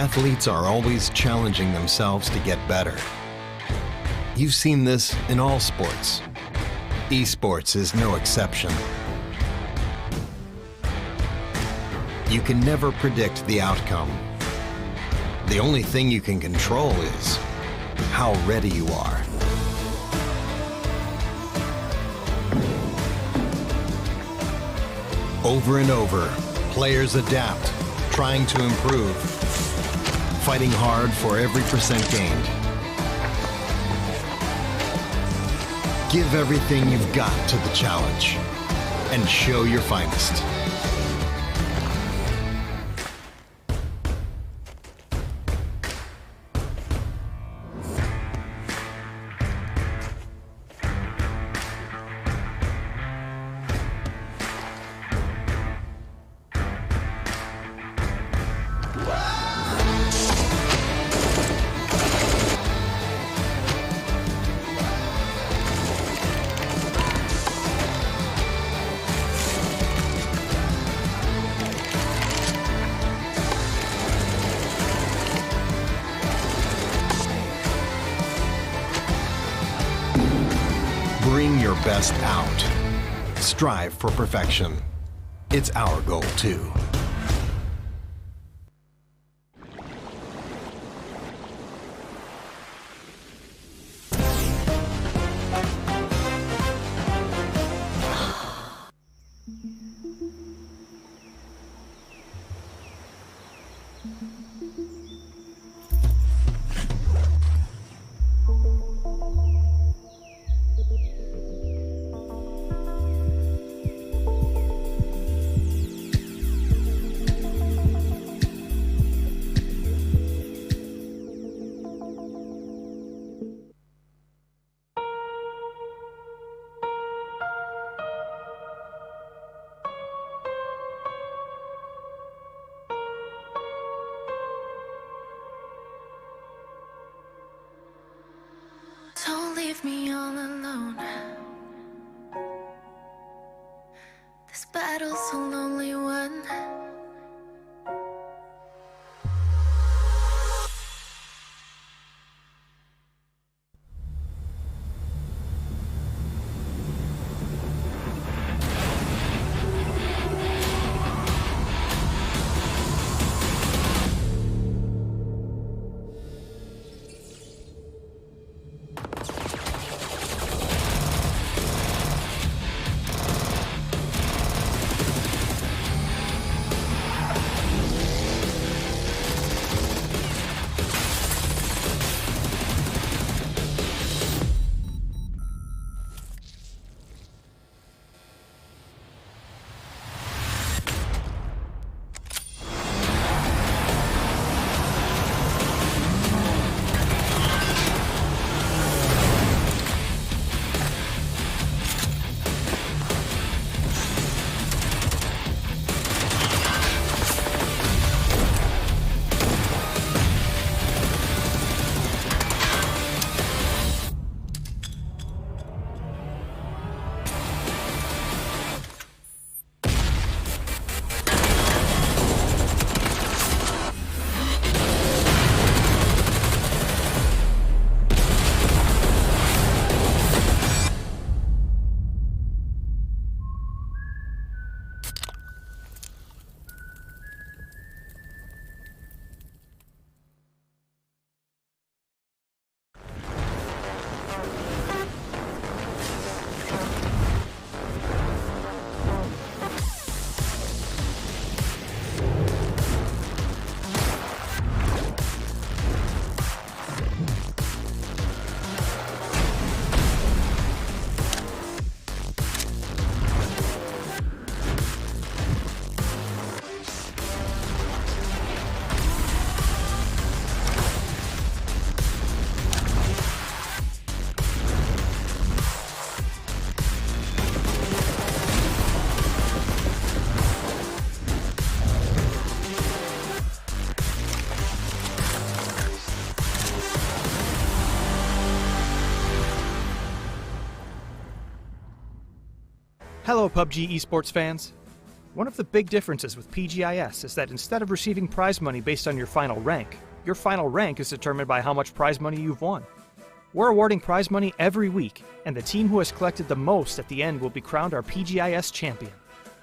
Athletes are always challenging themselves to get better. You've seen this in all sports. Esports is no exception. You can never predict the outcome. The only thing you can control is how ready you are. Over and over, players adapt, trying to improve, fighting hard for every percent gained. Give everything you've got to the challenge and show your finest. Bring your best out. Strive for perfection. It's our goal too. Don't leave me all alone. This battle's a lonely one. Hello PUBG esports fans. One of the big differences with PGI.S is that instead of receiving prize money based on your final rank is determined by how much prize money you've won. We're awarding prize money every week, and the team who has collected the most at the end will be crowned our PGI.S champion.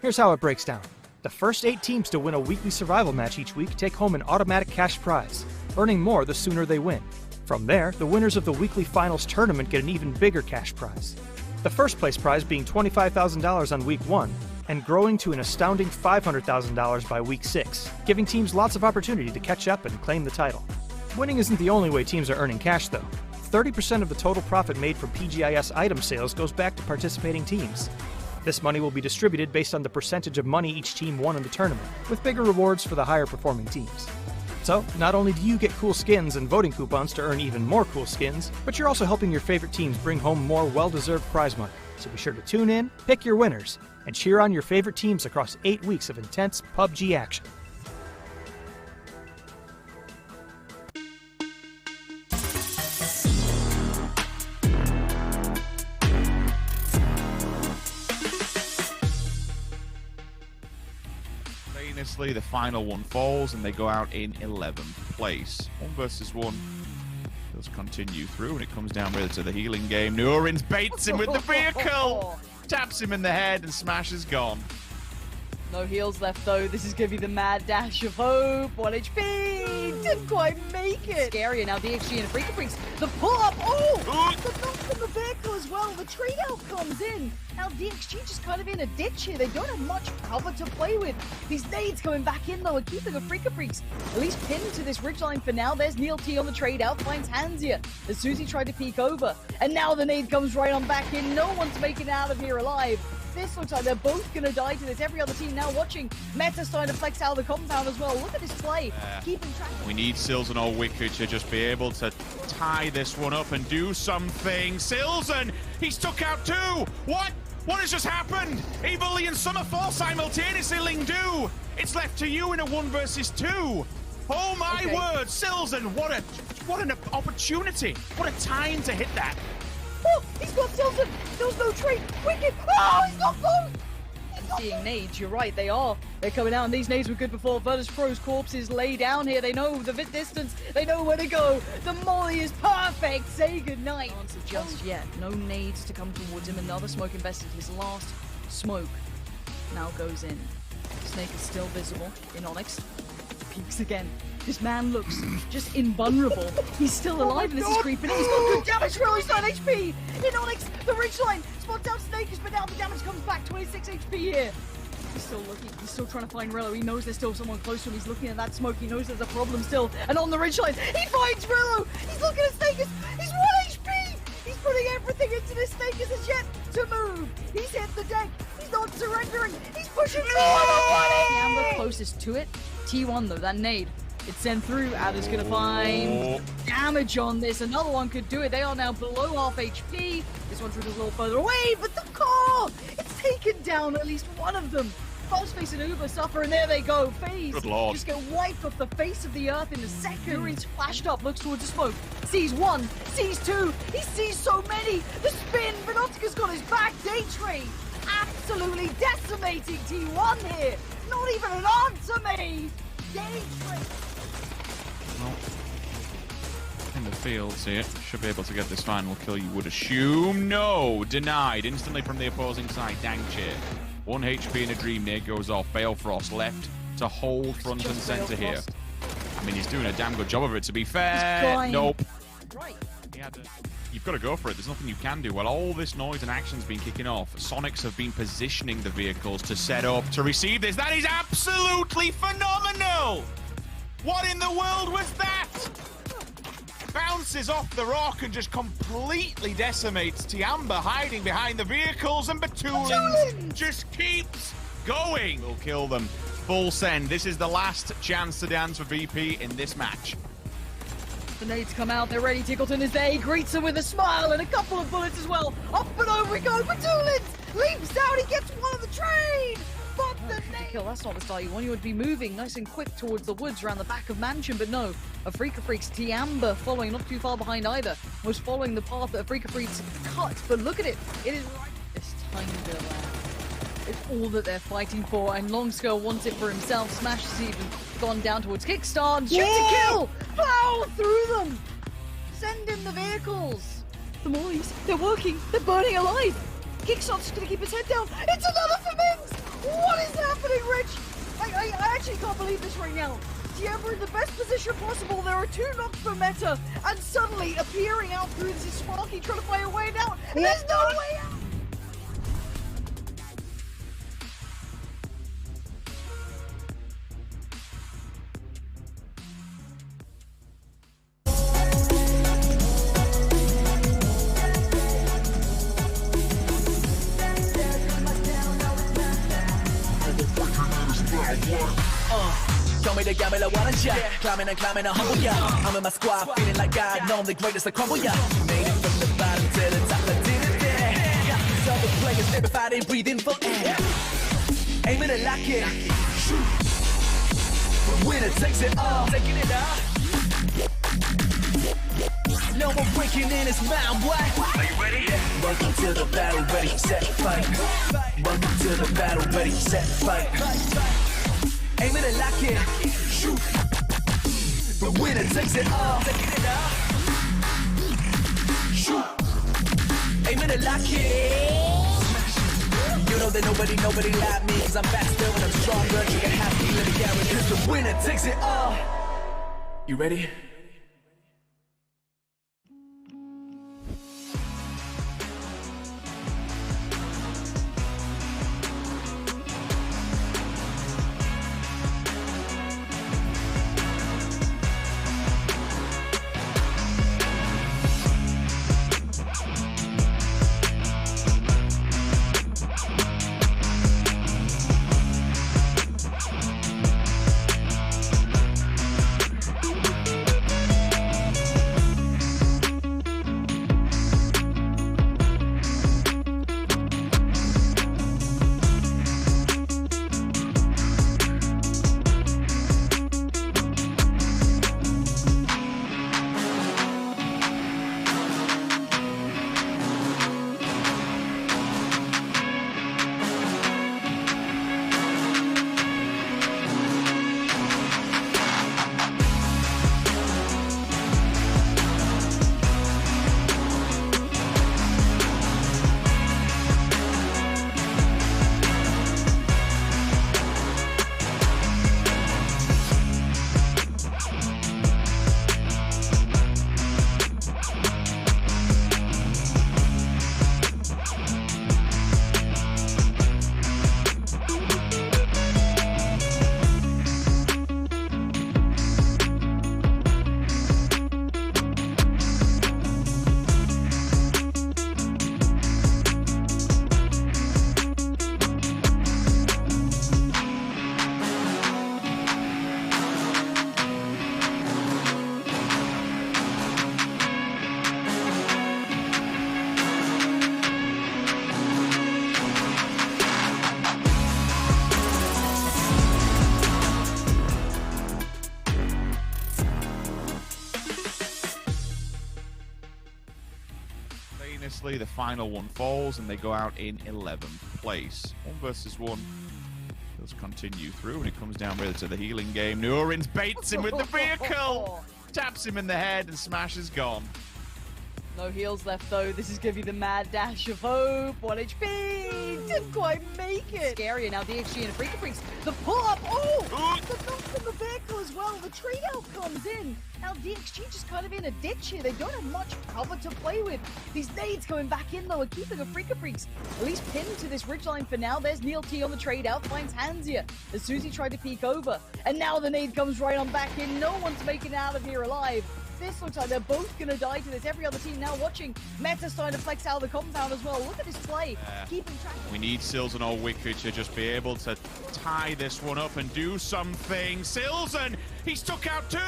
Here's how it breaks down. The first 8 teams to win a weekly survival match each week take home an automatic cash prize, earning more the sooner they win. From there, the winners of the weekly finals tournament get an even bigger cash prize. The first place prize being $25,000 on week 1, and growing to an astounding $500,000 by week 6, giving teams lots of opportunity to catch up and claim the title. Winning isn't the only way teams are earning cash though. 30% of the total profit made from PGI.S item sales goes back to participating teams. This money will be distributed based on the percentage of money each team won in the tournament, with bigger rewards for the higher performing teams. So, not only do you get cool skins and voting coupons to earn even more cool skins, but you're also helping your favorite teams bring home more well-deserved prize money. So be sure to tune in, pick your winners, and cheer on your favorite teams across 8 weeks of intense PUBG action. The final one falls and they go out in 11th place. 1 versus 1 does continue through, and it comes down really to the healing game. Nurin's baits him with the vehicle, taps him in the head, and Smash is gone. No heals left though. This is going to be the mad dash of hope. 1 HP. Didn't quite make it. Scary. Now DXG and Freaker Freaks. The pull up. Oh! The knock from the vehicle as well. The trade out comes in. Now DXG just kind of in a ditch here. They don't have much cover to play with. These nades coming back in though and keeping the Freaker Freaks at least pinned to this ridgeline for now. There's Neil T on the trade out. Finds Hands here as Susie tried to peek over. And now the nade comes right on back in. No one's making it out of here alive. This looks like they're both going to die to this. Every other team now watching. Meta starting to flex out of the compound as well. Look at this play. Keeping track. We need Silzen or Wicked to just be able to tie this one up and do something. Silzen, he's took out 2. What? What has just happened? Evil and Summerfall simultaneously, Lingdu. It's left to you in a 1 versus 2. Oh my word, Silzen, what an opportunity. What a time to hit that. Oh, he's got Silzen. There's no trade. Wicked. Oh, he's got both. Seeing nades, you're right, they are. They're coming out, and these nades were good before. Virtus Pro's corpses lay down here. They know the distance. They know where to go. The molly is perfect. Say goodnight. Answer just yet. No nades to come towards him. Another smoke invested. His last smoke now goes in. Snake is still visible in Onyx. Peeks again. This man looks just invulnerable. He's still alive, and this is creeping. He's got good damage, really. He's 9 HP. In Onyx, the ridgeline. Spots out Snake, but now the damage comes back. 26 HP here. He's still looking. He's still trying to find Rello. He knows there's still someone close to him. He's looking at that smoke. He knows there's a problem still. And on the ridgeline, he finds Rello. He's looking at Snake. He's 1 HP. He's putting everything into this. Snake is yet to move. He's hit the deck. He's not surrendering. He's pushing through. Amber closest to it. T1 though, that nade. It's sent through. Adder's going to find damage on this. Another one could do it. They are now below half HP. This one's a little further away, but the car! It's taken down at least one of them. Falseface and Uber suffer, and there they go. FaZe Good Lord. just get wiped off the face of the earth in a second. Nurin's flashed up, looks towards the smoke. Sees 1, sees 2. He sees so many. The spin, Venotika's got his back. Day trade. Absolutely decimating T1 here. Not even an answer made. Day trade. Well, in the fields here, should be able to get this final kill, you would assume. No, denied instantly from the opposing side. Dangche, 1 HP in a dream near goes off. Balefrost left to hold front and center here. I mean, he's doing a damn good job of it, to be fair. Nope. Right. You've got to go for it. There's nothing you can do. While all this noise and action's been kicking off, Sonics have been positioning the vehicles to set up to receive this. That is absolutely phenomenal! What in the world was that? Bounces off the rock and just completely decimates Tiamba, hiding behind the vehicles, and Batulin just keeps going. Will kill them. Full send. This is the last chance to dance for VP in this match. The nades come out, they're ready. Tickleton is there, he greets him with a smile and a couple of bullets as well. Up and over he goes, Batulin leaps out, he gets one of the train! But the nade... Kill, that's not the style you want. You would be moving nice and quick towards the woods around the back of Mansion, but no. A Freaker Freaks, Tiamba following, not too far behind either, was following the path that a Freaker Freaks cut. But look at it, it is right this time to It's all that they're fighting for, and Longskull wants it for himself. Smash has even gone down towards Kickstart. Shoot to kill! Plow through them! Send in the vehicles! The Moys, they're working, they're burning alive! Kickstart's gonna keep his head down. It's another for Mings! What is happening, Rich? I actually can't believe this right now. Tiembra in the best position possible. There are 2 knocks for Meta, and suddenly appearing out through this is Sparky trying to find a way out. And there's no way out! Got me like one shot, climbing and climbing a humble, yeah. I'm in my squad, feeling like I know I'm the greatest, I crumble, yeah. Made it from the bottom to the top, I did it there. Got these other players, never fighting, breathing for air. Aiming and lock it, shoot. Winner takes it all, taking it off. No more breaking in his mind, what? Are you ready? Welcome to the battle, ready, set, fight. Welcome to the battle, ready, set, fight. Aiming and lock it, shoot. The winner takes it all, taking it off. Shoot. Aiming and lock it. You know that nobody like me, cause I'm faster and I'm stronger. You can have me, let me guarantee. Cause the winner takes it all. You ready? The final one falls and they go out in 11th place. 1 versus 1 does continue through, and it comes down really to the healing game. Nurin's baits him with the vehicle, taps him in the head, and Smash is gone. No heals left though. This is gonna be the mad dash of hope. 1 HP. Didn't quite make it. Scary. Now DXG and Freaky Freaks. The pull up. Oh! The knock from the vehicle as well. The trade out comes in. Now DXG just kind of in a ditch here. They don't have much cover to play with. These nades coming back in though are keeping a Freaky Freaks at least pinned to this ridgeline for now. There's Neil T on the trade out. Finds Hands here as soon as he tried to peek over. And now the nade comes right on back in. No one's making it out of here alive. This looks like they're both going to die to this. Every other team now watching. Meta's starting to flex out of the compound as well. Look at this play. Keeping track. We need Silzen or Wicked to just be able to tie this one up and do something. Silzen, he's took out 2.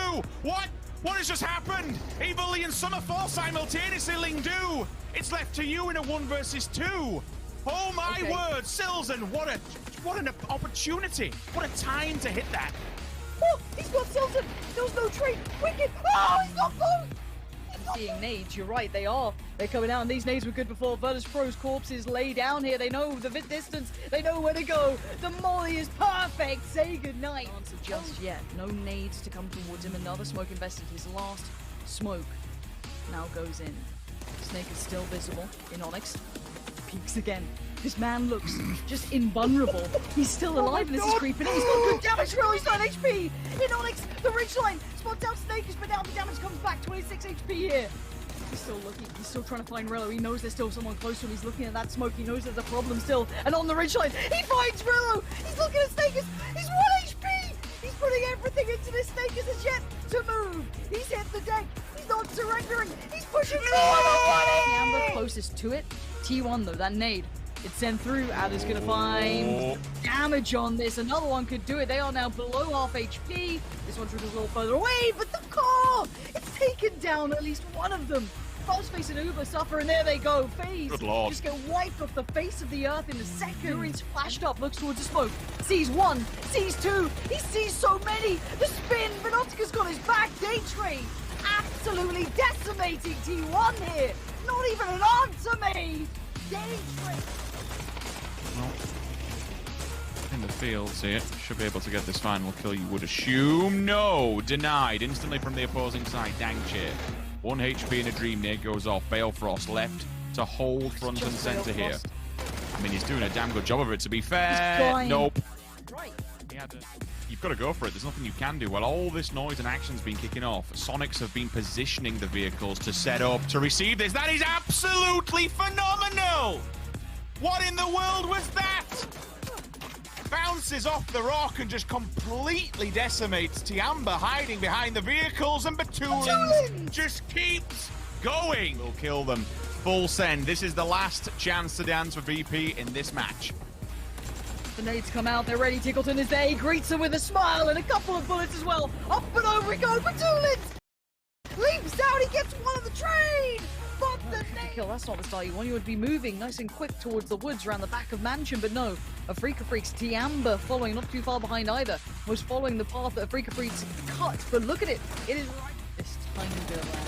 What? What has just happened? Evil and Summerfall simultaneously, Lingdu. It's left to you in a 1 versus 2. Oh my word, Silzen, what an opportunity. What a time to hit that. Oh, he's got Silzen. There was no trade. Wicked. Oh, he's got both. He Seeing nades, you're right, they are. They're coming out, and these nades were good before. Virtus.pro's corpses lay down here. They know the distance. They know where to go. The molly is perfect. Say goodnight. Answer just yet. No nades to come towards him. Another smoke invested. His last smoke now goes in. Snake is still visible in Onyx. Peeks again. This man looks just invulnerable. He's still alive, and this is creeping in. He's got good damage roll. He's 9 HP. In Onyx, the ridgeline spots out Snake. He's been out. The damage comes back. 26 HP here. He's still looking. He's still trying to find Rello. He knows there's still someone close to him. He's looking at that smoke. He knows there's a problem still. And on the ridgeline, he finds Rello. He's looking at Snake. He's 1 HP. He's putting everything into this. Snake is yet to move. He's hit the deck. He's not surrendering. He's pushing forward. Amber closest to it. T1 though, that nade. It's sent through. Adder's gonna find damage on this. Another one could do it. They are now below half HP. This one triggers a little further away, but the core! It's taken down at least one of them. Crossface and Uber suffer, and there they go. FaZe Good lord. just get wiped off the face of the earth in a second. Urin's flashed up, looks towards the smoke. Sees one, sees two. He sees so many. The spin, Venotika's got his back. Day trade absolutely decimating T1 here. Not even an answer made. Day trade. In the fields here, should be able to get this final kill, you would assume. No, denied instantly from the opposing side. Dangche, 1 HP in a dream nade goes off. Balefrost left to hold front and center here. I mean, he's doing a damn good job of it, to be fair. Nope. Right. You've got to go for it. There's nothing you can do. While all this noise and action's been kicking off, Sonics have been positioning the vehicles to set up to receive this. That is absolutely phenomenal! What in the world was that? Bounces off the rock and just completely decimates Tiamba hiding behind the vehicles, and Batulins just keeps going. We'll kill them. Full send. This is the last chance to dance for VP in this match. The nades come out, they're ready. Tickleton is there. He greets them with a smile and a couple of bullets as well. Up and over we go. Batulins leaps out. He gets one of the train. But the kill, that's not the style you want. You would be moving nice and quick towards the woods around the back of Mansion, but no. Afrika Freaks, Tiamba following, not too far behind either, was following the path that Afrika Freaks cut. But look at it. It is right. This tiny bit of land.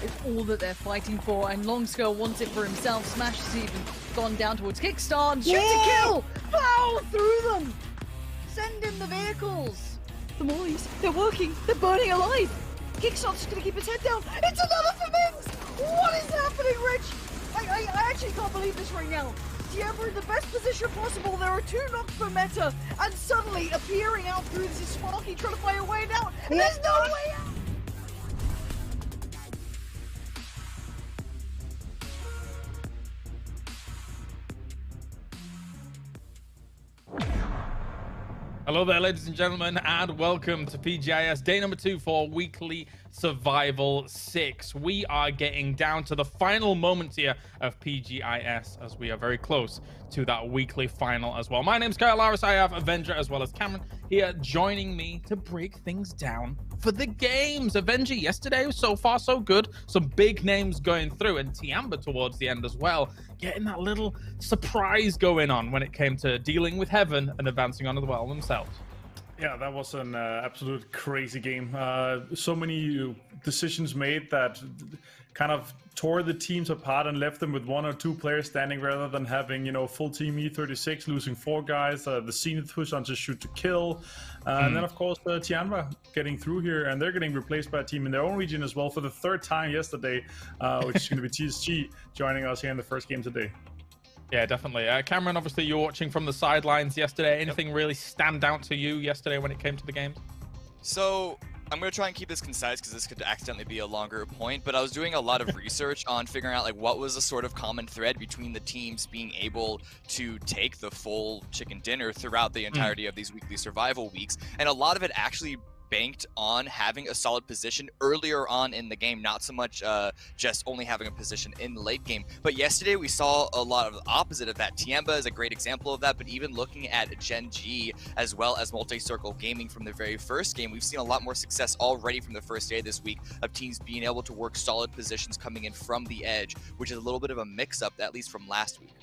It's all that they're fighting for, and Longscale wants it for himself. Smash has even gone down towards Kickstart and shoot to kill! Plow through them! Send in the vehicles! The Mollies, they're working, they're burning alive! Kickstart's gonna keep his head down. It's another for Mings! What is happening, Rich? I actually can't believe this right now. Tiamba in the best position possible. There are 2 knocks per meta, and suddenly appearing out through this is Sparky trying to find a way out, and there's no way out! Hello there, ladies and gentlemen, and welcome to PGI.S. Day number 2 for Weekly Survival 6. We are getting down to the final moments here of PGI.S. as we are very close to that weekly final as well. My name's Kyle Laris. I have Avenger as well as Cameron here joining me to break things down for the games. Avenger, yesterday was so far so good. Some big names going through, and Tiamba towards the end as well, getting that little surprise going on when it came to dealing with Heaven and advancing onto the well themselves. Yeah, that was an absolute crazy game. So many decisions made that kind of tore the teams apart and left them with 1 or 2 players standing rather than having, you know, full team E36, losing 4 guys, the Zenith push on to shoot to kill. And then, of course, Tiamba getting through here, and they're getting replaced by a team in their own region as well for the 3rd time yesterday, which is going to be TSG joining us here in the first game today. Yeah, definitely. Cameron, obviously you're watching from the sidelines yesterday. Anything really stand out to you yesterday when it came to the games? So I'm going to try and keep this concise because this could accidentally be a longer point, but I was doing a lot of research on figuring out like what was the sort of common thread between the teams being able to take the full chicken dinner throughout the entirety of these weekly survival weeks, and a lot of it actually banked on having a solid position earlier on in the game, not so much just only having a position in the late game. But yesterday we saw a lot of the opposite of that. Tiamba is a great example of that, but even looking at Gen G as well as Multi-Circle Gaming from the very first game, we've seen a lot more success already from the first day this week of teams being able to work solid positions coming in from the edge, which is a little bit of a mix-up, at least from last week.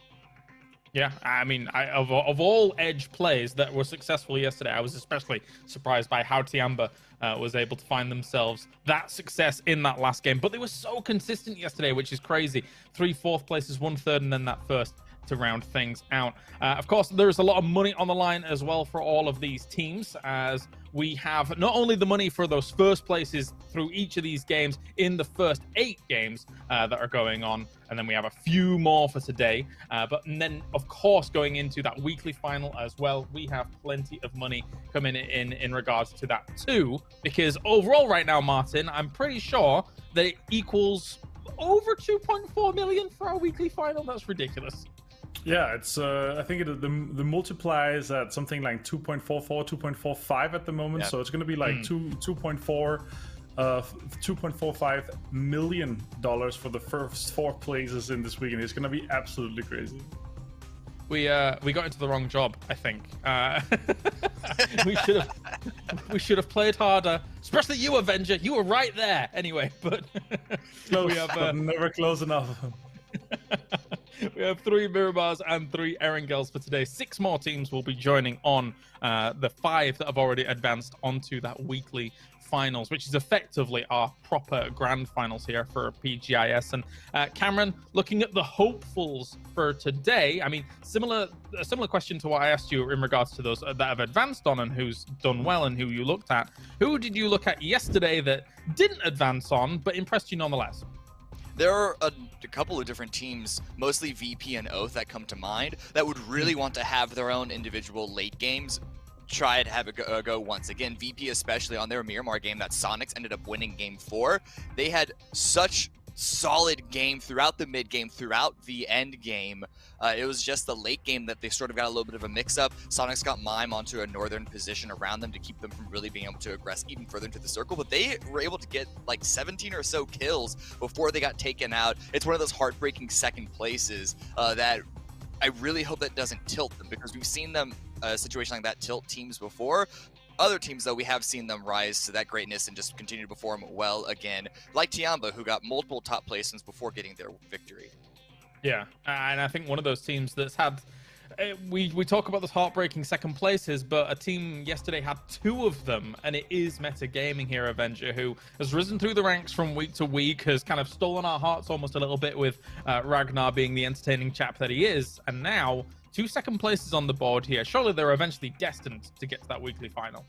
Yeah, I mean, of all Edge plays that were successful yesterday, I was especially surprised by how Tiamba was able to find themselves that success in that last game. But they were so consistent yesterday, which is crazy. 3 fourth places, 1 third, and then that first to round things out. Of course, there's a lot of money on the line as well for all of these teams, as we have not only the money for those first places through each of these games in the first 8 games that are going on, and then we have a few more for today. But then, of course, going into that weekly final as well, we have plenty of money coming in regards to that too, because overall right now, Martin, I'm pretty sure that it equals over 2.4 million for our weekly final. That's ridiculous. Yeah, it's I think the multiplier is at something like 2.44, 2.45 at the moment. Yeah. So it's going to be like 2.45 million dollars for the first 4 places in this weekend. It's going to be absolutely crazy. We got into the wrong job, I think. we should have played harder, especially you, Avenger. You were right there. Anyway, but Close, but never close enough. We have 3 Mirabars and 3 Erangels for today. 6 more teams will be joining on the 5 that have already advanced onto that weekly finals, which is effectively our proper grand finals here for PGI.S. And Cameron, looking at the hopefuls for today, I mean, a similar question to what I asked you in regards to those that have advanced on and who's done well and who you looked at. Who did you look at yesterday that didn't advance on but impressed you nonetheless? There are a couple of different teams, mostly VP and Oath, that come to mind that would really want to have their own individual late games try to have a go once again. VP, especially on their Miramar game that Sonics ended up winning game 4. They had such solid game throughout the mid game, throughout the end game. It was just the late game that they sort of got a little bit of a mix-up. Sonics got Mime onto a northern position around them to keep them from really being able to aggress even further into the circle, but they were able to get like 17 or so kills before they got taken out. It's one of those heartbreaking second places that I really hope that doesn't tilt them, because we've seen them a situation like that tilt teams before. Other teams, though, we have seen them rise to that greatness and just continue to perform well again, like Tiamba, who got multiple top placements before getting their victory. Yeah, and I think one of those teams that's had... We talk about those heartbreaking second places, but a team yesterday had 2 of them, and it is Meta Gaming here, Avenger, who has risen through the ranks from week to week, has kind of stolen our hearts almost a little bit with Ragnar being the entertaining chap that he is, and now 2 second places on the board here. Surely they're eventually destined to get to that weekly final.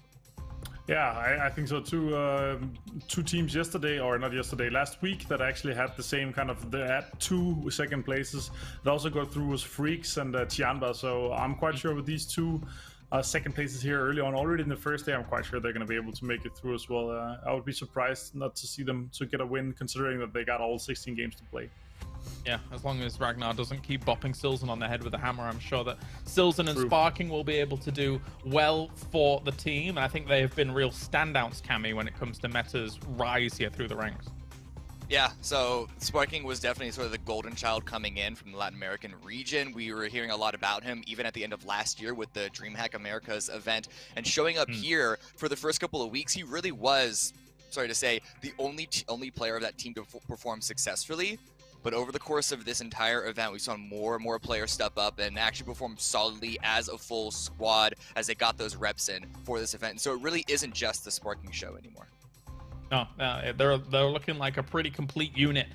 Yeah, I think so too. 2 teams yesterday, or not yesterday, last week, that actually had the same kind of, they had 2 second places that also got through was Freaks and Tiamba. So I'm quite sure with these 2 second places here early on, already in the first day, I'm quite sure they're going to be able to make it through as well. I would be surprised not to see them to get a win, considering that they got all 16 games to play. Yeah, as long as Ragnar doesn't keep bopping Silzen on the head with a hammer, I'm sure that Silzen and Sparking will be able to do well for the team. And I think they have been real standouts, Cammy, when it comes to Meta's rise here through the ranks. Yeah, so Sparking was definitely sort of the golden child coming in from the Latin American region. We were hearing a lot about him even at the end of last year with the DreamHack Americas event. And showing up here for the first couple of weeks, he really was, sorry to say, the only player of that team to perform successfully. But over the course of this entire event, we saw more and more players step up and actually perform solidly as a full squad as they got those reps in for this event. And so it really isn't just the Sparking show anymore. No, they're looking like a pretty complete unit,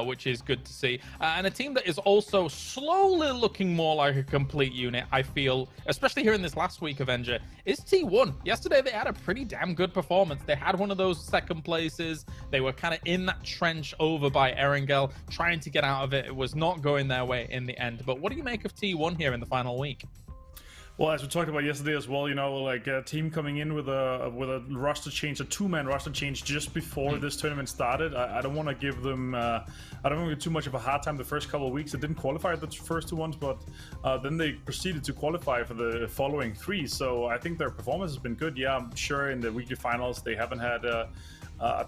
which is good to see. And a team that is also slowly looking more like a complete unit, I feel, especially here in this last week, Avenger, is T1. Yesterday, they had a pretty damn good performance. They had one of those second places. They were kind of in that trench over by Erangel, trying to get out of it. It was not going their way in the end. But what do you make of T1 here in the final week? Well, as we talked about yesterday as well, you know, like a team coming in with a roster change, a 2-man roster change just before this tournament started. I don't want to give them, I don't want to give too much of a hard time the first couple of weeks. They didn't qualify the first 2 ones, but then they proceeded to qualify for the following 3. So I think their performance has been good. Yeah, I'm sure in the weekly finals they haven't had a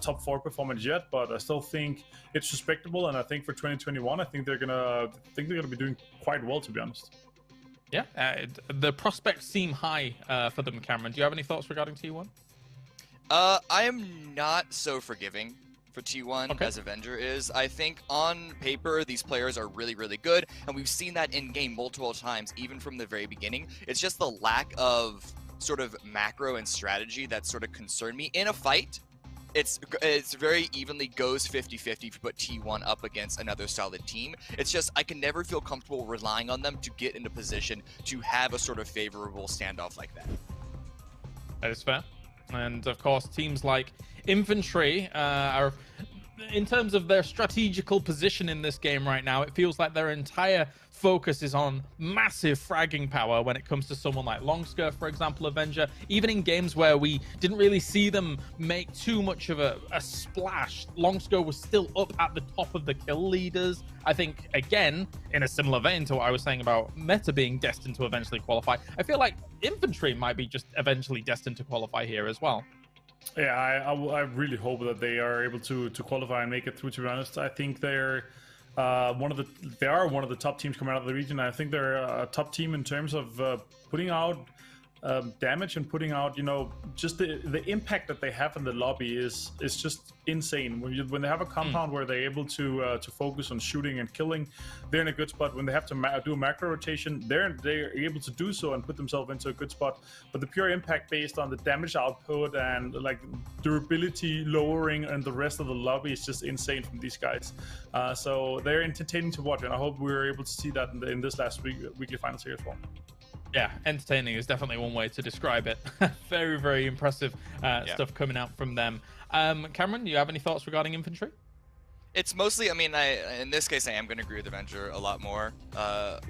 top 4 performance yet, but I still think it's respectable. And I think for 2021, I think they're gonna be doing quite well, to be honest. Yeah, the prospects seem high for them, Cameron. Do you have any thoughts regarding T1? I am not so forgiving for T1 Okay. as Avenger is. I think on paper, these players are really, really good, and we've seen that in game multiple times, even from the very beginning. It's just the lack of sort of macro and strategy that sort of concerned me. In a fight, it's very evenly goes 50-50 if you put T1 up against another solid team. It's just I can never feel comfortable relying on them to get into position to have a sort of favorable standoff like that. That is fair. And of course, teams like Infantry are, in terms of their strategical position in this game right now, it feels like their entire focus is on massive fragging power when it comes to someone like Longsker, for example, Avenger. Even in games where we didn't really see them make too much of a splash, Longsker was still up at the top of the kill leaders. I think, again, in a similar vein to what I was saying about Meta being destined to eventually qualify, I feel like Infantry might be just eventually destined to qualify here as well. Yeah, I really hope that they are able to qualify and make it through. To be honest, I think they're one of the top teams coming out of the region. I think they're a top team in terms of putting out damage and putting out, just the impact that they have in the lobby is just insane. When they have a compound where they're able to focus on shooting and killing, they're in a good spot. When they have to do a macro rotation, they're able to do so and put themselves into a good spot. But the pure impact based on the damage output and like durability lowering and the rest of the lobby is just insane from these guys. So they're entertaining to watch, and I hope we're able to see that in this last weekly finals here as well. Yeah, entertaining is definitely one way to describe it. Very, very impressive stuff coming out from them. Cameron, do you have any thoughts regarding Infantry? It's mostly, I mean, in this case, I am going to agree with Avenger a lot more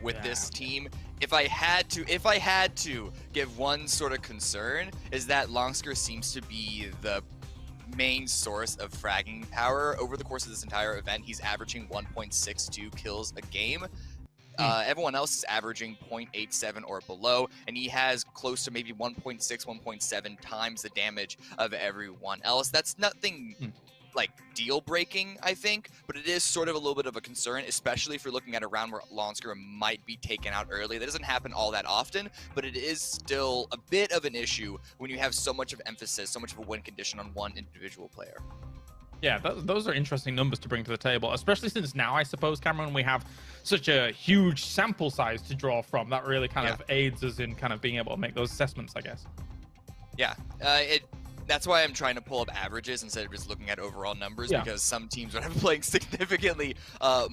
with this team. If I had to give one sort of concern, is that Longsker seems to be the main source of fragging power. Over the course of this entire event, he's averaging 1.62 kills a game. Everyone else is averaging 0.87 or below, and he has close to maybe 1.6, 1.7 times the damage of everyone else. That's nothing like deal breaking, I think, but it is sort of a little bit of a concern, especially if you're looking at a round where Longsker might be taken out early. That doesn't happen all that often, but it is still a bit of an issue when you have so much of emphasis, so much of a win condition on one individual player. Yeah, those are interesting numbers to bring to the table, especially since now, I suppose, Cameron, we have such a huge sample size to draw from. That really kind of aids us in kind of being able to make those assessments, I guess. Yeah, that's why I'm trying to pull up averages instead of just looking at overall numbers, because some teams are playing significantly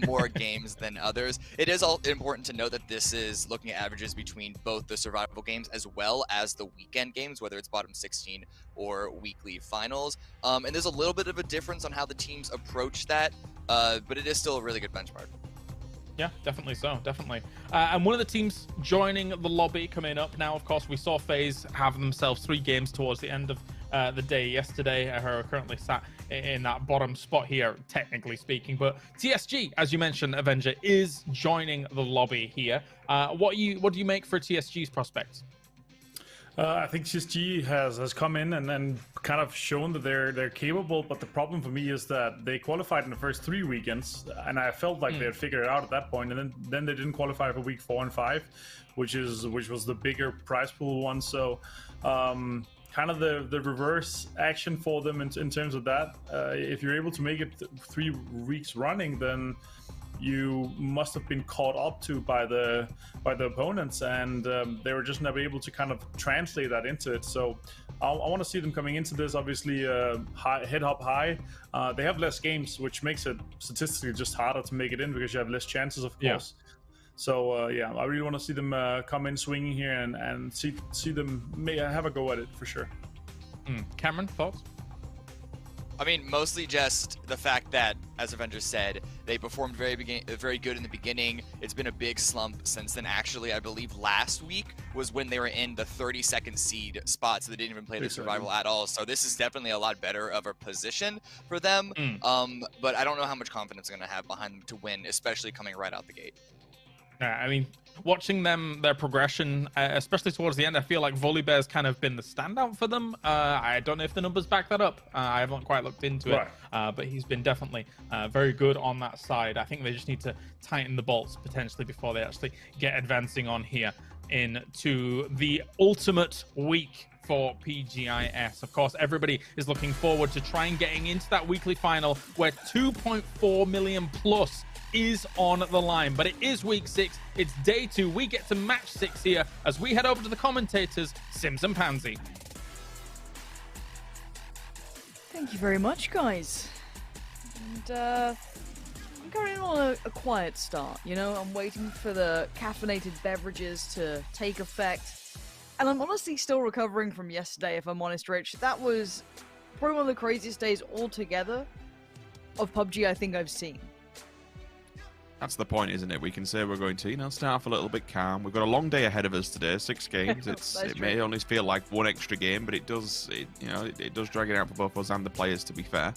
more games than others. It is all important to note that this is looking at averages between both the survival games as well as the weekend games, whether it's bottom 16 or weekly finals. And there's a little bit of a difference on how the teams approach that, but it is still a really good benchmark. Yeah, definitely so, definitely. And one of the teams joining the lobby coming up now, of course, we saw FaZe have themselves 3 games towards the end of the day yesterday, who are currently sat in that bottom spot here, technically speaking. But TSG, as you mentioned, Avenger, is joining the lobby here. What do you make for TSG's prospects? I think TSG has come in and then kind of shown that they're capable, but the problem for me is that they qualified in the first 3 weekends, and I felt like they had figured it out at that point, and then they didn't qualify for week 4 and 5, which was the bigger prize pool one. So kind of the reverse action for them in terms of that. If you're able to make it 3 weeks running, then you must have been caught up to by the opponents, and they were just never able to kind of translate that into it. So I want to see them coming into this, obviously head up high. They have less games, which makes it statistically just harder to make it in because you have less chances, of course. So I really want to see them come in swinging here and see them have a go at it for sure. Cameron, thoughts? I mean, mostly just the fact that, as Avenger said, they performed very good in the beginning. It's been a big slump since then. Actually, I believe last week was when they were in the 32nd seed spot, so they didn't even play the survival at all. So this is definitely a lot better of a position for them. But I don't know how much confidence they're going to have behind them to win, especially coming right out the gate. I mean, watching their progression, especially towards the end, I feel like Volibear's kind of been the standout for them. I don't know if the numbers back that up. I haven't quite looked into it, but he's been definitely very good on that side. I think they just need to tighten the bolts potentially before they actually get advancing on here into the ultimate week for PGI.S. Of course, everybody is looking forward to trying getting into that weekly final where 2.4 million plus is on the line. But it is week 6. It's day 2. We get to match 6 here as we head over to the commentators, Sims and Pansy. Thank you very much, guys. And I'm going on a quiet start, you know? I'm waiting for the caffeinated beverages to take effect. And I'm honestly still recovering from yesterday, if I'm honest, Rich. That was probably one of the craziest days altogether of PUBG I think I've seen. That's the point, isn't it? We can say we're going to, start off a little bit calm. We've got a long day ahead of us today, 6 games. It may only feel like one extra game, but it does drag it out for both us and the players, to be fair.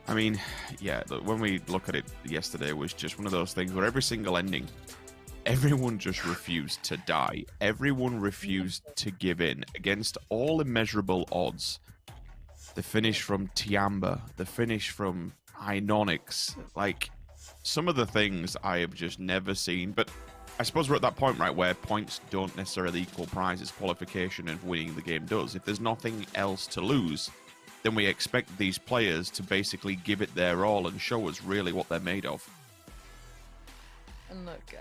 I mean, yeah, when we look at it yesterday, it was just one of those things where every single ending, everyone just refused to die. Everyone refused to give in against all immeasurable odds. The finish from Tiamba, the finish from Inonix, like, some of the things I have just never seen. But I suppose we're at that point, right, where points don't necessarily equal prizes. Qualification and winning the game does. If there's nothing else to lose, then we expect these players to basically give it their all and show us really what they're made of. And look,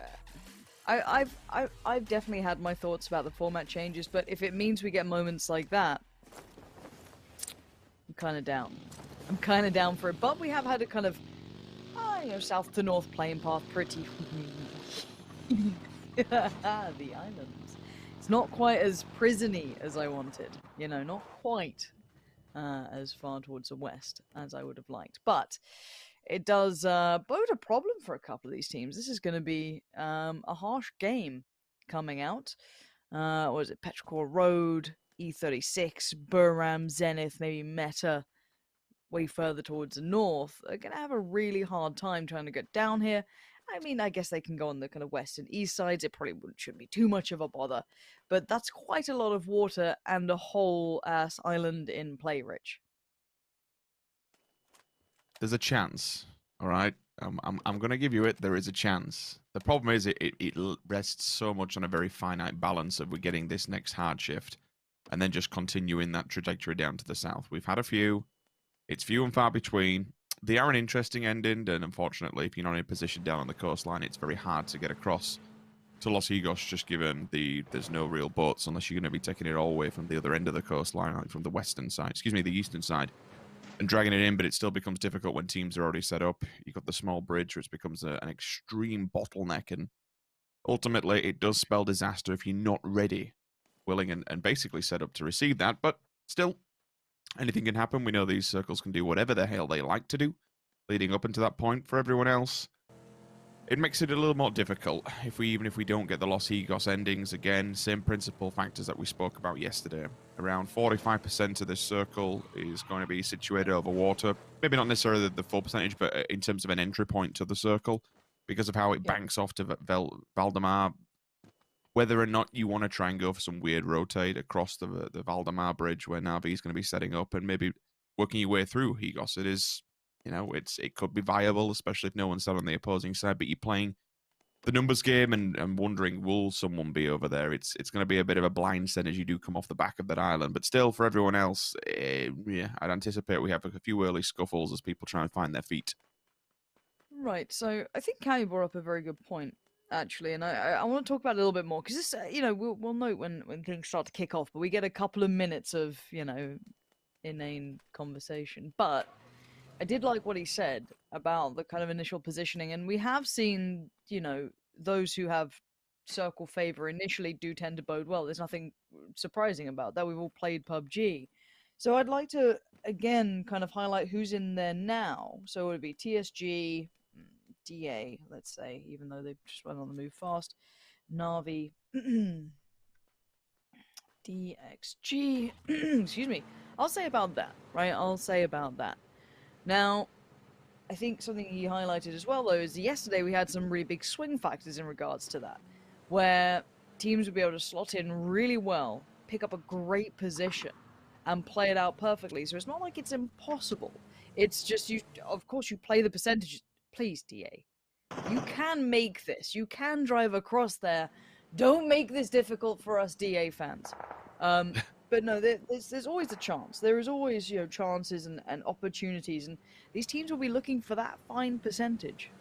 I've definitely had my thoughts about the format changes, but if it means we get moments like that, I'm kind of down. I'm kind of down for it. But we have had a kind of, south to north playing path pretty. The islands. It's not quite as prisony as I wanted. Not quite as far towards the west as I would have liked. But it does bode a problem for a couple of these teams. This is going to be a harsh game coming out. What is it? Petrichor Road, E36, Buram, Zenith, maybe Meta, way further towards the north, are going to have a really hard time trying to get down here. I mean, I guess they can go on the kind of west and east sides. It probably shouldn't be too much of a bother. But that's quite a lot of water and a whole ass island in play, Rich. There's a chance, all right? I'm going to give you it. There is a chance. The problem is it rests so much on a very finite balance of we're getting this next hard shift and then just continuing that trajectory down to the south. We've had a few. It's few and far between. They are an interesting ending, and unfortunately, if you're not in a position down on the coastline, it's very hard to get across to Los Higos, just given there's no real boats, unless you're going to be taking it all the way from the other end of the coastline, like from the western side, the eastern side, and dragging it in, but it still becomes difficult when teams are already set up. You've got the small bridge, which becomes an extreme bottleneck, and ultimately, it does spell disaster if you're not ready, willing, and basically set up to receive that, but still, anything can happen. We know these circles can do whatever the hell they like to do, leading up into that point. For everyone else, it makes it a little more difficult. Even if we don't get the Los Higos endings, again, same principal factors that we spoke about yesterday. Around 45% of this circle is going to be situated over water. Maybe not necessarily the full percentage, but in terms of an entry point to the circle, because of how it banks off to Valdemar. Whether or not you want to try and go for some weird rotate across the Valdemar Bridge where Na'Vi is going to be setting up and maybe working your way through Higos. It is, it could be viable, especially if no one's out on the opposing side, but you're playing the numbers game and wondering, will someone be over there? It's going to be a bit of a blind set as you do come off the back of that island. But still, for everyone else, I'd anticipate we have a few early scuffles as people try and find their feet. Right, so I think Cammy brought up a very good point, actually, and I want to talk about it a little bit more, because this, we'll note when things start to kick off, but we get a couple of minutes of, inane conversation. But I did like what he said about the kind of initial positioning, and we have seen, those who have circle favor initially do tend to bode well. There's nothing surprising about that. We've all played PUBG. So I'd like to, again, kind of highlight who's in there now. So it would be TSG, DA, let's say, even though they've just went on the move fast. Na'Vi, DXG, excuse me. I'll say about that, right? I'll say about that. Now, I think something he highlighted as well, though, is yesterday we had some really big swing factors in regards to that, where teams would be able to slot in really well, pick up a great position, and play it out perfectly. So it's not like it's impossible. It's just, you play the percentages. Please, DA. You can make this. You can drive across there. Don't make this difficult for us DA fans. But no, there's always a chance. There is always, you know, chances and opportunities, and these teams will be looking for that fine percentage.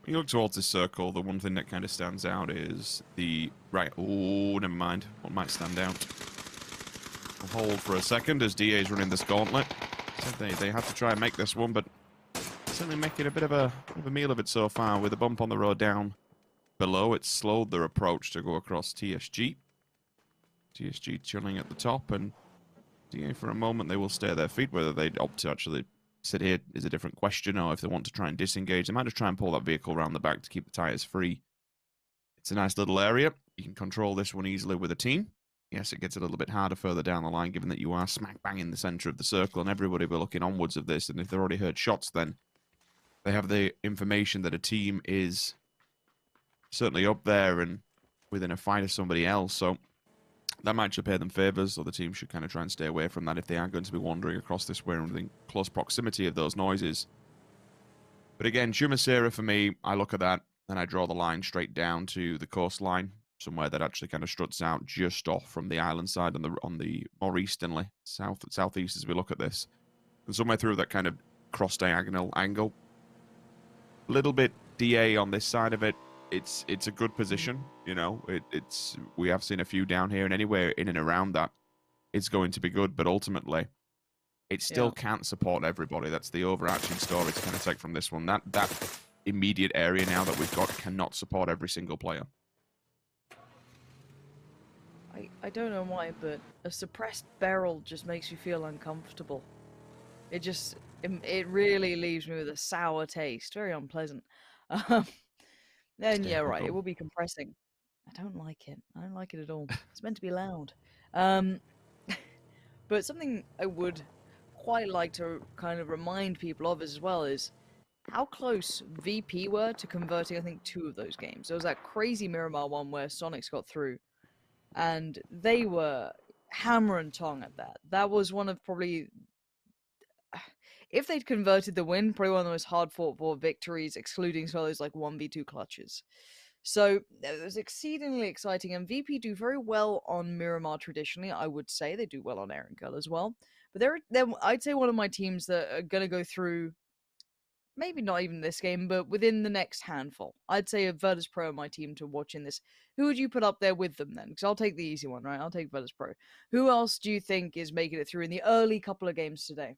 When you look towards this circle, the one thing that kind of stands out is the... Right, oh, never mind. What might stand out? We'll hold for a second as DA's running this gauntlet. So they have to try and make this one, but certainly making a bit of a meal of it so far with a bump on the road down below. It's slowed their approach to go across TSG. TSG chilling at the top, and DA for a moment they will stay at their feet. Whether they opt to actually sit here is a different question, or if they want to try and disengage, they might just try and pull that vehicle around the back to keep the tyres free. It's a nice little area. You can control this one easily with a team. Yes, it gets a little bit harder further down the line, given that you are smack bang in the centre of the circle, and everybody will be looking onwards of this, and if they've already heard shots, then they have the information that a team is certainly up there and within a fight of somebody else, so that might pay them favours, or the team should kind of try and stay away from that if they are going to be wandering across this way and within close proximity of those noises. But again, Chumasera for me, I look at that and I draw the line straight down to the coastline, somewhere that actually kind of struts out just off from the island side on the more easternly, southeast as we look at this. And somewhere through that kind of cross-diagonal angle. A little bit DA on this side of it. It's a good position, you know. We have seen a few down here, and anywhere in and around that, it's going to be good. But ultimately, it still can't support everybody. That's the overarching story to kind of take from this one. That immediate area now that we've got cannot support every single player. I don't know why, but a suppressed barrel just makes you feel uncomfortable. It really leaves me with a sour taste, very unpleasant. Then yeah, right, it will be compressing. I don't like it. I don't like it at all. It's meant to be loud. But something I would quite like to kind of remind people of as well is how close VP were to converting, I think, 2 of those games. There was that crazy Miramar one where Sonics got through, and they were hammer and tong at that. That was one of probably... If they'd converted the win, probably one of the most hard-fought victories, excluding some of those like 1v2 clutches. So it was exceedingly exciting, and VP do very well on Miramar traditionally. I would say they do well on Erangel as well. But they're I'd say one of my teams that are going to go through, maybe not even this game, but within the next handful. I'd say a Virtus Pro are my team to watch in this. Who would you put up there with them then? Because I'll take the easy one, right? I'll take Virtus Pro. Who else do you think is making it through in the early couple of games today?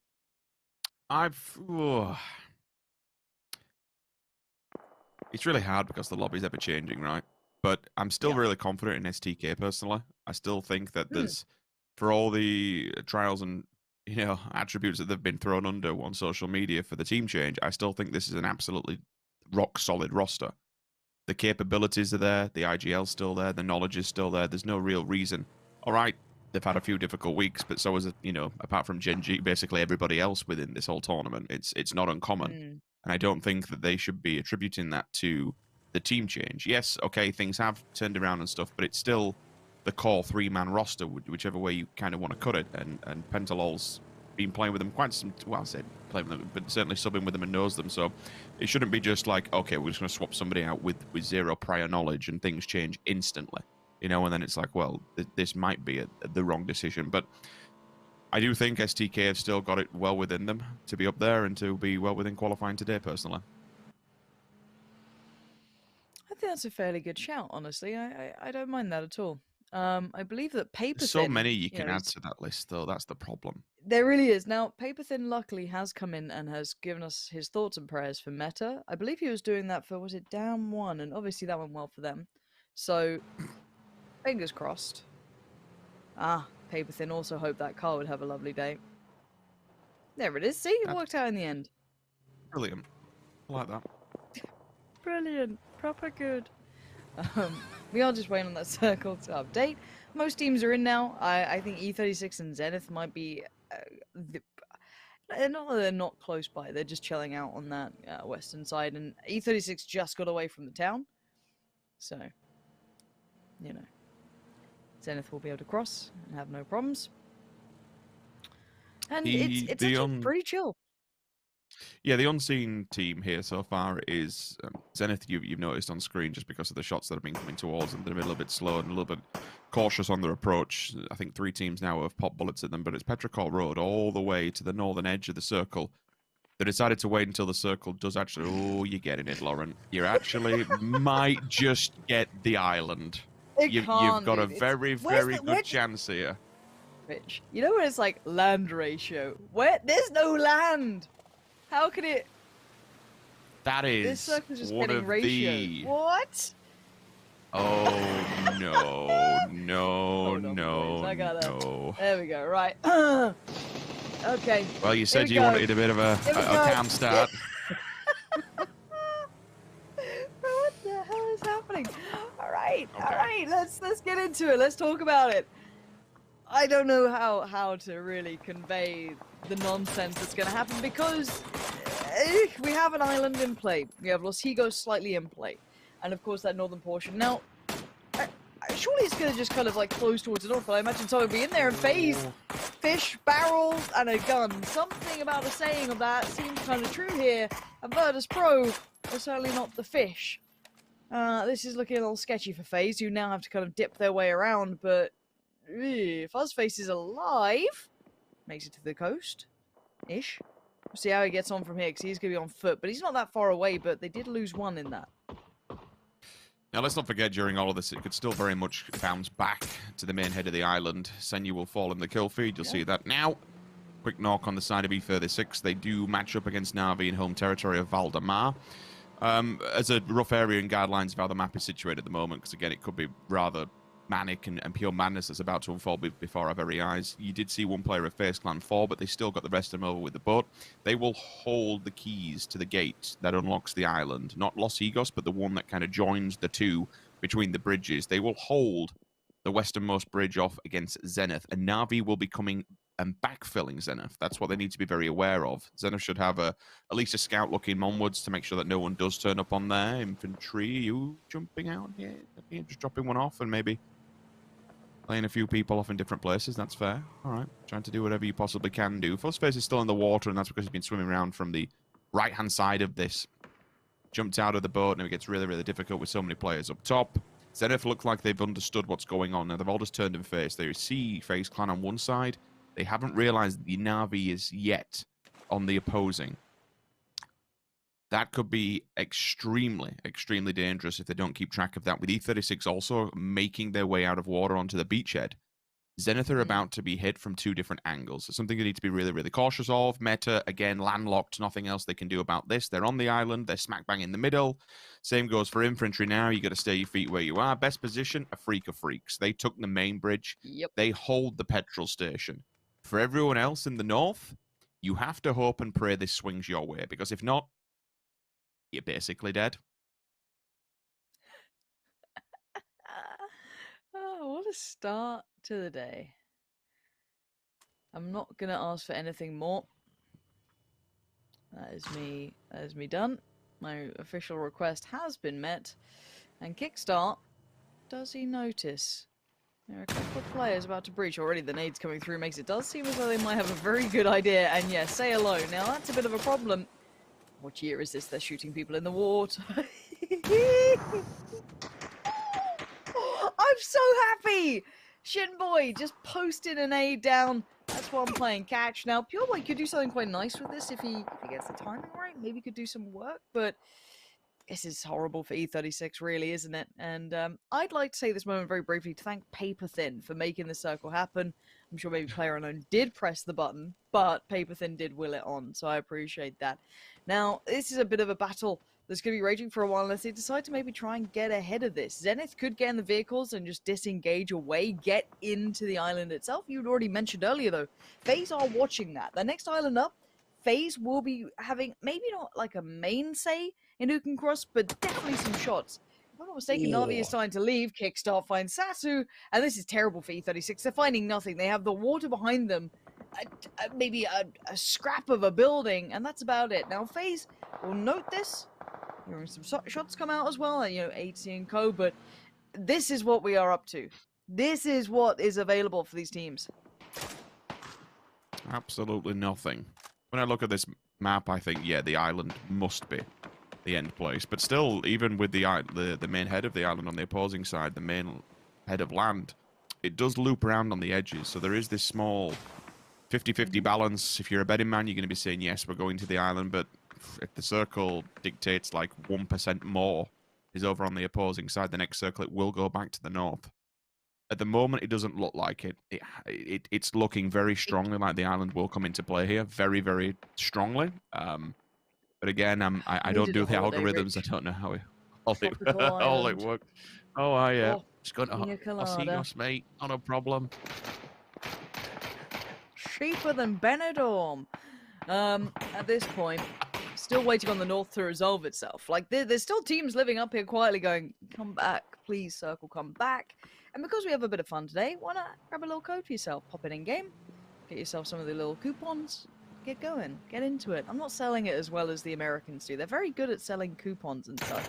It's really hard because the lobby's ever changing, right? But I'm still really confident in STK personally. I still think that there's, for all the trials and attributes that they've been thrown under on social media for the team change, I still think this is an absolutely rock solid roster. The capabilities are there, the IGL's still there, the knowledge is still there. There's no real reason. All right, they've had a few difficult weeks, but so is apart from Gen G, basically everybody else within this whole tournament. It's not uncommon, and I don't think that they should be attributing that to the team change. Yes, okay, things have turned around and stuff, but it's still the core 3-man roster, whichever way you kind of want to cut it. And Pentalol's been playing with them quite some. Well, I said playing with them, but certainly subbing with them and knows them. So it shouldn't be just like, okay, we're just going to swap somebody out with zero prior knowledge and things change instantly. And then it's like, well, this might be the wrong decision. But I do think STK have still got it well within them to be up there and to be well within qualifying today, personally. I think that's a fairly good shout, honestly. I don't mind that at all. I believe that Paperthin... There's so many you can add to that list, though. That's the problem. There really is. Now, Paperthin luckily has come in and has given us his thoughts and prayers for meta. I believe he was doing that for, was it Down 1? And obviously that went well for them. So... fingers crossed. Paperthin also hoped that car would have a lovely day. There it is. See, it worked out in the end. Brilliant. I like that. Brilliant. Proper good. We are just waiting on that circle to update. Most teams are in now. I think E36 and Zenith might be... they're not close by. They're just chilling out on that western side. And E36 just got away from the town. So, Zenith will be able to cross and have no problems. And it's actually pretty chill. Yeah, the unseen team here so far is Zenith. You've noticed on screen just because of the shots that have been coming towards them. They're a little bit slow and a little bit cautious on their approach. I think 3 teams now have popped bullets at them, but it's Petrichor Road all the way to the northern edge of the circle. They decided to wait until the circle does actually... Oh, you're getting it, Lauren. You actually might just get the island. You've got a very, very good chance here. Rich, you know when it's like land ratio? Where there's no land. How can it? That is This circle's just one getting of ratio. the... What? Oh, no, no, Hold on, no, boys, I gotta... no. There we go, right. Okay. Well, you said we you go. wanted a bit of a calm start. What the hell is happening? All right, let's get into it. Let's talk about it. I don't know how to really convey the nonsense that's going to happen because we have an island in play. We have Los Higos slightly in play, and of course that northern portion. Now, surely it's going to just kind of like close towards the north, but I imagine someone would be in there and phase fish, barrels, and a gun. Something about the saying of that seems kind of true here. And Virtus Pro are certainly not the fish. This is looking a little sketchy for FaZe, who now have to kind of dip their way around, but Fuzzface is alive. Makes it to the coast-ish. We'll see how he gets on from here, because he's going to be on foot, but he's not that far away, but they did lose one in that. Now, let's not forget, during all of this, it could still very much bounce back to the main head of the island. Senyu will fall in the kill feed. You'll see that now. Quick knock on the side of E36. They do match up against Na'Vi in home territory of Valdemar. As a rough area and guidelines of how the map is situated at the moment, because, again, it could be rather manic and pure madness that's about to unfold before our very eyes. You did see one player of FaZe Clan fall, but they still got the rest of them over with the boat. They will hold the keys to the gate that unlocks the island. Not Los Higos, but the one that kind of joins the two between the bridges. They will hold the westernmost bridge off against Zenith, and Na'Vi will be coming and backfilling Zenith. That's what they need to be very aware of. Zenith should have at least a scout looking onwards to make sure that no one does turn up on there. Infantry, you jumping out here? Just dropping one off and maybe laying a few people off in different places. That's fair. All right. Trying to do whatever you possibly can do. Fuzzface is still in the water, and that's because he's been swimming around from the right-hand side of this. Jumped out of the boat, and it gets really, really difficult with so many players up top. Zenith look like they've understood what's going on. Now, they've all just turned and faced. They see FaZe Clan on one side. They haven't realized the Na'Vi is yet on the opposing. That could be extremely, extremely dangerous if they don't keep track of that. With E36 also making their way out of water onto the beachhead, Zenith are about to be hit from 2 different angles. It's something you need to be really, really cautious of. Meta, again, landlocked. Nothing else they can do about this. They're on the island. They're smack bang in the middle. Same goes for infantry now. You got to stay your feet where you are. Best position, a freak of freaks. They took the main bridge. Yep. They hold the petrol station. For everyone else in the north, you have to hope and pray this swings your way, because if not, you're basically dead. Oh, what a start to the day. I'm not going to ask for anything more. That is me done. My official request has been met. And Kickstart, does he notice? There are a couple of players about to breach. Already the nades coming through makes it does seem as though they might have a very good idea. And yes, say hello. Now that's a bit of a problem. What year is this? They're shooting people in the water. I'm so happy! Shinboy just posted an aid down. That's why I'm playing catch. Now, PureBoy could do something quite nice with this if he gets the timing right. Maybe could do some work, but this is horrible for E36, really, isn't it? And I'd like to take this moment very briefly to thank Paper Thin for making the circle happen. I'm sure maybe PlayerUnknown did press the button, but Paper Thin did will it on, so I appreciate that. Now, this is a bit of a battle that's going to be raging for a while unless they decide to maybe try and get ahead of this. Zenith could get in the vehicles and just disengage away, get into the island itself. You'd already mentioned earlier, though, FaZe are watching that. The next island up, FaZe will be having maybe not like a main say in who can cross, but definitely some shots. If I'm not mistaken, Na'Vi is starting to leave. Kickstart finds Sasu, and this is terrible for E36. They're finding nothing. They have the water behind them, maybe a scrap of a building, and that's about it. Now, FaZe will note this. Hearing some shots come out as well, AC and co, but this is what we are up to. This is what is available for these teams. Absolutely nothing. When I look at this map, I think, yeah, the island must be the end place. But still, even with the main head of the island on the opposing side, the main head of land, it does loop around on the edges. So there is this small 50-50 balance. If you're a betting man, you're going to be saying, yes, we're going to the island. But if the circle dictates like 1% more is over on the opposing side, the next circle, it will go back to the north. At the moment, it doesn't look like it. It's looking very strongly like the island will come into play here. Very, very strongly. But again, I don't do the algorithms. Rich. I don't know how all it worked. Oh, yeah. Just going to Osigos, mate. Not a problem. Cheaper than Benidorm. At this point, still waiting on the north to resolve itself. Like, there's still teams living up here quietly going, come back, please, circle, come back. And because we have a bit of fun today, why not grab a little code for yourself? Pop it in game, get yourself some of the little coupons, get going, get into it. I'm not selling it as well as the Americans do. They're very good at selling coupons and such.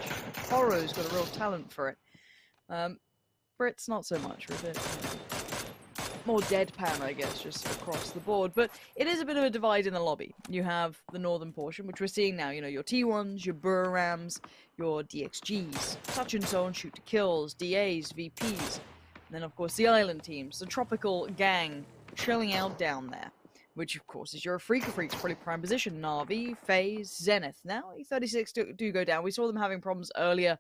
Horo's got a real talent for it. Brits, not so much. We're a bit more deadpan, I guess, just across the board. But it is a bit of a divide in the lobby. You have the northern portion, which we're seeing now. You know, your T1s, your Burrams, your DXGs, such and so on, shoot to kills, DAs, VPs. And then, of course, the island teams, the tropical gang chilling out down there, which, of course, is your Freaker Freaks, pretty prime position. Na'Vi, FaZe, Zenith. Now, E36 do go down. We saw them having problems earlier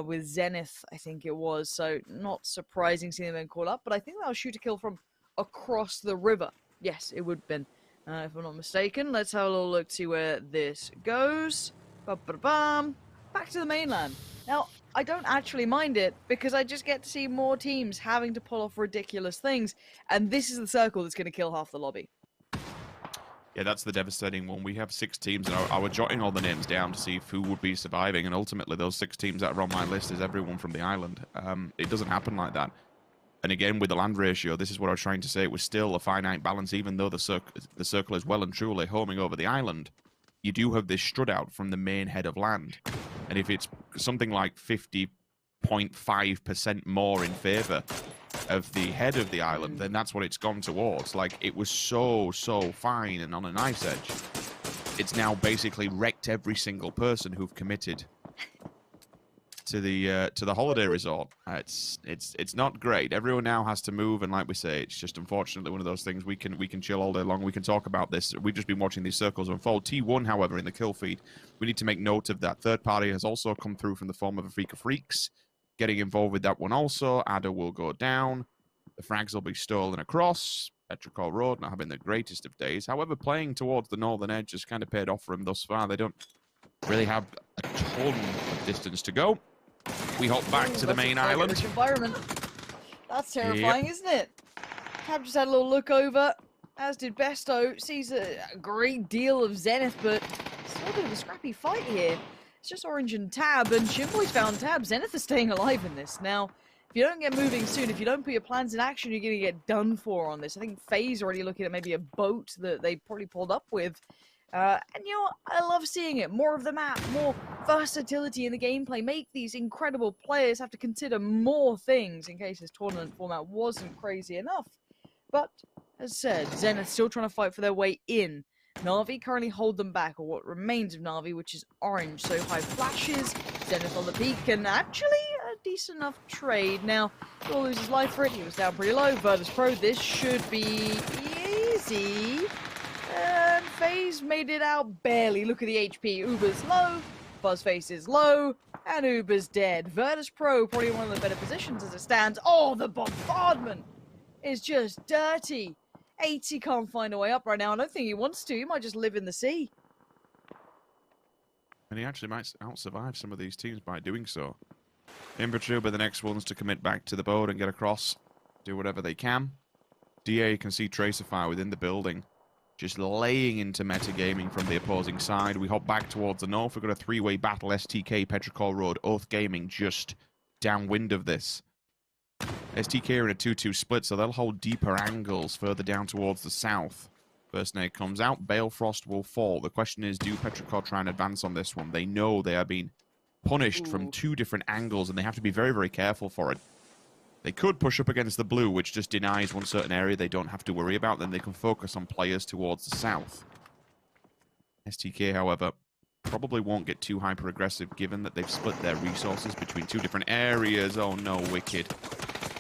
with Zenith, I think it was, so not surprising seeing them call up, but I think that was shoot to kill from across the river. Yes, it would have been, if I'm not mistaken. Let's have a little look, see where this goes. Ba-ba-bam. Back to the mainland. Now, I don't actually mind it, because I just get to see more teams having to pull off ridiculous things, and this is the circle that's going to kill half the lobby. Yeah, that's the devastating one. We have 6 teams, and I was jotting all the names down to see who would be surviving, and ultimately those 6 teams that are on my list is everyone from the island. It doesn't happen like that. And again, with the land ratio, this is what I was trying to say. It was still a finite balance, even though the circle is well and truly homing over the island. You do have this strut out from the main head of land. And if it's something like 50.5% more in favor of the head of the island, then that's what it's gone towards. Like, it was so fine and on a nice edge. It's now basically wrecked every single person who've committed to the holiday resort. It's not great. Everyone now has to move, and like we say, it's just unfortunately one of those things. We can chill all day long. We can talk about this. We've just been watching these circles unfold. T1, however, in the kill feed, we need to make note of that. Third party has also come through from the form of a Freaker Freaks, getting involved with that one also. Adder will go down. The frags will be stolen across. Petrichor Road not having the greatest of days. However, playing towards the northern edge has kind of paid off for him thus far. They don't really have a ton of distance to go. We hop back to the main island. Environment. That's terrifying, isn't it? Tab just had a little look over, as did Besto. Sees a great deal of Zenith, but still a bit of a scrappy fight here. It's just Orange and Tab, and Shimboy's found Tab. Zenith is staying alive in this. Now, if you don't get moving soon, if you don't put your plans in action, you're going to get done for on this. I think FaZe already looking at maybe a boat that they probably pulled up with. And you know what? I love seeing it. More of the map, more versatility in the gameplay. Make these incredible players have to consider more things in case this tournament format wasn't crazy enough. But, as said, Zenith still trying to fight for their way in. Na'Vi currently hold them back, or what remains of Na'Vi, which is orange. So high flashes, Zenith on the peak, and actually a decent enough trade. Now, he'll lose his life for it. He was down pretty low. Virtus Pro, this should be easy. And FaZe made it out barely. Look at the HP. Uber's low, Buzzface is low, and Uber's dead. Virtus Pro probably one of the better positions as it stands. Oh, the bombardment is just dirty. 80 can't find a way up right now. I don't think he wants to. He might just live in the sea. And he actually might out-survive some of these teams by doing so. Infantry will be the next ones to commit back to the boat and get across. Do whatever they can. DA can see Tracer Fire within the building. Just laying into metagaming from the opposing side. We hop back towards the north. We've got a 3-way battle. STK, Petrichor Road, Oath Gaming just downwind of this. STK are in a 2-2 split, so they'll hold deeper angles further down towards the south. First nade comes out. Balefrost will fall. The question is, do Petrichor try and advance on this one? They know they are being punished from 2 different angles, and they have to be very, very careful for it. They could push up against the blue, which just denies one certain area they don't have to worry about. Then they can focus on players towards the south. STK, however, probably won't get too hyper-aggressive, given that they've split their resources between 2 different areas. Oh no, Wicked.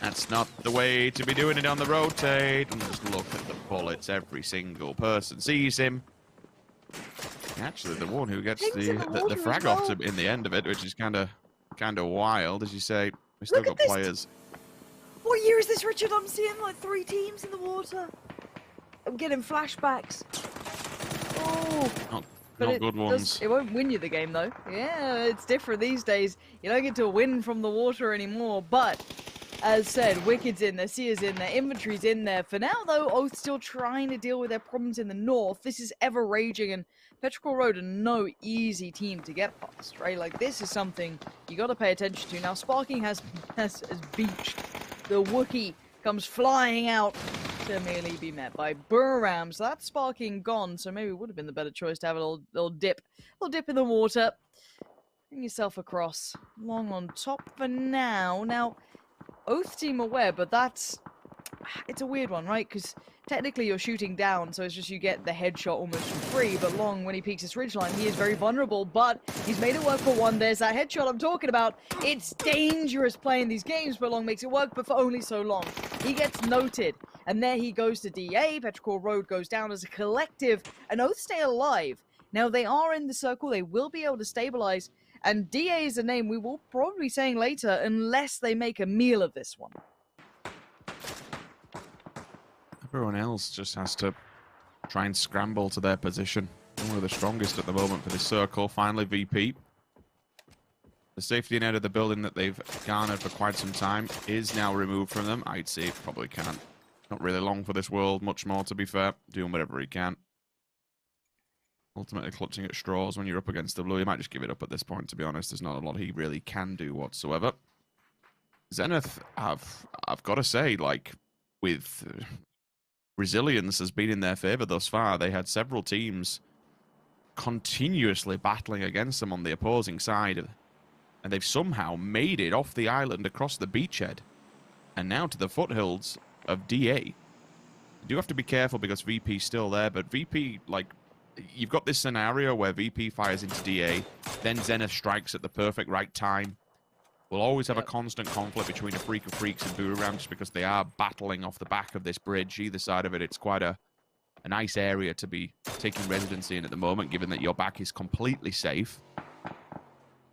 That's not the way to be doing it on the rotate. And just look at the bullets. Every single person sees him. Actually, the one who gets the frag off in the end of it, which is kind of wild, as you say. We still got players. What year is this, Richard? I'm seeing like 3 teams in the water. I'm getting flashbacks. Oh, not good ones. It won't win you the game though. Yeah, it's different these days. You don't get to win from the water anymore. But as said, Wicked's in there, Seer's in there, Inventory's in there. For now though, Oath still trying to deal with their problems in the north. This is ever raging, and Petrichor Road are no easy team to get past, right? Like, this is something you got to pay attention to. Now, Sparking has beached. The Wookiee comes flying out to merely be met by Buram. So that's Sparking gone. So maybe it would have been the better choice to have a little dip in the water. Bring yourself across. Long on top for now. Now, Oath team aware, but it's a weird one, right? Because technically you're shooting down, so it's just you get the headshot almost for free. But Long, when he peeks his ridgeline, he is very vulnerable, but he's made it work for one. There's that headshot I'm talking about. It's dangerous playing these games, but Long makes it work, but for only so long. He gets noted, and there he goes to DA. Petrichor Road goes down as a collective, and Oath stay alive. Now, they are in the circle. They will be able to stabilize, and DA is a name we will probably be saying later, unless they make a meal of this one. Everyone else just has to try and scramble to their position. One of the strongest at the moment for this circle. Finally, VP. The safety net of the building that they've garnered for quite some time is now removed from them. I'd say it probably can't. Not really long for this world, much more to be fair. Doing whatever he can. Ultimately clutching at straws when you're up against the blue. You might just give it up at this point, to be honest. There's not a lot he really can do whatsoever. Zenith, I've got to say, like, with resilience has been in their favor thus far. They had several teams continuously battling against them on the opposing side, and they've somehow made it off the island across the beachhead and now to the foothills of DA. You do have to be careful because VP's still there, but VP, like, you've got this scenario where VP fires into DA, then Zenith strikes at the perfect right time. We'll always have a constant conflict between a Freak of Freaks and Buram just because they are battling off the back of this bridge. Either side of it, it's quite a nice area to be taking residency in at the moment, given that your back is completely safe.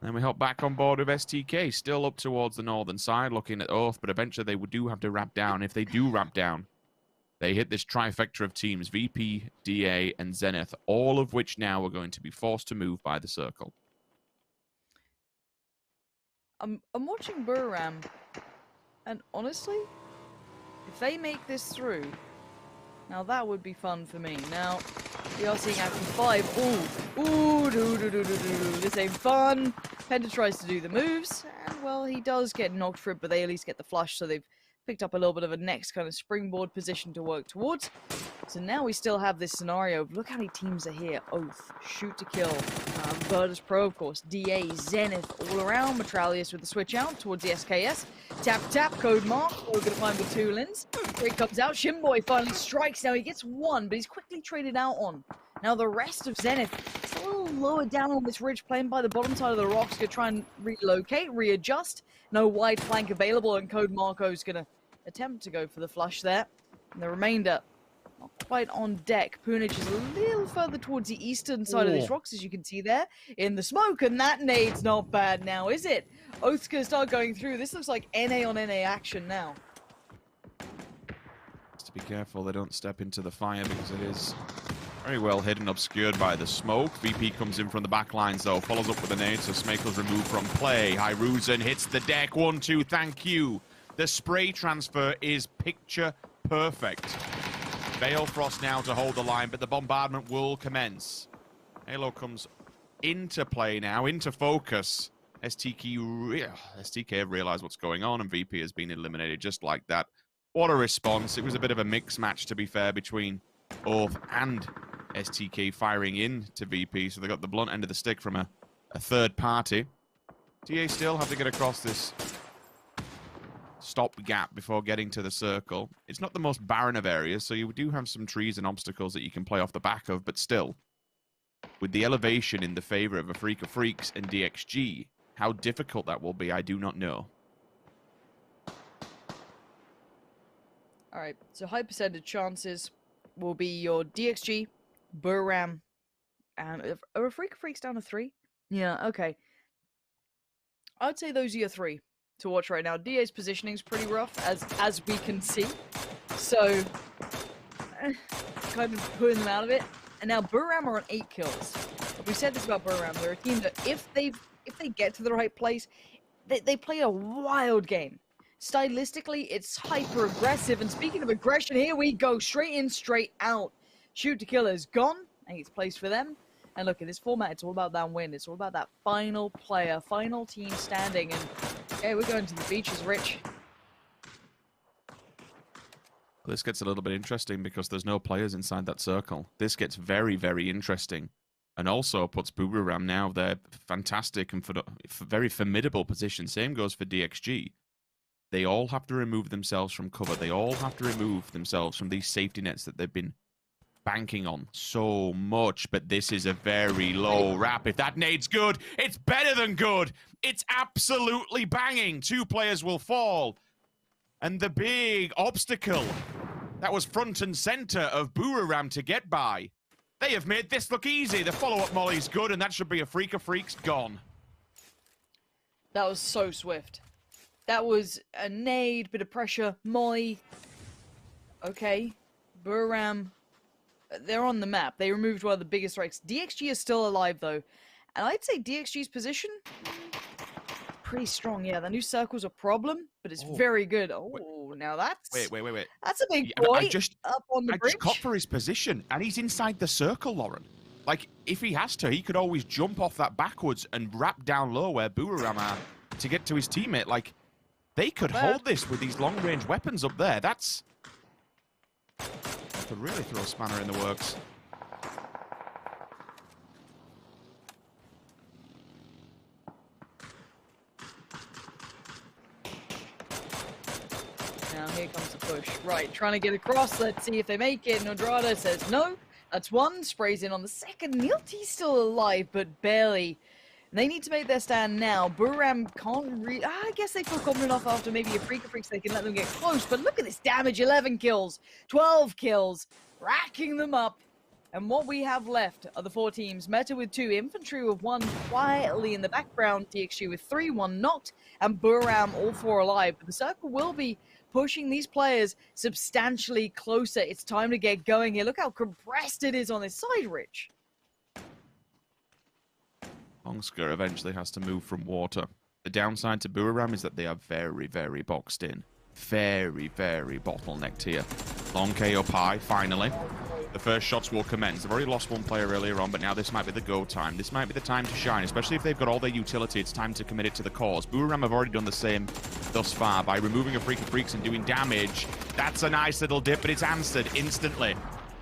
Then we hop back on board with STK, still up towards the northern side, looking at Oath, but eventually they do have to ramp down. If they do ramp down, they hit this trifecta of teams, VP, DA, and Zenith, all of which now are going to be forced to move by the circle. I'm watching Buram, and honestly, if they make this through, now that would be fun for me. Now, we are seeing Action 5. Ooh, this ain't fun. Penta tries to do the moves, and well, he does get knocked for it, but they at least get the flush, so they've picked up a little bit of a next kind of springboard position to work towards. So now we still have this scenario of, look how many teams are here. Oath, Shoot to Kill, Virtus Pro, of course, DA, Zenith, all around. Metralius with the switch out towards the SKS. Tap, Code Mark, we're going to find with 2 lins. Here comes out, Shimboy finally strikes. Now he gets 1, but he's quickly traded out on. Now the rest of Zenith is a little lower down on this ridge, playing by the bottom side of the rocks, going to try and relocate, readjust. No wide flank available, and Code Marco's going to attempt to go for the flush there. And the remainder not quite on deck. Punich is a little further towards the eastern side of these rocks, as you can see there in the smoke, and that nade's not bad now, is it? Oath's gonna start going through. This looks like NA on NA action now. Just to be careful they don't step into the fire because it is very well hidden, obscured by the smoke. VP comes in from the back lines though, follows up with a nade, so Smakel's removed from play. Hyruzen hits the deck, 1-2, thank you. The spray transfer is picture perfect. Balefrost now to hold the line, but the bombardment will commence. Halo comes into play now, into focus. STK have realized what's going on, and VP has been eliminated just like that. What a response. It was a bit of a mixed match, to be fair, between Oath and STK firing in to VP, so they got the blunt end of the stick from a third party. TA still have to get across this stop gap before getting to the circle. It's not the most barren of areas, so you do have some trees and obstacles that you can play off the back of, but still, with the elevation in the favor of a Freak of Freaks and DXG, how difficult that will be, I do not know. All right, so high percentage chances will be your DXG, Buram, and are Freaks down to 3? Yeah, okay. I'd say those are your 3 to watch right now. DA's positioning is pretty rough, as we can see. So, kind of putting them out of it. And now Buram are on 8 kills. We said this about Buram. They're a team that if they get to the right place, they play a wild game. Stylistically, it's hyper aggressive. And speaking of aggression, here we go, straight in, straight out. Shoot to kill is gone. I think it's placed for them. And look, in this format, it's all about that win. It's all about that final player, final team standing. And yeah, we're going to the beaches, Rich. This gets a little bit interesting because there's no players inside that circle. This gets very, very interesting. And also puts Boomerang now their fantastic and very formidable position. Same goes for DXG. They all have to remove themselves from cover. They all have to remove themselves from these safety nets that they've been banking on so much. But this is a very low wrap. If that nade's good, it's better than good. It's absolutely banging. 2 players will fall. And the big obstacle that was front and center of Boomerang to get by. They have made this look easy. The follow-up molly's good, and that should be a freak of freaks gone. That was so swift. That was a nade, bit of pressure, molly. Okay. Buram, they're on the map. They removed one of the biggest strikes. DXG is still alive, though. And I'd say DXG's position, pretty strong. Yeah, the new circle's a problem, but it's very good. Oh, now that's... Wait. That's a big boy up on the bridge. I just caught for his position, and he's inside the circle, Lauren. Like, if he has to, he could always jump off that backwards and wrap down low where Boomerang are to get to his teammate. Like, they could hold this with these long-range weapons up there. That could really throw a spanner in the works. Now here comes the push. Right, trying to get across. Let's see if they make it. Nodrada says no. That's 1. Sprays in on the 2nd. Neilty's still alive, but barely. They need to make their stand now. Buram can't really... I guess they feel confident enough after maybe a Freak of Freaks they can let them get close. But look at this damage. 11 kills. 12 kills. Racking them up. And what we have left are the 4 teams. Meta with 2. Infantry with 1 quietly in the background. DXG with 3. 1 knocked. And Buram all 4 alive. But the circle will be pushing these players substantially closer. It's time to get going here. Look how compressed it is on this side, Rich. Longsker eventually has to move from water. The downside to Boomerang is that they are very, very boxed in. Very, very bottlenecked here. Long KO Pie, finally. The first shots will commence. They've already lost 1 player earlier on, but now this might be the go time. This might be the time to shine, especially if they've got all their utility. It's time to commit it to the cause. Boomerang have already done the same thus far by removing a Freak of Freaks and doing damage. That's a nice little dip, but it's answered instantly.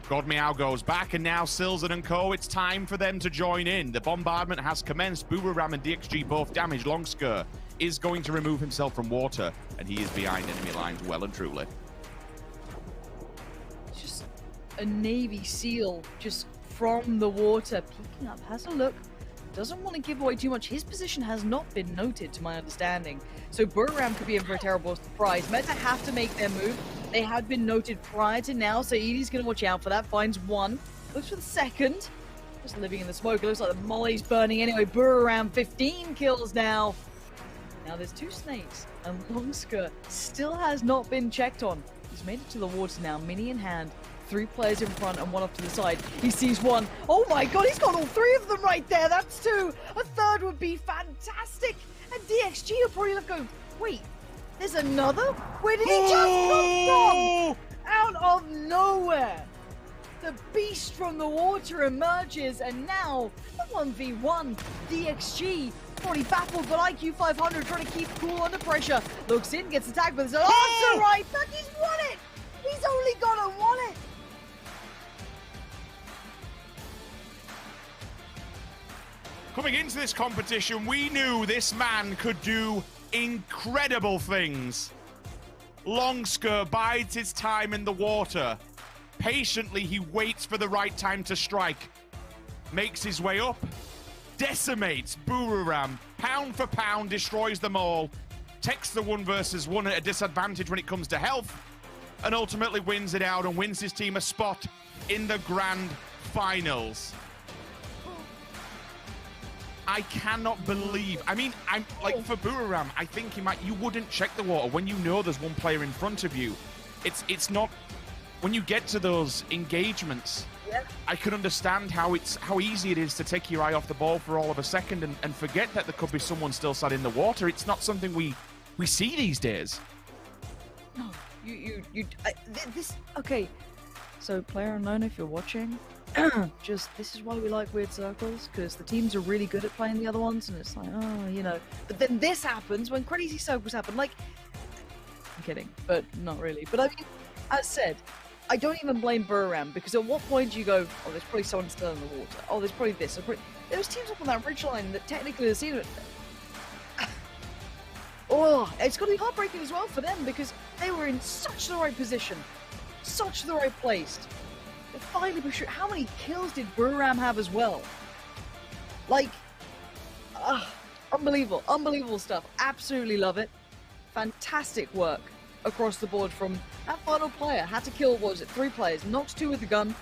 God Meow goes back, and now Silzen and Co. It's time for them to join in. The bombardment has commenced. Boomerang and DXG both damaged. Longsker is going to remove himself from water, and he is behind enemy lines well and truly. It's just a Navy SEAL just from the water, peeking up, has a look. Doesn't want to give away too much. His position has not been noted, to my understanding. So Buram could be in for a terrible surprise. Meta have to make their move. They had been noted prior to now, so Edie's going to watch out for that. Finds 1. Looks for the 2nd. Just living in the smoke. It looks like the molly's burning anyway. Buram 15 kills now. Now there's 2 snakes, and Longsker still has not been checked on. He's made it to the water now, mini in hand. 3 players in front and 1 off to the side. He sees 1. Oh my god, he's got all 3 of them right there. That's 2. A 3rd would be fantastic. And DXG will probably look go, wait, there's another? Where did he just come from? Out of nowhere. The beast from the water emerges, and now the 1v1. DXG already baffled, but IQ 500 trying to keep cool under pressure. Looks in, gets attacked, but there's an answer right, but he's won it. He's only gonna won it. Coming into this competition, we knew this man could do incredible things. Longsker bides his time in the water. Patiently, he waits for the right time to strike. Makes his way up. Decimates Boomerang. Pound for pound, destroys them all. Takes the 1 versus 1 at a disadvantage when it comes to health. and ultimately wins it out and wins his team a spot in the grand finals. I cannot believe. I mean, I'm like for Buriram, I think you wouldn't check the water when you know there's one player in front of you. It's not when you get to those engagements. Yeah. I can understand how easy it is to take your eye off the ball for all of a second and forget that there could be someone still sat in the water. It's not something we see these days. No, this okay. So player unknown, if you're watching, this is why we like weird circles, because the teams are really good at playing the other ones, and it's like, oh, you know. But then this happens when crazy circles happen. Like, I'm kidding, but not really. But I mean, as said, I don't even blame Buriram, because at what point do you go, oh, there's probably someone still in the water. Oh, there's probably this. There's teams up on that ridge line that technically have seen it. Oh, it's got to be heartbreaking as well for them, because they were in such the right position, such the right place. They finally pursued. How many kills did Buriram have as well? Like, unbelievable, unbelievable stuff. Absolutely love it. Fantastic work across the board from that final player. Had to kill, what was it, 3 players, knocks 2 with the gun,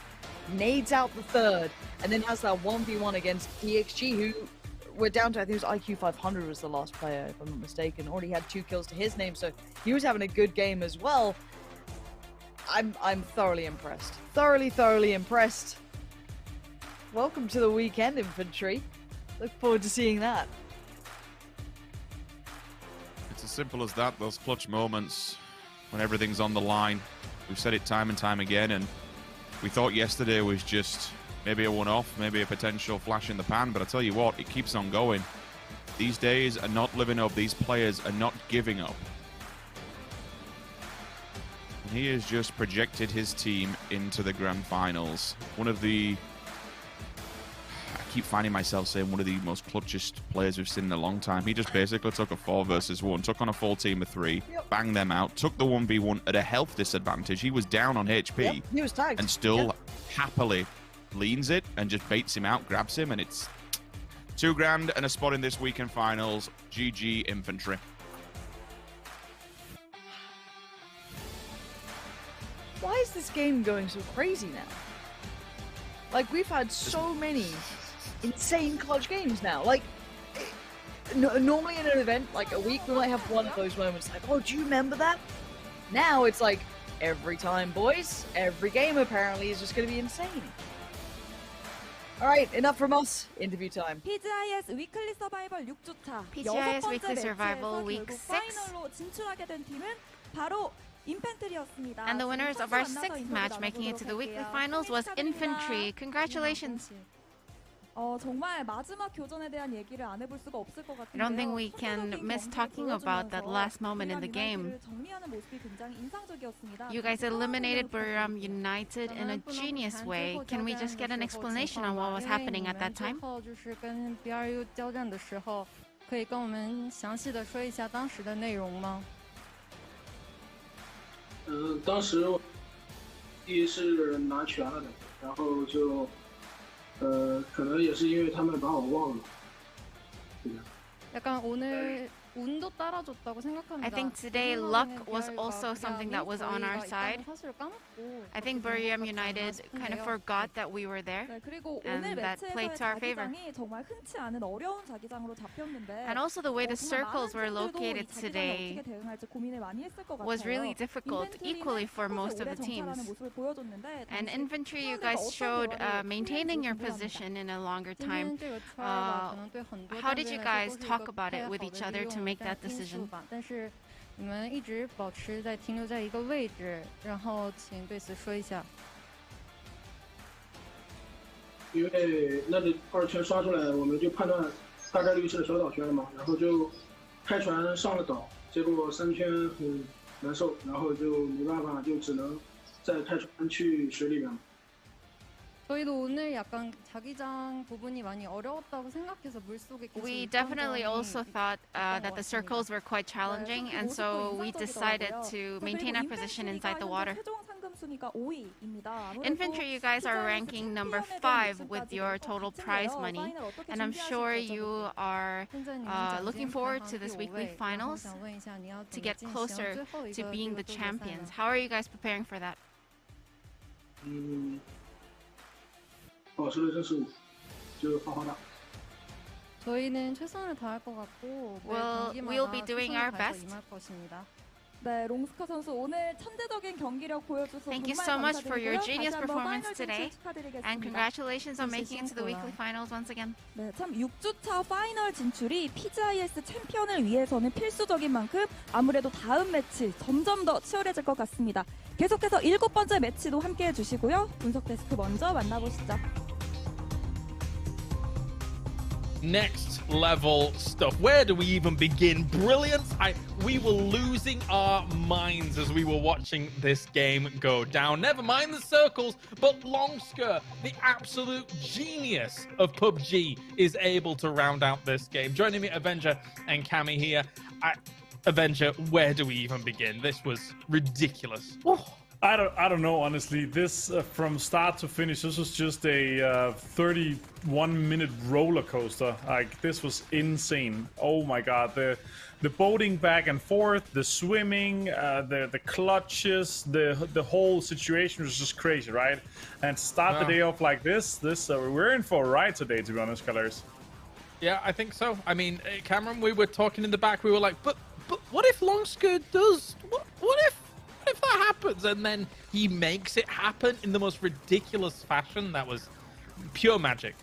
nades out the 3rd, and then has that 1v1 against DXG, who we're down to, I think it was IQ 500 was the last player, if I'm not mistaken. Already had 2 kills to his name, so he was having a good game as well. I'm thoroughly impressed. Thoroughly impressed. Welcome to the weekend, Infantry. Look forward to seeing that. It's as simple as that, those clutch moments when everything's on the line. We've said it time and time again, and we thought yesterday was just maybe a one-off, maybe a potential flash in the pan, but I tell you what, it keeps on going. These days are not living up. These players are not giving up. And he has just projected his team into the grand finals. One of the... I keep finding myself saying one of the most clutchest players we've seen in a long time. He just basically took a 4 versus 1, took on a full team of 3, banged them out, took the 1v1 at a health disadvantage. He was down on HP. He was tagged. And still happily leans it and just baits him out, grabs him, and it's 2 grand and a spot in this weekend finals. GG Infantry. Why is this game going so crazy now? Like, we've had so many insane clutch games now. Like, normally in an event, like a week, we might have one of those moments like, oh, do you remember that? Now it's like, every time, boys. Every game, apparently, is just going to be insane. Alright, enough from us. Interview time. PGI.S 위클리 서바이벌 6주차 PGI.S Weekly Survival Week 6 파이널로 진출하게 된 팀은 바로 인펜트리였습니다. And the winners of our 6th match making it to the weekly finals was Infantry. Congratulations. 정말 마지막 교전에 대한 얘기를 안 해볼 수가 없을 것 같은데요. I don't think we can miss talking about that last moment in the game. 정리하는 모습이 굉장히 인상적이었습니다. You guys eliminated Buriram United in a genius way. Can we just get an explanation on what was happening at that time? 就是跟 BRU 交战的时候，可以跟我们详细的说一下当时的内容吗？当时第一是拿全了的，然后就。可能也是因为他们把我忘了。약간 오늘 운도 따라줬다고 생각합니다. I think today luck was also something that was on our side. I think Buriram United kind of forgot that we were there, and that played to our favor. And also the way the circles were located today was really difficult, equally for most of the teams. And Infantry, you guys showed maintaining your position in a longer time. How did you guys talk about it with each other to make that decision? 但是你们一直保持在停留在一个位置，然后请对此说一下。因为那个2圈刷出来，我们就判断大概率是小岛圈了嘛，然后就开船上了岛，结果3圈很难受，然后就没办法，就只能再开船去水里面。 저희도 오늘 약간 자기장 부분이 많이 어려웠다고 생각해서 물속에 We definitely also thought that the circles were quite challenging, and so we decided to maintain our position inside the water. 최종 상금 Infantry, you guys are ranking number 5 with your total prize money, and I'm sure you are looking forward to this weekly finals to get closer to being the champions. How are you guys preparing for that? 保持的就是就好好打。 저희는 최선을 다할 것 같고 we'll be doing our best. 네, 롱스카 선수 오늘 천재적인 경기력 보여주셔서 Thank you so much for your genius performance today, and congratulations on making it to the weekly finals once again. 네, 참 6주차 파이널 진출이 PGI.S 챔피언을 위해서는 필수적인 만큼 아무래도 다음 매치 점점 더 치열해질 것 같습니다. 계속해서 7번째 매치도 함께해 주시고요. 분석 데스크 먼저 만나보시죠. Next level stuff. Where do we even begin? Brilliance. We were losing our minds as we were watching this game go down. Never mind the circles, but Longsker, the absolute genius of PUBG, is able to round out this game. Joining me, Avenger and Cammy here. Avenger, where do we even begin? This was ridiculous. Oh. I don't know, honestly. This from start to finish, this was just a 31-minute roller coaster. Like, this was insane. Oh my god, the boating back and forth, the swimming, the clutches, the whole situation was just crazy, right? And to start the day off like this we're in for a ride today, to be honest, Colors. Yeah, I think so. I mean, Cameron, we were talking in the back. We were like, but what if Longsker does? What if that happens? And then he makes it happen in the most ridiculous fashion. That was pure magic.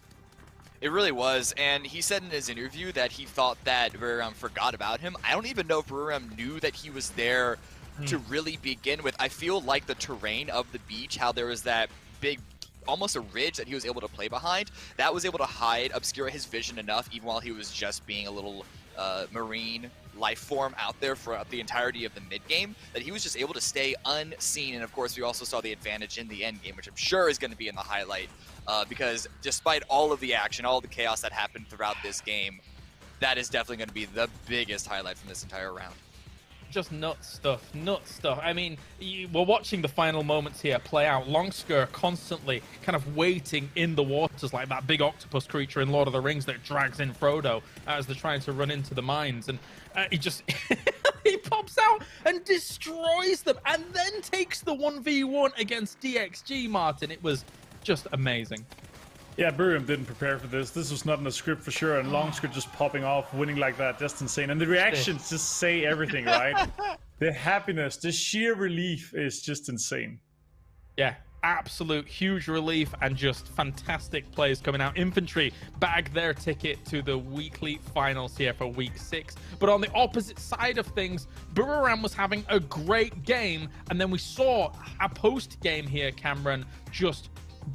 It really was, and he said in his interview that he thought that Buriram forgot about him. I don't even know if Buriram knew that he was there to really begin with. I feel like the terrain of the beach, how there was that big, almost a ridge that he was able to play behind, that was able to obscure his vision enough, even while he was just being a little marine life form out there for the entirety of the mid game, that he was just able to stay unseen. And of course, we also saw the advantage in the end game, which I'm sure is going to be in the highlight, because despite all of the action, all of the chaos that happened throughout this game, that is definitely going to be the biggest highlight from this entire round. Just nuts stuff. I mean, we're watching the final moments here play out. Longsker constantly kind of waiting in the waters like that big octopus creature in Lord of the Rings that drags in Frodo as they're trying to run into the mines. And he just he pops out and destroys them and then takes the 1v1 against DXG, Martin. It was just amazing. Yeah, Buriram didn't prepare for this. This was not in the script for sure, and Longsker just popping off, winning like that, just insane. And the reactions just say everything, right? The happiness, the sheer relief is just insane. Yeah, absolute huge relief and just fantastic plays coming out. Infantry bagged their ticket to the weekly finals here for week 6. But on the opposite side of things, Buriram was having a great game, and then we saw a post-game here, Cameron, just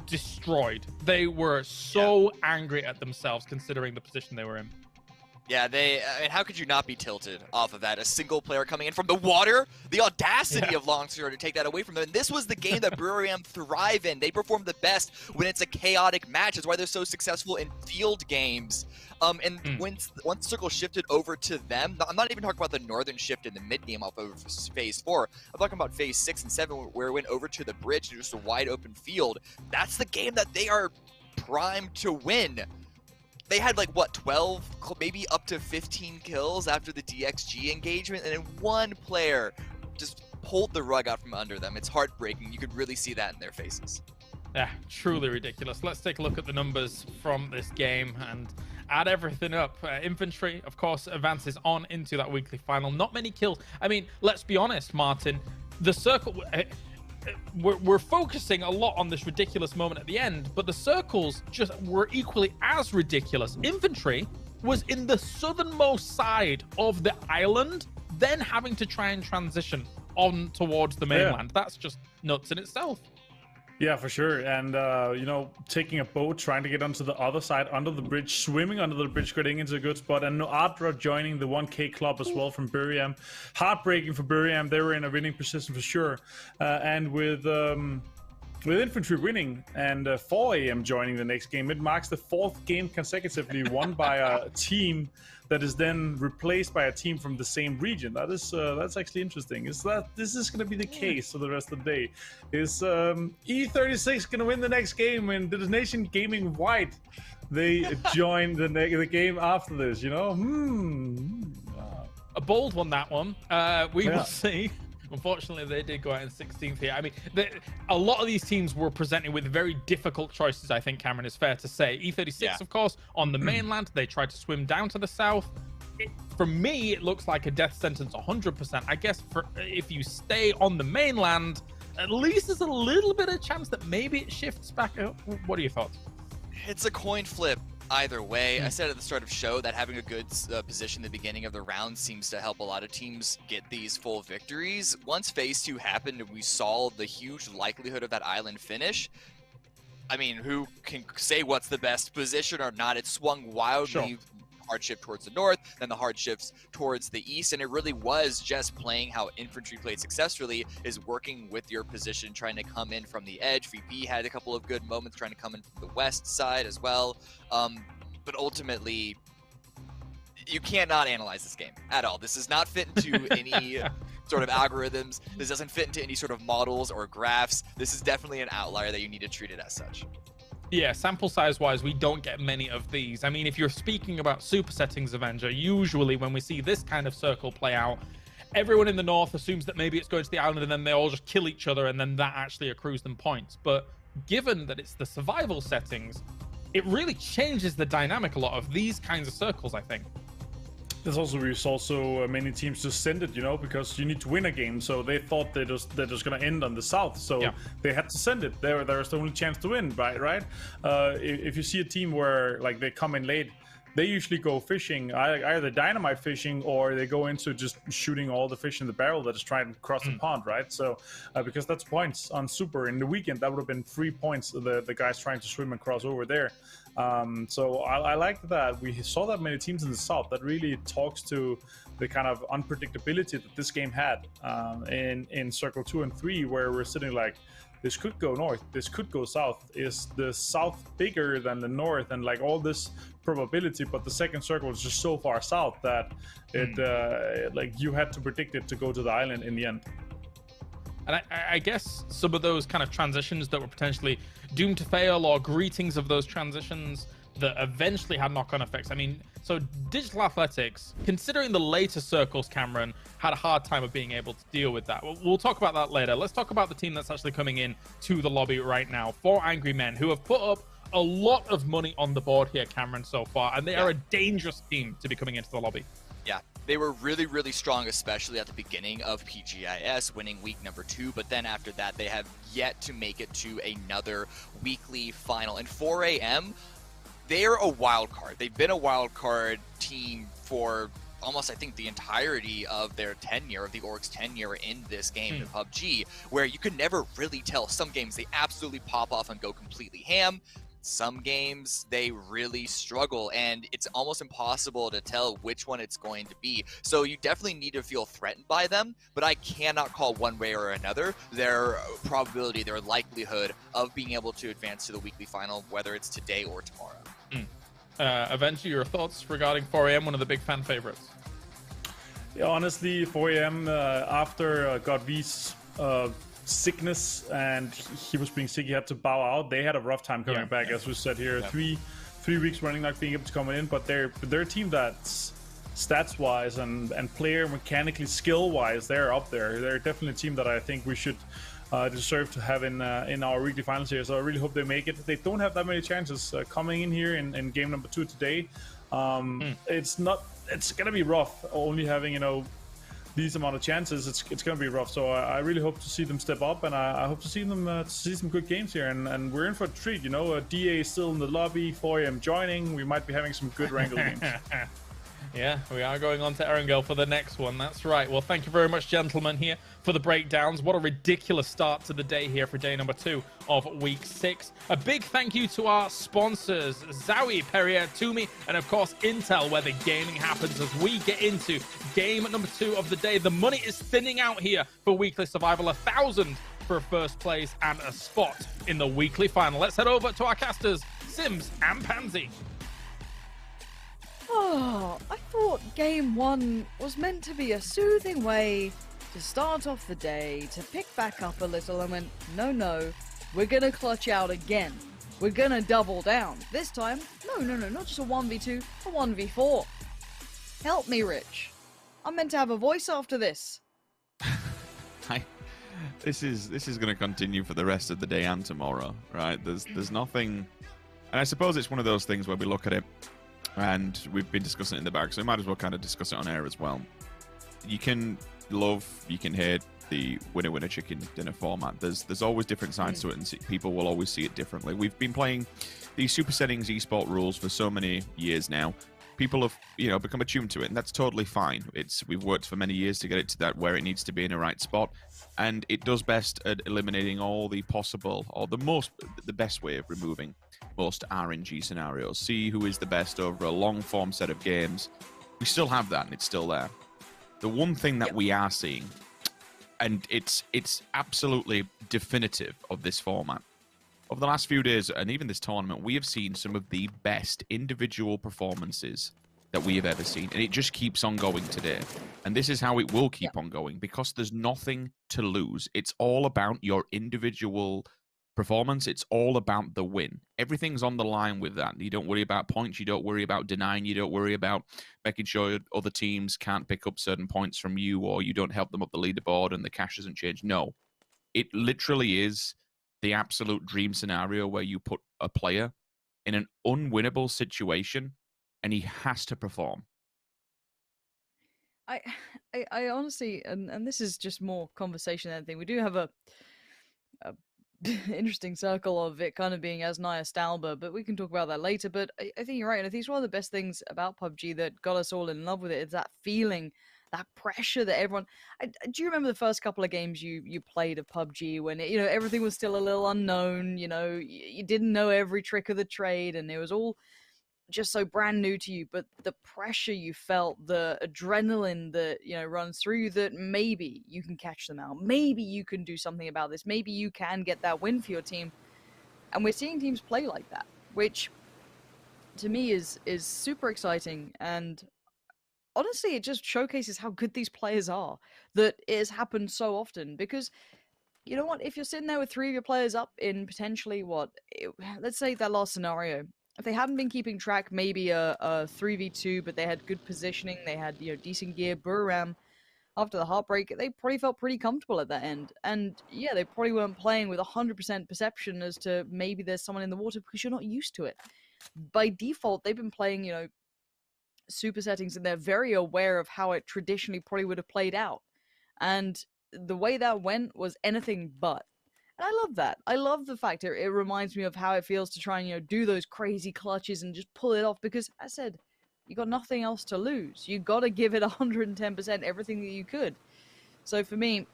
destroyed. They were so angry at themselves considering the position they were in. Yeah, I mean, how could you not be tilted off of that? A single player coming in from the water? The audacity of Longsker to take that away from them. And this was the game that Buriram thrive in. They perform the best when it's a chaotic match. That's why they're so successful in field games. Once Circle shifted over to them, I'm not even talking about the northern shift in the mid-game off of Phase 4. I'm talking about Phase 6 and 7 where it went over to the bridge and just a wide open field. That's the game that they are primed to win. They had like, what, 12, maybe up to 15 kills after the DXG engagement, and then one player just pulled the rug out from under them. It's heartbreaking. You could really see that in their faces. Yeah, truly ridiculous. Let's take a look at the numbers from this game and add everything up. Infantry, of course, advances on into that weekly final. Not many kills. I mean, let's be honest, Martin. The Circle... We're focusing a lot on this ridiculous moment at the end, but the circles just were equally as ridiculous. Infantry was in the southernmost side of the island, then having to try and transition on towards the mainland. That's just nuts in itself. Yeah, for sure. And, you know, taking a boat, trying to get onto the other side, under the bridge, swimming under the bridge, getting into a good spot. And Noadra joining the 1K club as well from Buriram. Heartbreaking for Buriram. They were in a winning position for sure. And with with Infantry winning and 4 AM joining the next game, it marks the 4th game consecutively won by a team that is then replaced by a team from the same region. That's actually interesting. This is going to be the case for the rest of the day? Is E36 going to win the next game when Indonesia Gaming White they join the game after this? You know, a bold one, that one. We will see. Unfortunately, they did go out in 16th here. I mean, a lot of these teams were presented with very difficult choices, I think, Cameron, is fair to say. E36, of course, on the mainland, they tried to swim down to the south. For me, it looks like a death sentence 100%. I guess if you stay on the mainland, at least there's a little bit of chance that maybe it shifts back up. What are your thoughts? It's a coin flip either way. I said at the start of the show that having a good position at the beginning of the round seems to help a lot of teams get these full victories. Once phase 2 happened and we saw the huge likelihood of that island finish, I mean, who can say what's the best position or not? It swung wildly. Hardship towards the north, then the hardships towards the east, and it really was just playing how Infantry played successfully, is working with your position, trying to come in from the edge. VP had a couple of good moments trying to come in from the west side as well, but ultimately you cannot analyze this game at all. This does not fit into any sort of algorithms. This doesn't fit into any sort of models or graphs. This is definitely an outlier that you need to treat it as such. Yeah, sample size wise, we don't get many of these. I mean, if you're speaking about super settings Avenger, usually when we see this kind of circle play out, everyone in the north assumes that maybe it's going to the island and then they all just kill each other and then that actually accrues them points. But given that it's the survival settings, it really changes the dynamic a lot of these kinds of circles, I think. There's also many teams just send it, you know, because you need to win a game. So they thought they're just going to end on the south, so they had to send it. There's the only chance to win, right? If you see a team where like they come in late, they usually go fishing, either dynamite fishing or they go into just shooting all the fish in the barrel that is trying to cross the pond, right? So because that's points on super. In the weekend, that would have been 3 points. The guys trying to swim and cross over there. So I like that we saw that many teams in the south. That really talks to the kind of unpredictability that this game had in circle 2 and 3, where we're sitting like, this could go north, this could go south. Is the south bigger than the north? And like all this probability, but the second circle is just so far south that it like you had to predict it to go to the island in the end. And I guess some of those kind of transitions that were potentially doomed to fail, or greetings of those transitions that eventually had knock-on effects. I mean, so Digital Athletics, considering the later circles, Cameron, had a hard time of being able to deal with that. We'll talk about that later. Let's talk about the team that's actually coming in to the lobby right now. 4 Angry Men, who have put up a lot of money on the board here, Cameron, so far, and they are a dangerous team to be coming into the lobby. Yeah, they were really, really strong, especially at the beginning of PGI.S, winning week number 2. But then after that, they have yet to make it to another weekly final. And 4 AM, they're a wild card. They've been a wild card team for almost, I think, the entirety of their tenure, of the Orcs' tenure in this game, in PUBG, where you could never really tell. Some games, they absolutely pop off and go completely ham. Some games, they really struggle, and it's almost impossible to tell which one it's going to be. So you definitely need to feel threatened by them, but I cannot call one way or another their probability, their likelihood of being able to advance to the weekly final, whether it's today or tomorrow. Avenger, your thoughts regarding 4 AM, one of the big fan favorites? Yeah, honestly, 4 AM, after God V's sickness and he was being sick, he had to bow out. They had a rough time coming back, as we said here. 3 weeks running not being able to come in, but they're a team that's stats wise and player mechanically skill wise, they're up there. They're definitely a team that I think we should deserve to have in our weekly finals here. So I really hope they make it. They don't have that many chances coming in here in game number 2 today. It's gonna be rough only having, you know, these amount of chances. It's going to be rough, so I really hope to see them step up, and I hope to see them see some good games here, and we're in for a treat, you know. DA is still in the lobby, 4 AM joining. We might be having some good Wrangle games. Yeah, we are going on to Erangel for the next one. That's right. Well, thank you very much, gentlemen, here for the breakdowns. What a ridiculous start to the day here for day number 2 of week 6. A big thank you to our sponsors, Zowie, Perrier, Toomey, and of course Intel, where the gaming happens as we get into game number 2 of the day. The money is thinning out here for weekly survival. 1,000 for first place and a spot in the weekly final. Let's head over to our casters, Sims and Pansy. Oh, I thought game one was meant to be a soothing way to start off the day, to pick back up a little, and went, no, we're gonna clutch out again. We're gonna double down. This time, no, not just a 1v2, a 1v4. Help me, Rich. I'm meant to have a voice after this. This is going to continue for the rest of the day and tomorrow, right? There's nothing, and I suppose it's one of those things where we look at it, and we've been discussing it in the back, so we might as well kind of discuss it on air as well. You can love, you can hate the winner chicken dinner format. There's always different sides to it, and people will always see it differently. We've been playing these super settings esport rules for so many years now. People have, become attuned to it, and that's totally fine. We've worked for many years to get it to that where it needs to be in the right spot, and it does best at eliminating all the possible, or the best way of removing most RNG scenarios. See who is the best over a long form set of games. We still have that, and it's still there. The one thing that we are seeing, and it's absolutely definitive of this format, over the last few days, and even this tournament, we have seen some of the best individual performances that we have ever seen. And it just keeps on going today. And this is how it will keep on going, because there's nothing to lose. It's all about your individual performance. It's all about the win. Everything's on the line with that. You don't worry about points. You don't worry about denying. You don't worry about making sure other teams can't pick up certain points from you, or you don't help them up the leaderboard and the cash doesn't change. No, it literally is the absolute dream scenario where you put a player in an unwinnable situation and he has to perform. I honestly, and this is just more conversation than anything, we do have a interesting circle of it kind of being Asnaya Stalber, but we can talk about that later. But I think you're right, and I think it's one of the best things about PUBG that got us all in love with it, is that feeling, that pressure that everyone... do you remember the first couple of games you played of PUBG when everything was still a little unknown? You didn't know every trick of the trade, and it was all just so brand new to you. But the pressure you felt, the adrenaline that runs through you, that maybe you can catch them out, maybe you can do something about this, maybe you can get that win for your team. And we're seeing teams play like that, which to me is super exciting. And honestly, it just showcases how good these players are, that it has happened so often. Because, you know what, if you're sitting there with 3 of your players up in potentially, let's say that last scenario, if they hadn't been keeping track, maybe a 3v2, but they had good positioning, they had decent gear, Buram, after the heartbreak, they probably felt pretty comfortable at that end. And yeah, they probably weren't playing with 100% perception as to maybe there's someone in the water, because you're not used to it. By default, they've been playing, super settings, and they're very aware of how it traditionally probably would have played out. And the way that went was anything but. And I love that. I love the fact it reminds me of how it feels to try and, do those crazy clutches and just pull it off, because, as I said, you got nothing else to lose. You got to give it 110%, everything that you could. So for me,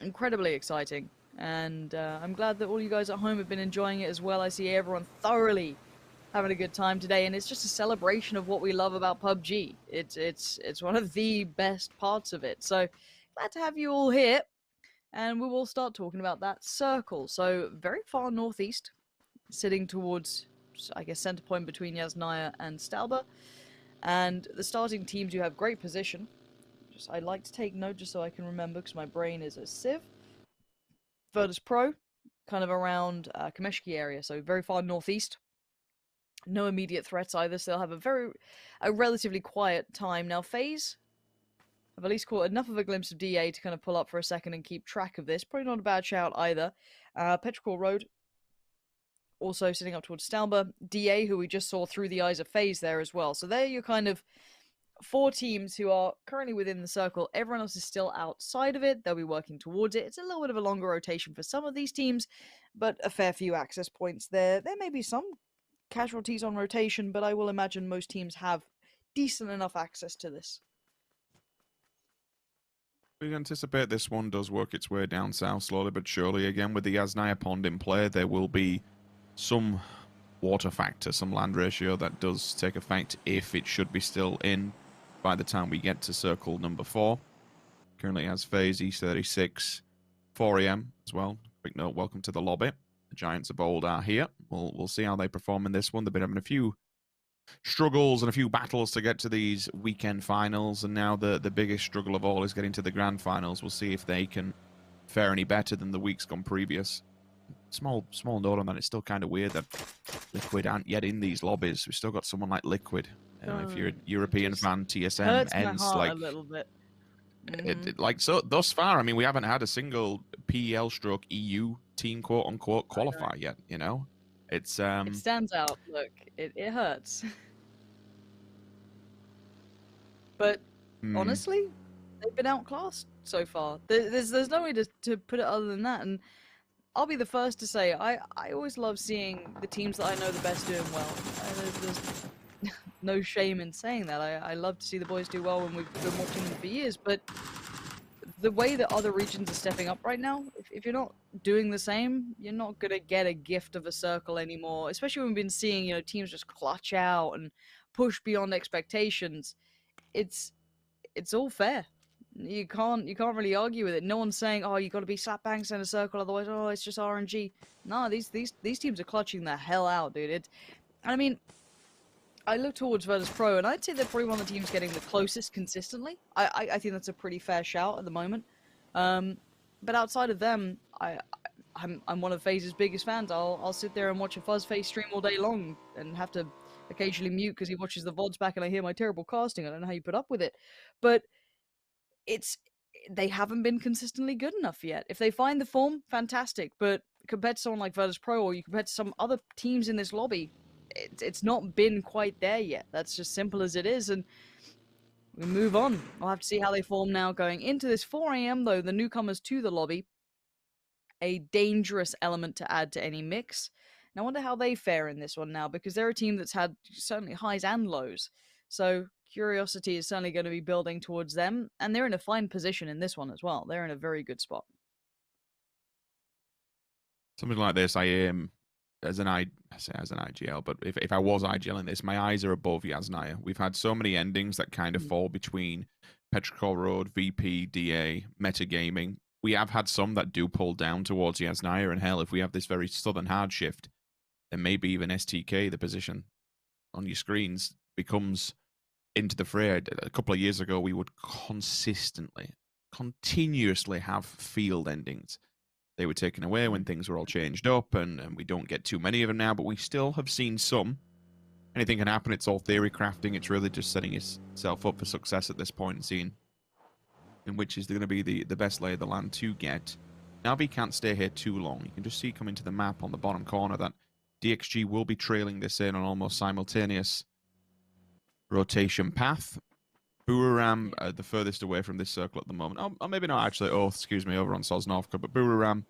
incredibly exciting. And I'm glad that all you guys at home have been enjoying it as well. I see everyone thoroughly having a good time today, and it's just a celebration of what we love about PUBG. It's one of the best parts of it. So glad to have you all here, and we will start talking about that circle. So very far northeast, sitting towards, I guess, center point between Yasnaya and Stalber, and the starting teams do have great position. I'd like to take note just so I can remember, because my brain is a sieve. Virtus Pro, kind of around Kameshki area, so very far northeast. No immediate threats either, so they'll have a relatively quiet time. Now, FaZe have at least caught enough of a glimpse of DA to kind of pull up for a second and keep track of this. Probably not a bad shout either. Petrichor Road, also sitting up towards Stalber. DA, who we just saw through the eyes of FaZe there as well. So there you're kind of 4 teams who are currently within the circle. Everyone else is still outside of it. They'll be working towards it. It's a little bit of a longer rotation for some of these teams, but a fair few access points there. There may be some casualties on rotation, but I will imagine most teams have decent enough access to this. We anticipate this one does work its way down south slowly but surely. Again, with the Yasnaya Pond in play, there will be some water factor, some land ratio that does take effect if it should be still in by the time we get to circle number 4. Currently has FaZe, E36, 4 a.m. as well. Quick note, welcome to the lobby. The Giants of old are here. We'll see how they perform in this one. They've been having a few struggles and a few battles to get to these weekend finals, and now the biggest struggle of all is getting to the grand finals. We'll see if they can fare any better than the weeks gone previous. Small note on that, it's still kind of weird that Liquid aren't yet in these lobbies. We've still got someone like Liquid. If you're a European fan, TSM hurts ends my heart like a little bit. so thus far. I mean, we haven't had a single PEL/EU team, quote unquote, qualify yet. You know, it's It stands out. Look, it hurts. But honestly, they've been outclassed so far. There's no way to put it other than that. And I'll be the first to say I always love seeing the teams that I know the best doing well. There's no shame in saying that. I love to see the boys do well when we've been watching them for years. But the way that other regions are stepping up right now, if you're not doing the same, you're not gonna get a gift of a circle anymore. Especially when we've been seeing teams just clutch out and push beyond expectations. It's all fair. You can't really argue with it. No one's saying, oh, you got to be slap bang center circle, otherwise, oh, it's just RNG. No, these teams are clutching the hell out, dude. I mean, I look towards Virtus Pro, and I'd say they're probably one of the teams getting the closest consistently. I think that's a pretty fair shout at the moment. But outside of them, I'm one of FaZe's biggest fans. I'll sit there and watch a FuzzFace stream all day long and have to occasionally mute because he watches the VODs back and I hear my terrible casting. I don't know how you put up with it. But they haven't been consistently good enough yet. If they find the form, fantastic. But compared to someone like Virtus Pro, or you compare to some other teams in this lobby, it's not been quite there yet. That's just simple as it is. And we move on. We'll have to see how they form now going into this 4 a.m. though. The newcomers to the lobby, a dangerous element to add to any mix. And I wonder how they fare in this one now, because they're a team that's had certainly highs and lows. So curiosity is certainly going to be building towards them, and they're in a fine position in this one as well. They're in a very good spot. Something like this, I aim as an IGL, but if I was IGL in this, my eyes are above Yasnaya. We've had so many endings that kind of fall between Petrichor Road, VP, DA, Metagaming. We have had some that do pull down towards Yasnaya, and hell, if we have this very southern hard shift, then maybe even STK, the position on your screens, becomes into the fray. A couple of years ago, we would continuously have field endings. They were taken away when things were all changed up, and we don't get too many of them now, but we still have seen some. Anything can happen. It's all theory crafting. It's really just setting yourself up for success at this point and seeing in which is going to be the best lay of the land to get. Navi can't stay here too long. You can just see coming to the map on the bottom corner that DXG will be trailing this in on almost simultaneous rotation path. Boomerang, the furthest away from this circle at the moment. Oh, maybe not actually. Oh, excuse me, over on Sosnovka, but Boomerang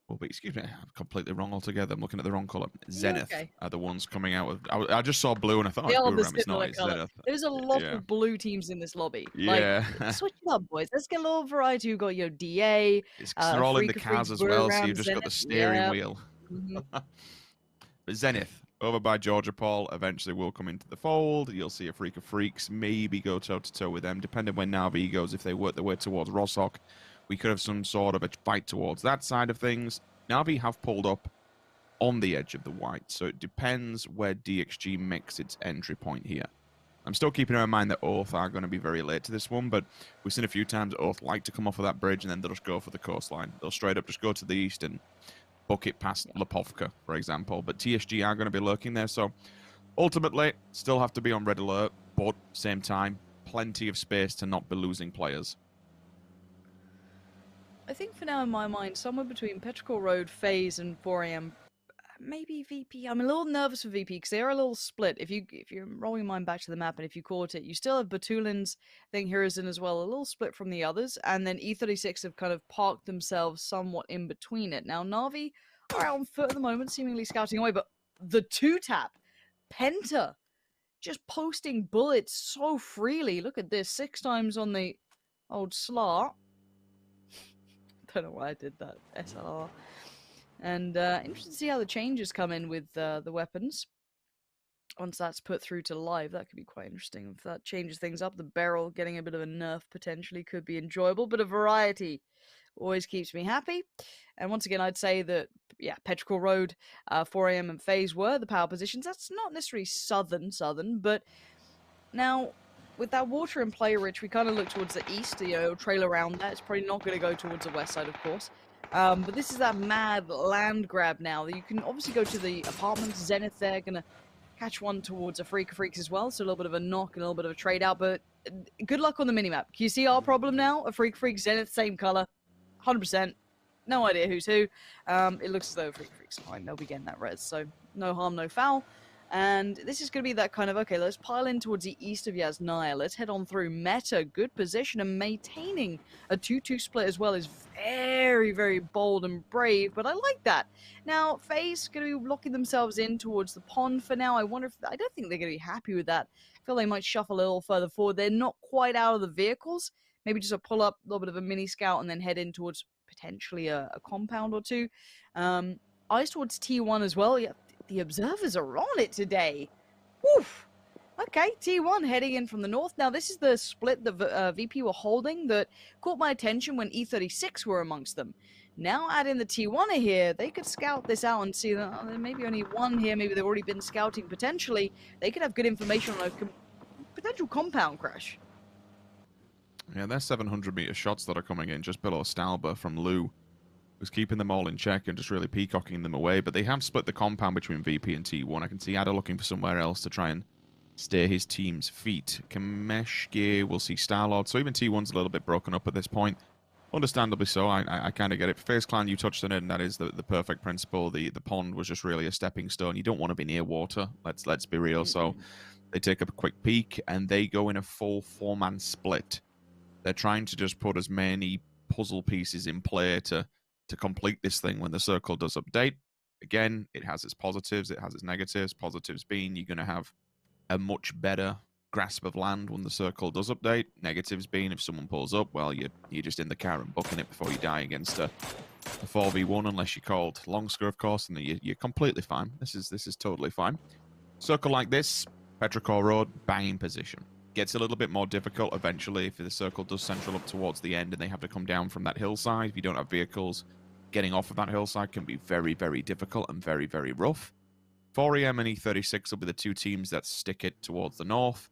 will be, excuse me, I'm completely wrong altogether. I'm looking at the wrong colour. Zenith are the ones coming out with. I just saw blue and I thought, oh, Boomerang, it's not, it's Zenith. There's a lot of blue teams in this lobby. Yeah. Like, switch it up, boys. Let's get a little variety. You've got your DA. They're all in the cars as well, so you've just got the steering wheel. But Zenith, over by Georgia Paul, eventually will come into the fold. You'll see a Freak of Freaks maybe go toe-to-toe with them, depending when Navi goes. If they work their way towards Rossok, we could have some sort of a fight towards that side of things. Navi have pulled up on the edge of the white, so it depends where DXG makes its entry point here. I'm still keeping in mind that Oath are going to be very late to this one, but we've seen a few times Oath like to come off of that bridge and then they'll just go for the coastline. They'll straight up just go to the east and book it past Lepovka, for example. But TSG are going to be lurking there, so ultimately still have to be on red alert, but same time, plenty of space to not be losing players. I think for now in my mind, somewhere between Petrichor Road, FaZe, and 4 a.m. Maybe VP. I'm a little nervous for VP because they are a little split. If you're rolling your mind back to the map and if you caught it, you still have Batulins, I think Hiruzen as well, a little split from the others, and then E36 have kind of parked themselves somewhat in between it. Now Na'Vi are out on foot at the moment, seemingly scouting away, but the 2-tap, Penta, just posting bullets so freely. Look at this, 6 times on the old slot. Don't know why I did that, SLR. And interesting to see how the changes come in with the weapons. Once that's put through to live, that could be quite interesting. If that changes things up, the barrel getting a bit of a nerf potentially could be enjoyable, but a variety always keeps me happy. And once again, I'd say that, yeah, Petrichor Road, 4am and FaZe were the power positions. That's not necessarily southern, but now with that water in play, Rich, we kind of look towards the east, you know, trail around that. It's probably not going to go towards the west side, of course. But this is that mad land grab now. You can obviously go to the apartments. Zenith, they're going to catch one towards a Freaks as well, so a little bit of a knock and a little bit of a trade out, but good luck on the minimap. Can you see our problem now? A Freak, Zenith, same color, 100%. No idea who's who. It looks as though Freak's fine. They'll be getting that res, so no harm, no foul. And this is going to be that kind of, okay, let's pile in towards the east of Yasnaya. Let's head on through Meta. Good position, and maintaining a 2-2 split as well is very, very bold and brave, but I like that. Now, FaZe going to be locking themselves in towards the pond for now. I don't think they're going to be happy with that. I feel they might shuffle a little further forward. They're not quite out of the vehicles. Maybe just a pull up, a little bit of a mini scout, and then head in towards potentially a compound or two. Eyes towards T1 as well. Yeah, the observers are on it today. Woof. Okay, T1 heading in from the north. Now, this is the split that VP were holding that caught my attention when E36 were amongst them. Now, add in the T1 here, they could scout this out and see that there may be only one here. Maybe they've already been scouting potentially. They could have good information on a potential compound crash. Yeah, they're 700-meter shots that are coming in just below Stalber from Lou, who's keeping them all in check and just really peacocking them away. But they have split the compound between VP and T1. I can see Ada looking for somewhere else to try and stay his team's feet. Kameshge will see Starlord. So even T1's a little bit broken up at this point. Understandably so. I kind of get it. FaZe Clan, you touched on it, and that is the perfect principle. The pond was just really a stepping stone. You don't want to be near water. Let's be real. So they take a quick peek, and they go in a full 4-man split. They're trying to just put as many puzzle pieces in play to complete this thing when the circle does update. Again, it has its positives, it has its negatives. Positives being you're going to have a much better grasp of land when the circle does update. Negatives being if someone pulls up, well, you're just in the car and booking it before you die against a 4v1, unless you're called Longsker, of course, and you're completely fine. This is totally fine. Circle like this, Petrichor Road, banging position. Gets a little bit more difficult eventually if the circle does central up towards the end and they have to come down from that hillside. If you don't have vehicles, getting off of that hillside can be very, very difficult and very, very rough. 4am and E36 will be the two teams that stick it towards the north,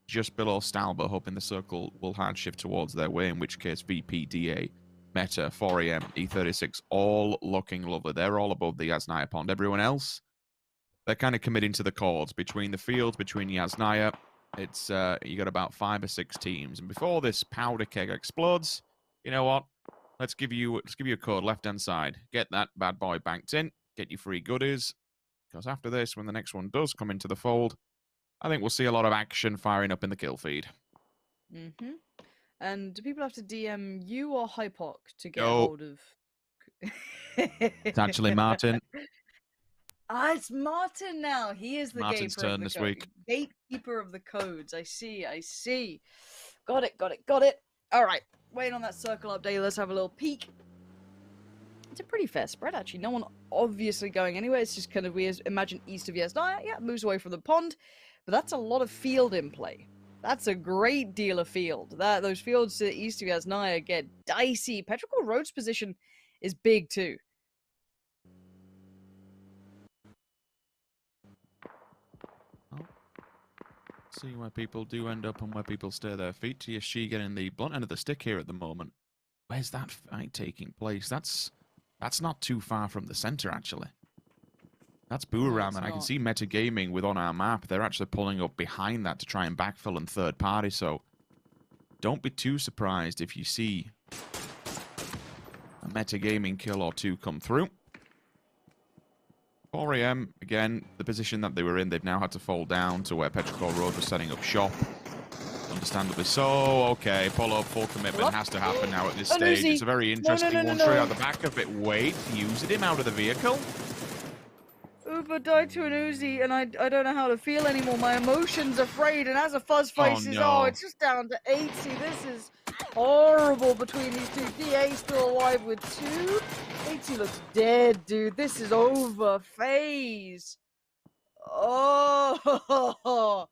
just below Stalber, hoping the circle will hard shift towards their way, in which case VP, DA, Meta, 4am, E36, all looking lovely. They're all above the Yasnaya pond. Everyone else, they're kind of committing to the cause. Between the fields, between Yasnaya, it's you got about 5 or 6 teams, and before this powder keg explodes, you know what? Let's give you a code left-hand side. Get that bad boy banked in. Get your free goodies, because after this, when the next one does come into the fold, I think we'll see a lot of action firing up in the kill feed. And do people have to DM you or Hypoc to get hold of? It's actually Martin. It's Martin now. He is the Martin's turn this week. Gatekeeper of the codes. I see. Got it. All right. Waiting on that circle update. Let's have a little peek. It's a pretty fair spread, actually. No one obviously going anywhere. It's just kind of weird. Imagine east of Yasnaya. Yeah, moves away from the pond. But that's a lot of field in play. That's a great deal of field. Those fields to the east of Yasnaya get dicey. Petrichor Road's position is big, too. See where people do end up and where people stay their feet. TSG getting the blunt end of the stick here at the moment. Where's that fight taking place? That's not too far from the center, actually. That's Booram, and I can see Metagaming with on our map. They're actually pulling up behind that to try and backfill and third party, so don't be too surprised if you see a Metagaming kill or two come through. 4am, again, the position that they were in, they've now had to fall down to where Petrichor Road was setting up shop. Understandably so. Okay, pull up, full commitment has to happen now at this stage. It's a very interesting one. Straight out the back of it. Wait, using him out of the vehicle. Uber died to an Uzi, and I don't know how to feel anymore. My emotions are frayed, and as a fuzz faces, it's just down to 80. This is horrible between these two. DA still alive with 2. 80 looks dead, dude. This is over. FaZe. Oh.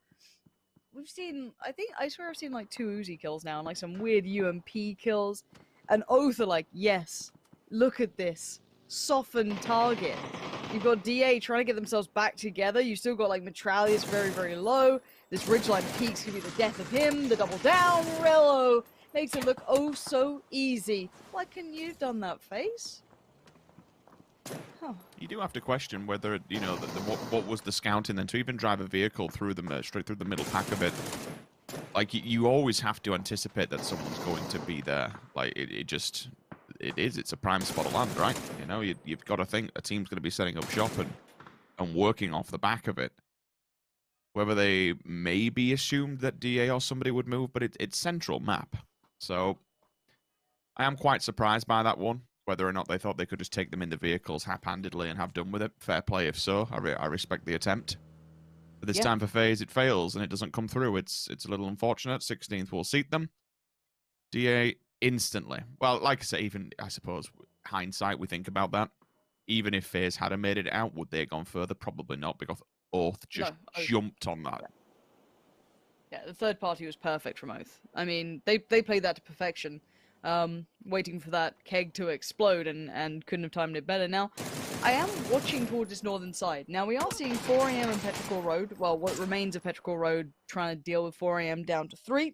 We've seen, I swear I've seen like 2 Uzi kills now, and like some weird UMP kills. And Oath are like, yes, look at this. Softened target. You've got DA trying to get themselves back together. You've still got like Metralius very, very low. This ridgeline peaks could be the death of him. The double down, Rello makes it look oh so easy. Why couldn't you have done that, FaZe? Huh. You do have to question whether, you know, what was the scouting then to even drive a vehicle through the straight through the middle pack of it. Like, you always have to anticipate that someone's going to be there. Like, it's a prime spot of land, right? You know, you've got to think a team's going to be setting up shop and working off the back of it. Whether they maybe assumed that DA or somebody would move, but it's central map. So I am quite surprised by that one. Whether or not they thought they could just take them in the vehicles hap-handedly and have done with it. Fair play if so. I respect the attempt. But this time for FaZe, it fails and it doesn't come through. It's a little unfortunate. 16th will seat them. DA instantly. Well, like I say, even, I suppose, hindsight, we think about that. Even if FaZe had made it out, would they have gone further? Probably not, because Oath just jumped on that. Yeah, the third party was perfect from Oath. I mean, they played that to perfection. Waiting for that keg to explode and couldn't have timed it better. Now, I am watching towards this northern side. Now, we are seeing 4 AM and Petrichor Road, well, what remains of Petrichor Road, trying to deal with 4 AM down to 3.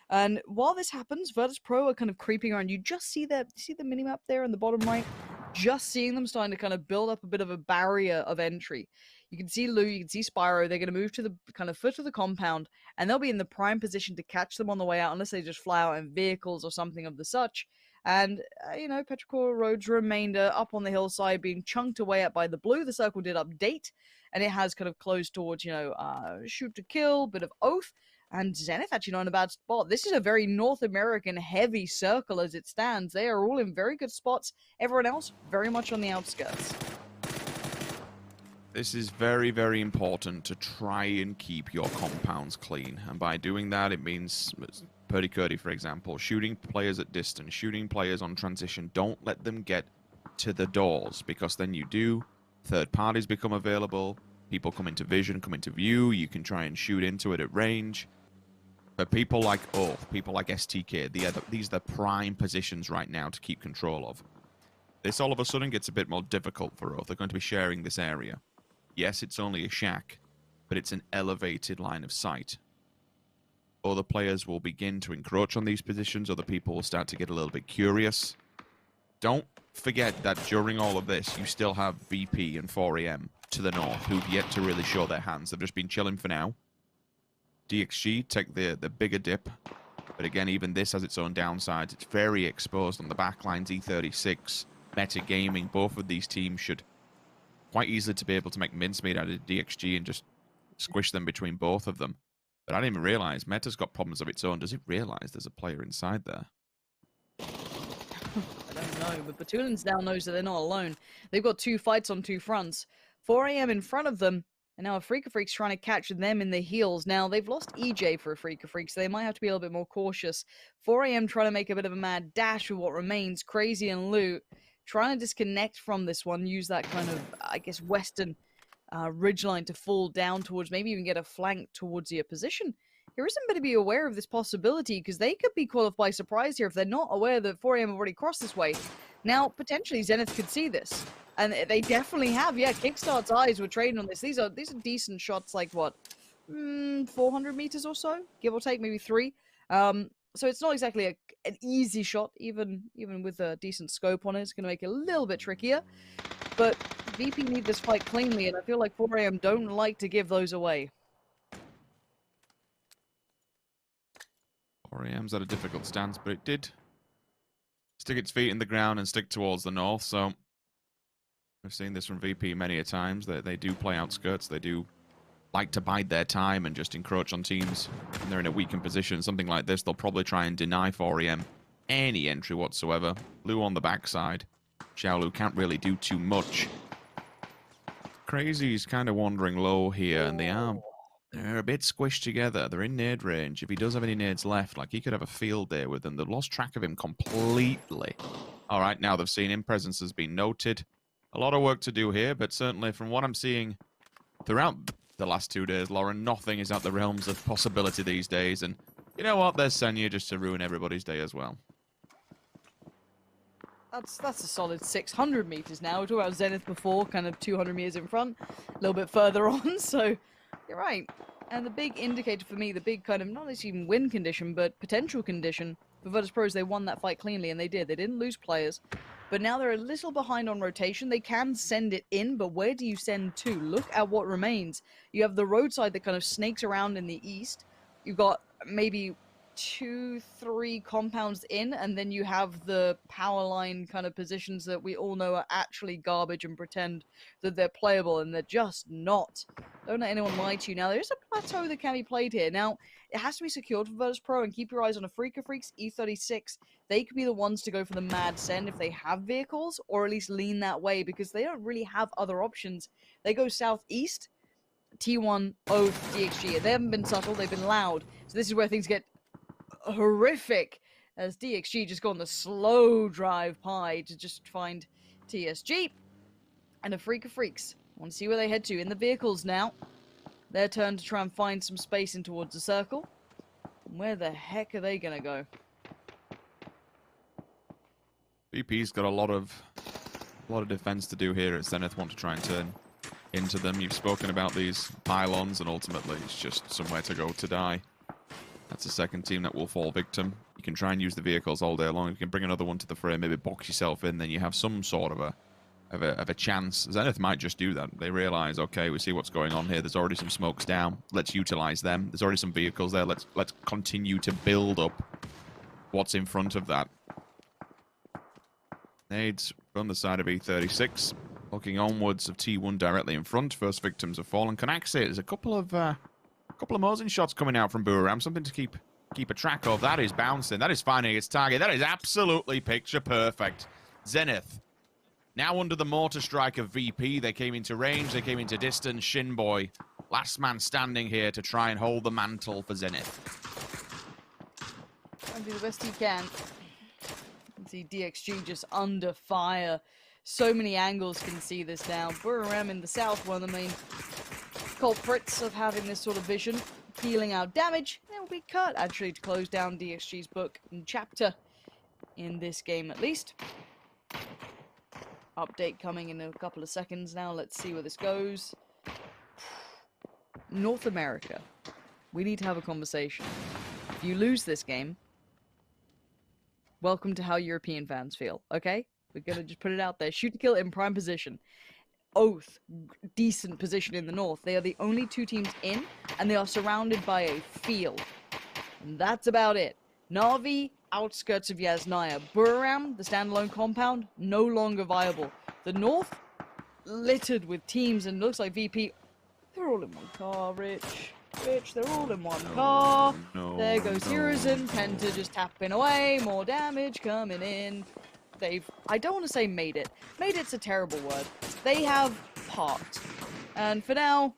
And while this happens, Virtus Pro are kind of creeping around. You just see the minimap there in the bottom right? Just seeing them starting to kind of build up a bit of a barrier of entry. You can see Lou, you can see Spyro. They're going to move to the kind of foot of the compound, and they'll be in the prime position to catch them on the way out, unless they just fly out in vehicles or something of the such. And, you know, Petrichor Road's remainder up on the hillside being chunked away at by the blue. The circle did update, and it has kind of closed towards, you know, shoot to kill, bit of Oath. And Zenith actually not in a bad spot. This is a very North American heavy circle as it stands. They are all in very good spots. Everyone else very much on the outskirts. This is very, very important to try and keep your compounds clean. And by doing that, it means, Purdy Curdy, for example, shooting players at distance, shooting players on transition. Don't let them get to the doors, because then you do. Third parties become available. People come into vision, come into view. You can try and shoot into it at range. But people like Oath, people like STK, these are the prime positions right now to keep control of. This all of a sudden gets a bit more difficult for Oath. They're going to be sharing this area. Yes, it's only a shack, but it's an elevated line of sight. Other players will begin to encroach on these positions. Other people will start to get a little bit curious. Don't forget that during all of this, you still have VP and 4AM to the north, who've yet to really show their hands. They've just been chilling for now. DXG take the bigger dip. But again, even this has its own downsides. It's very exposed on the backlines. E36, Meta Gaming, both of these teams should quite easily to be able to make mincemeat out of DXG and just squish them between both of them. But I didn't even realize Meta's got problems of its own. Does it realize there's a player inside there? I don't know, but Batulin's now knows that they're not alone. They've got 2 fights on 2 fronts. 4 AM in front of them, and now a Freaka Freak's trying to catch them in the heels. Now, they've lost EJ for a Freaka Freak, so they might have to be a little bit more cautious. 4 AM trying to make a bit of a mad dash with what remains. Crazy and Loot trying to disconnect from this one, use that kind of, I guess, western ridgeline to fall down towards, maybe even get a flank towards the opposition. Harrison better be aware of this possibility, because they could be caught off by surprise here if they're not aware that 4 AM have already crossed this way. Now, potentially, Zenith could see this. And they definitely have. Yeah, Kickstart's eyes were trading on this. These are decent shots, like, what, 400 meters or so? Give or take, maybe 3. So it's not exactly an easy shot, even with a decent scope on it. It's going to make it a little bit trickier. But VP need this fight cleanly, and I feel like 4 AM don't like to give those away. 4 AM's at a difficult stance, but it did stick its feet in the ground and stick towards the north, so we've seen this from VP many a times. They do play outskirts. They do like to bide their time and just encroach on teams when they're in a weakened position. Something like this, they'll probably try and deny 4 AM any entry whatsoever. Lou on the backside. Xiaolu can't really do too much. Crazy's kind of wandering low here, and they're a bit squished together. They're in nade range. If he does have any nades left, like, he could have a field day with them. They've lost track of him completely. All right, now they've seen him. Presence has been noted. A lot of work to do here, but certainly from what I'm seeing throughout the last 2 days, Lauren, nothing is out the realms of possibility these days. And you know what? There's Senya just to ruin everybody's day as well. That's a solid 600 meters now. We talked about Zenith before, kind of 200 meters in front, a little bit further on. So you're right. And the big indicator for me, the big kind of not even win condition, but potential condition for Virtus.pro is they won that fight cleanly, and they did. They didn't lose players, but now they're a little behind on rotation. They can send it in, but where do you send to? Look at what remains. You have the roadside that kind of snakes around in the east. You've got maybe 2-3 compounds in, and then you have the power line kind of positions that we all know are actually garbage and pretend that they're playable, and they're just not. Don't let anyone lie to you. Now, there is a plateau that can be played here. Now, it has to be secured for Virtus.pro, and keep your eyes on a Freaka Freaks E36. They could be the ones to go for the mad send if they have vehicles, or at least lean that way, because they don't really have other options. They go southeast, T1, Oath, DXG. They haven't been subtle, they've been loud. So this is where things get horrific, as DXG just go on the slow drive pie to just find TSG and a Freaka Freaks. Want to see where they head to in the vehicles now. Their turn to try and find some space in towards the circle. Where the heck are they gonna go? VP's got a lot of defense to do here. At Zenith want to try and turn into them. You've spoken about these pylons, and ultimately it's just somewhere to go to die. That's the second team that will fall victim. You can try and use the vehicles all day long. You can bring another one to the frame, maybe box yourself in, then you have some sort of a chance. Zenith might just do that. They realize, okay, we see what's going on here. There's already some smokes down. Let's utilize them. There's already some vehicles there. Let's continue to build up what's in front of that. Nades from the side of E36, looking onwards of T1 directly in front. First victims have fallen. Canaxi, there's a couple of Mosin shots coming out from Booram. Something to keep a track of. That is bouncing. That is finding its target. That is absolutely picture perfect. Zenith now under the mortar strike of VP. They came into range. They came into distance. Shinboy, last man standing here to try and hold the mantle for Zenith. And do the best he can. You can see DXG just under fire. So many angles can see this now. Booram in the south, one of the main culprits of having this sort of vision, dealing out damage. It will be cut, actually, to close down DXG's book and chapter in this game, at least. Update coming in a couple of seconds now. Let's see where this goes. North America. We need to have a conversation. If you lose this game, welcome to how European fans feel, okay? We're gonna just put it out there. Shoot to kill in prime position. Oath, decent position in the north. They are the only two teams in, and they are surrounded by a field. And that's about it. Na'Vi, outskirts of Yasnaya. Booram, the standalone compound, no longer viable. The north, littered with teams, and looks like VP, they're all in one car, Rich, they're all in one car. No, there goes Hiruzen, Penta just tapping away, more damage coming in. They've, I don't want to say made it. Made it's a terrible word. They have parked. And for now,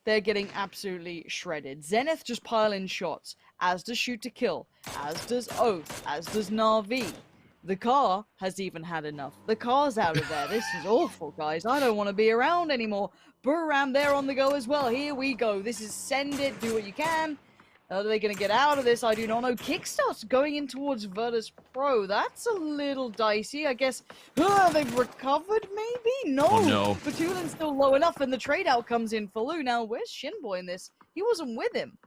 they're getting absolutely shredded. Zenith just pile in shots, as does Shoot to Kill, as does Oath, as does Na'Vi. The car has even had enough. The car's out of there. This is awful, guys. I don't want to be around anymore. Booram there on the go as well. Here we go. This is send it, do what you can. Are they going to get out of this? I do not know. Kickstart's going in towards Virtus.pro. That's a little dicey. I guess they've recovered, maybe? No. Oh, no. Batulin's still low enough, and the trade-out comes in for Lu. Now, where's Shinboy in this? He wasn't with him.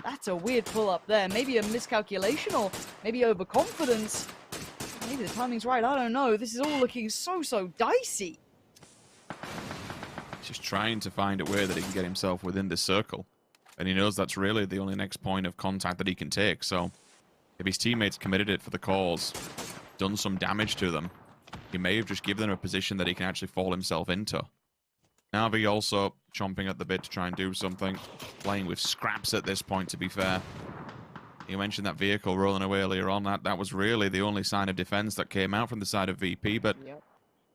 That's a weird pull-up there. Maybe a miscalculation, or maybe overconfidence. Maybe the timing's right. I don't know. This is all looking so dicey. Just trying to find a way that he can get himself within this circle. And he knows that's really the only next point of contact that he can take. So if his teammates committed it for the cause, done some damage to them, he may have just given them a position that he can actually fall himself into. Na'Vi also chomping at the bit to try and do something. Playing with scraps at this point, to be fair. You mentioned that vehicle rolling away earlier on. That was really the only sign of defense that came out from the side of VP. But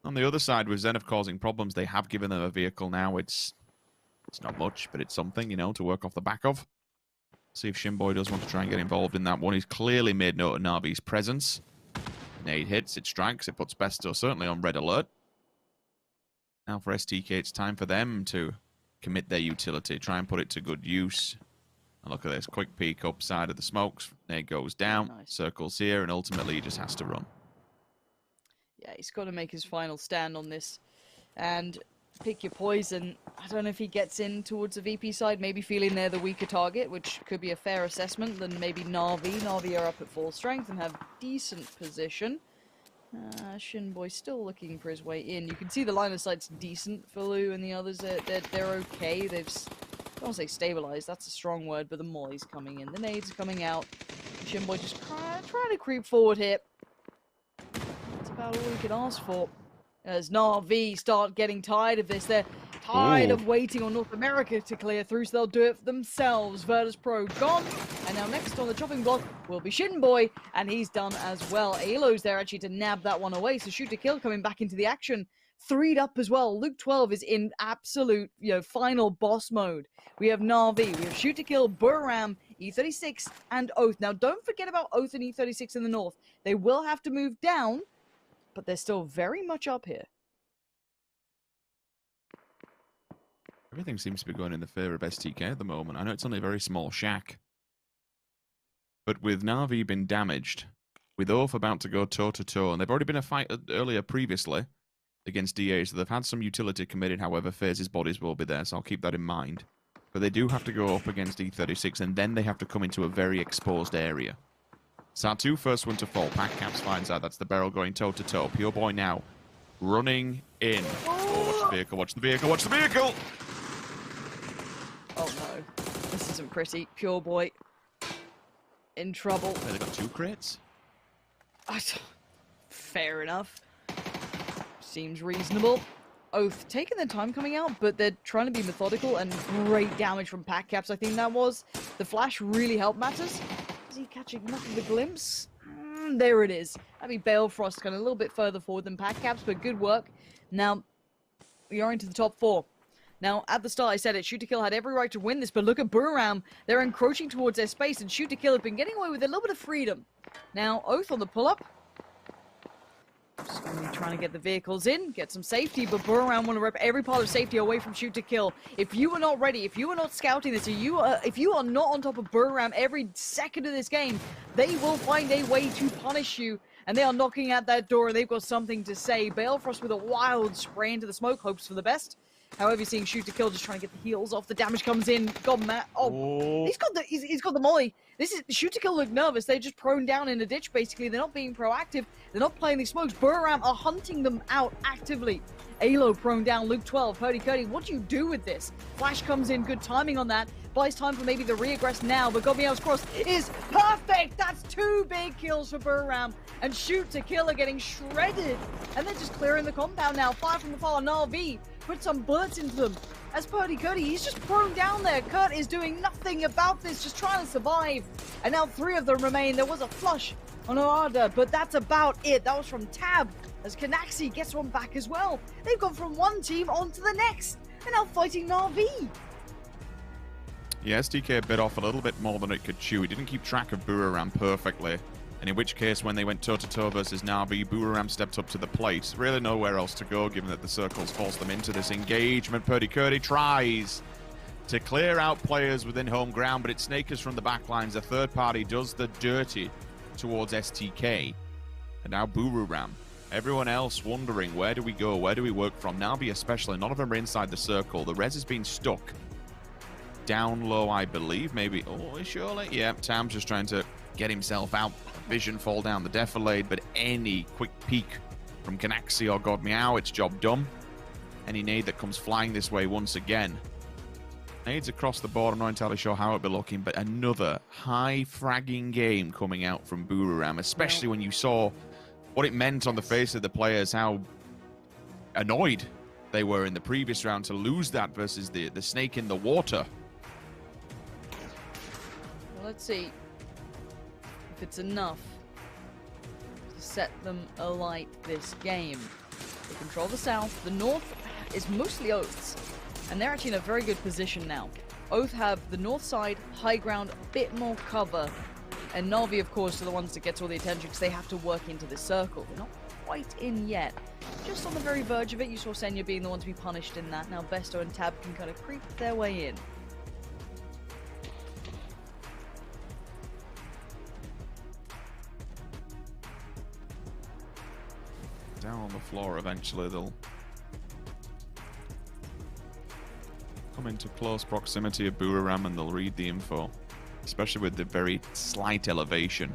on the other side, with Zenith causing problems, they have given them a vehicle now. It's not much, but it's something, you know, to work off the back of. See if Shinboy does want to try and get involved in that one. He's clearly made note of Na'Vi's presence. Nade hits, it strikes, it puts Besto certainly on red alert. Now for STK, it's time for them to commit their utility, try and put it to good use. And look at this, quick peek upside of the smokes. Nade goes down, circles here, and ultimately he just has to run. Yeah, he's got to make his final stand on this and pick your poison. I don't know if he gets in towards the VP side, maybe feeling they're the weaker target, which could be a fair assessment than maybe Na'Vi. Na'Vi are up at full strength and have decent position. Shinboy still looking for his way in. You can see the line of sight's decent for Lu and the others. They're okay. They've, I don't want to say stabilized, that's a strong word, but the molly's coming in. The nades are coming out. Shinboy just trying to creep forward here. That's about all we can ask for. As Na'Vi start getting tired of this, they're tired of waiting on North America to clear through, so they'll do it for themselves. Virtus Pro gone, and now next on the chopping block will be Shinboy, and he's done as well. Alo's there actually to nab that one away, so shoot to kill coming back into the action. 3'd up as well. Luke 12 is in absolute, final boss mode. We have Na'Vi, we have shoot to kill, Buram, E36, and Oath. Now don't forget about Oath and E36 in the north. They will have to move down, but they're still very much up here. Everything seems to be going in the favor of STK at the moment. I know it's only a very small shack. But with Na'Vi been damaged, with Oath about to go toe-to-toe, and they've already been a fight earlier previously against DA, so they've had some utility committed. However, FaZe's bodies will be there, so I'll keep that in mind. But they do have to go up against E36, and then they have to come into a very exposed area. Satu, first one to fall. Pack Caps finds out that's the barrel going toe-to-toe. Pure Boy now running in. Oh, watch the vehicle, watch the vehicle, watch the vehicle! Oh no, this isn't pretty. Pure Boy in trouble. They got 2 crits? Fair enough. Seems reasonable. Oath taking their time coming out, but they're trying to be methodical, and great damage from Pack Caps. I think that was. The flash really helped matters. Is he catching enough of the glimpse? There it is. That'd be Balefrost, kind of a little bit further forward than Pack Caps, but good work. Now, we are into the top 4. Now, at the start, I said it, Shoot to Kill had every right to win this, but look at Buram. They're encroaching towards their space, and Shoot to Kill have been getting away with a little bit of freedom. Now, Oath on the pull-up. Just going to be trying to get the vehicles in, get some safety, but Buram want to rip every part of safety away from Shoot to Kill. If you are not ready, if you are not scouting this, if you are not on top of Buram every second of this game, they will find a way to punish you. And they are knocking at that door, and they've got something to say. Balefrost with a wild spray into the smoke, hopes for the best. However, you're seeing Shoot to Kill just trying to get the heals off. The damage comes in. God, Matt. Oh, he's got the molly. This is Shoot to Kill look nervous. They're just prone down in a ditch. Basically, they're not being proactive. They're not playing these smokes. Buram are hunting them out actively. Alo prone down. Luke 12. Hurdy-curdy. What do you do with this? Flash comes in. Good timing on that. Buys time for maybe the re-aggress now, but Gobiel's cross is perfect. That's 2 big kills for Buram. And Shoot to Kill are getting shredded. And they're just clearing the compound now. Fire from afar. Na'Vi put some bullets into them. As Purdy Cuddy, he's just prone down there. Kurt is doing nothing about this, just trying to survive. And now 3 of them remain. There was a flush on Arada, but that's about it. That was from Tab, as Kanaxi gets one back as well. They've gone from one team on to the next. They're now fighting Na'Vi. Yeah, STK bit off a little bit more than it could chew. He didn't keep track of Buram perfectly. And in which case, when they went toe-to-toe versus Na'Vi, Buram stepped up to the plate. Really nowhere else to go, given that the circles forced them into this engagement. Purdy Curdy tries to clear out players within home ground, but it snakers from the backlines. A third party does the dirty towards STK. And now Buram. Everyone else wondering, where do we go? Where do we work from? Na'Vi especially, none of them are inside the circle. The res has been stuck down low, I believe. Maybe, oh, surely? Yeah, Tam's just trying to get himself out. Vision fall down the defilade, but any quick peek from Kanaxi or God Meow, it's job done. Any nade that comes flying this way once again. Nades across the board, I'm not entirely sure how it'll be looking, but another high fragging game coming out from Buram, especially when you saw what it meant on the face of the players, how annoyed they were in the previous round to lose that versus the snake in the water. Well, let's see if it's enough to set them alight this game. They control the south. The north is mostly Oaths, and they're actually in a very good position now. Oath have the north side, high ground, a bit more cover, and Na'Vi, of course, are the ones that get all the attention because they have to work into this circle. They're not quite in yet. Just on the very verge of it. You saw Senya being the one to be punished in that. Now Besto and Tab can kind of creep their way in. down on the floor eventually. They'll come into close proximity of Boomerang and they'll read the info, especially with the very slight elevation.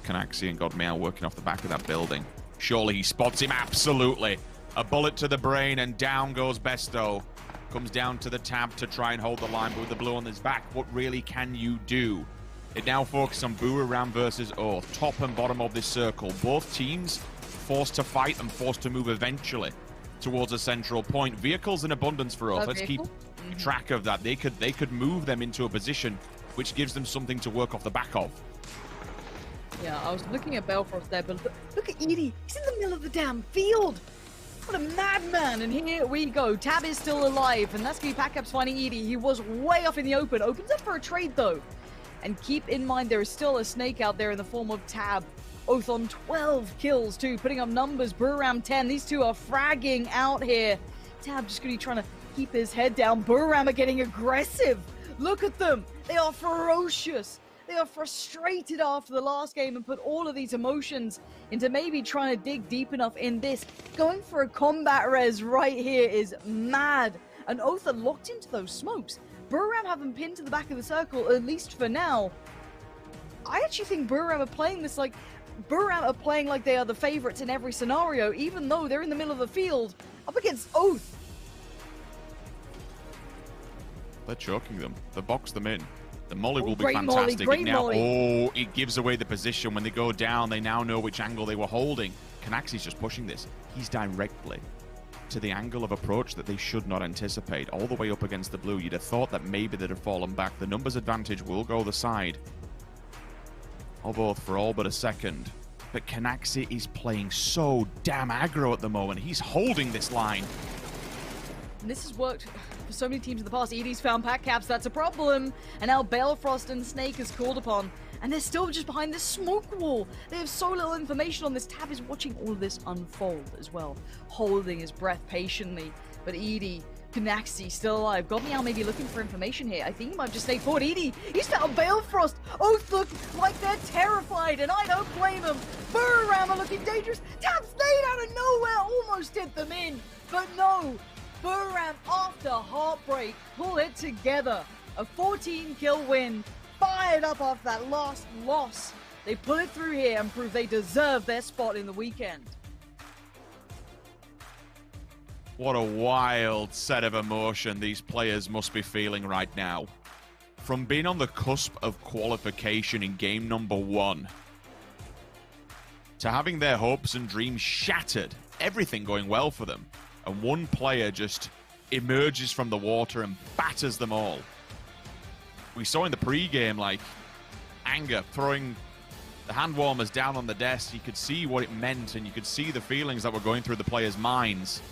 Canaxi and Godmeow working off the back of that building. Surely he spots him. Absolutely. A bullet to the brain and down goes Besto. Comes down to the tab to try and hold the line, but with the blue on his back, what really can you do? It now focuses on Boomerang versus Oath, top and bottom of this circle. Both teams forced to fight and forced to move eventually towards a central point. Vehicles in abundance for Oath. Let's keep track of that. They could move them into a position which gives them something to work off the back of. Yeah, I was looking at Belfrost there, but look at Edie. He's in the middle of the damn field. What a madman. And here we go. Tab is still alive, and that's going to be Packcaps finding Edie. He was way off in the open. Opens up for a trade, though. And keep in mind, there is still a snake out there in the form of Tab. Oath on 12 kills, too, putting up numbers. Buram 10. These two are fragging out here. Tab just going to be trying to keep his head down. Buram are getting aggressive. Look at them. They are ferocious. They are frustrated after the last game and put all of these emotions into maybe trying to dig deep enough in this. Going for a combat res right here is mad. And Oath are locked into those smokes. Buram have them pinned to the back of the circle, at least for now. I actually think Buram are playing this like... Buram are playing like they are the favorites in every scenario, even though they're in the middle of the field up against Oath. They're choking them. They box them in. The molly will be great fantastic. Molly, great molly. Oh, it gives away the position. When they go down, they now know which angle they were holding. Canaxi's just pushing this. He's directly to the angle of approach that they should not anticipate. All the way up against the blue. You'd have thought that maybe they'd have fallen back. The numbers advantage will go the side of Oath for all but a second. But Canaxi is playing so damn aggro at the moment. He's holding this line. And this has worked for so many teams in the past. Edie's found Packcaps, that's a problem. And now Balefrost and Snake is called upon. And they're still just behind this smoke wall. They have so little information on this. Tab is watching all of this unfold as well, holding his breath patiently. But Edie, Canaxi still alive. Godmeow may be looking for information here. I think he might just stay forward. Edie, he's found Balefrost. Oath look like they're terrified, and I don't blame them. Buram are looking dangerous. Tab stayed out of nowhere, almost did them in. But no. Buram, after heartbreak, pull it together. A 14-kill win, fired up off that last loss. They pull it through here and prove they deserve their spot in the weekend. What a wild set of emotion these players must be feeling right now. From being on the cusp of qualification in game number 1 to having their hopes and dreams shattered, everything going well for them. And one player just emerges from the water and batters them all. We saw in the pre-game, like, anger, throwing the hand warmers down on the desk. You could see what it meant, and you could see the feelings that were going through the players' minds.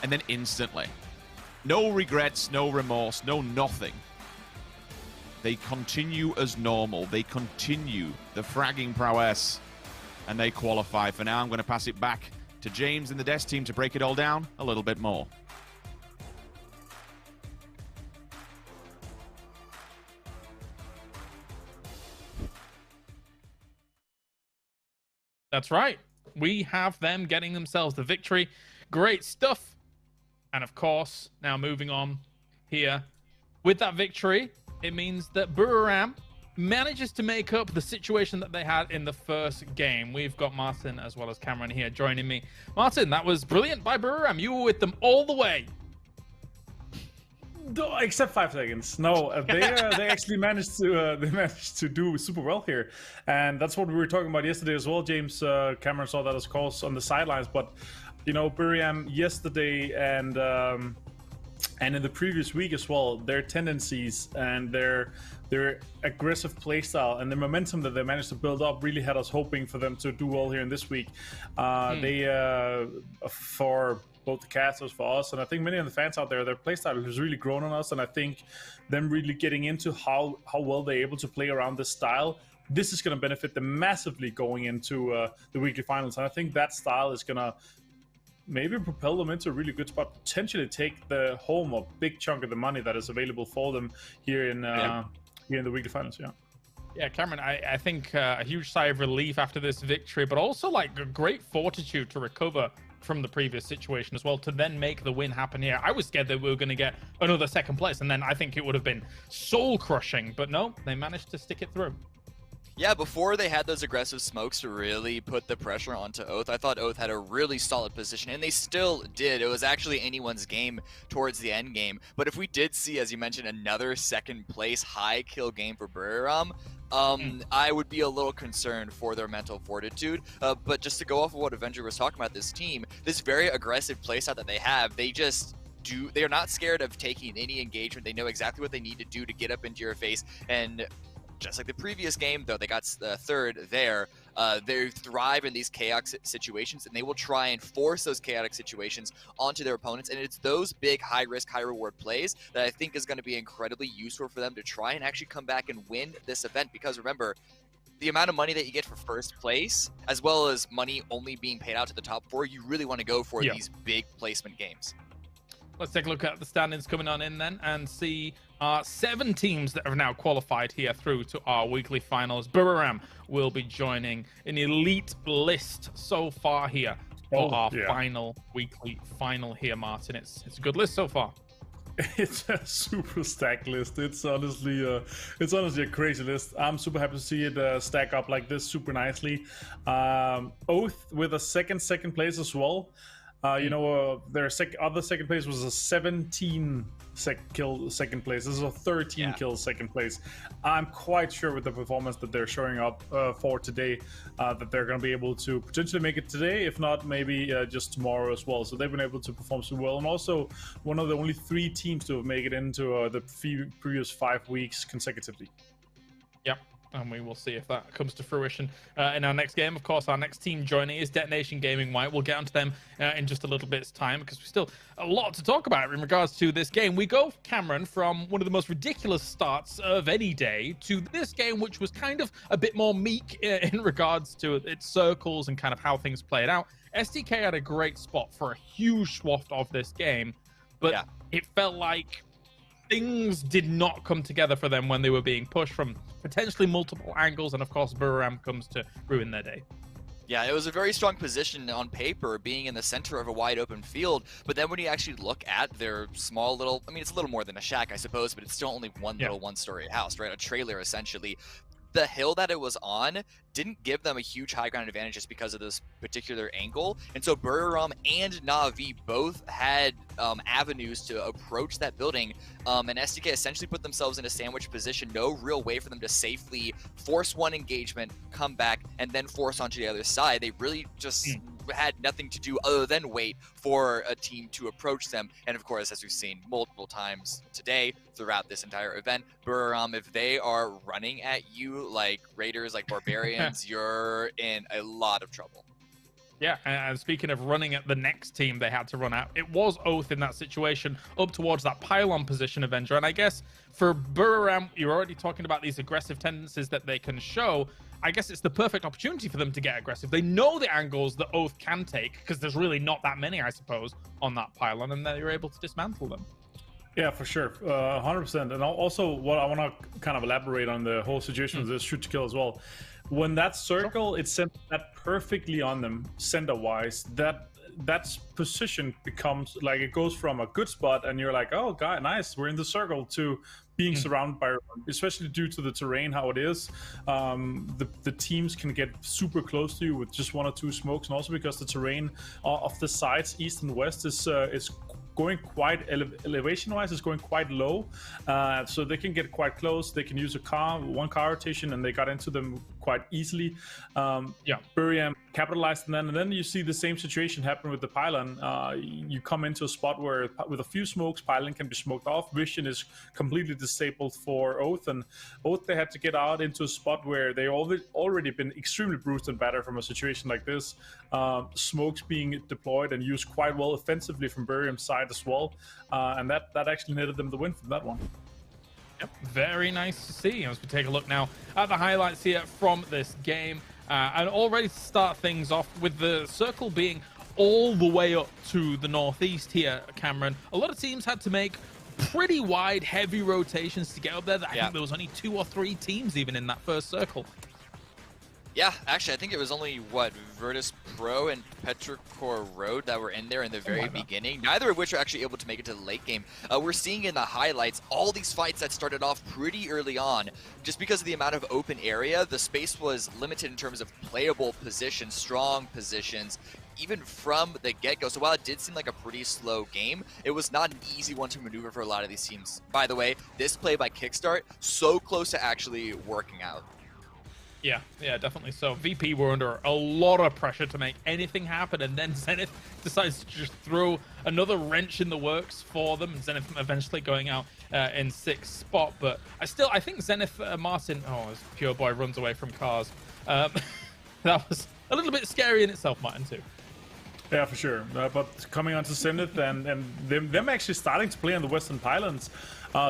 And then instantly, no regrets, no remorse, no nothing. They continue as normal. They continue the fragging prowess, and they qualify. For now, I'm going to pass it back to James and the desk team to break it all down a little bit more. That's right. We have them getting themselves the victory. Great stuff. And of course, now moving on here. With that victory, it means that Buram manages to make up the situation that they had in the first game. We've got Martin as well as Cameron here joining me. Martin, that was brilliant by Buram. You were with them all the way. Except 5 seconds. No, they actually managed to do super well here, and that's what we were talking about yesterday as well. James Cameron saw that as calls on the sidelines, but you know, Buriam yesterday and in the previous week as well, their tendencies and their aggressive playstyle and the momentum that they managed to build up really had us hoping for them to do well here in this week. They for both the casters, for us, and I think many of the fans out there, their playstyle has really grown on us, and I think them really getting into how well they're able to play around this style, this is going to benefit them massively going into the weekly finals. And I think that style is going to maybe propel them into a really good spot, potentially take the home a big chunk of the money that is available for them here in the weekly finals. Yeah, Cameron, I think a huge sigh of relief after this victory, but also like a great fortitude to recover from the previous situation as well to then make the win happen here. I was scared that we were going to get another second place, and then I think it would have been soul crushing, but no, they managed to stick it through. Yeah, before they had those aggressive smokes to really put the pressure onto Oath, I thought Oath had a really solid position, and they still did. It was actually anyone's game towards the end game. But if we did see, as you mentioned, another second place high kill game for Buriram, I would be a little concerned for their mental fortitude. But just to go off of what Avenger was talking about, this team, this very aggressive playstyle that they have, they're not scared of taking any engagement. They know exactly what they need to do to get up into your face, and just like the previous game, though they got third there, they thrive in these chaotic situations, and they will try and force those chaotic situations onto their opponents. And it's those big, high-risk, high-reward plays that I think is going to be incredibly useful for them to try and actually come back and win this event. Because remember, the amount of money that you get for first place, as well as money only being paid out to the top 4, you really want to go for these big placement games. Let's take a look at the standings coming on in then and see 7 teams that have now qualified here through to our weekly finals. Buriram will be joining an elite list so far here for our final weekly final here, Martin. It's a good list so far. It's a super stacked list. It's honestly a crazy list. I'm super happy to see it stack up like this super nicely. Oath with a second place as well. Their other second place was a 17 kill second place. This is a 13 kill second place. I'm quite sure with the performance that they're showing up for today that they're going to be able to potentially make it today, if not maybe just tomorrow as well. So they've been able to perform so well, and also one of the only 3 teams to make it into the previous 5 weeks consecutively. Yep. And we will see if that comes to fruition in our next game. Of course, our next team joining is Detonation Gaming White. We'll get onto them in just a little bit's time, because we still a lot to talk about in regards to this game. We go, Cameron, from one of the most ridiculous starts of any day to this game, which was kind of a bit more meek in regards to its circles and kind of how things played out. SDK had a great spot for a huge swath of this game, but it felt like things did not come together for them when they were being pushed from potentially multiple angles, and of course Buriram comes to ruin their day. Yeah, it was a very strong position on paper, being in the center of a wide open field, but then when you actually look at their small little, I mean, it's a little more than a shack, I suppose, but it's still only one little one-story house, right? A trailer, essentially. The hill that it was on didn't give them a huge high ground advantage just because of this particular angle. And so Buriram and Na'Vi both had avenues to approach that building. And SDK essentially put themselves in a sandwich position, no real way for them to safely force one engagement, come back, and then force onto the other side. They really just had nothing to do other than wait for a team to approach them. And of course, as we've seen multiple times today throughout this entire event, Buriram, if they are running at you like Raiders, like Barbarians, you're in a lot of trouble. Yeah, and speaking of running at the next team they had to run at, it was Oath in that situation up towards that pylon position, Avenger. And I guess for Buriram, you're already talking about these aggressive tendencies that they can show. I guess it's the perfect opportunity for them to get aggressive. They know the angles that Oath can take, because there's really not that many, I suppose, on that pylon, and they're able to dismantle them. Yeah, for sure, 100%. And also, what I want to kind of elaborate on the whole situation with this shoot to kill as well. When that circle, it's sent that perfectly on them center-wise, that position becomes like, it goes from a good spot and you're like, oh god, nice, we're in the circle, to being surrounded by, especially due to the terrain, how it is. The teams can get super close to you with just 1 or 2 smokes, and also because the terrain of the sides east and west is going quite elevation-wise, is going quite low, so they can get quite close. They can use one car rotation, and they got into them quite easily. Buriram capitalized on that, and then you see the same situation happen with the pylon. You come into a spot where, with a few smokes, pylon can be smoked off. Vision is completely disabled for Oath, and Oath, they had to get out into a spot where they already been extremely bruised and battered from a situation like this. Smokes being deployed and used quite well offensively from Buriram's side as well, and that actually netted them the win from that one. Yep, very nice to see. As we take a look now at the highlights here from this game, and already to start things off with the circle being all the way up to the northeast here, Cameron. A lot of teams had to make pretty wide, heavy rotations to get up there. I think there was only 2 or 3 teams even in that first circle. Yeah, actually, I think it was only, what, Virtus Pro and Petrichor Road that were in there in the very beginning, neither of which are actually able to make it to the late game. We're seeing in the highlights all these fights that started off pretty early on. Just because of the amount of open area, the space was limited in terms of playable positions, strong positions, even from the get-go. So while it did seem like a pretty slow game, it was not an easy one to maneuver for a lot of these teams. By the way, this play by Kickstart, so close to actually working out. Yeah, definitely so. VP were under a lot of pressure to make anything happen, and then Zenith decides to just throw another wrench in the works for them. Zenith eventually going out in 6th spot, but I think Zenith, Martin, as Pure Boy runs away from cars. That was a little bit scary in itself, Martin, too. Yeah, for sure. But coming on to Zenith and them actually starting to play on the Western Pylons,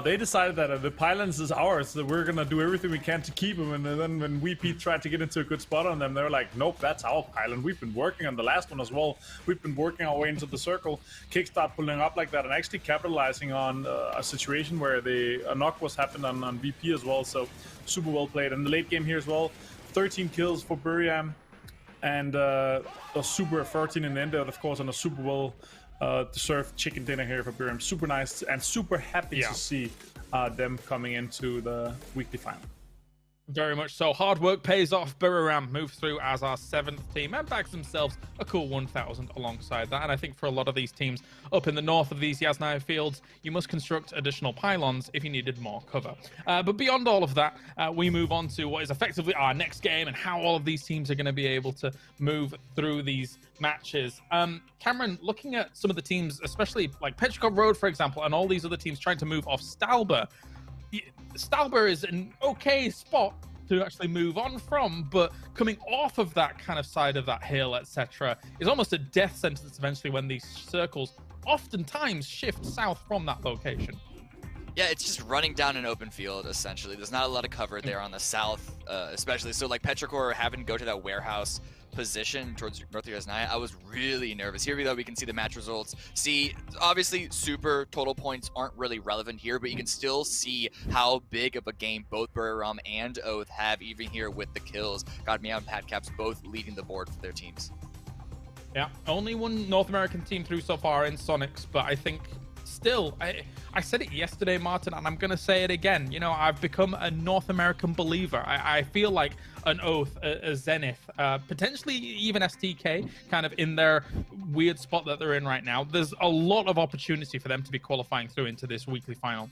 they decided that the Pylons is ours, that we're going to do everything we can to keep them. And then when VP tried to get into a good spot on them, they were like, nope, that's our Pylon. We've been working on the last one as well. We've been working our way into the circle. Kickstart pulling up like that and actually capitalizing on a situation where a knock was happened on VP as well. So super well played. And the late game here as well, 13 kills for Buriam. And a super 13 in the end, of course, on a super well deserved chicken dinner here for Buriam. Super nice and super happy to see them coming into the weekly final. Very much so. Hard work pays off. Buriram moves through as our 7th team and bags themselves a cool 1,000 alongside that. And I think for a lot of these teams up in the north of these Yasnaya fields, you must construct additional pylons if you needed more cover. But beyond all of that, we move on to what is effectively our next game and how all of these teams are going to be able to move through these matches. Cameron, looking at some of the teams, especially like Petrichor Road, for example, and all these other teams trying to move off Stalber, Stalber is an okay spot to actually move on from, but coming off of that kind of side of that hill, etc., is almost a death sentence eventually when these circles oftentimes shift south from that location. Yeah, it's just running down an open field, essentially. There's not a lot of cover there on the south, especially. So, like, Petrichor having to go to that warehouse position towards North Yasnaya, I was really nervous. Here we go, we can see the match results. See, obviously, super total points aren't really relevant here, but you can still see how big of a game both Buriram and Oath have, even here with the kills. God, Meow and Patcaps both leading the board for their teams. Yeah, only one North American team through so far in Sonics, but I think still, I said it yesterday, Martin, and I'm going to say it again. You know, I've become a North American believer. I feel like an Oath, a Zenith, potentially even STK, kind of in their weird spot that they're in right now. There's a lot of opportunity for them to be qualifying through into this weekly final.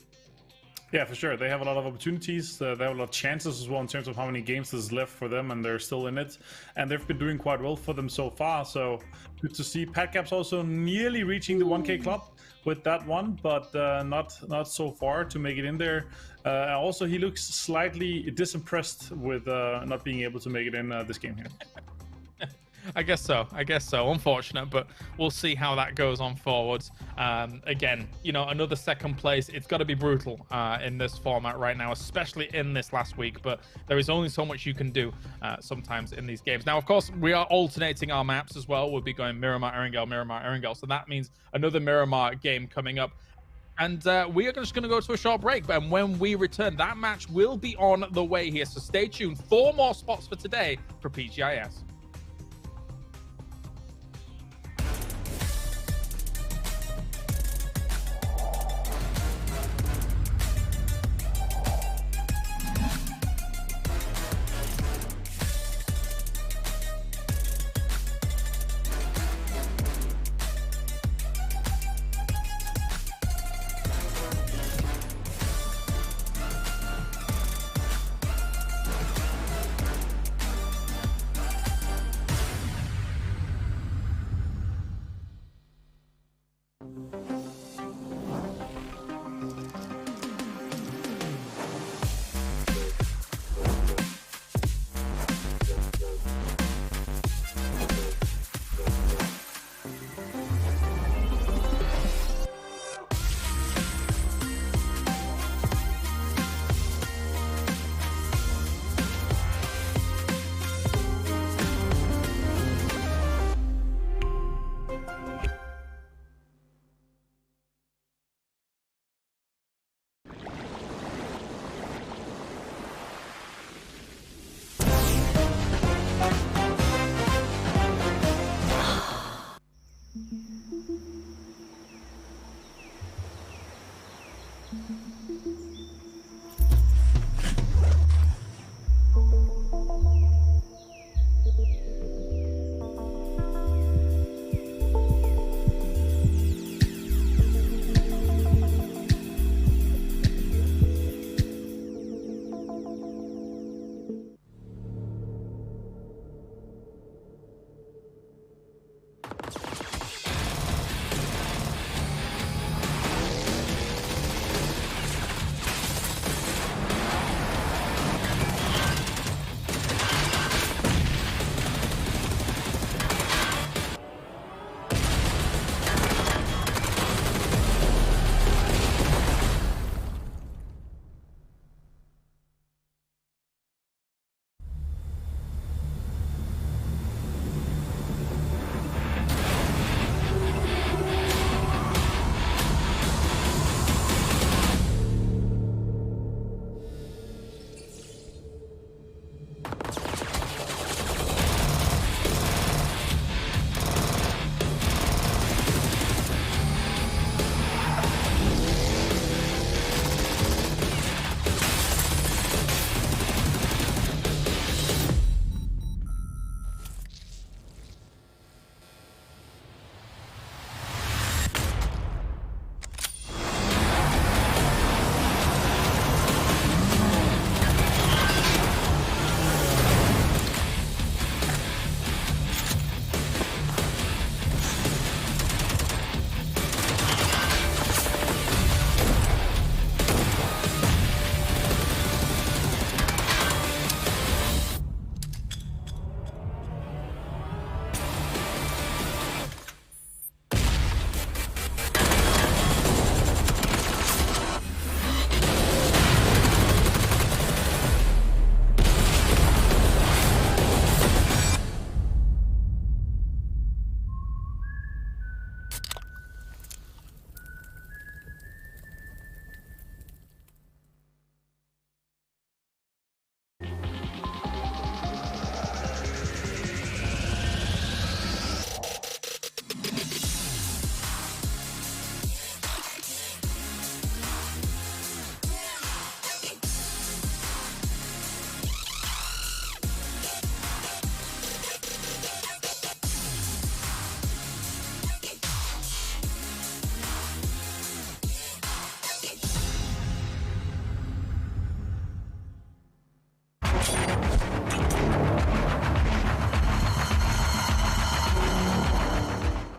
Yeah, for sure. They have a lot of opportunities. They have a lot of chances as well in terms of how many games there's left for them, and they're still in it. And they've been doing quite well for them so far. So good to see. Patcaps also nearly reaching the 1K club with that one, but not so far to make it in there. Also, he looks slightly disimpressed with not being able to make it in this game here. I guess so. Unfortunate, but we'll see how that goes on forwards. Again, you know, another second place. It's got to be brutal in this format right now, especially in this last week. But there is only so much you can do sometimes in these games. Now, of course, we are alternating our maps as well. We'll be going Miramar, Erangel, Miramar, Erangel. So that means another Miramar game coming up. And we are just going to go to a short break. And when we return, that match will be on the way here. So stay tuned. 4 more spots for today for PGI.S.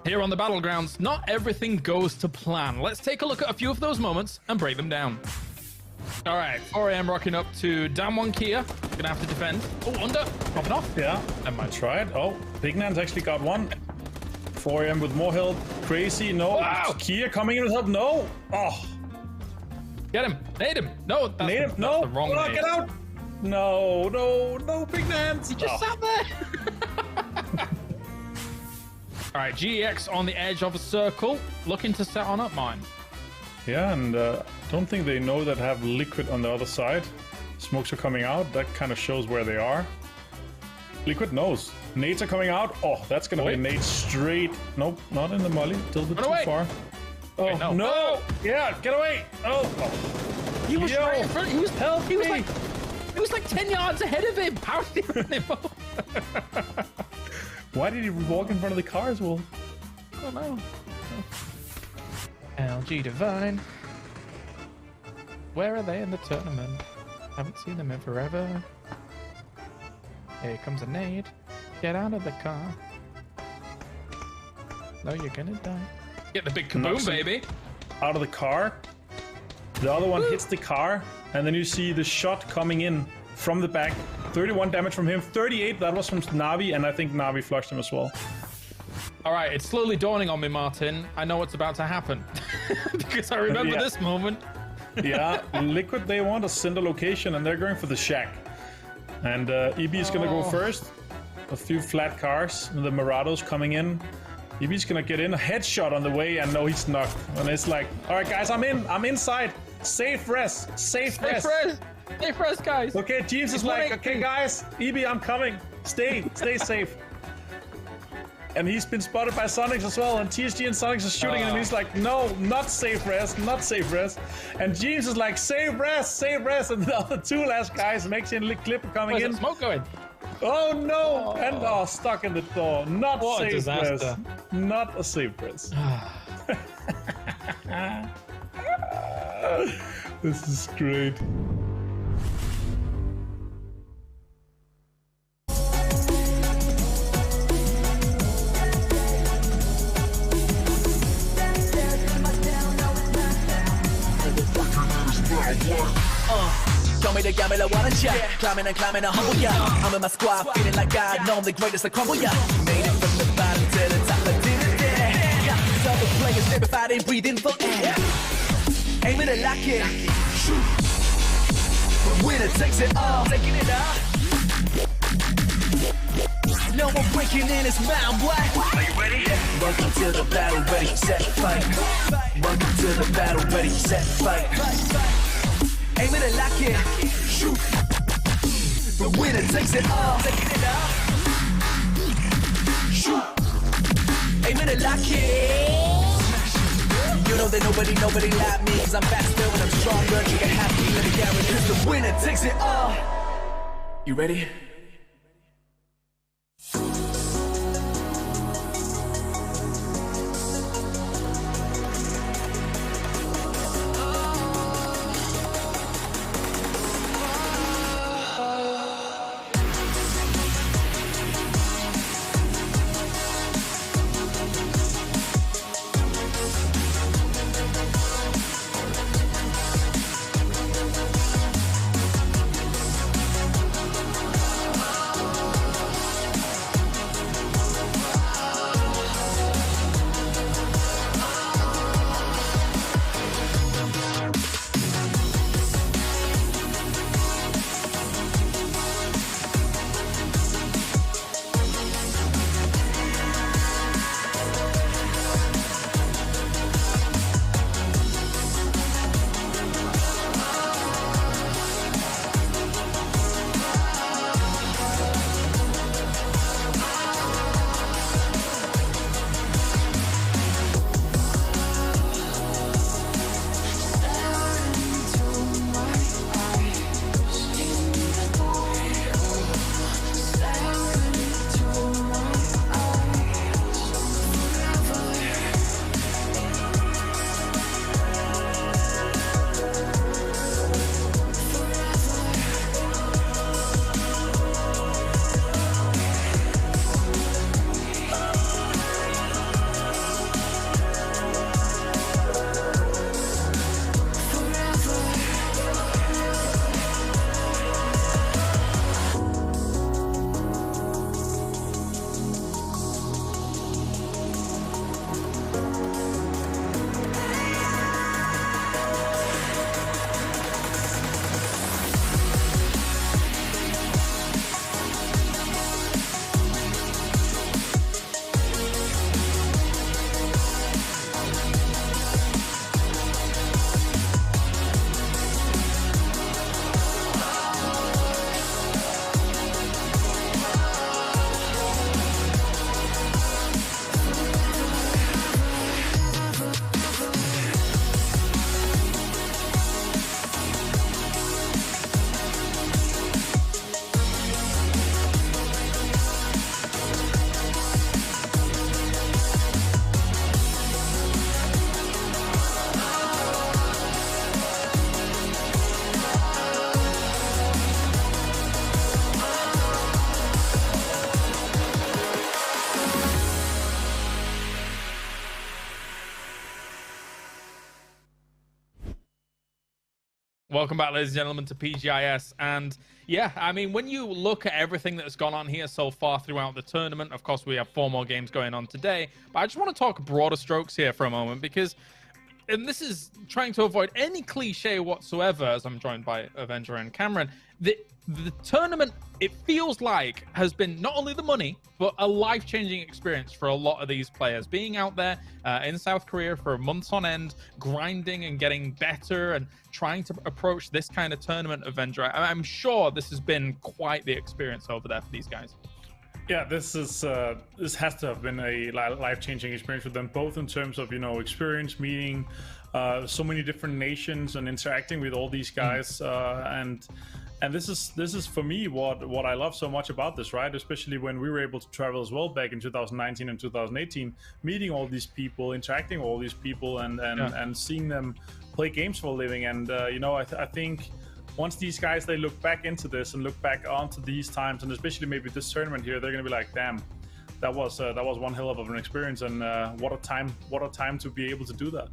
Here on the Battlegrounds, not everything goes to plan. Let's take a look at a few of those moments and break them down. All right, 4 AM rocking up to down one Kia. Gonna have to defend. Oh, under. Popping off. Yeah, I might try it. Oh, Pignan's actually got one. 4 AM with more help. Crazy, no. Wow. Kia coming in with help, no. Oh. Get him. Nade him. No, that's, Nade him. that's No. the wrong nade. Get out. No, Pignans. He just sat there. All right, GEX on the edge of a circle, looking to set on up mine. Yeah, and don't think they know that have Liquid on the other side. Smokes are coming out. That kind of shows where they are. Liquid knows. Nades are coming out. Oh, that's going to be a nade straight. Nope, not in the molly. Still a bit too far. Oh, wait, no. no. Yeah, get away. Oh. He was right in front. He was he was like 10 yards ahead of him. How did he run him over? Why did he walk in front of the cars, Will? I don't know. LG Divine. Where are they in the tournament? Haven't seen them in forever. Here comes a nade. Get out of the car. No, you're gonna die. Get the big kaboom, baby. Out of the car. The other one hits the car, and then you see the shot coming in from the back. 31 damage from him. 38, that was from Navi, and I think Navi flushed him as well. All right, it's slowly dawning on me, Martin. I know what's about to happen. Because I remember this moment. Yeah, Liquid, they want a cinder location, and they're going for the shack. And EB is going to go first. A few flat cars, and the Mirados coming in. EB's going to get in. A headshot on the way, and no, he's knocked. And it's like, all right, guys, I'm in. I'm inside. Safe rest. Safe rest. Safe rest, guys. Okay, Jeeves is like, okay, guys, EB, I'm coming. Stay safe. And he's been spotted by Sonics as well, and TSG and Sonics are shooting him, and he's like, no, not safe res, not safe res. And James is like, save res, and the other two last guys, makes a clip coming in. Smoke going? Oh no! And stuck in the door. Not what safe a disaster. res. Not a safe res. This is great. Show me the gamble I wanna check. Climbing and climbing a humble, yeah. I'm in my squad, feeling like I know I'm the greatest I crumble, yeah. Made it from the bottom to the top, I did it there. Yeah, some of the players never fight and breathe in for air. Aim it and lock it. Shoot. The winner takes it all. Taking it all. No one breaking in his mind, what? Are you ready? Welcome to the battle, ready, set, fight. Welcome to the battle, ready, set, fight. Aim it and lock it. Shoot. The winner takes it all. Taking it all. Shoot. Aim it and lock it. You know that nobody like me, cause I'm faster and I'm stronger. You can have me, let me guarantee. Cause the winner takes it all. You ready? Welcome back, ladies and gentlemen, to PGI.S. And yeah, I mean, when you look at everything that's gone on here so far throughout the tournament, of course, we have 4 more games going on today. But I just want to talk broader strokes here for a moment, because, and this is trying to avoid any cliche whatsoever, as I'm joined by Avenger and Cameron, the tournament, it feels like, has been not only the money, but a life-changing experience for a lot of these players. Being out there in South Korea for months on end, grinding and getting better and trying to approach this kind of tournament, Avenger. I'm sure this has been quite the experience over there for these guys. Yeah, this has to have been a life-changing experience for them, both in terms of experience, meeting so many different nations and interacting with all these guys, and this is for me what I love so much about this, right? Especially when we were able to travel as well back in 2019 and 2018, meeting all these people, interacting with all these people, and seeing them play games for a living, and I think. Once these guys, they look back into this and look back onto these times, and especially maybe this tournament here, they're gonna be like, damn, that was one hell of an experience, and what a time to be able to do that.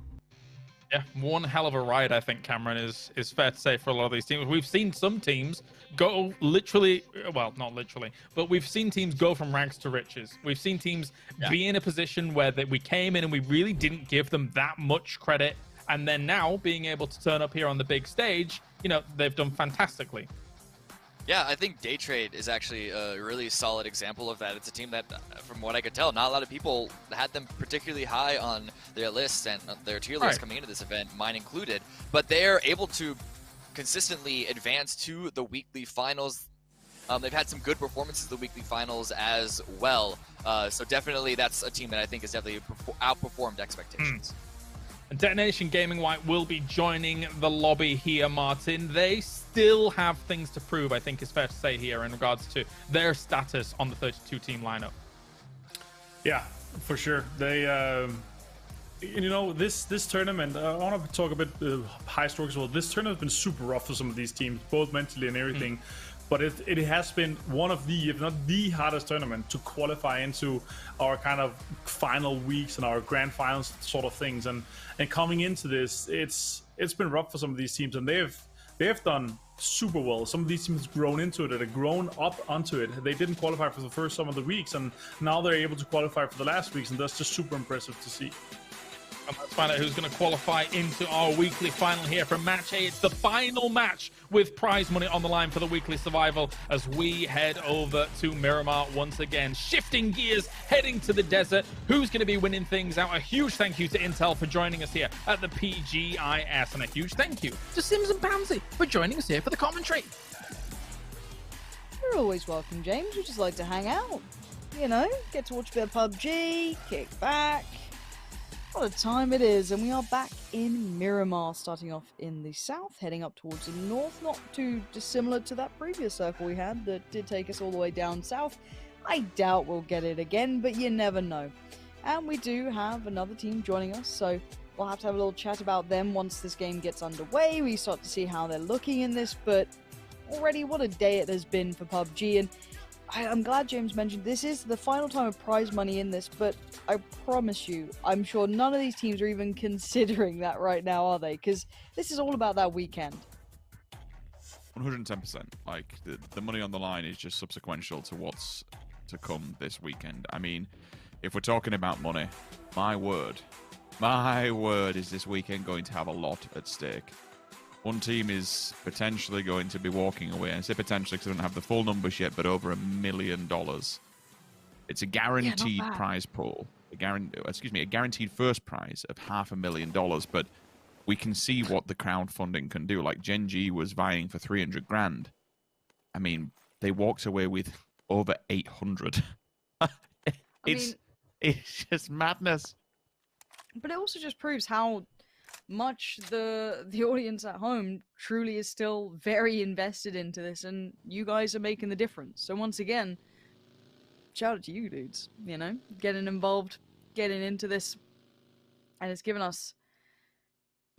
Yeah, one hell of a ride, I think, Cameron, is fair to say for a lot of these teams. We've seen some teams go literally, well, not literally, but we've seen teams go from rags to riches. We've seen teams be in a position where we came in and we really didn't give them that much credit, and then now being able to turn up here on the big stage, they've done fantastically. Yeah, I think Day Trade is actually a really solid example of that. It's a team that, from what I could tell, not a lot of people had them particularly high on their lists and their tier list coming into this event, mine included. But they're able to consistently advance to the weekly finals. They've had some good performances in the weekly finals as well. So definitely that's a team that I think has definitely outperformed expectations. And Detonation Gaming White will be joining the lobby here, Martin. They still have things to prove, I think is fair to say here, in regards to their status on the 32-team lineup. Yeah, for sure. They, this tournament, I want to talk a bit high strokes as well. This tournament has been super rough for some of these teams, both mentally and everything. But it has been one of the, if not the hardest tournament to qualify into our kind of final weeks and our grand finals sort of things. And coming into this, it's been rough for some of these teams, and they've done super well. Some of these teams have grown into it, and have grown up onto it. They didn't qualify for the first some of the weeks, and now they're able to qualify for the last weeks, and that's just super impressive to see. And let's find out who's going to qualify into our weekly final here from Match A. It's the final match with prize money on the line for the weekly survival as we head over to Miramar once again. Shifting gears, heading to the desert. Who's going to be winning things out? A huge thank you to Intel for joining us here at the PGI.S. And a huge thank you to Sims and Pansy for joining us here for the commentary. You're always welcome, James. We just like to hang out. Get to watch a bit of PUBG, kick back. What a time it is, and we are back in Miramar, starting off in the south, heading up towards the north, not too dissimilar to that previous circle we had that did take us all the way down south. I doubt we'll get it again, but you never know. And we do have another team joining us, so we'll have to have a little chat about them once this game gets underway. We start to see how they're looking in this, but already what a day it has been for PUBG, and I'm glad James mentioned this is the final time of prize money in this, but I promise you, I'm sure none of these teams are even considering that right now, are they? Because this is all about that weekend. 110%. Like, the money on the line is just subsequential to what's to come this weekend. I mean, if we're talking about money, my word is this weekend going to have a lot at stake. One team is potentially going to be walking away. I say potentially because I don't have the full numbers yet, but over $1 million. It's a guaranteed prize pool. A guaranteed first prize of $500,000. But we can see what the crowdfunding can do. Like Gen G was vying for 300 grand. I mean, they walked away with over 800. It's just madness. But it also just proves how much the audience at home truly is still very invested into this, and you guys are making the difference. So once again, shout out to you dudes, getting involved, getting into this, and it's given us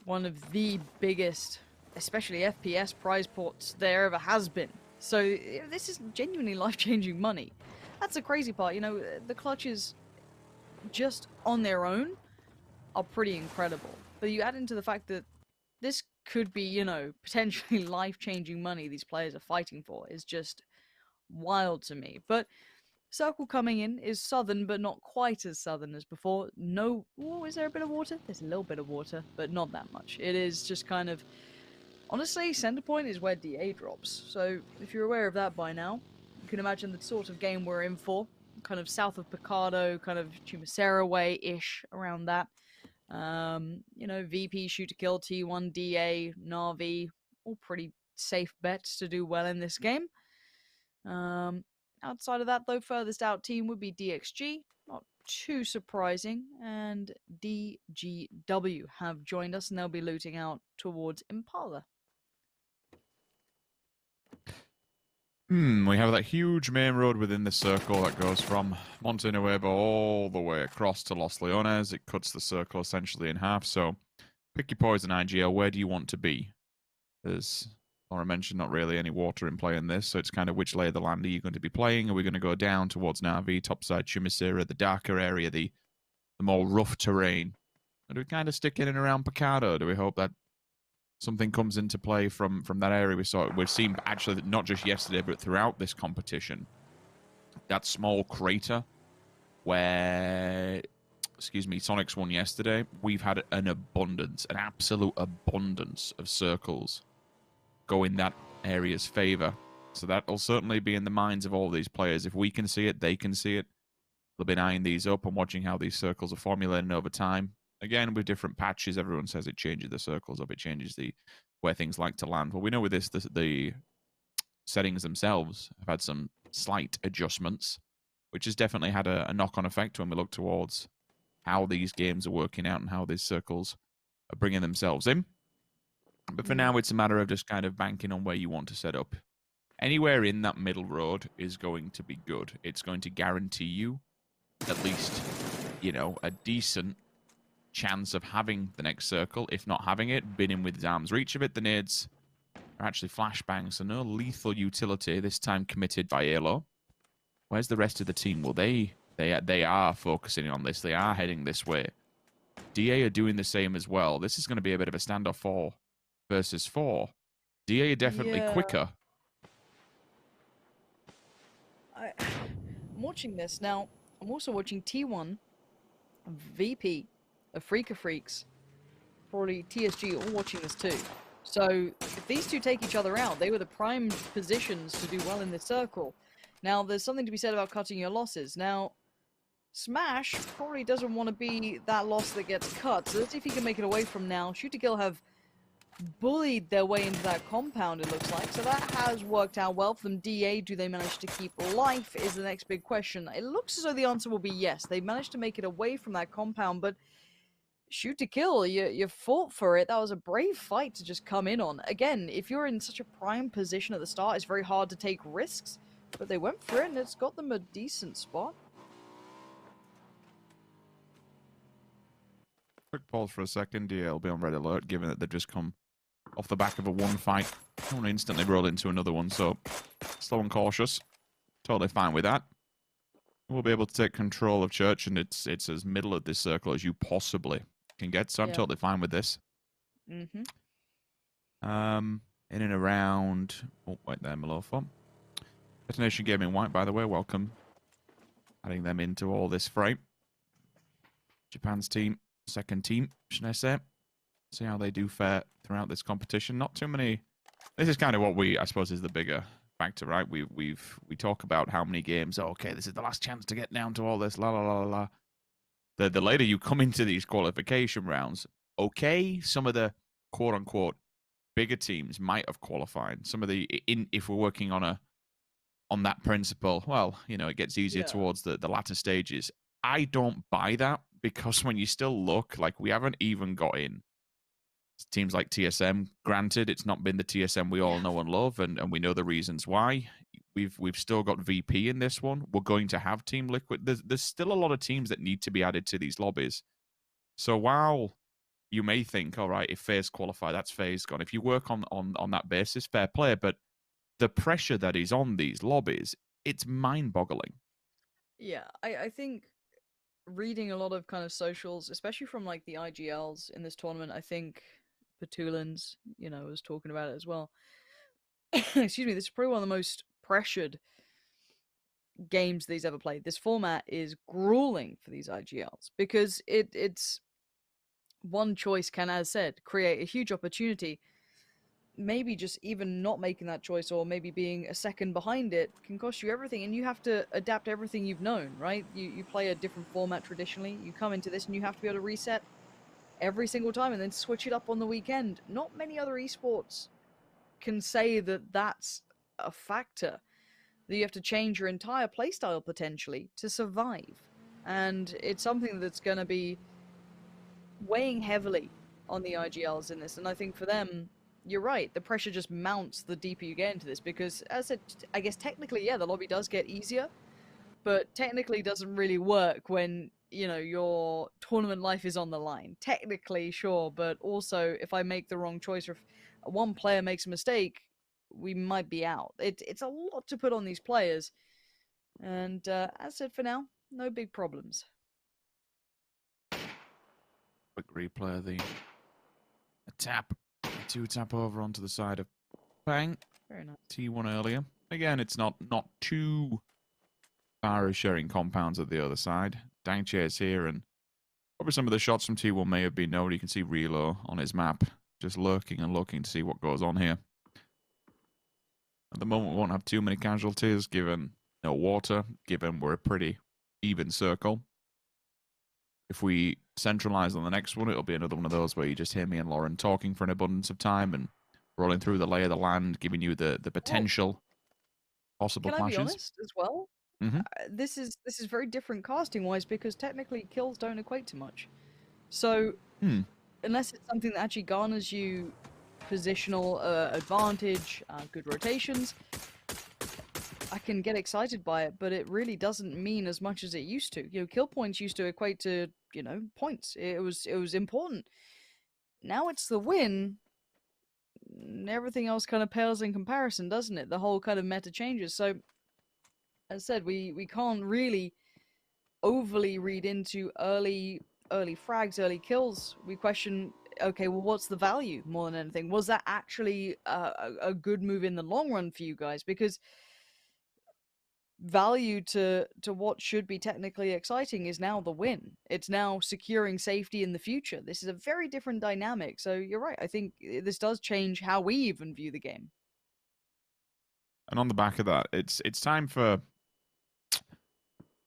one of the biggest, especially FPS prize pots there ever has been. So this is genuinely life-changing money. That's the crazy part, the clutches just on their own are pretty incredible. But you add into the fact that this could be, potentially life-changing money these players are fighting for is just wild to me. But Circle coming in is southern, but not quite as southern as before. No, is there a bit of water? There's a little bit of water, but not that much. It is just kind of, honestly, center point is where DA drops. So if you're aware of that by now, you can imagine the sort of game we're in for. Kind of south of Picado, kind of Chumacera way-ish, around that. VP, Shoot to Kill, T1, DA, Na'Vi, all pretty safe bets to do well in this game. Outside of that, though, furthest out team would be DXG. Not too surprising. And DGW have joined us, and they'll be looting out towards Impala. We have that huge main road within the circle that goes from Monte Nuevo all the way across to Los Leones. It cuts the circle essentially in half. So pick your poison, IGL. Where do you want to be? There's, Laura mentioned, not really any water in play in this. So it's kind of which lay of the land are you going to be playing? Are we going to go down towards Navi, topside Chumisera, the darker area, the more rough terrain? Or do we kind of stick in and around Picado? Do we hope that something comes into play from that area? We've seen actually not just yesterday but throughout this competition, that small crater where Sonics won yesterday. We've had an absolute abundance of circles go in that area's favor, so that'll certainly be in the minds of all these players. If we can see it, they can see it. They'll be eyeing these up and watching how these circles are formulating over time. Again, with different patches, everyone says it changes the circles up, it changes where things like to land. Well, we know with this, the settings themselves have had some slight adjustments, which has definitely had a knock-on effect when we look towards how these games are working out and how these circles are bringing themselves in. But for now, it's a matter of just kind of banking on where you want to set up. Anywhere in that middle road is going to be good. It's going to guarantee you at least, a decent chance of having the next circle, if not having it, been in with arm's reach of it. The nades are actually flashbangs, so no lethal utility, this time committed by Elo. Where's the rest of the team? Well, they are focusing on this. They are heading this way. DA are doing the same as well. This is going to be a bit of a standoff 4 versus 4. DA are definitely quicker. I'm watching this now. I'm also watching T1, VP, of Freaka Freaks, probably TSG, all watching this too. So if these two take each other out, they were the prime positions to do well in this circle. Now, there's something to be said about cutting your losses. Now, Smash probably doesn't want to be that loss that gets cut, so let's see if he can make it away from now. Shoot to Kill have bullied their way into that compound, it looks like, so that has worked out well for them. DA, do they manage to keep life, is the next big question. It looks as though the answer will be yes. They managed to make it away from that compound, but Shoot to Kill, you fought for it. That was a brave fight to just come in on. Again, if you're in such a prime position at the start, it's very hard to take risks, but they went for it, and it's got them a decent spot. Quick pause for a second. DA will be on red alert, given that they've just come off the back of a one fight. I want to instantly roll into another one, so slow and cautious. Totally fine with that. We'll be able to take control of Church, and it's as middle of this circle as you possibly can get, so I'm totally fine with this. Mm-hmm. In and around... Oh, wait there, Malofo. Detonation Gaming White, by the way, welcome. Adding them into all this fray. Japan's team, second team, should I say. See how they do fare throughout this competition. Not too many... This is kind of what I suppose, is the bigger factor, right? We talk about how many games, okay, this is the last chance to get down to all this, la la la la. The later you come into these qualification rounds, okay, some of the quote unquote bigger teams might have qualified. Some of the if we're working on that principle, well, it gets easier towards the latter stages. I don't buy that, because when you still look, like, we haven't even got in teams like TSM. Granted, it's not been the TSM we all know and love, and we know the reasons why. We've still got VP in this one. We're going to have Team Liquid. There's still a lot of teams that need to be added to these lobbies. So while you may think, all right, if FaZe qualify, that's FaZe gone. If you work on that basis, fair play. But the pressure that is on these lobbies, it's mind-boggling. Yeah, I think reading a lot of kind of socials, especially from like the IGLs in this tournament, I think Petulans, was talking about it as well. Excuse me, this is probably one of the most pressured games that he's ever played. This format is grueling for these IGLs, because it's one choice can, as said, create a huge opportunity. Maybe just even not making that choice, or maybe being a second behind it, can cost you everything, and you have to adapt everything you've known, right? You play a different format traditionally, you come into this and you have to be able to reset every single time and then switch it up on the weekend. Not many other esports can say that that's a factor. that you have to change your entire playstyle potentially to survive. And it's something that's going to be weighing heavily on the IGLs in this. And I think for them, you're right, the pressure just mounts the deeper you get into this. Because, as I said, I guess technically, yeah, the lobby does get easier. But technically doesn't really work when, you know, your tournament life is on the line. Technically, sure, but also if I make the wrong choice or if one player makes a mistake, we might be out. It's a lot to put on these players. And as I said, for now, no big problems. Quick replay of the tap. 2-tap over onto the side of Bang. Very nice. T1 earlier. Again, it's not too far as sharing compounds at the other side. Dang Chase here, and probably some of the shots from T1 may have been known. You can see Relo on his map, just lurking and looking to see what goes on here. At the moment, we won't have too many casualties, given no water, given we're a pretty even circle. If we centralize on the next one, it'll be another one of those where you just hear me and Lauren talking for an abundance of time and rolling through the lay of the land, giving you the potential possible Can clashes. I be honest as well? Mm-hmm. This is very different casting wise because technically kills don't equate to much. So unless it's something that actually garners you positional advantage, good rotations, I can get excited by it, but it really doesn't mean as much as it used to. You know, kill points used to equate to, you know, points. It was important. Now it's the win. Everything else kind of pales in comparison, doesn't it? The whole kind of meta changes. So, as I said, we can't really overly read into early frags, early kills. We question, okay, well, what's the value more than anything? Was that actually a good move in the long run for you guys? Because value to what should be technically exciting is now the win. It's now securing safety in the future. This is a very different dynamic. So you're right. I think this does change how we even view the game. And on the back of that, it's time for...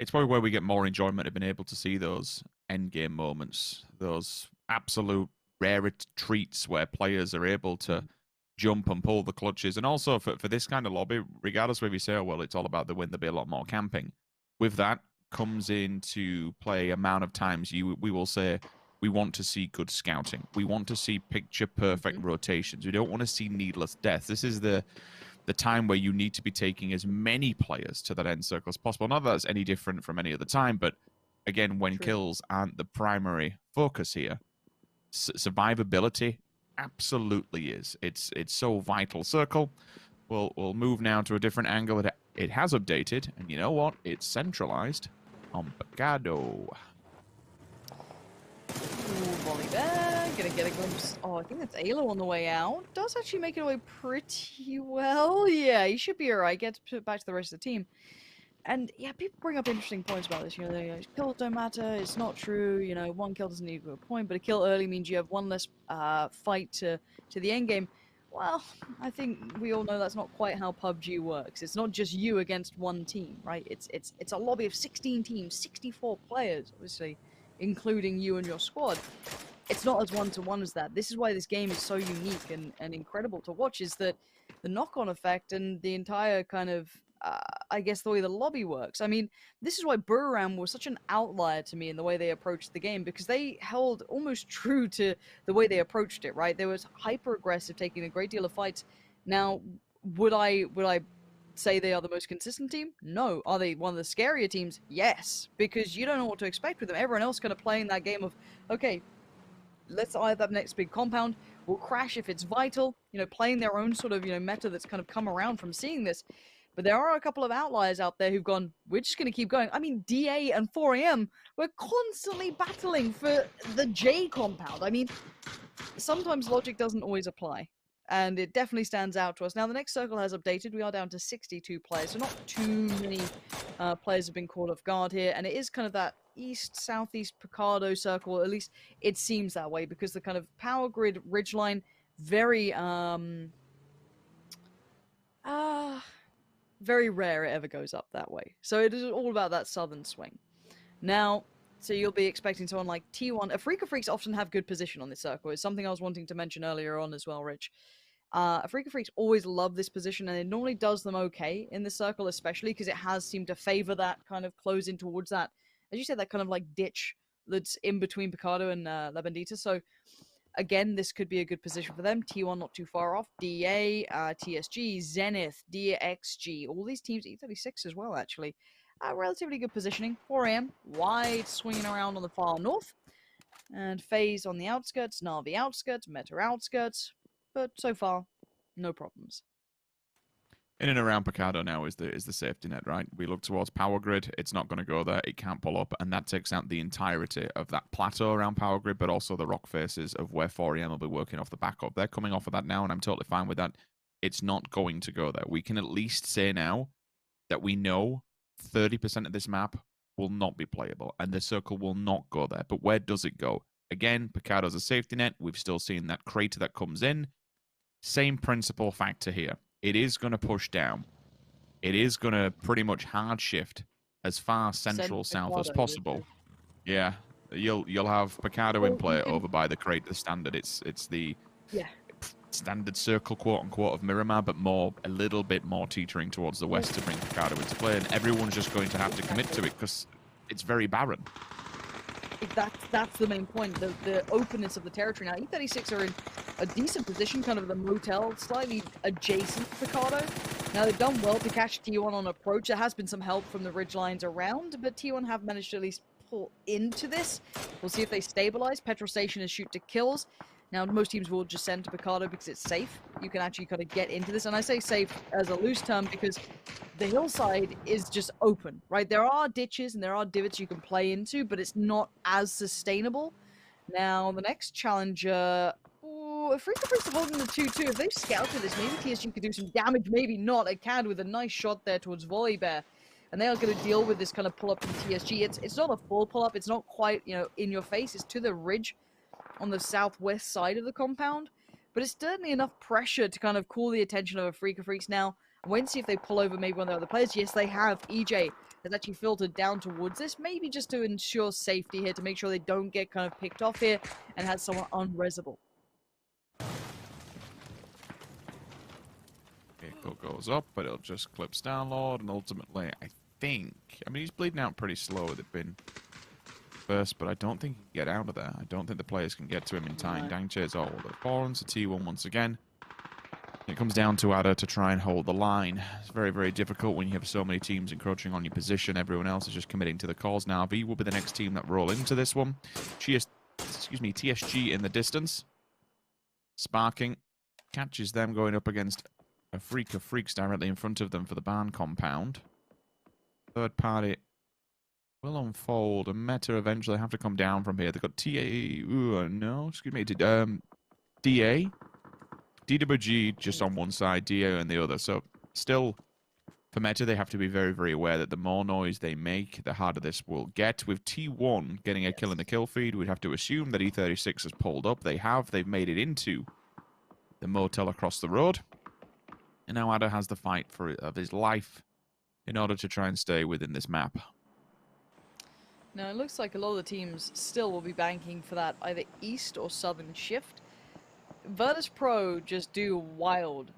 It's probably where we get more enjoyment of being able to see those end game moments, those absolute rare treats where players are able to jump and pull the clutches. And also for this kind of lobby, regardless whether you say, oh, well, it's all about the win, there'll be a lot more camping. With that comes into play amount of times we will say we want to see good scouting. We want to see picture-perfect rotations. We don't want to see needless death. This is the time where you need to be taking as many players to that end circle as possible. Not that that's any different from any other time, but again, when kills aren't the primary focus here, survivability absolutely is. It's so vital. Circle, we'll move now to a different angle. It has updated, and you know what? It's centralized on Picado. Volley there, gonna get a glimpse. Oh, I think that's Alo on the way out. Does actually make it away pretty well. Yeah, he should be alright. Get back to the rest of the team. And yeah, people bring up interesting points about this. You know, kills don't matter. It's not true. You know, one kill doesn't equal a point, but a kill early means you have one less fight to the end game. Well, I think we all know that's not quite how PUBG works. It's not just you against one team, right? It's a lobby of 16 teams, 64 players, obviously, including you and your squad. It's not as one-to-one as that. This is why this game is so unique and incredible to watch, is that the knock-on effect and the entire kind of I guess the way the lobby works. I mean, this is why Battlegrounds was such an outlier to me in the way they approached the game, because they held almost true to the way they approached it, right? They was hyper-aggressive, taking a great deal of fights. Now, would I say they are the most consistent team? No. Are they one of the scarier teams? Yes, because you don't know what to expect with them. Everyone else kind of playing that game of, okay, let's eye that next big compound. We'll crash if it's vital. You know, playing their own sort of, you know, meta that's kind of come around from seeing this. But there are a couple of outliers out there who've gone, we're just going to keep going. I mean, DA and 4AM were constantly battling for the J compound. I mean, sometimes logic doesn't always apply. And it definitely stands out to us. Now, the next circle has updated. We are down to 62 players. So not too many players have been caught off guard here. And it is kind of that east-southeast Picado circle. At least it seems that way, because the kind of power grid ridgeline, very very rare it ever goes up that way. So it is all about that southern swing. Now, so you'll be expecting someone like T1. Afrika Freaks often have good position on this circle. It's something I was wanting to mention earlier on as well, Rich. Afrika Freaks always love this position, and it normally does them okay in the circle, especially because it has seemed to favor that kind of close in towards that, as you said, that kind of like ditch that's in between Picado and La Bandita. So again, this could be a good position for them. T1 not too far off. DA, TSG, Zenith, DXG, all these teams, E36 as well, actually. Relatively good positioning. 4 AM, wide swinging around on the far north. And FaZe on the outskirts, Na'Vi outskirts, Meta outskirts. But so far, no problems. In and around Picado now is the safety net, right? We look towards Power Grid. It's not going to go there. It can't pull up, and that takes out the entirety of that plateau around Power Grid, but also the rock faces of where 4AM will be working off the back of. They're coming off of that now, and I'm totally fine with that. It's not going to go there. We can at least say now that we know 30% of this map will not be playable, and the circle will not go there. But where does it go? Again, Picado's a safety net. We've still seen that crater that comes in. Same principle factor here. It is going to push down. It is going to pretty much hard shift as far central south as possible. Yeah, you'll have Picado in play over by the crater standard. It's the standard circle, quote unquote, of Miramar, but a little bit more teetering towards the west to bring Picado into play, and everyone's just going to have to commit to it because it's very barren. That's the main point, the openness of the territory. Now, E36 are in a decent position, kind of the motel, slightly adjacent to Picado. Now, they've done well to catch T1 on approach. There has been some help from the ridge lines around, but T1 have managed to at least pull into this. We'll see if they stabilize. Petrol Station is shoot to kills. Now, most teams will just send to Picado because it's safe. You can actually kind of get into this. And I say safe as a loose term because the hillside is just open, right? There are ditches and there are divots you can play into, but it's not as sustainable. Now, the next challenger... Afrika Freaks are holding the 2-2. If they've scouted this, maybe TSG could do some damage, maybe not. A CAD with a nice shot there towards Volibear. And they are going to deal with this kind of pull-up from TSG. It's not a full pull-up. It's not quite, in your face. It's to the ridge on the southwest side of the compound, but it's certainly enough pressure to kind of call the attention of Afrika Freaks. Now, I'm waiting to see if they pull over maybe one of the other players. Yes, they have. EJ has actually filtered down towards this, maybe just to ensure safety here, to make sure they don't get kind of picked off here and has someone unresable. Vehicle goes up, but it'll just clips download, and ultimately, I mean, he's bleeding out pretty slow. They've been first, but I don't think he can get out of there. I don't think the players can get to him in time. Dangche's all the fallen to T1 once again. It comes down to Ada to try and hold the line. It's very, very difficult when you have so many teams encroaching on your position. Everyone else is just committing to the cause now. V will be the next team that roll into this one. TSG in the distance. Sparking catches them going up against Afrika Freaks directly in front of them for the barn compound. Third party will unfold, and Meta eventually have to come down from here. They've got DA, DWG just on one side, DA on the other. So still, for Meta, they have to be very, very aware that the more noise they make, the harder this will get. With T1 getting a kill in the kill feed, we'd have to assume that E36 has pulled up. They have. They've made it into the motel across the road. And now Ada has the fight of his life in order to try and stay within this map. Now, it looks like a lot of the teams still will be banking for that either east or southern shift. Virtus Pro just do wild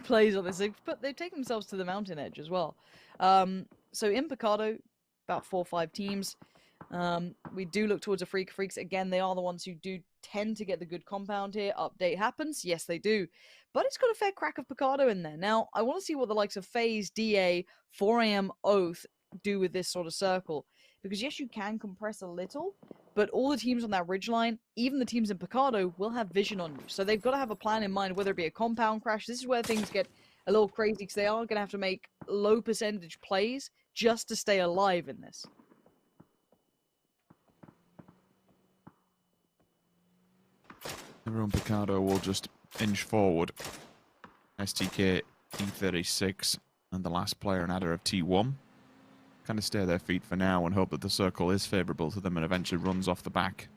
plays on this. They've taken themselves to the mountain edge as well. So in Picado, about 4 or 5 teams. We do look towards Afrika Freaks. Again, they are the ones who do tend to get the good compound here. Update happens. Yes, they do. But it's got a fair crack of Picado in there. Now, I want to see what the likes of FaZe, DA, 4AM, Oath do with this sort of circle. Because yes, you can compress a little, but all the teams on that ridgeline, even the teams in Picado, will have vision on you. So they've got to have a plan in mind, whether it be a compound crash. This is where things get a little crazy, because they are going to have to make low percentage plays just to stay alive in this. Everyone Picado will just inch forward. STK, E36, and the last player and adder of T1. Kind of stay their feet for now and hope that the circle is favourable to them and eventually runs off the back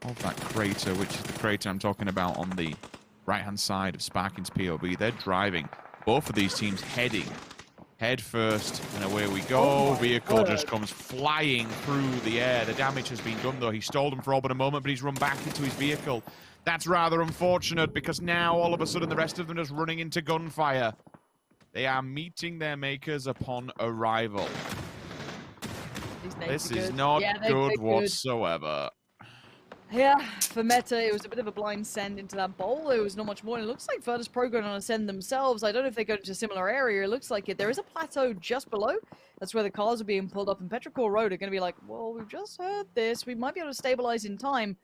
of that crater, which is the crater I'm talking about on the right-hand side of Sparking's POV. They're driving both of these teams heading Head first, and away we go. Vehicle just comes flying through the air. The damage has been done, though. He stalled him for all but a moment, but he's run back into his vehicle. That's rather unfortunate, because now, all of a sudden, the rest of them are just running into gunfire. They are meeting their makers upon arrival. This is not good whatsoever. Yeah, for Meta, it was a bit of a blind send into that bowl. There was not much more. And it looks like Virtus Pro going on a send themselves. I don't know if they go into a similar area. It looks like it. There is a plateau just below. That's where the cars are being pulled up. And Petrichor Road are going to be like, well, we've just heard this. We might be able to stabilize in time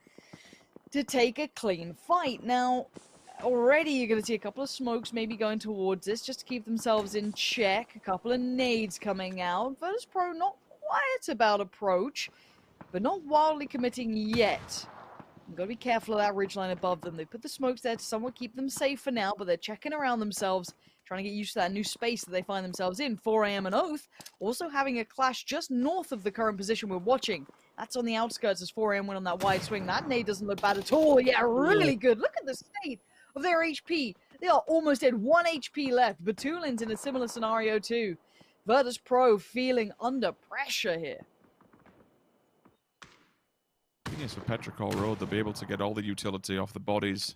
to take a clean fight. Now, already you're going to see a couple of smokes maybe going towards this just to keep themselves in check. A couple of nades coming out. Virtus Pro not quiet about approach, but not wildly committing yet. You've got to be careful of that ridgeline above them. They put the smokes there to somewhat keep them safe for now, but they're checking around themselves, trying to get used to that new space that they find themselves in. 4am and Oath also having a clash just north of the current position we're watching. That's on the outskirts as 4am went on that wide swing. That nade doesn't look bad at all. Yeah, really good. Look at the state of their HP. They are almost at 1 HP left. Batulin's in a similar scenario too. Virtus Pro feeling under pressure here. Yes, for Petrichor Road, they'll be able to get all the utility off the bodies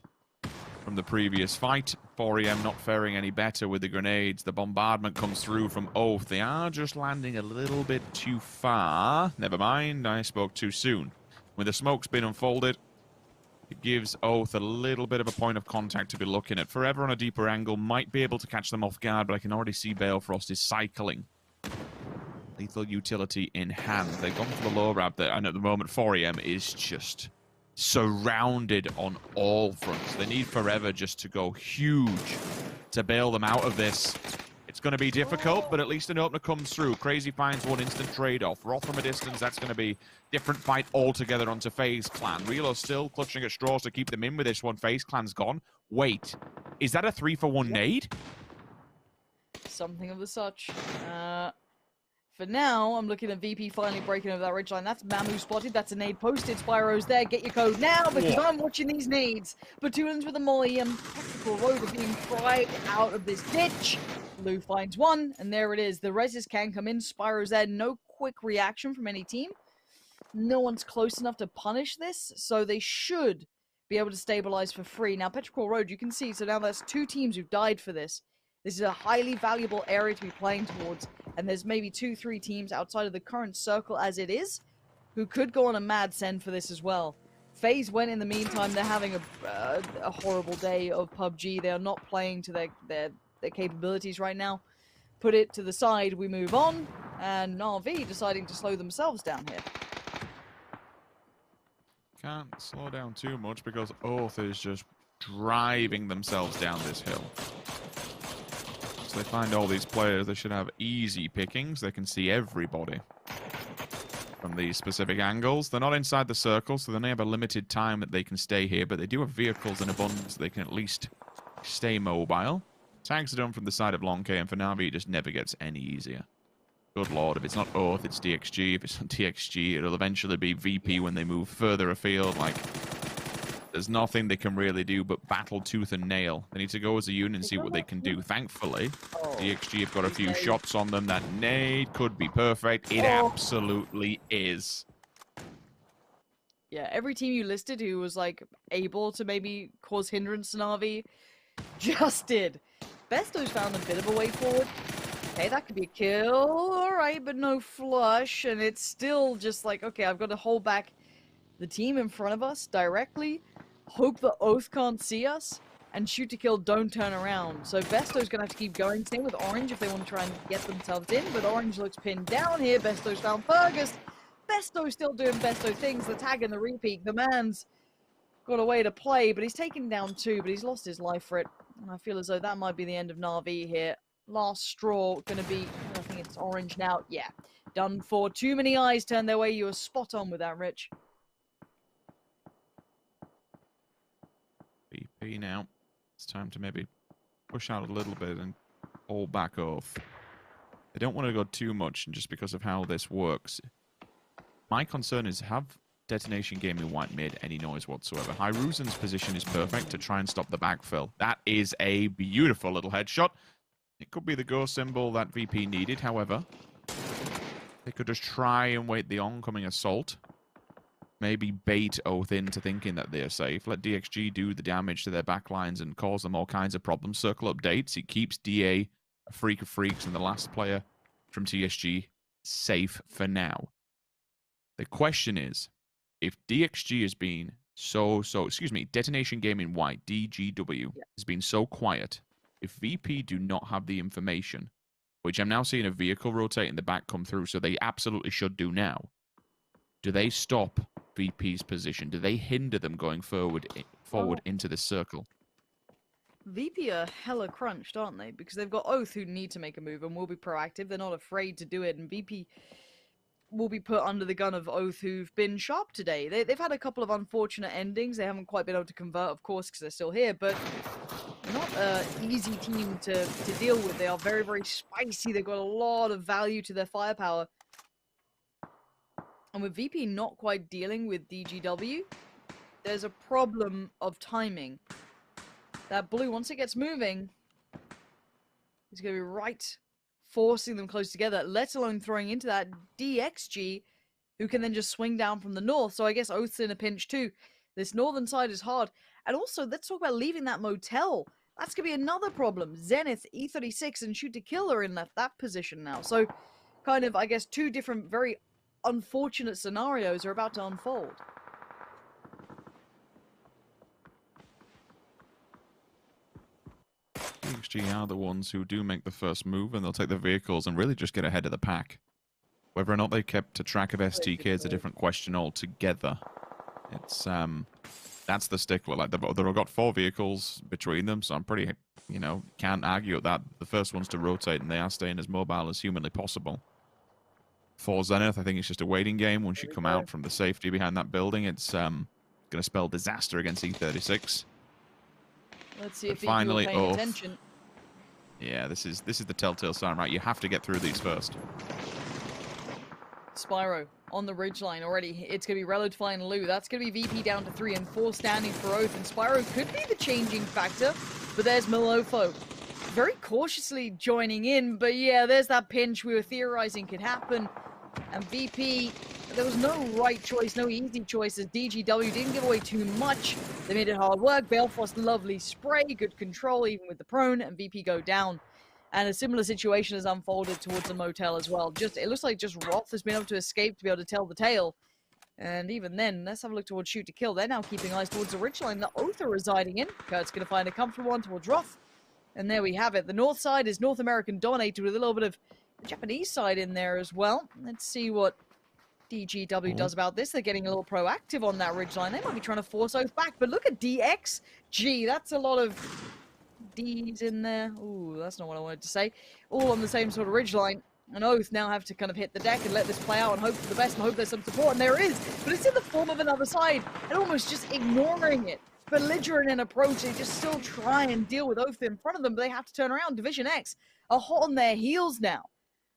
from the previous fight. 4am not faring any better with the grenades. The bombardment comes through from Oath. They are just landing a little bit too far. Never mind, I spoke too soon. With the smoke's been unfolded, it gives Oath a little bit of a point of contact to be looking at. Forever on a deeper angle might be able to catch them off guard, but I can already see Balefrost is cycling. Lethal utility in hand. They've gone for the low rab there, and at the moment 4am is just surrounded on all fronts. They need Forever just to go huge to bail them out of this. It's going to be difficult, but at least an opener comes through. Crazy finds one instant trade-off. Roth from a distance, that's going to be different fight altogether onto FaZe Clan. Relo still clutching at straws to keep them in with this one. FaZe Clan's gone. Wait, is that a 3-for-1 nade? Something of the such. For now, I'm looking at VP finally breaking over that ridgeline. That's Mamu spotted. That's a nade posted. Spyro's there. Get your code now because I'm watching these nades. Batulin's with a molly and Petrichor Road are being pried out of this ditch. Lou finds one, and there it is. The reses can come in. Spyro's there. No quick reaction from any team. No one's close enough to punish this, so they should be able to stabilize for free. Now, Petrichor Road, you can see, so now there's 2 teams who've died for this. This is a highly valuable area to be playing towards, and there's maybe 2-3 teams outside of the current circle as it is who could go on a mad send for this as well. FaZe went in the meantime. They're having a horrible day of PUBG. They are not playing to their capabilities right now. Put it to the side, we move on, and RV deciding to slow themselves down here. Can't slow down too much because Oath is just driving themselves down this hill. So they find all these players. They should have easy pickings. They can see everybody from these specific angles. They're not inside the circle, so they may have a limited time that they can stay here, but they do have vehicles in abundance. They can at least stay mobile. Tags are done from the side of Long K, and for Navi, it just never gets any easier. Good lord, if it's not Oath, it's DXG. If it's not DXG, it'll eventually be VP when they move further afield. Like, there's nothing they can really do but battle tooth and nail. They need to go as a unit and see what they can do. Thankfully, DXG have got a few shots on them. That nade could be perfect. It absolutely is. Yeah, every team you listed who was, like, able to maybe cause hindrance to Navi just did. Besto's found a bit of a way forward. Okay, that could be a kill. Alright, but no flush. And it's still just like, okay, I've got to hold back the team in front of us directly, hope the Oath can't see us, and shoot to kill, don't turn around. So Besto's going to have to keep going. Same with Orange if they want to try and get themselves in, but Orange looks pinned down here. Besto's found Fergus. Besto's still doing Besto things. The tag and the repeat. The man's got a way to play, but he's taken down 2, but he's lost his life for it. And I feel as though that might be the end of Na'Vi here. Last straw going to be, I think it's Orange now. Yeah, done for. Too many eyes turned their way. You were spot on with that, Rich. VP now. It's time to maybe push out a little bit and hold back off. They don't want to go too much, and just because of how this works. My concern is, have Detonation Gaming White made any noise whatsoever? Hyruzen's position is perfect to try and stop the backfill. That is a beautiful little headshot. It could be the go symbol that VP needed, however. They could just try and wait the oncoming assault. Maybe bait Oath into thinking that they're safe. Let DXG do the damage to their backlines and cause them all kinds of problems. Circle updates. It keeps DA, a freak of freaks, and the last player from TSG safe for now. The question is, if DXG has been Detonation Gaming White, DGW, has been so quiet, if VP do not have the information, which I'm now seeing a vehicle rotate in the back come through, so they absolutely should do now, do they stop VP's position? Do they hinder them going forward into the circle? VP are hella crunched, aren't they? Because they've got Oath who need to make a move and will be proactive. They're not afraid to do it, and VP will be put under the gun of Oath, who've been sharp today. They've had a couple of unfortunate endings. They haven't quite been able to convert, of course, because they're still here, but not an easy team to deal with. They are very, very spicy. They've got a lot of value to their firepower. And with VP not quite dealing with DGW, there's a problem of timing. That blue, once it gets moving, is going to be right forcing them close together, let alone throwing into that DXG, who can then just swing down from the north. So I guess Oath's in a pinch too. This northern side is hard. And also, let's talk about leaving that motel. That's going to be another problem. Zenith, E36, and Shoot to Kill are in that position now. So kind of, I guess, two different very unfortunate scenarios are about to unfold. DXG are the ones who do make the first move, and they'll take the vehicles and really just get ahead of the pack. Whether or not they kept a track of STK is a different question altogether. It's that's the stickler. Like they've got 4 vehicles between them, so I'm pretty, can't argue at that. The first one's to rotate, and they are staying as mobile as humanly possible. For Zenith, I think it's just a waiting game. Once you come out from the safety behind that building, it's going to spell disaster against E36. Let's see if finally, people are paying attention. Yeah, this is the telltale sign, right? You have to get through these first. Spyro on the ridgeline already. It's going to be Reload, Fly, and Lou. That's going to be VP down to 3 and 4 standing for Oath. And Spyro could be the changing factor, but there's Milofo very cautiously joining in. But yeah, there's that pinch we were theorizing could happen. And VP, there was no right choice, no easy choices. DGW didn't give away too much. They made it hard work. Balefrost, lovely spray, good control, even with the prone, and VP go down. And a similar situation has unfolded towards the motel as well. It looks like just Roth has been able to escape to be able to tell the tale. And even then, let's have a look towards Shoot to Kill. They're now keeping eyes towards the ridgeline that Oath are residing in. Kurt's going to find a comfortable one towards Roth. And there we have it. The north side is North American dominated with a little bit of the Japanese side in there as well. Let's see what DGW does about this. They're getting a little proactive on that ridgeline. They might be trying to force Oath back, but look at DXG. That's a lot of D's in there. Ooh, that's not what I wanted to say. All on the same sort of ridgeline. And Oath now have to kind of hit the deck and let this play out and hope for the best and hope there's some support. And there is, but it's in the form of another side and almost just ignoring it. Belligerent in approach, they just still try and deal with Oath in front of them, but they have to turn around. Division X are hot on their heels now.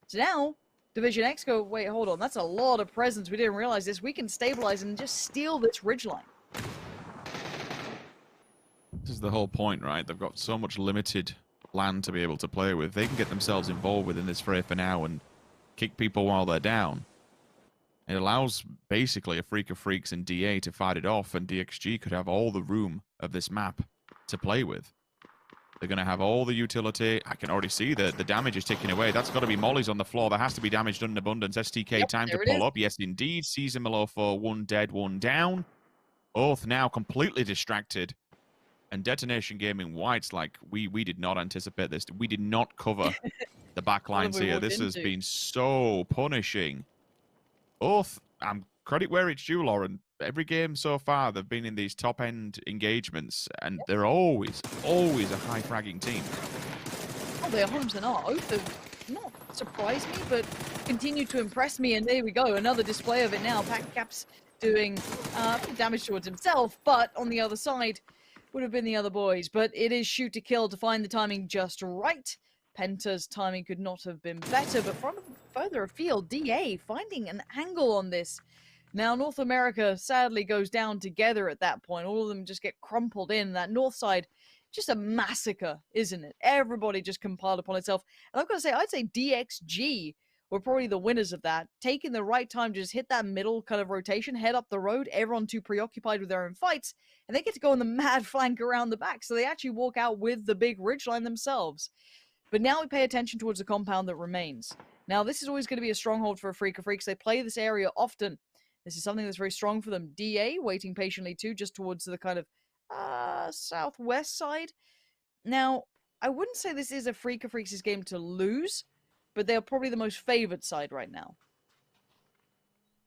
So now, Division X go, wait, hold on, that's a lot of presence. We didn't realize this. We can stabilize and just steal this ridgeline. This is the whole point, right? They've got so much limited land to be able to play with. They can get themselves involved within this fray for now and kick people while they're down. It allows basically a freak of freaks in DA to fight it off, and DXG could have all the room of this map to play with. They're going to have all the utility. I can already see the damage is ticking away. That's got to be Molly's on the floor. There has to be damage done in abundance. STK, time to pull up. Yes, indeed. Sees him for 1 dead, 1 down. Oath now completely distracted. And Detonation Gaming White's like, we did not anticipate this. We did not cover the backlines here. This has been so punishing. Oath, credit where it's due, Lauren. Every game so far, they've been in these top-end engagements, and they're always a high-fragging team. Oh, they 100% are. Oath have not surprised me, but continue to impress me, and there we go. Another display of it now. Packcap's doing damage towards himself, but on the other side would have been the other boys. But it is Shoot to Kill to find the timing just right. Penta's timing could not have been better, but from further afield, DA finding an angle on this. Now, North America sadly goes down together at that point. All of them just get crumpled in. That north side just a massacre, isn't it? Everybody just compiled upon itself. And I've got to say, I'd say DXG were probably the winners of that, taking the right time to just hit that middle kind of rotation, head up the road, everyone too preoccupied with their own fights, and they get to go on the mad flank around the back, so they actually walk out with the big ridgeline themselves. But now we pay attention towards the compound that remains. Now, this is always going to be a stronghold for Freaka Freaks. They play this area often. This is something that's very strong for them. DA waiting patiently too, just towards the kind of southwest side. Now, I wouldn't say this is a Freaka Freaks' game to lose, but they're probably the most favored side right now.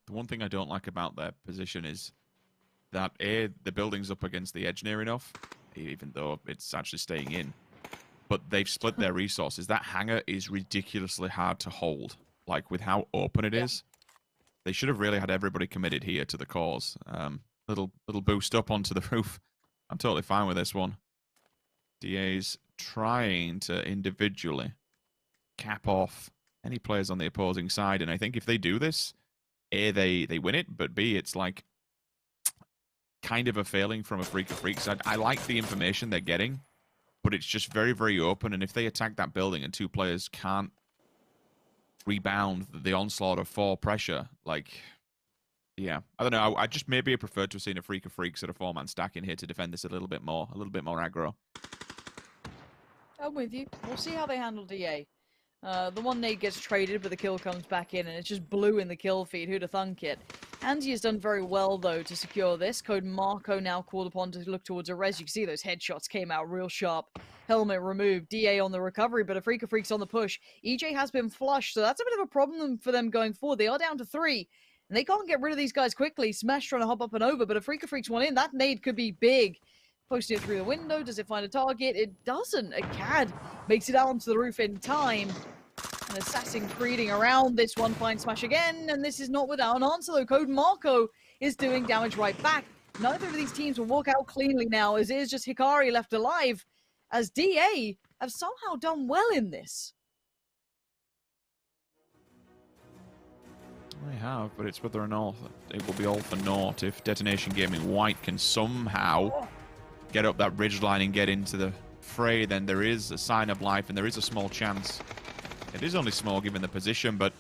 The one thing I don't like about their position is that the building's up against the edge near enough, even though it's actually staying in. But they've split their resources. That hangar is ridiculously hard to hold. Like, with how open it is. They should have really had everybody committed here to the cause. Little boost up onto the roof. I'm totally fine with this one. DA's trying to individually cap off any players on the opposing side. And I think if they do this, A, they win it, but B, it's like kind of a failing from a Freaka Freak side. I like the information they're getting, but it's just very, very open. And if they attack that building and two players can't rebound the onslaught of 4 pressure, like, yeah, I don't know. I just maybe preferred to have seen a Freaka Freak sort of 4-man stack in here to defend this a little bit more aggro. I'm with you. We'll see how they handle DA. The one nade gets traded, but the kill comes back in, and it's just blue in the kill feed. Who'd have thunk it? Andy has done very well, though, to secure this. Code Marco now called upon to look towards a res. You can see those headshots came out real sharp. Helmet removed. DA on the recovery, but a Freaka Freak's on the push. EJ has been flushed, so that's a bit of a problem for them going forward. They are down to 3, and they can't get rid of these guys quickly. Smash trying to hop up and over, but a Freaka Freak's one in. That nade could be big. Posting it through the window. Does it find a target? It doesn't. A CAD makes it out onto the roof in time. An assassin creeding around this one. Finds Smash again, and this is not without an answer, though. Code Marco is doing damage right back. Neither of these teams will walk out cleanly now, as it is just Hikari left alive, as DA have somehow done well in this. They have, but it's whether or not it will be all for naught if Detonation Gaming White can somehow get up that ridgeline and get into the fray. Then there is a sign of life, and there is a small chance. It is only small given the position, but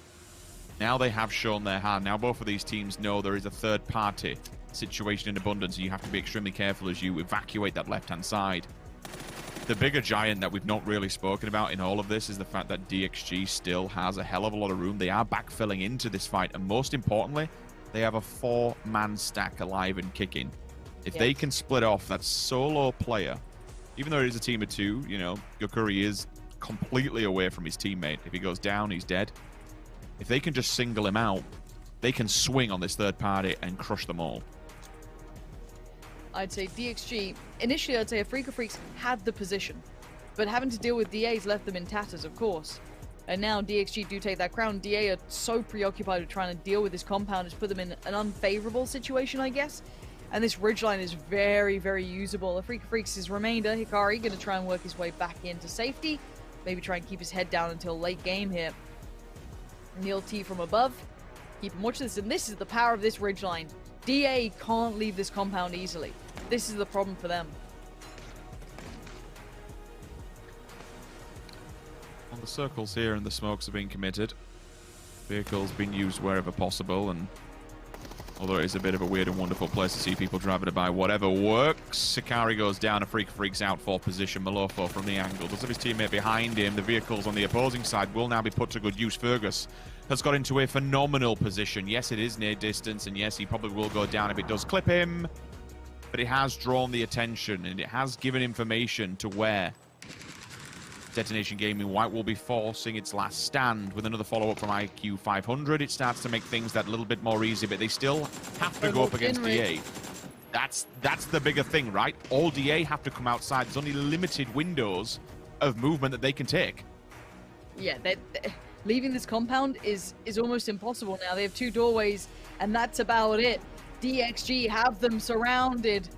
now they have shown their hand. Now both of these teams know there is a third-party situation in abundance, so you have to be extremely careful as you evacuate that left-hand side. The bigger giant that we've not really spoken about in all of this is the fact that DXG still has a hell of a lot of room. They are backfilling into this fight, and most importantly, they have a 4-man stack alive and kicking. If they can split off that solo player, even though it is a team of 2, you know, Gokuri is completely away from his teammate. If he goes down, he's dead. If they can just single him out, they can swing on this third party and crush them all. I'd say DXG, initially I'd say Freaka Freaks had the position, but having to deal with DA's left them in tatters, of course. And now DXG do take that crown. DA are so preoccupied with trying to deal with this compound, it's put them in an unfavorable situation, I guess. And this ridgeline is very, very usable. The Freaka Freaks' remainder, Hikari, going to try and work his way back into safety. Maybe try and keep his head down until late game here. Neil T from above. Keep him watching this, and this is the power of this ridgeline. DA can't leave this compound easily. This is the problem for them. Well, the circles here and the smokes are being committed. Vehicles being used wherever possible, and although it is a bit of a weird and wonderful place to see people driving by, whatever works. Sakari goes down, a Freaka Freaks out for position. Malofo from the angle does have his teammate behind him. The vehicles on the opposing side will now be put to good use. Fergus has got into a phenomenal position. Yes, it is near distance, and yes, he probably will go down if it does clip him. But it has drawn the attention, and it has given information to where Detonation Gaming White will be forcing its last stand. With another follow-up from IQ 500, it starts to make things that little bit more easy, but they still have to go up against DA. That's the bigger thing, right? All DA have to come outside. There's only limited windows of movement that they can take. Yeah, leaving this compound is almost impossible now. They have 2 doorways, and that's about it. DXG have them surrounded.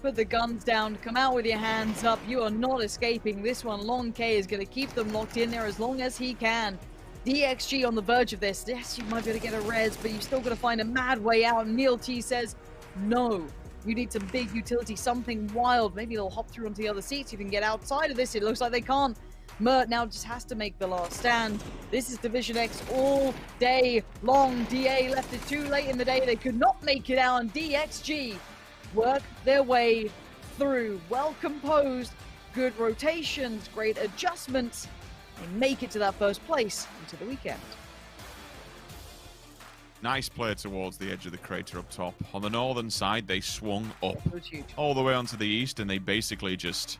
Put the guns down, come out with your hands up. You are not escaping this one. Long K is going to keep them locked in there as long as he can. DXG on the verge of this. Yes, you might be able to get a res, but you've still got to find a mad way out. Neil T says, no, You need some big utility, something wild. Maybe they'll hop through onto the other seats. You can get outside of this. It looks like they can't. Mert now just has to make the last stand. This is Division X all day long. DA left it too late in the day. They could not make it out, and DXG work their way through. Well composed, good rotations, great adjustments. They make it to that first place into the weekend. Nice play towards the edge of the crater up top. On the northern side, they swung up Huge. all the way onto the east, and they basically just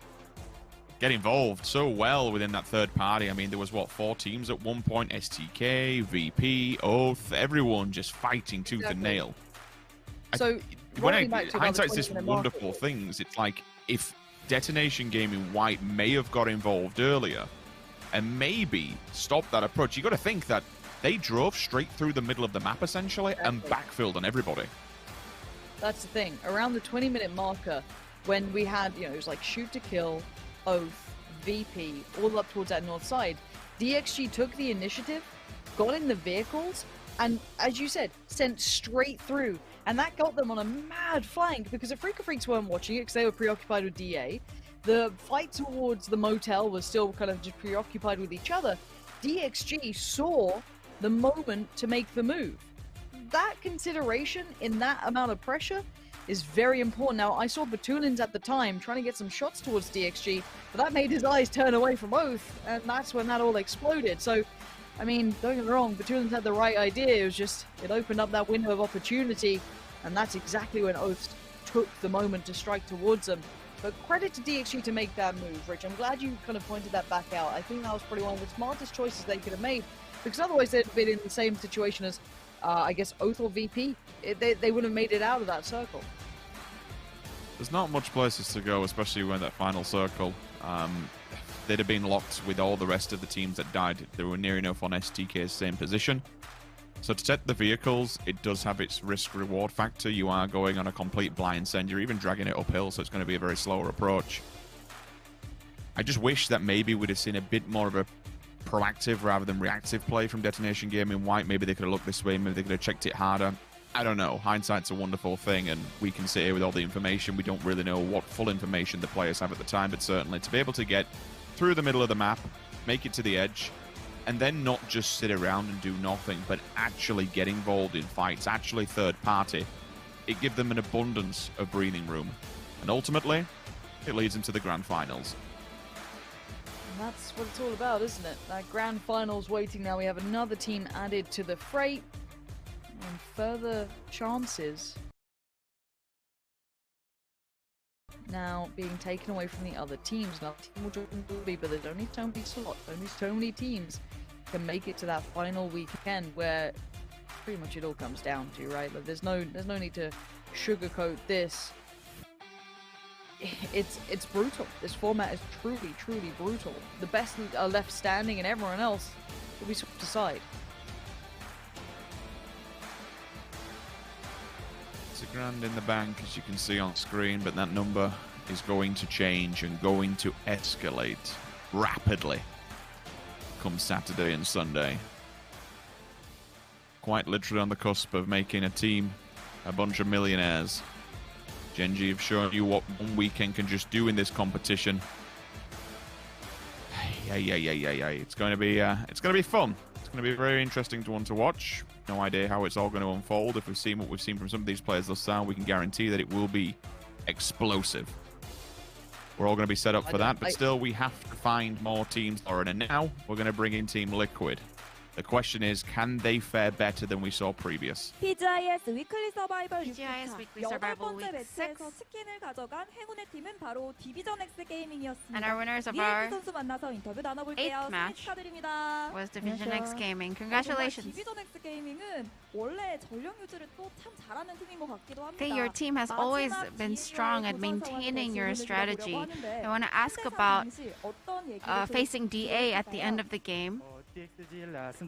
get involved so well within that third party. I mean, there was, what, 4 teams at one point? STK, VP, Oath, everyone just fighting tooth and nail. So, hindsight's this wonderful things. It's like, if Detonation Gaming White may have got involved earlier and maybe stopped that approach, you got to think that they drove straight through the middle of the map, essentially, and backfilled on everybody. That's the thing. Around the 20-minute marker, when we had, it was like shoot to kill, Oath, VP, all up towards that north side, DXG took the initiative, got in the vehicles, and, as you said, sent straight through. And that got them on a mad flank, because the Freaka Freaks weren't watching it because they were preoccupied with DA. The fight towards the motel was still kind of just preoccupied with each other. DXG saw the moment to make the move. That consideration in that amount of pressure is very important. Now, I saw Batulins at the time trying to get some shots towards DXG, but that made his eyes turn away from Oath, and that's when that all exploded. So, I mean, don't get me wrong, Batulins had the right idea. It was just, it opened up that window of opportunity, and that's exactly when Oath took the moment to strike towards them. But credit to DXG to make that move, Rich. I'm glad you kind of pointed that back out. I think that was probably one of the smartest choices they could have made, because otherwise they'd have been in the same situation as, I guess, Oath or VP. They wouldn't have made it out of that circle. There's not much places to go, especially when that final circle. They'd have been locked with all the rest of the teams that died. They were near enough on STK's same position. So to set the vehicles, it does have its risk-reward factor. You are going on a complete blind send. You're even dragging it uphill, so it's going to be a very slower approach. I just wish that maybe we'd have seen a bit more of a proactive rather than reactive play from Detonation Gaming White. Maybe they could have looked this way. Maybe they could have checked it harder. I don't know. Hindsight's a wonderful thing, and we can sit here with all the information. We don't really know what full information the players have at the time, but certainly to be able to get through the middle of the map, make it to the edge, and then not just sit around and do nothing, but actually get involved in fights, actually third party, it gives them an abundance of breathing room. And ultimately, it leads them to the grand finals. And that's what it's all about, isn't it? That grand finals waiting now. We have another team added to the fray, and further chances now being taken away from the other teams. Another team will join the lobby, but there's only so many slots, only so many teams can make it to that final weekend where pretty much it all comes down to, right? Like, there's no need to sugarcoat this. It's brutal. This format is truly brutal. The best are left standing, and everyone else will be swept aside. It's a grand in the bank, as you can see on screen, but that number is going to change and going to escalate rapidly come Saturday and Sunday. Quite literally on the cusp of making a team a bunch of millionaires. Genji have shown you what one weekend can just do in this competition. It's going to be fun. It's going to be a very interesting one to watch. No idea how it's all going to unfold. If we've seen what we've seen from some of these players thus far, we can guarantee that it will be explosive. We're all going to be set up for that, but still, we have to find more teams. And now, we're going to bring in Team Liquid. The question is, can they fare better than we saw previous? PGI.S 위클리 서바이벌 PGI.S Weekly Survival Week 6. 치킨을 가져간 행운의 팀은 바로 디비전 X 게이밍이었습니다. And our winners of our 선수 만나서 인터뷰 나눠볼게요. 8th match 축하드립니다. was Division X Gaming. Congratulations. 디비전 X 게이밍은 원래 전력 유지를 또 참 잘하는 팀인 것 같기도 합니다. Okay, your team has always been strong at maintaining your strategy. I want to ask about facing DA at the end of the game.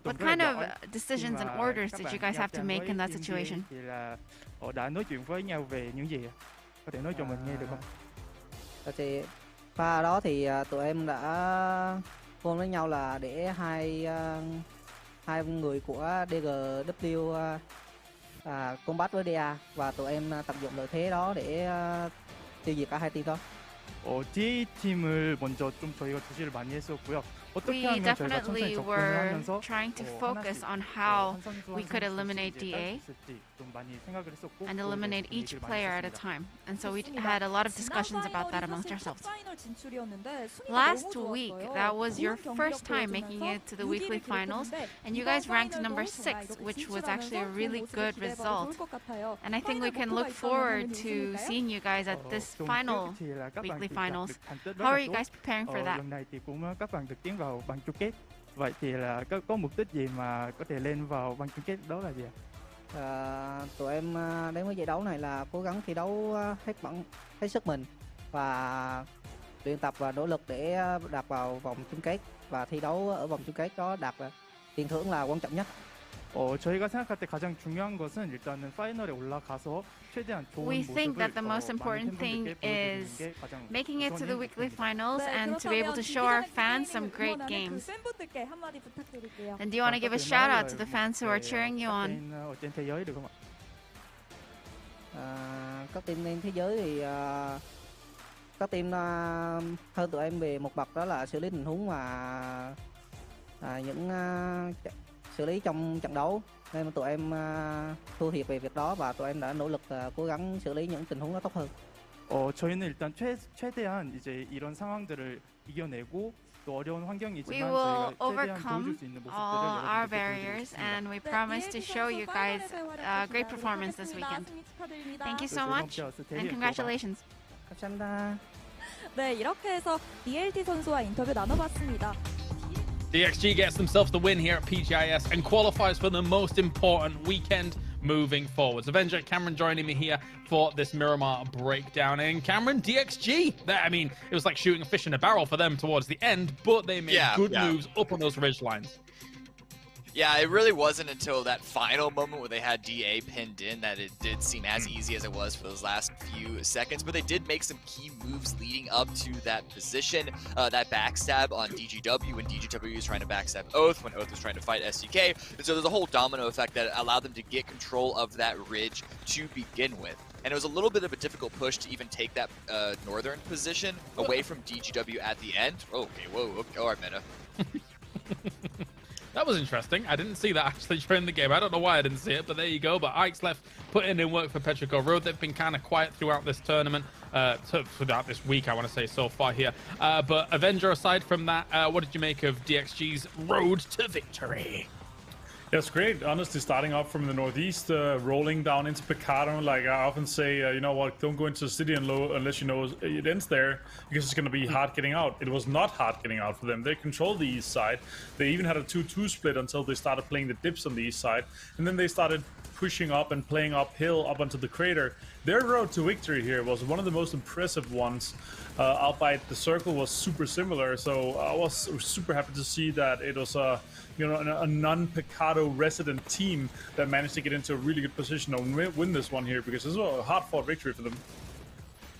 What kind of decisions and orders did you guys have to make in that situation? Thì pha đó thì tụi em đã phone với nhau là để hai người của DGW combat với DA và tụi em tận dụng lợi thế đó để tiêu diệt cả hai team đó. DA 팀을 먼저 좀 저희가 주시를 많이 했었고요. 어떻게 We 하면 저희가 definitely 천천히 접근을 were 하면서 trying to focus on how we could eliminate DA and eliminate each player at a time. And so we had a lot of discussions about that amongst ourselves. Last week, that was your first time making it to the weekly finals, and you guys ranked number 6, which was actually a really good result. And I think we can look forward to seeing you guys at this final weekly finals. How are you guys preparing for that? Lần này thì cũng các bạn được tiến vào vòng chung kết. Vậy thì là có mục đích gì mà có thể lên vào vòng chung kết đó là gì ạ? Tụi em đến với giải đấu này là cố gắng thi đấu hết sức mình và luyện tập và nỗ lực để đạt vào vòng chung kết và thi đấu ở vòng chung kết đó đạt tiền thưởng là quan trọng nhất. 저희가 생각할 때 가장 중요한 것은 일단은 파이널에 올라가서 최대한 좋은 We think that the most 많은 important thing 팬분들께 보여드리는 is 게 가장 making it to the weekly 우선인 finals and to be able to show our fans some great games. And do you want to give a shout out to the fans who are cheering you on? trên thế giới được không ạ? Các team trên thế giới thì các team hơn tụi em về một bậc đó là xử lý tình huống và những xử lý trong trận đấu, nên tụi em thua thiệt về việc đó và tụi em đã nỗ lực cố gắng xử lý những tình huống đó tốt hơn. 저희는 일단 최대한 이제 이런 상황들을 이겨내고 또 어려운 환경이지만 We will 저희가 최대한 도와줄 overcome 수 있는 모습들을 all our 여러분들께 barriers, 보여드리겠습니다. and we promise to show you guys a great performance this weekend. Thank you so much, and congratulations. 감사합니다. 네, 이렇게 해서 DLT 선수와 인터뷰 나눠봤습니다. DXG gets themselves the win here at PGI.S and qualifies for the most important weekend moving forwards. Avenger Cameron joining me here for this Miramar breakdown. And Cameron, DXG, I mean, it was like shooting a fish in a barrel for them towards the end, but they made good moves up on those ridge lines. Yeah, it really wasn't until that final moment where they had DA pinned in that it did seem as easy as it was for those last few seconds. But they did make some key moves leading up to that position. That backstab on DGW when DGW was trying to backstab Oath, when Oath was trying to fight SDK. And so there's a whole domino effect that allowed them to get control of that ridge to begin with. And it was a little bit of a difficult push to even take that northern position away from DGW at the end. Okay, whoa, okay, all right, meta. That was interesting. I didn't see that actually during the game. I don't know why I didn't see it, but there you go. But Ike's left putting in work for Petrico Road. They've been kind of quiet throughout this tournament, throughout this week, I want to say, so far here. But Avenger, aside from that, what did you make of DXG's road to victory? That's great. Honestly, starting off from the northeast, rolling down into Picado, like I often say, you know what, don't go into the city unless you know it ends there, because it's going to be hard getting out. It was not hard getting out for them. They controlled the east side. They even had a 2-2 split until they started playing the dips on the east side. And then they started pushing up and playing uphill up onto the crater. Their road to victory here was one of the most impressive ones, albeit the circle was super similar. So I was super happy to see that it was a non-Picado resident team that managed to get into a really good position and win this one here, because this was a hard-fought victory for them.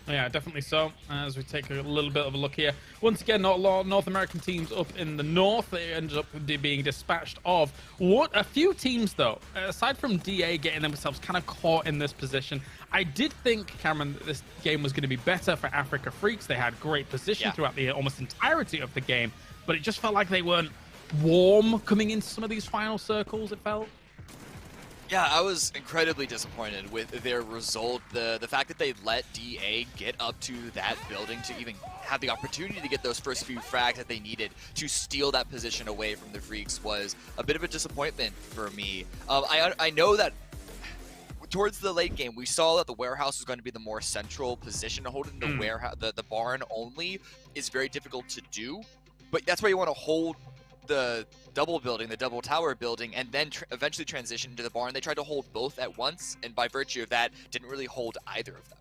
Yeah, definitely so. As we take a little bit of a look here. Once again, not a lot of North American teams up in the north. They ended up being dispatched of a few teams, though. Aside from DA getting themselves kind of caught in this position, I did think, Cameron, that this game was going to be better for Africa Freaks. They had great position throughout the almost entirety of the game, but it just felt like they weren't warm coming into some of these final circles, it felt. Yeah, I was incredibly disappointed with their result. The fact that they let DA get up to that building to even have the opportunity to get those first few frags that they needed to steal that position away from the Freaks was a bit of a disappointment for me. I know that towards the late game, we saw that the warehouse was going to be the more central position. Holding the warehouse, the barn only, is very difficult to do. But that's why you want to hold the double building, the double tower building, and then eventually transition to the barn. They tried to hold both at once, and by virtue of that, didn't really hold either of them.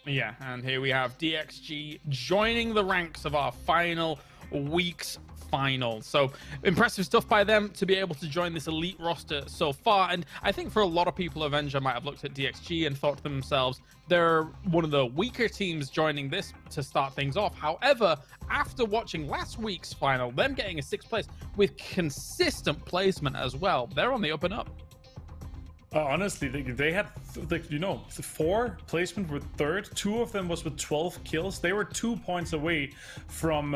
Yeah, and here we have DXG joining the ranks of our final week's final. So impressive stuff by them to be able to join this elite roster so far. And I think for a lot of people, Avenger might have looked at DXG and thought to themselves, they're one of the weaker teams joining this to start things off. However, after watching last week's final, them getting a 6th place with consistent placement as well, they're on the up and up. Honestly, they had, you know, 4 placement with third. 2 of them was with 12 kills. They were 2 points away from,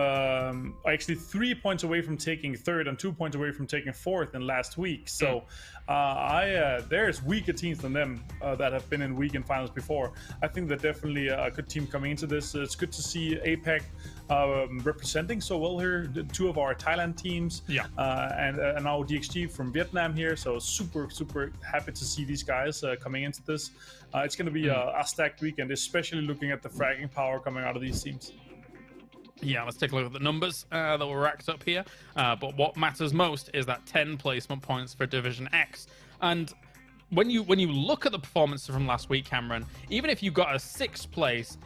actually 3 points away from taking third and 2 points away from taking fourth in last week. So there's weaker teams than them that have been in weekend finals before. I think they're definitely a good team coming into this. It's good to see APAC representing so well here. 2 of our Thailand teams, and now DXG from Vietnam here. So super happy to see these guys coming into this. It's going to be a stacked weekend, especially looking at the fragging power coming out of these teams. Yeah, let's take a look at the numbers that were racked up here. But what matters most is that 10 placement points for Division X. And when you look at the performances from last week, Cameron, even if you got a 6th place,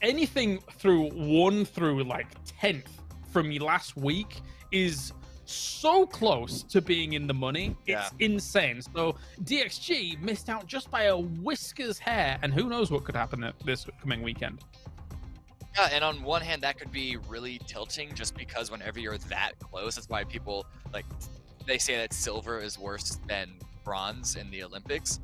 anything through 1 through like 10th from last week is so close to being in the money. It's insane. So DXG missed out just by a whisker's hair, and who knows what could happen this coming weekend. Yeah, and on one hand, that could be really tilting just because whenever you're that close, that's why people, like, they say that silver is worse than bronze in the Olympics.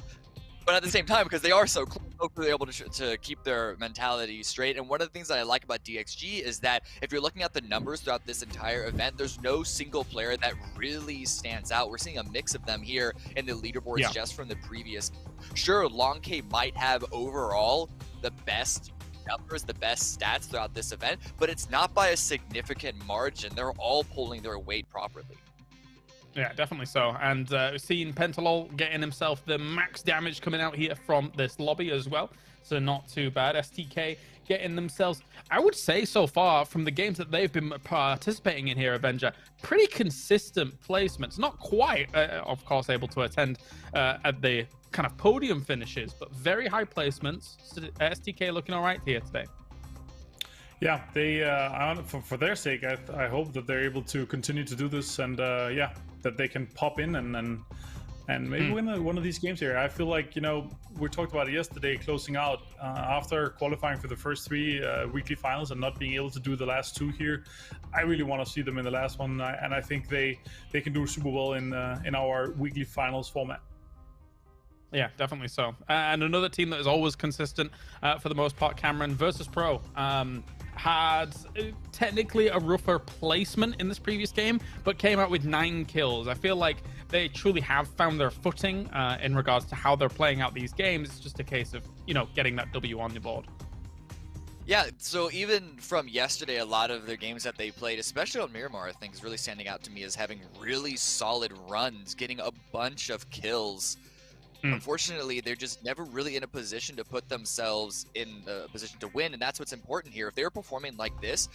But at the same time, because they are so close, hopefully they're able to keep their mentality straight. And one of the things that I like about DXG is that if you're looking at the numbers throughout this entire event, there's no single player that really stands out. We're seeing a mix of them here in the leaderboards just from the previous. Sure, Long K might have overall the best numbers, the best stats throughout this event, but it's not by a significant margin. They're all pulling their weight properly. Yeah, definitely so. And we've seen Pentalol getting himself the max damage coming out here from this lobby as well. So not too bad. STK getting themselves, I would say so far from the games that they've been participating in here, Avenger, pretty consistent placements. Not quite, of course, able to attend at the kind of podium finishes, but very high placements. STK looking all right here today. Yeah, they for their sake, I hope that they're able to continue to do this, and that they can pop in and maybe win one of these games here. I feel like, you know, we talked about it yesterday, closing out after qualifying for the first 3 weekly finals and not being able to do the last 2 here. I really want to see them in the last one, and I think they can do super well in our weekly finals format. Yeah, definitely so. And another team that is always consistent for the most part, Cameron, Virtus Pro, had technically a rougher placement in this previous game, but came out with 9 kills. I feel like they truly have found their footing in regards to how they're playing out these games. It's just a case of, you know, getting that W on the board. Yeah, so even from yesterday, a lot of their games that they played, especially on Miramar, I think is really standing out to me as having really solid runs, getting a bunch of kills. Unfortunately, they're just never really in a position to put themselves in a position to win, and that's what's important here. If they're performing like this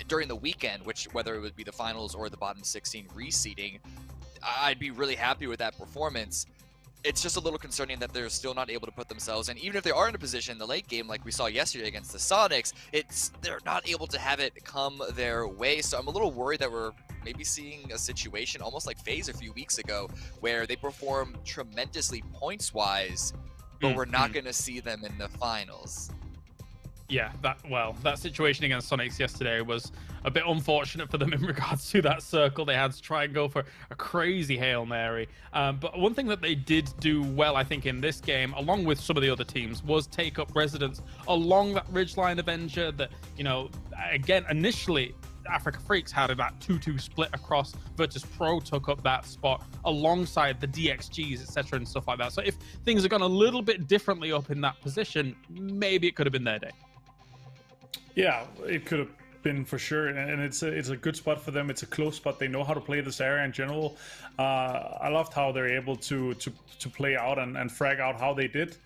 during the weekend, which whether it would be the finals or the bottom 16 reseeding, I'd be really happy with that performance. It's just a little concerning that they're still not able to put themselves in. Even if they are in a position in the late game, like we saw yesterday against the Sonics, they're not able to have it come their way. So I'm a little worried that we're maybe seeing a situation almost like FaZe a few weeks ago, where they perform tremendously points-wise, but we're not going to see them in the finals. Yeah, that situation against Sonics yesterday was a bit unfortunate for them in regards to that circle. They had to try and go for a crazy Hail Mary. But one thing that they did do well, I think, in this game, along with some of the other teams, was take up residence along that ridgeline Avenger that, you know, again, initially, Africa Freaks had that 2-2 split across. Virtus Pro took up that spot alongside the DXGs, etc. and stuff like that. So if things had gone a little bit differently up in that position, maybe it could have been their day. Yeah, it could have been for sure, and it's a good spot for them. It's a close spot. They know how to play this area in general. I loved how they're able to play out and frag out how they did.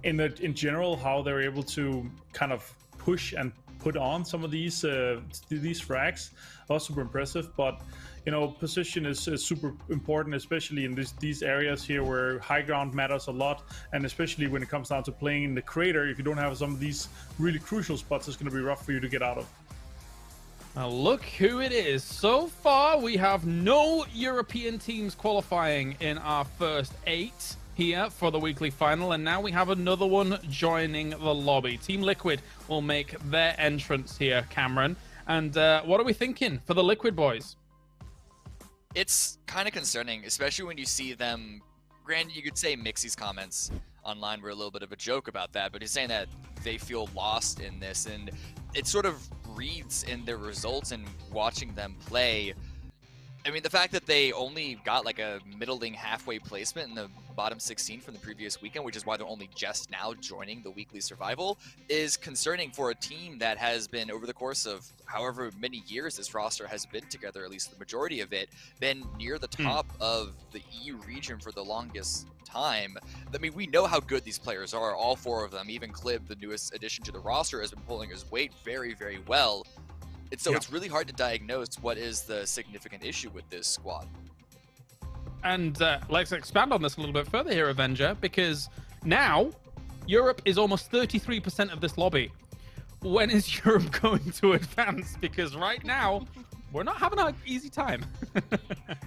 In general, how they're able to kind of push and put on some of these frags are super impressive. But you know, position is super important, especially in these areas here where high ground matters a lot, and especially when it comes down to playing in the crater. If you don't have some of these really crucial spots, it's going to be rough for you to get out of. Now look who it is. So far, we have no European teams qualifying in our first 8 here for the weekly final, and now we have another one joining the lobby. Team Liquid will make their entrance here, Cameron. And what are we thinking for the Liquid boys? It's kind of concerning, especially when you see them granted, you could say Mixie's comments online were a little bit of a joke about that, but he's saying that they feel lost in this, and it sort of reads in their results and watching them play. I mean, the fact that they only got like a middling halfway placement in the bottom 16 from the previous weekend, which is why they're only just now joining the weekly survival, is concerning for a team that has been, over the course of however many years this roster has been together, at least the majority of it, been near the top of the EU region for the longest time. I mean, we know how good these players are, all four of them. Even Clib, the newest addition to the roster, has been pulling his weight very, very well. And so it's really hard to diagnose what is the significant issue with this squad. And let's expand on this a little bit further here, Avenger, because now Europe is almost 33% of this lobby. When is Europe going to advance? Because right now, we're not having an easy time.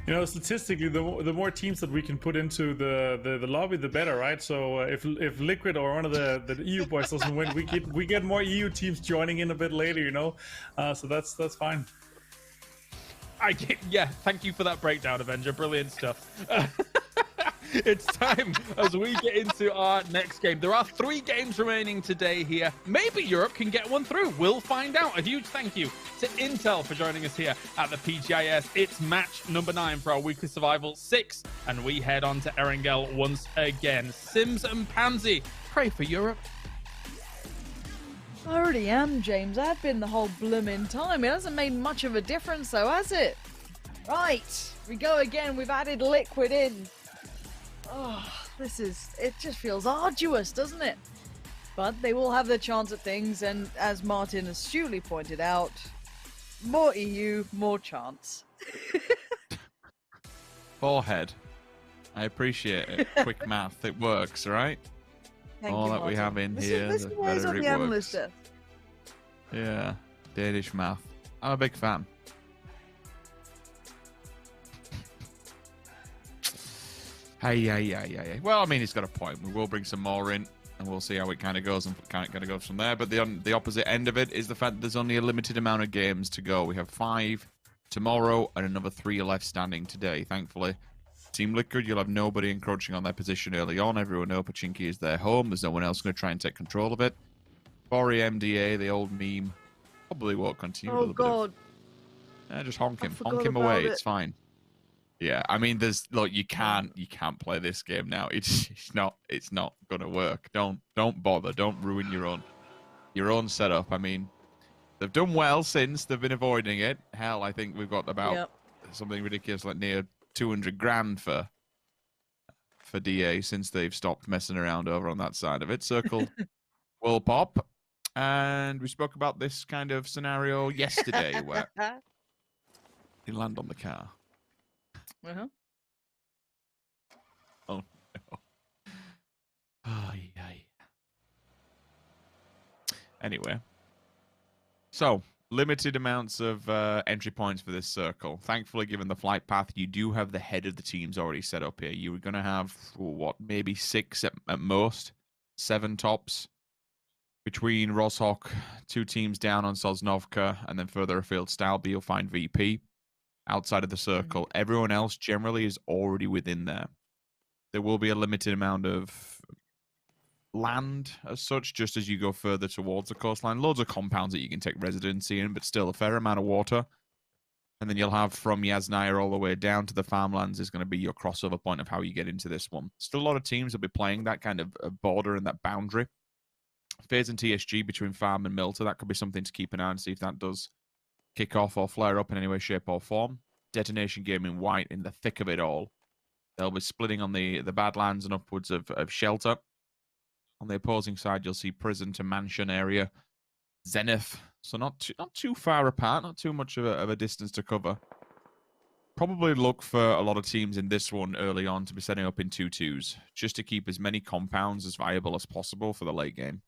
You know, statistically, the more teams that we can put into the lobby, the better, right? So if Liquid or one of the EU boys doesn't win, we get more EU teams joining in a bit later, you know. So that's fine. Yeah, thank you for that breakdown, Avenger. Brilliant stuff. It's time as we get into our next game. There are 3 games remaining today here. Maybe Europe can get one through. We'll find out. A huge thank you to Intel for joining us here at the PGI.S. It's match number 9 for our weekly survival 6, and we head on to Erangel once again. Sims and Pansy, pray for Europe. I already am, James. I've been the whole blooming time. It hasn't made much of a difference, though, has it? Right, we go again. We've added Liquid in. Oh, it just feels arduous, doesn't it? But they will have their chance at things, and as Martin astutely pointed out, more EU, more chance. Forehead. I appreciate it. Quick math, it works, right? Thank All you, that Martin. we have in here, This the is why he's better on it the analyst works. desk. Yeah, Danish math. I'm a big fan. Hey. Well, I mean, he's got a point. We will bring some more in, and we'll see how it kind of goes and kind of goes from there. But the opposite end of it is the fact that there's only a limited amount of games to go. We have 5 tomorrow and another 3 left standing today, thankfully. Team Liquid, you'll have nobody encroaching on their position early on. Everyone knows Pachinki is their home. There's no one else going to try and take control of it. Bori MDA, the old meme, probably won't continue. Oh, God. Just honk him. forgot Honk him about away. it. It's fine. Yeah, I mean, you can't play this game now. It's not gonna work. Don't bother. Don't ruin your own setup. I mean, they've done well since they've been avoiding it. Hell, I think we've got about something ridiculous like near 200 grand for DA since they've stopped messing around over on that side of it. Circle will pop, and we spoke about this kind of scenario yesterday where you land on the car. Uh-huh. Oh no. Ay. Anyway, so limited amounts of entry points for this circle. Thankfully, given the flight path, you do have the head of the teams already set up here. You're going to have, maybe 6 at most, 7 tops. Between Roshok, 2 teams down on Sosnovka, and then further afield, Stalby, you'll find VP. Outside of the circle, everyone else generally is already within there. There will be a limited amount of land as such, just as you go further towards the coastline. Loads of compounds that you can take residency in, but still a fair amount of water. And then you'll have from Yasnaya all the way down to the farmlands is going to be your crossover point of how you get into this one. Still a lot of teams will be playing that kind of border and that boundary. FaZe and TSG between farm and Milta, that could be something to keep an eye on, see if that does kick off or flare up in any way, shape, or form. Detonation Gaming White in the thick of it all. They'll be splitting on the Badlands and upwards of Shelter. On the opposing side, you'll see Prison to Mansion area. Zenith. So not too far apart, not too much of a distance to cover. Probably look for a lot of teams in this one early on to be setting up in 2-2s, just to keep as many compounds as viable as possible for the late game.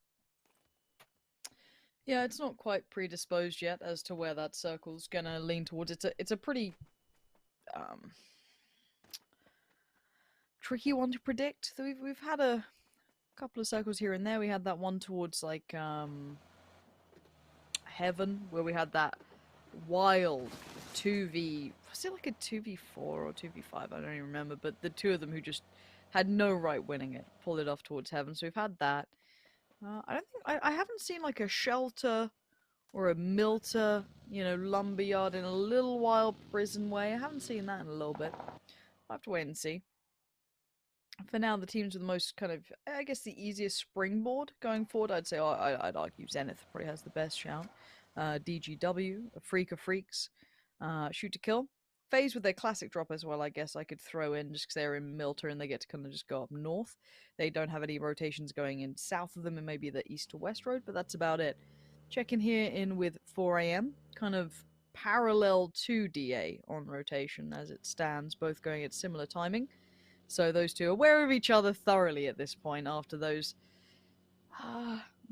Yeah, it's not quite predisposed yet as to where that circle's gonna lean towards. It's a pretty tricky one to predict. So we've had a couple of circles here and there. We had that one towards like Heaven, where we had that wild 2v. Was it like a 2v4 or 2v5? I don't even remember. But the 2 of them who just had no right winning it. Pulled it off towards heaven, so we've had that. I don't think I haven't seen like a shelter or a milter, you know, lumberyard in a little while. Prison way, I haven't seen that in a little bit. I'll have to wait and see. For now, the teams with the most kind of, I guess, the easiest springboard going forward, I'd say, I'd argue Zenith probably has the best shout. DGW, a Freak of Freaks, Shoot to Kill. FaZe with their classic drop as well, I guess I could throw in just because they're in Milter and they get to kind of just go up north. They don't have any rotations going in south of them and maybe the east to west road, but that's about it. Check in here in with 4 AM, kind of parallel to DA on rotation as it stands, both going at similar timing. So those two are aware of each other thoroughly at this point after those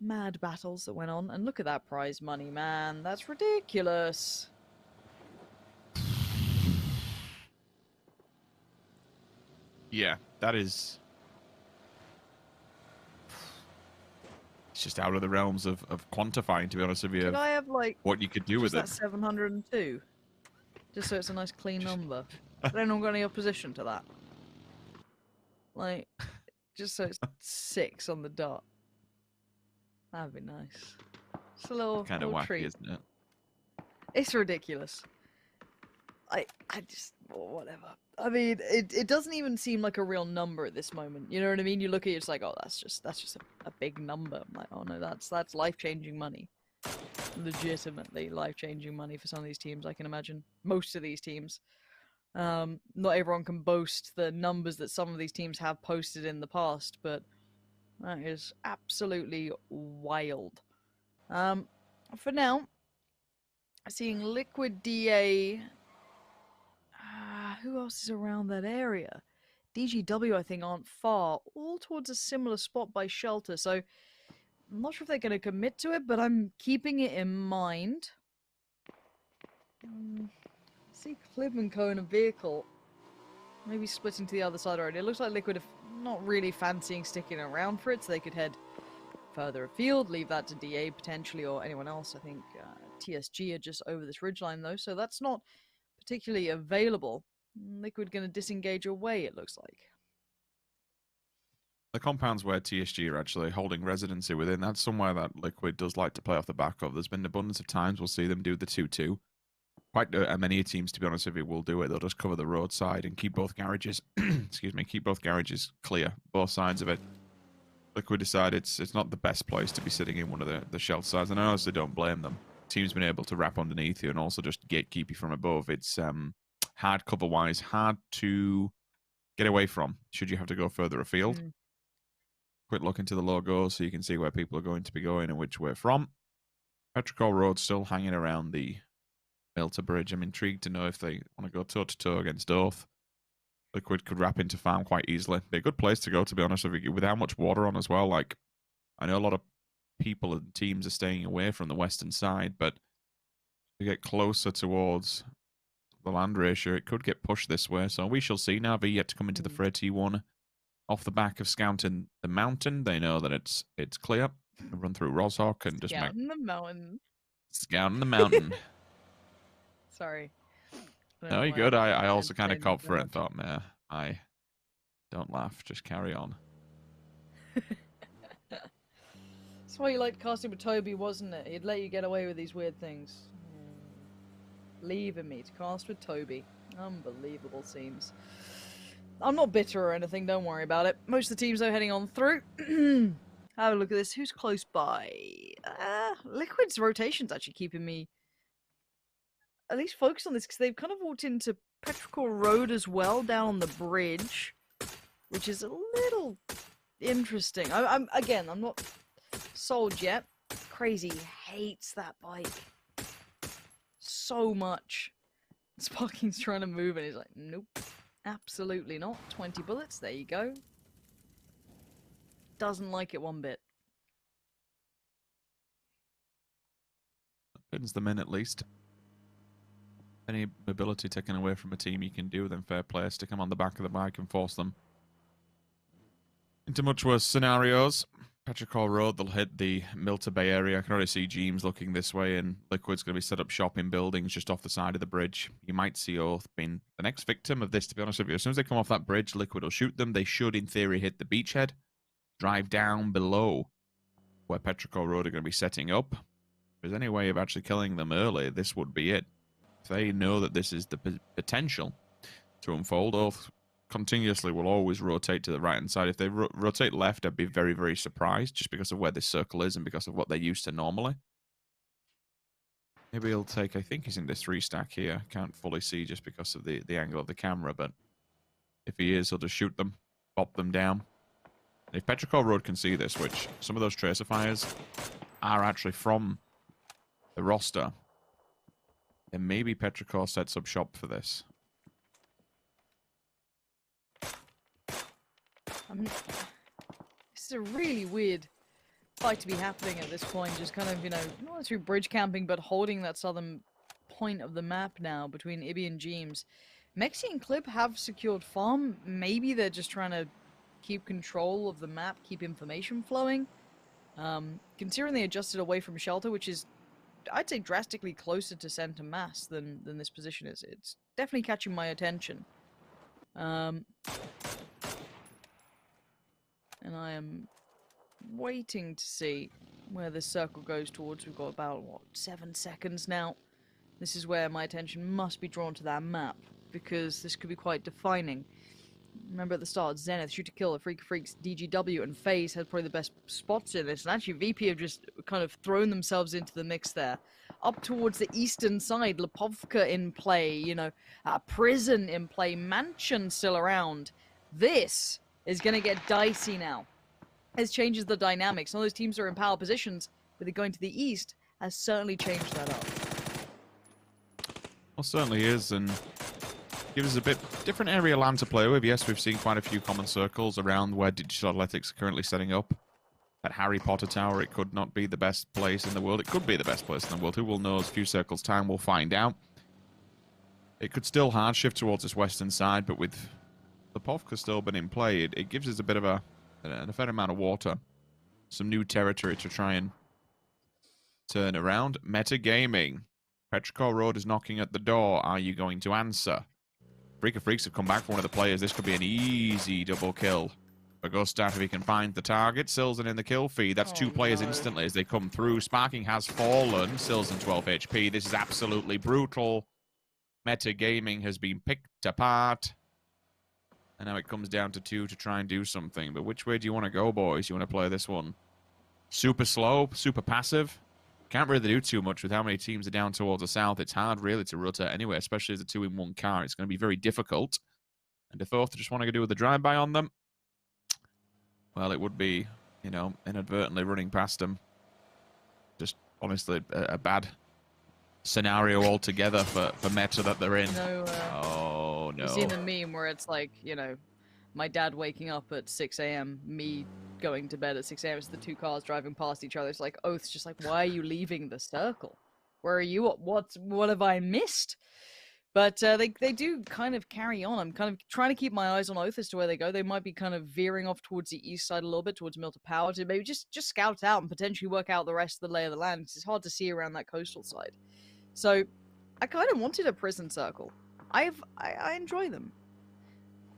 mad battles that went on. And look at that prize money, man. That's ridiculous. Yeah, that is... It's just out of the realms of quantifying, to be honest with you. Could I have, like, what you could do with it. that 702? Just so it's a nice clean number. Has anyone got any opposition to that? Like, just so it's 6 on the dot. That'd be nice. It's a little, Kind of little wacky, treat. isn't it? It's ridiculous. I just, whatever. I mean, it doesn't even seem like a real number at this moment. You know what I mean? You look at it, it's like, oh, that's just a big number. I'm like, oh no, that's life-changing money. Legitimately life-changing money for some of these teams, I can imagine. Most of these teams. Not everyone can boast the numbers that some of these teams have posted in the past, but that is absolutely wild. For now, seeing Liquid DA. Who else is around that area? DGW, I think, aren't far. All towards a similar spot by shelter, so I'm not sure if they're going to commit to it, but I'm keeping it in mind. See Clib and Co in a vehicle. Maybe splitting to the other side already. It looks like Liquid are not really fancying sticking around for it, so they could head further afield, leave that to DA potentially, or anyone else. I think TSG are just over this ridgeline, though, so that's not particularly available. Liquid going to disengage away, it looks like. The compounds where TSG are actually holding residency within, that's somewhere that Liquid does like to play off the back of. There's been an abundance of times we'll see them do the 2-2. Quite many teams, to be honest with you, will do it. They'll just cover the roadside and keep both garages, excuse me, keep both garages clear, both sides of it. Liquid decide it's not the best place to be sitting in one of the shelter sides, and I honestly don't blame them. Team's been able to wrap underneath you and also just gatekeep you from above. It's hard cover-wise, hard to get away from, should you have to go further afield. Quick look into the logos so you can see where people are going to be going and which way from. Petrichor Road still hanging around the Milter Bridge. I'm intrigued to know if they want to go toe-to-toe against Oath. Liquid could wrap into farm quite easily. Be a good place to go, to be honest with you, with how much water on as well. Like, I know a lot of people and teams are staying away from the western side, but to get closer towards the land ratio, it could get pushed this way. So we shall see. Navi yet to come into the fray. T1 off the back of scouting the mountain. They know that it's clear. Run through Roshawk and just Scouting the mountain. Scouting the mountain. Sorry. No, you're good. I also kind of caught for it and thought, man, I don't laugh. Just carry on. That's why you liked casting with Toby, wasn't it? He'd let you get away with these weird things. Leaving me to cast with Toby. Unbelievable scenes. I'm not bitter or anything, don't worry about it. Most of the teams are heading on through. Have a look at this. Who's close by? Liquid's rotation's actually keeping me at least focused on this, because they've kind of walked into Petrichor Road as well, down on the bridge, which is a little interesting. I'm not sold yet. Crazy hates that bike so much. Sparking's trying to move and he's like, nope, absolutely not. 20 bullets, there you go. Doesn't like it one bit. Pins them in at least. Any mobility taken away from a team you can do, then fair play. Stick them on the back of the bike and force them into much worse scenarios. Petrichor Road, they'll hit the Milta Bay area. I can already see Jeems looking this way, and Liquid's going to be set up shop in buildings just off the side of the bridge. You might see Oath being the next victim of this, to be honest with you. As soon as they come off that bridge, Liquid will shoot them. They should, in theory, hit the beachhead, drive down below where Petrichor Road are going to be setting up. If there's any way of actually killing them early, this would be it. If they know that this is the potential to unfold, Oath continuously will always rotate to the right-hand side. If they rotate left, I'd be very, very surprised, just because of where this circle is and because of what they're used to normally. Maybe he'll take, I think he's in this 3-stack here. Can't fully see just because of the angle of the camera, but if he is, he'll just shoot them, pop them down. If Petrichor Road can see this, which some of those tracer fires are actually from the roster, then maybe Petrichor sets up shop for this. This is a really weird fight to be happening at this point. Just kind of, you know, not through bridge camping, but holding that southern point of the map now between Ibby and Jeems. Mexi and Clip have secured farm. Maybe they're just trying to keep control of the map, keep information flowing. Considering they adjusted away from shelter, which is, I'd say, drastically closer to center mass than this position is. It's definitely catching my attention. And I am waiting to see where this circle goes towards. We've got about, what, 7 seconds now. This is where my attention must be drawn to that map, because this could be quite defining. Remember at the start, Zenith, Shoot to Kill, Freak of Freaks, DGW, and FaZe had probably the best spots in this. And actually, VP have just kind of thrown themselves into the mix there. Up towards the eastern side, Lipovka in play, you know, Prison in play, Mansion still around. This is going to get dicey now. This changes the dynamics. Some of those teams are in power positions, but they're going to the east has certainly changed that up. Well, certainly is, and gives us a bit different area land to play with. Yes, we've seen quite a few common circles around where Digital Athletics are currently setting up. At Harry Potter Tower, it could not be the best place in the world. It could be the best place in the world. Who will know? A few circles time, we'll find out. It could still hard shift towards this western side, but with the Povka still been in play, it gives us a bit of a fair amount of water. Some new territory to try and turn around. Metagaming. Petrichor Road is knocking at the door. Are you going to answer? Freak of Freaks have come back for one of the players. This could be an easy double kill for Gustav if he can find the target. Silzen in the kill feed. That's two players instantly as they come through. Sparking has fallen. Silzen 12 HP. This is absolutely brutal. Metagaming has been picked apart. And now it comes down to 2 to try and do something. But which way do you want to go, boys? You want to play this one super slow, super passive? Can't really do too much with how many teams are down towards the south. It's hard, really, to rotate anyway, especially as a 2-in-1 car. It's going to be very difficult. And if Oath just want to do with the drive-by on them, well, it would be, you know, inadvertently running past them. Just, honestly, a bad scenario altogether for Meta that they're in. No, oh, no. You've seen the meme where it's like, you know, my dad waking up at 6 a.m., me going to bed at 6 a.m. It's the two cars driving past each other. It's like, Oath's just like, why are you leaving the circle? Where are you? What have I missed? But they do kind of carry on. I'm kind of trying to keep my eyes on Oath as to where they go. They might be kind of veering off towards the east side a little bit, towards Milta Power, to maybe just scout out and potentially work out the rest of the lay of the land. It's hard to see around that coastal side. So I kind of wanted a prison circle. I enjoy them.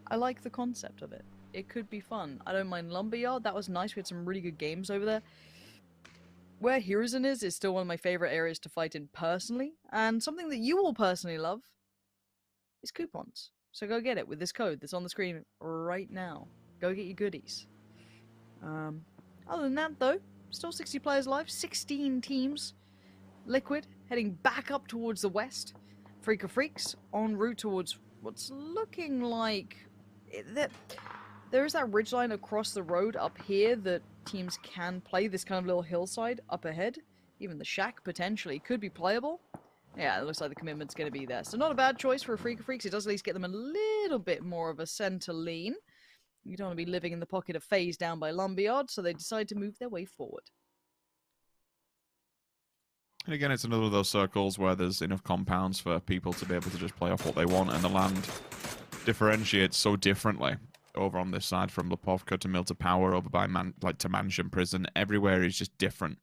I like the concept of it. It could be fun. I don't mind Lumberyard. That was nice. We had some really good games over there. Where Hiruzen is still one of my favorite areas to fight in personally. And something that you all personally love is coupons. So go get it with this code that's on the screen right now. Go get your goodies. Other than that, though, still 60 players live. 16 teams. Liquid heading back up towards the west. Freak of Freaks en route towards what's looking like... There is that ridgeline across the road up here that teams can play, this kind of little hillside up ahead. Even the shack, potentially, could be playable. Yeah, it looks like the commitment's going to be there. So not a bad choice for a Freak of Freaks. It does at least get them a little bit more of a center lean. You don't want to be living in the pocket of FaZe down by Lumberyard, so they decide to move their way forward. And again, it's another of those circles where there's enough compounds for people to be able to just play off what they want, and the land differentiates so differently. over on this side from Lipovka to Milta Power over by to Mansion Prison. Everywhere is just different.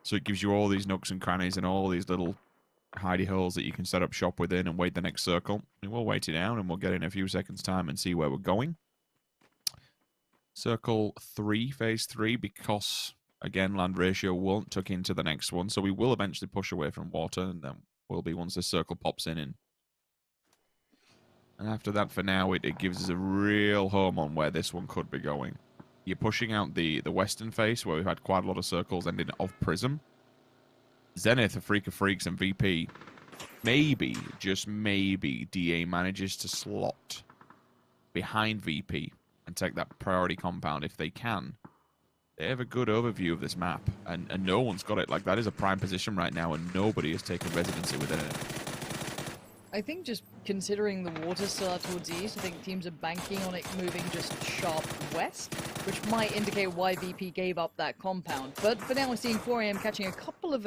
So it gives you all these nooks and crannies and all these little hidey holes that you can set up shop within and wait the next circle. And we'll wait it down and we'll get in a few seconds time and see where we're going. Circle 3, phase 3, because again land ratio won't tuck into the next one, so we will eventually push away from water, and then will be once this circle pops in. And after that, for now, it gives us a real home on where this one could be going. You're pushing out the western face, where we've had quite a lot of circles ending off Prism. Zenith, a Freak of Freaks, and VP. Maybe, just maybe, DA manages to slot behind VP and take that priority compound if they can. They have a good overview of this map, and no one's got it. Like, that is a prime position right now, and nobody has taken residency within it. I think just considering the water still out towards the east, I think teams are banking on it moving just sharp west, which might indicate why VP gave up that compound. But for now, we're seeing 4AM catching a couple of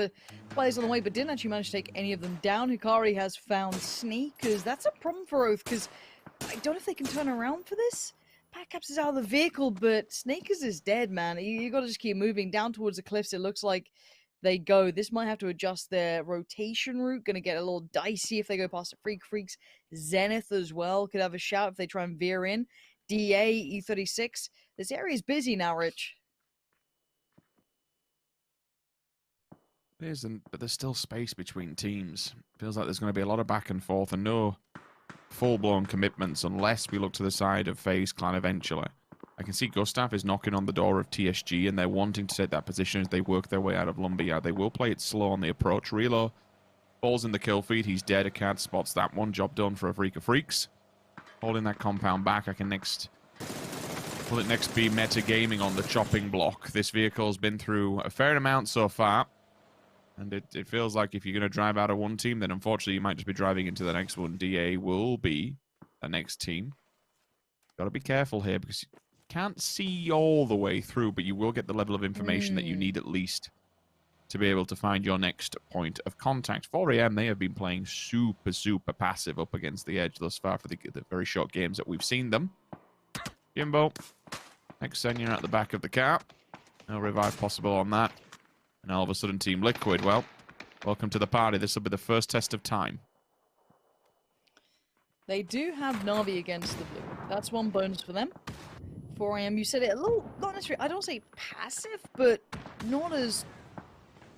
players on the way, but didn't actually manage to take any of them down. Hikari has found Sneakers. That's a problem for Oath, because I don't know if they can turn around for this. Caps is out of the vehicle, but Sneakers is dead, man. You got to just keep moving down towards the cliffs. It looks like they go. This might have to adjust their rotation route. Going to get a little dicey if they go past the Freaks. Zenith as well could have a shout if they try and veer in. DA, E36. This area is busy now, Rich. It isn't, but there's still space between teams. Feels like there's going to be a lot of back and forth and no full-blown commitments unless we look to the side of FaZe Clan eventually. I can see Gustav is knocking on the door of TSG and they're wanting to take that position as they work their way out of Lumberyard. They will play it slow on the approach. Relo falls in the kill feed. He's dead. A cat spots that one. Job done for a Freak of Freaks. Holding that compound back. Will it next be meta gaming on the chopping block? This vehicle's been through a fair amount so far. And it feels like if you're going to drive out of one team, then unfortunately you might just be driving into the next one. DA will be the next team. Got to be careful here because you can't see all the way through, but you will get the level of information that you need at least to be able to find your next point of contact. 4AM, they have been playing super, super passive up against the edge thus far for the very short games that we've seen them. Jimbo, next Senya at the back of the car. No revive possible on that. And all of a sudden, Team Liquid, well, welcome to the party. This will be the first test of time. They do have Na'Vi against the blue. That's one bonus for them. 4AM, you said it a little, not necessarily, I don't say passive, but not as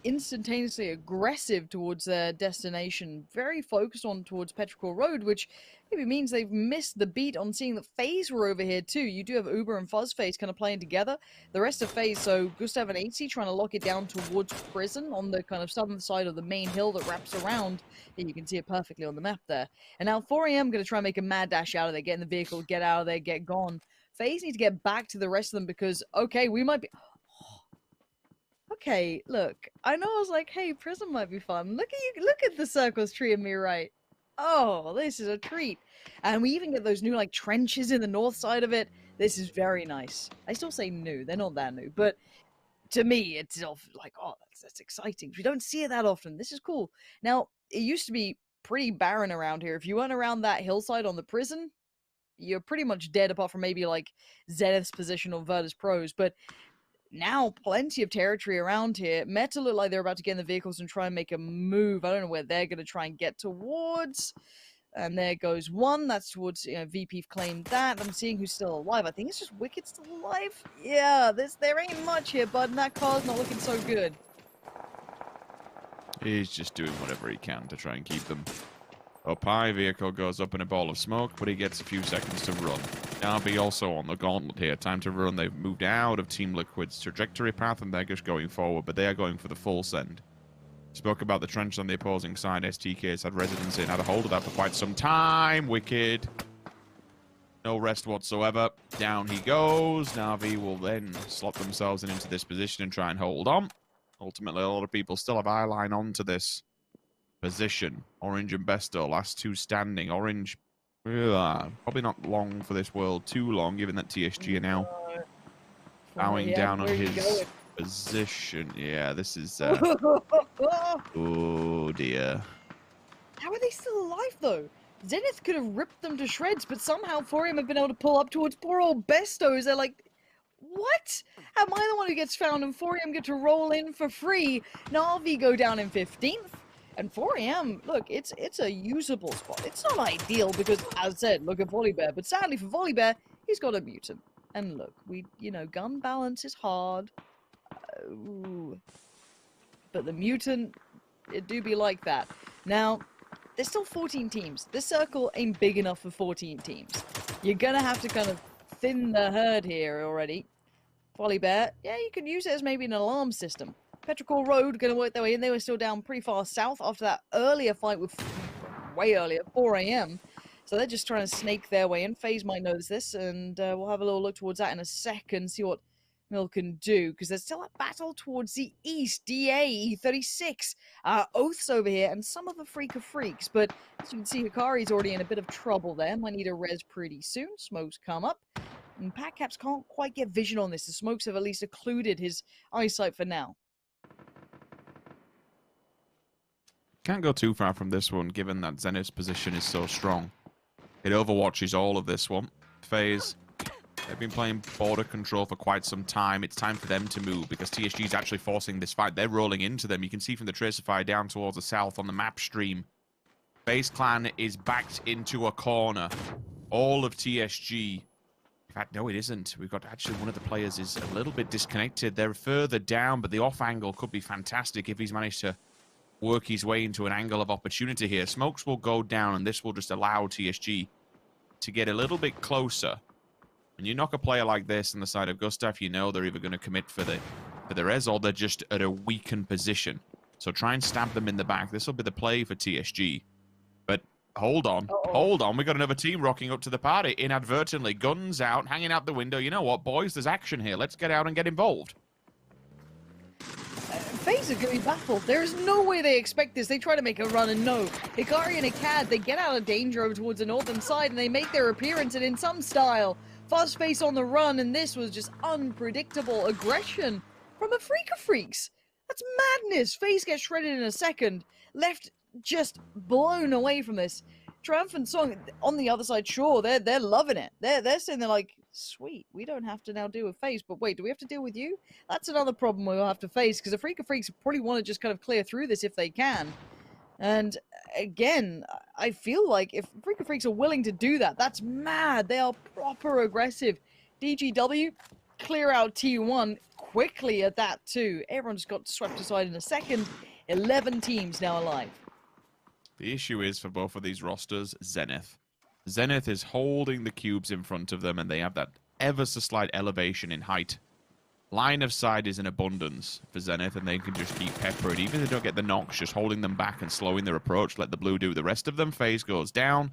instantaneously aggressive towards their destination. Very focused on towards Petrichor Road, which maybe means they've missed the beat on seeing that FaZe were over here too. You do have Uber and Fuzzface kind of playing together. The rest of FaZe, so Gustav and AC trying to lock it down towards Prison on the kind of southern side of the main hill that wraps around. You can see it perfectly on the map there. And now 4AM going to try and make a mad dash out of there, get in the vehicle, get out of there, get gone. FaZe need to get back to the rest of them because, okay, we might be... Okay, look, I know I was like, hey, Prism might be fun. Look at you, look at the circles treating me right. Oh, this is a treat. And we even get those new, like, trenches in the north side of it. This is very nice. I still say new. They're not that new. But to me, it's like, oh, that's exciting. We don't see it that often. This is cool. Now, it used to be pretty barren around here. If you went around that hillside on the Prison, you're pretty much dead apart from maybe, like, Zenith's position or Virtus Pros. But now, plenty of territory around here. Meta look like they're about to get in the vehicles and try and make a move. I don't know where they're going to try and get towards. And there goes one. That's towards, you know, VP claimed that. I'm seeing who's still alive. I think it's just Wicked still alive. Yeah, there ain't much here, bud. And that car's not looking so good. He's just doing whatever he can to try and keep them up high. Vehicle goes up in a ball of smoke, but he gets a few seconds to run. Navi also on the gauntlet here. Time to run. They've moved out of Team Liquid's trajectory path, and they're just going forward, but they are going for the full send. Spoke about the trench on the opposing side. STK has had residency and had a hold of that for quite some time. Wicked. No rest whatsoever. Down he goes. Navi will then slot themselves into this position and try and hold on. Ultimately, a lot of people still have eye line onto this position. Orange and Besto, last two standing. Orange, probably not long for this world, too long, given that TSG are now bowing down on his position. Yeah, this is... oh, dear. How are they still alive, though? Zenith could have ripped them to shreds, but somehow Forium have been able to pull up towards poor old Bestos. They're like, what? Am I the one who gets found and 4AM get to roll in for free? Na'Vi go down in 15th. And 4AM, look, it's a usable spot. It's not ideal because, as I said, look at Volibear. But sadly for Volibear, he's got a mutant. And look, gun balance is hard. But the mutant, it do be like that. Now, there's still 14 teams. This circle ain't big enough for 14 teams. You're gonna have to kind of thin the herd here already. Volibear, yeah, you can use it as maybe an alarm system. Petrichor Road gonna work their way in. They were still down pretty far south after that earlier fight with way earlier, 4 AM. So they're just trying to snake their way in. FaZe might notice this, and we'll have a little look towards that in a second, see what Mill can do, because there's still a battle towards the east. DA, E36, Oaths over here, and some of the Freak of Freaks. But as you can see, Hikari's already in a bit of trouble there. Might need a res pretty soon. Smokes come up. And Patcaps can't quite get vision on this. The smokes have at least occluded his eyesight for now. Can't go too far from this one, given that Zenith's position is so strong. It overwatches all of this one. FaZe, they've been playing border control for quite some time. It's time for them to move, because TSG is actually forcing this fight. They're rolling into them. You can see from the Tracer Fire down towards the south on the map stream. FaZe Clan is backed into a corner. All of TSG... In fact, no, it isn't. We've got actually one of the players is a little bit disconnected. They're further down, but the off angle could be fantastic if he's managed to work his way into an angle of opportunity here. Smokes will go down, and this will just allow TSG to get a little bit closer. When you knock a player like this on the side of Gustav, you know they're either going to commit for the res, or they're just at a weakened position. So try and stab them in the back. This will be the play for TSG. But hold on. Hold on. We got another team rocking up to the party inadvertently. Guns out, hanging out the window. You know what, boys? There's action here. Let's get out and get involved. FaZe are going to be baffled. There is no way they expect this. They try to make a run, and no. Hikari and Akad, they get out of danger over towards the northern side, and they make their appearance, and in some style, Fuzzface on the run, and this was just unpredictable aggression from a Freak of Freaks. That's madness. FaZe gets shredded in a second. Left just blown away from this. Triumphant Song on the other side, sure, they're loving it. They're saying they're like, sweet, we don't have to now deal with FaZe, but wait, do we have to deal with you? That's another problem we'll have to face, because the Freak of Freaks probably want to just kind of clear through this if they can. And again, I feel like if Freak of Freaks are willing to do that, that's mad. They are proper aggressive. DGW, clear out T1 quickly at that too. Everyone just got swept aside in a second. 11 teams now alive. The issue is for both of these rosters, Zenith. Zenith is holding the cubes in front of them, and they have that ever so slight elevation in height. Line of sight is in abundance for Zenith, and they can just keep peppering. Even if they don't get the knocks, just holding them back and slowing their approach. Let the blue do the rest of them. FaZe goes down.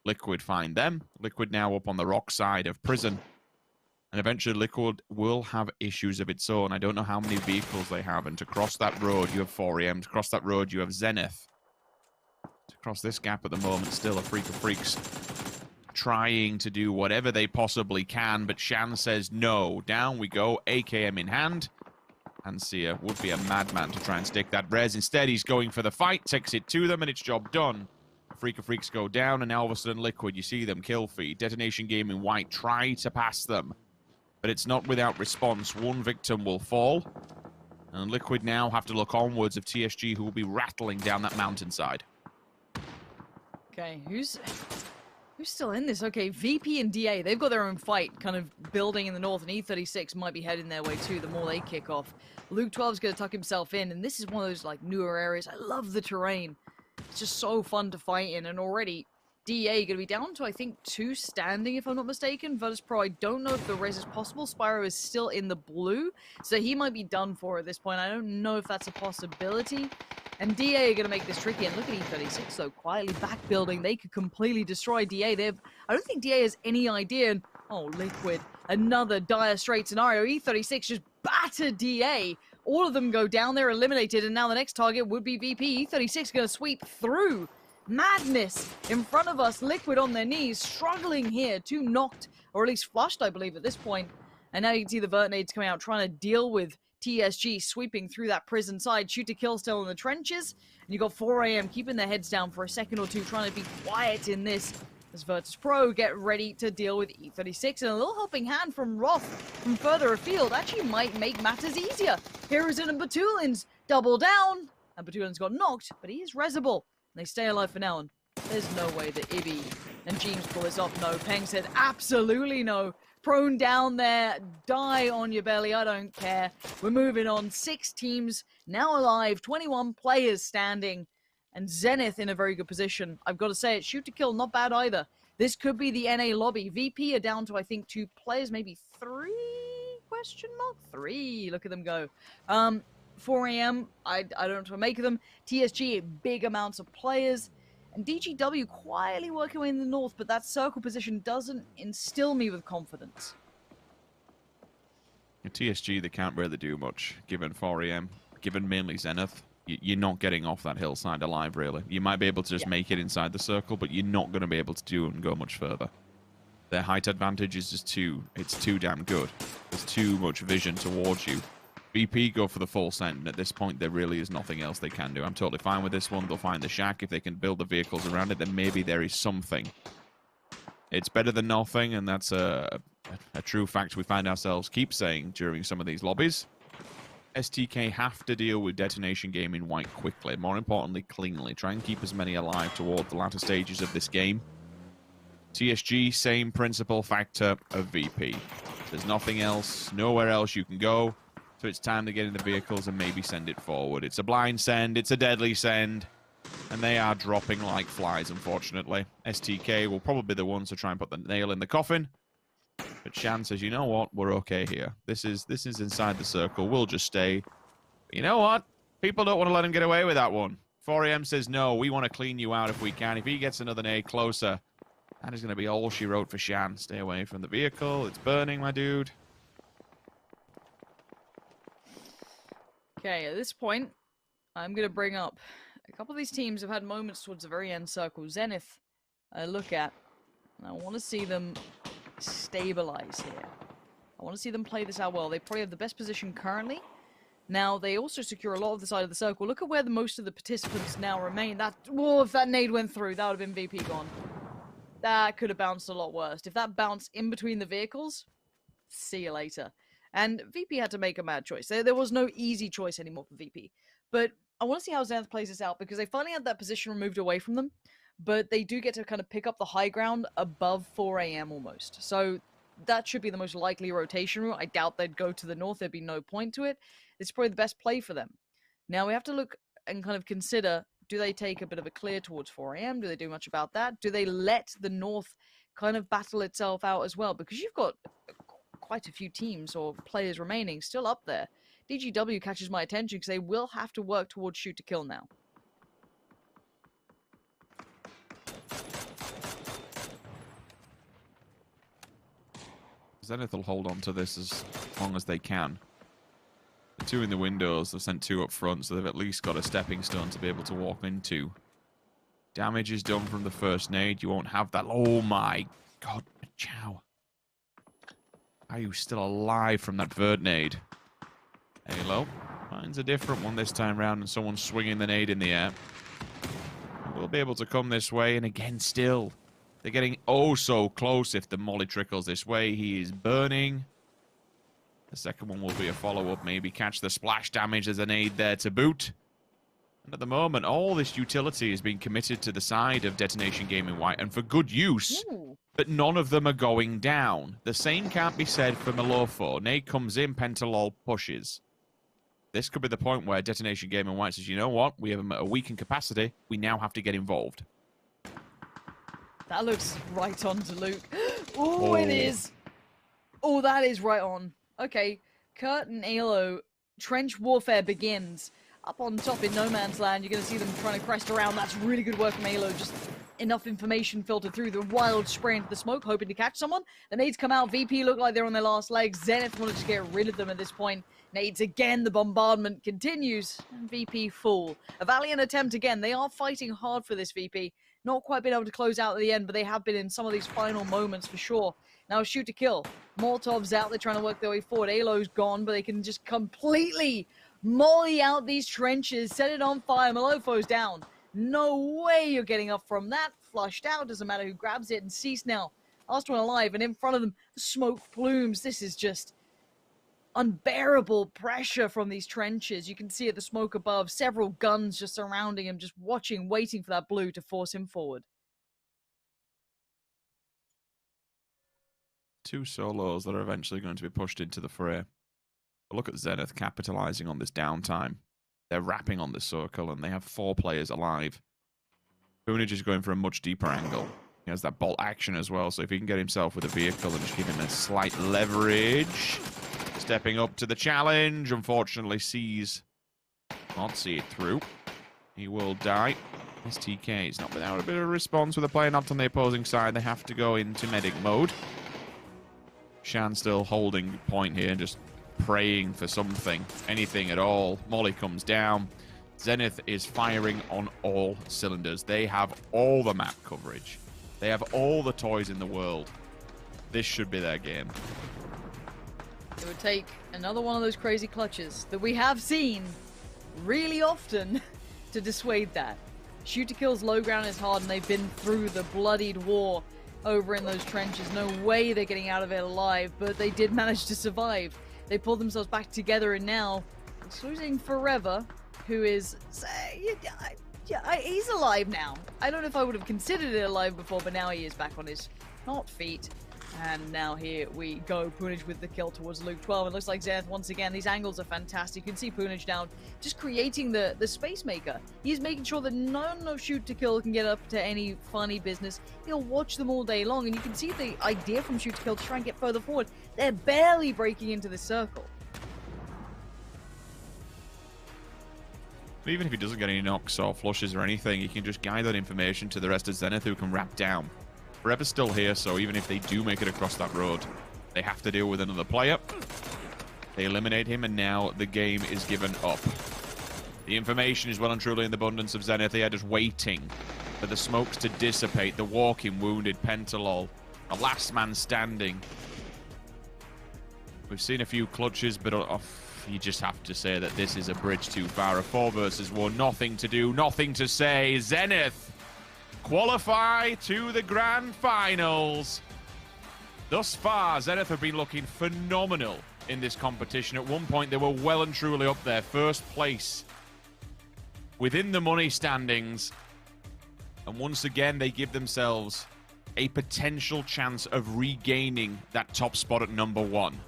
Liquid find them. Liquid now up on the rock side of Prison. And eventually Liquid will have issues of its own. I don't know how many vehicles they have. And to cross that road, you have 4AM. To cross that road, you have Zenith. To cross this gap at the moment, still a Freak of Freaks trying to do whatever they possibly can, but Shan says no. Down we go, AKM in hand. Ansia would be a madman to try and stick that res. Instead, he's going for the fight, takes it to them, and it's job done. Freak of Freaks go down, and now all of a sudden Liquid, you see them, kill feed. Detonation Game in white, try to pass them, but it's not without response. One victim will fall, and Liquid now have to look onwards of TSG, who will be rattling down that mountainside. Okay, who's still in this? Okay, VP and DA, they've got their own fight kind of building in the north, and E36 might be heading their way too the more they kick off. Luke 12's going to tuck himself in, and this is one of those like newer areas. I love the terrain. It's just so fun to fight in, and already DA going to be down to, I think, 2 standing, if I'm not mistaken. Virtus Pro, I don't know if the res is possible. Spyro is still in the blue, so he might be done for at this point. I don't know if that's a possibility. And DA are going to make this tricky. And look at E36, though, quietly back building. They could completely destroy DA. I don't think DA has any idea. And, oh, Liquid, another dire straight scenario. E36 just battered DA. All of them go down, they're eliminated. And now the next target would be VP. E36 going to sweep through. Madness in front of us. Liquid on their knees, struggling here. 2 knocked, or at least flushed, I believe, at this point. And now you can see the Vertinades coming out, trying to deal with TSG sweeping through that prison side. Shoot to kill still in the trenches. And you got 4am keeping their heads down for a second or two, trying to be quiet in this. As Virtus Pro get ready to deal with E36, and a little helping hand from Roth from further afield actually might make matters easier. Hiruzen and Batulins double down, and Batulin's got knocked, but he is resable. And they stay alive for now, and there's no way that Ibby and James pull this off. No, Peng said absolutely no. Prone down there, die on your belly, I don't care. We're moving on. 6 teams now alive, 21 players standing. And Zenith in a very good position. I've got to say it, shoot to kill, not bad either. This could be the NA lobby. VP are down to, I think, 2 players, maybe 3? Question mark? 3. Look at them go. 4am, I don't know what to make of them. TSG, big amounts of players. And DGW quietly working away in the north, but that circle position doesn't instill me with confidence. TSG, they can't really do much, given 4am, given mainly Zenith. You're not getting off that hillside alive, really. You might be able to just make it inside the circle, but you're not going to be able to do and go much further. Their height advantage is just it's too damn good. There's too much vision towards you. VP go for the full send, and at this point, there really is nothing else they can do. I'm totally fine with this one. They'll find the shack. If they can build the vehicles around it, then maybe there is something. It's better than nothing, and that's a true fact we find ourselves keep saying during some of these lobbies. STK have to deal with Detonation Gaming White quickly. More importantly, cleanly. Try and keep as many alive toward the latter stages of this game. TSG, same principle factor of VP. There's nothing else, nowhere else you can go. So it's time to get in the vehicles and maybe send it forward. It's a blind send, it's a deadly send. And they are dropping like flies, unfortunately. STK will probably be the ones to try and put the nail in the coffin. But Shan says, you know what? We're okay here. This is inside the circle. We'll just stay. But you know what? People don't want to let him get away with that one. 4am says, no, we want to clean you out if we can. If he gets another nade closer, that is going to be all she wrote for Shan. Stay away from the vehicle. It's burning, my dude. Okay, at this point, I'm going to bring up a couple of these teams have had moments towards the very end circle. Zenith, I look at, and I want to see them stabilize here. I want to see them play this out well. They probably have the best position currently. Now, they also secure a lot of the side of the circle. Look at where most of the participants now remain. Whoa, if that nade went through, that would have been VP gone. That could have bounced a lot worse. If that bounced in between the vehicles, see you later. And VP had to make a mad choice. There was no easy choice anymore for VP. But I want to see how Zenith plays this out, because they finally had that position removed away from them. But they do get to kind of pick up the high ground above 4am almost. So that should be the most likely rotation route. I doubt they'd go to the north. There'd be no point to it. It's probably the best play for them. Now we have to look and kind of consider, do they take a bit of a clear towards 4am? Do they do much about that? Do they let the north kind of battle itself out as well? Because you've got quite a few teams or players remaining still up there. DGW catches my attention because they will have to work towards shoot to kill now. Zenith will hold on to this as long as they can. The 2 in the windows, they've sent 2 up front, so they've at least got a stepping stone to be able to walk into. Damage is done from the first nade. You won't have that. Oh my god, Chow. Are you still alive from that vert nade? Halo finds a different one this time round, and someone's swinging the nade in the air. We'll be able to come this way, and again, still, they're getting oh so close. If the molly trickles this way, he is burning. The second one will be a follow-up, maybe catch the splash damage. There's a nade there to boot. And at the moment, all this utility is being committed to the side of Detonation Gaming White, and for good use. Ooh. But none of them are going down. The same can't be said for Malofo. Nade comes in, Pentalol pushes. This could be the point where Detonation Gaming White says, you know what? We have a weakened capacity. We now have to get involved. That looks right on to Luke. Oh, it is. Oh, that is right on. Okay, Kurt and Alo, trench warfare begins. Up on top in no man's land, you're going to see them trying to crest around. That's really good work from Alo. Just enough information filtered through. The wild spray into the smoke, hoping to catch someone. The nades come out. VP look like they're on their last legs. Zenith wanted to get rid of them at this point. Nades again. The bombardment continues. And VP full. A valiant attempt again. They are fighting hard for this, VP. not quite been able to close out at the end, but they have been in some of these final moments for sure. Now shoot to kill. Molotov's out, they're trying to work their way forward. Alo's gone, but they can just completely molly out these trenches, set it on fire. Malofo's down. No way you're getting up from that. Flushed out, doesn't matter who grabs it. And Cease now, last one alive, and in front of them, the smoke plumes. This is just unbearable pressure from these trenches. You can see it, the smoke above, several guns just surrounding him, just watching, waiting for that blue to force him forward. Two solos that are eventually going to be pushed into the fray. But look at Zenith capitalizing on this downtime. They're wrapping on this circle, and they have 4 players alive. Punij is going for a much deeper angle. He has that bolt action as well, so if he can get himself with a vehicle and just give him a slight leverage. Stepping up to the challenge, unfortunately sees, can't see it through. He will die. This TK is not without a bit of a response with a player knocked on the opposing side. They have to go into medic mode. Shan still holding point here, just praying for something, anything at all. Molly comes down. Zenith is firing on all cylinders. They have all the map coverage. They have all the toys in the world. This should be their game. It would take another one of those crazy clutches that we have seen really often to dissuade that. Shoot to kill's low ground is hard, and they've been through the bloodied war over in those trenches. No way they're getting out of it alive, but they did manage to survive. They pulled themselves back together, and now it's losing Forever, who is... he's alive now. I don't know if I would have considered it alive before, but now he is back on his not feet. And now here we go. Punij with the kill towards Luke 12. It looks like Zenith once again. These angles are fantastic. You can see Punij down, just creating the space maker. He's making sure that none of Shoot to Kill can get up to any funny business. He'll watch them all day long, and you can see the idea from Shoot to Kill to try and get further forward. They're barely breaking into the circle. Even if he doesn't get any knocks or flushes or anything, he can just guide that information to the rest of Zenith, who can wrap down. Forever's still here, so even if they do make it across that road, they have to deal with another player. They eliminate him, and now the game is given up. The information is well and truly in the abundance of Zenith. They are just waiting for the smokes to dissipate. The walking wounded Pentalol, the last man standing. We've seen a few clutches, but you just have to say that this is a bridge too far. A 4 versus 1, nothing to do, nothing to say. Zenith qualify to the grand finals. Thus far, Zenith have been looking phenomenal in this competition. At one point, they were well and truly up there, first place within the money standings. And once again, they give themselves a potential chance of regaining that top spot at number 1.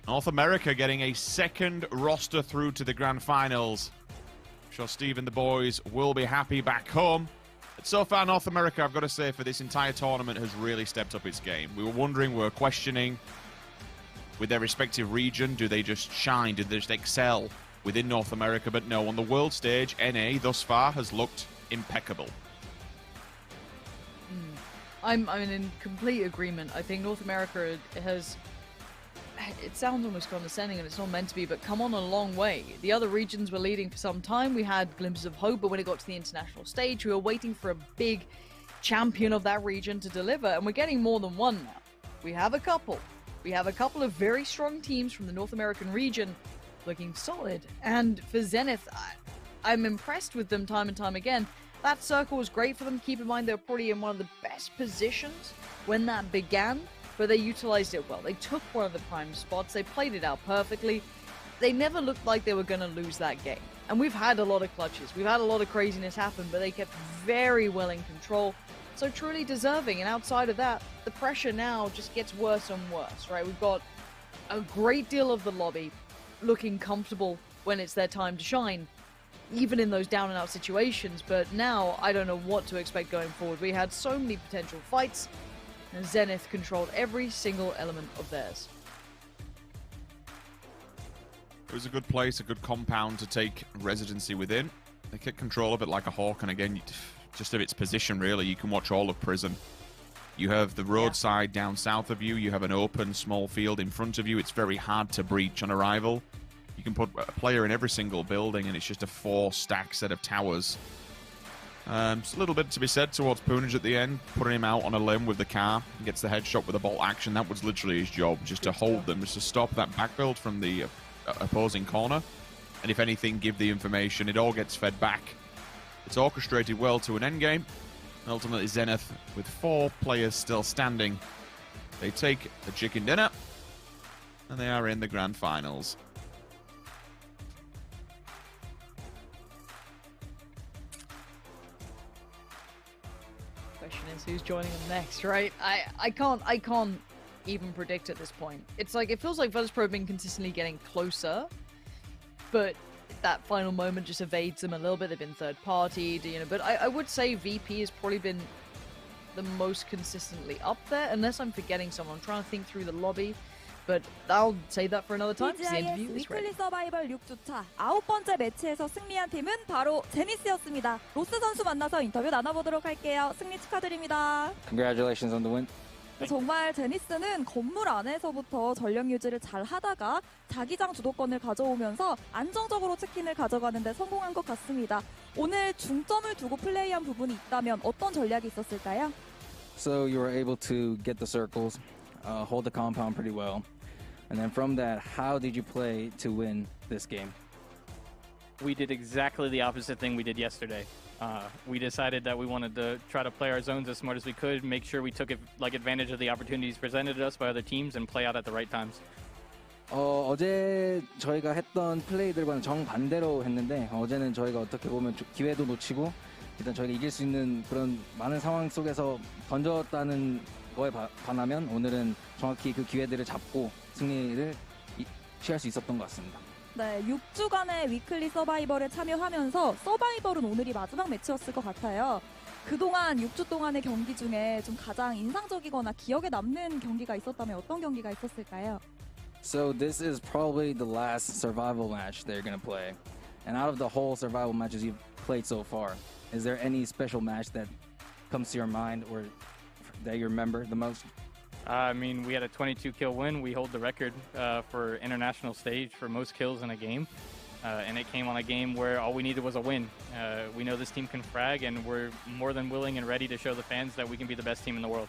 North America getting a second roster through to the grand finals. I'm sure Steve and the boys will be happy back home. But so far, North America, I've got to say, for this entire tournament has really stepped up its game. We were wondering, we were questioning with their respective region, do they just shine? Did they just excel within North America? But no, on the world stage, NA thus far has looked impeccable. I'm in complete agreement. I think North America has... It sounds almost condescending, and it's not meant to be, but come on a long way. The other regions were leading for some time. We had glimpses of hope, but when it got to the international stage, we were waiting for a big champion of that region to deliver, and we're getting more than one now. We have a couple. We have a couple of very strong teams from the North American region looking solid. And for Zenith, I'm impressed with them time and time again. That circle was great for them. Keep in mind, they were probably in one of the best positions when that began, but they utilized it well. They took one of the prime spots. They played it out perfectly. They never looked like they were going to lose that game. And we've had a lot of clutches. We've had a lot of craziness happen, but they kept very well in control. So truly deserving. And outside of that, the pressure now just gets worse and worse, right? We've got a great deal of the lobby looking comfortable when it's their time to shine, even in those down and out situations. But now I don't know what to expect going forward. We had so many potential fights, and Zenith controlled every single element of theirs. It was a good place, a good compound to take residency within. They kept control of it like a hawk, and again, just of its position, really. You can watch all of Prison. You have the roadside down south of you. You have an open, small field in front of you. It's very hard to breach on arrival. You can put a player in every single building, and it's just a 4-stack set of towers. Just a little bit to be said towards Poonage at the end, putting him out on a limb with the car. He gets the headshot with a bolt action. That was literally his job, just to hold them, just to stop that back build from the opposing corner. And if anything, give the information. It all gets fed back. It's orchestrated well to an endgame. And ultimately, Zenith, with 4 players still standing, they take a chicken dinner, and they are in the grand finals. Question is who's joining them next, right? I can't even predict at this point. It's like, it feels like Virtus.pro have been consistently getting closer, but that final moment just evades them a little bit. They've been third-partied, you know, but I would say VP has probably been the most consistently up there, unless I'm forgetting someone. I'm trying to think through the lobby, but I'll say that for another time because the interview is ready. 위클리 서바이벌 6주차 9번째 매치에서 승리한 팀은 바로 제니스였습니다. 로스 선수 만나서 인터뷰 나눠보도록 할게요. 승리 축하드립니다. Congratulations on the win. 정말 제니스는 건물 안에서부터 전력 유지를 잘 하다가 자기장 주도권을 가져오면서 안정적으로 치킨을 가져가는 데 성공한 것 같습니다. 오늘 중점을 두고 플레이한 부분이 있다면 어떤 전략이 있었을까요? So you were able to get the circles, hold the compound pretty well. And then from that, how did you play to win this game? We did exactly the opposite thing we did yesterday. We decided that we wanted to try to play our zones as smart as we could, make sure we took advantage of the opportunities presented to us by other teams and play out at the right times. 어제 저희가 했던 플레이들과는 정반대로 했는데 어제는 저희가 어떻게 보면 기회도 놓치고 일단 저희가 이길 수 있는 그런 많은 상황 속에서 던졌다는 거에 반하면 오늘은 정확히 그 기회들을 잡고 승리를 취할 수 있었던 것 같습니다. 네, 6주간의 위클리 서바이벌에 참여하면서 서바이벌은 오늘이 마지막 매치였을 것 같아요. 그동안 6주 동안의 경기 중에 좀 가장 인상적이거나 기억에 남는 경기가 있었다면 어떤 경기가 있었을까요? So this is probably the last survival match they're going to play. And out of the whole survival matches you've played so far, is there any special match that comes to your mind or that you remember the most? I mean, we had a 22-kill win. We hold the record for international stage for most kills in a game. And it came on a game where all we needed was a win. We know this team can frag, and we're more than willing and ready to show the fans that we can be the best team in the world.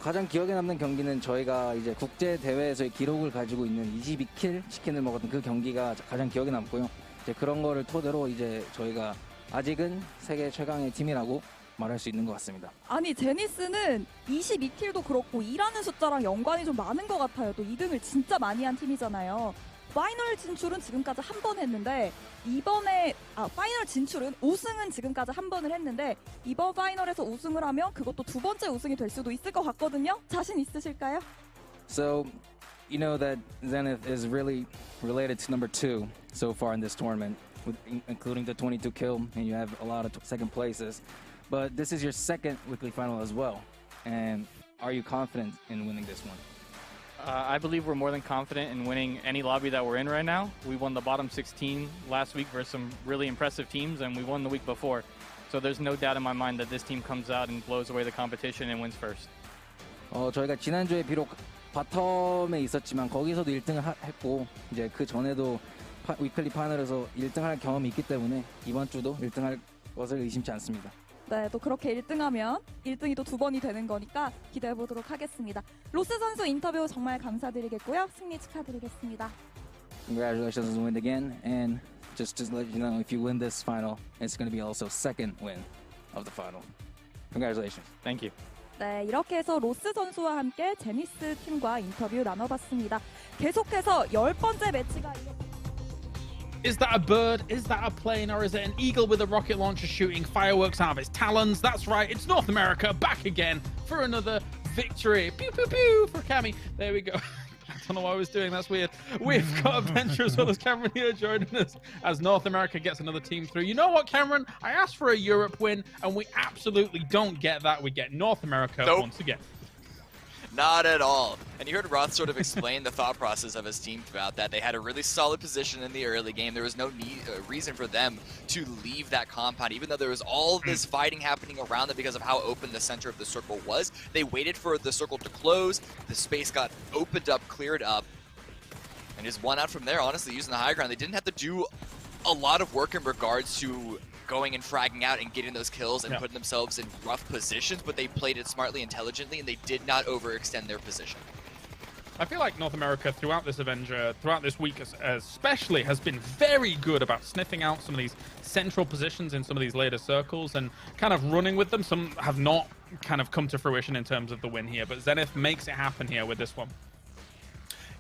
가장 기억에 남는 경기는 저희가 이제 국제 대회에서의 기록을 가지고 있는 22킬 치킨을 먹었던 그 경기가 가장 기억에 남고요. 이제 그런 거를 토대로 이제 저희가 아직은 세계 최강의 팀이라고 말할 수 있는 것 같습니다. 아니, 제니스는 22킬도 그렇고 일하는 숫자랑 연관이 좀 많은 것 같아요. 또 2등을 진짜 많이 한 팀이잖아요. 파이널 진출은 지금까지 한 번 했는데 이번에 파이널 진출은 우승은 지금까지 한 번을 했는데 이번 파이널에서 우승을 하면 그것도 두 번째 우승이 될 수도 있을 것 같거든요. 자신 있으실까요? So, you know that Zenith is really related to number 2 so far in this tournament, including the 22 kill, and you have a lot of second places. But this is your second weekly final as well. And are you confident in winning this one? I believe we're more than confident in winning any lobby that we're in right now. We won the bottom 16 last week versus some really impressive teams, and we won the week before. So there's no doubt in my mind that this team comes out and blows away the competition and wins first. 저희가 지난주에 비록 바텀에 있었지만 거기서도 1등을 했고 이제 그 전에도 위클리 파이널에서 1등할 경험이 있기 때문에 이번 주도 1등할 것을 의심치 않습니다. 네, 또 그렇게 1등하면 1등이 또 두 번이 되는 거니까 기대해보도록 하겠습니다. 로스 선수 인터뷰 정말 감사드리겠고요. 승리 축하드리겠습니다. Congratulations on the win again, and just to let you know, if you win this final, it's going to be also second win of the final. Congratulations. Thank you. 네, 이렇게 해서 로스 선수와 함께 제니스 팀과 인터뷰 나눠봤습니다. 계속해서 10번째 매치가 Is that a bird? Is that a plane? Or is it an eagle with a rocket launcher shooting fireworks out of its talons? That's right, it's North America back again for another victory. Pew, pew, pew for Cammy. There we go. I don't know what I was doing. That's weird. We've got Adventure as well as Cameron here joining us as North America gets another team through. You know what, Cameron? I asked for a Europe win, and we absolutely don't get that. We get North America once again. Not at all. And you heard Roth sort of explain the thought process of his team about that. They had a really solid position in the early game. There was no reason for them to leave that compound, even though there was all this fighting happening around them because of how open the center of the circle was. They waited for the circle to close. The space got opened up, cleared up, and just won out from there, honestly, using the high ground. They didn't have to do a lot of work in regards to going and fragging out and getting those kills and putting themselves in rough positions, but they played it smartly, intelligently, and they did not overextend their position. I feel like North America throughout this Avenger, throughout this week especially, has been very good about sniffing out some of these central positions in some of these later circles and kind of running with them. Some have not kind of come to fruition in terms of the win here, but Zenith makes it happen here with this one.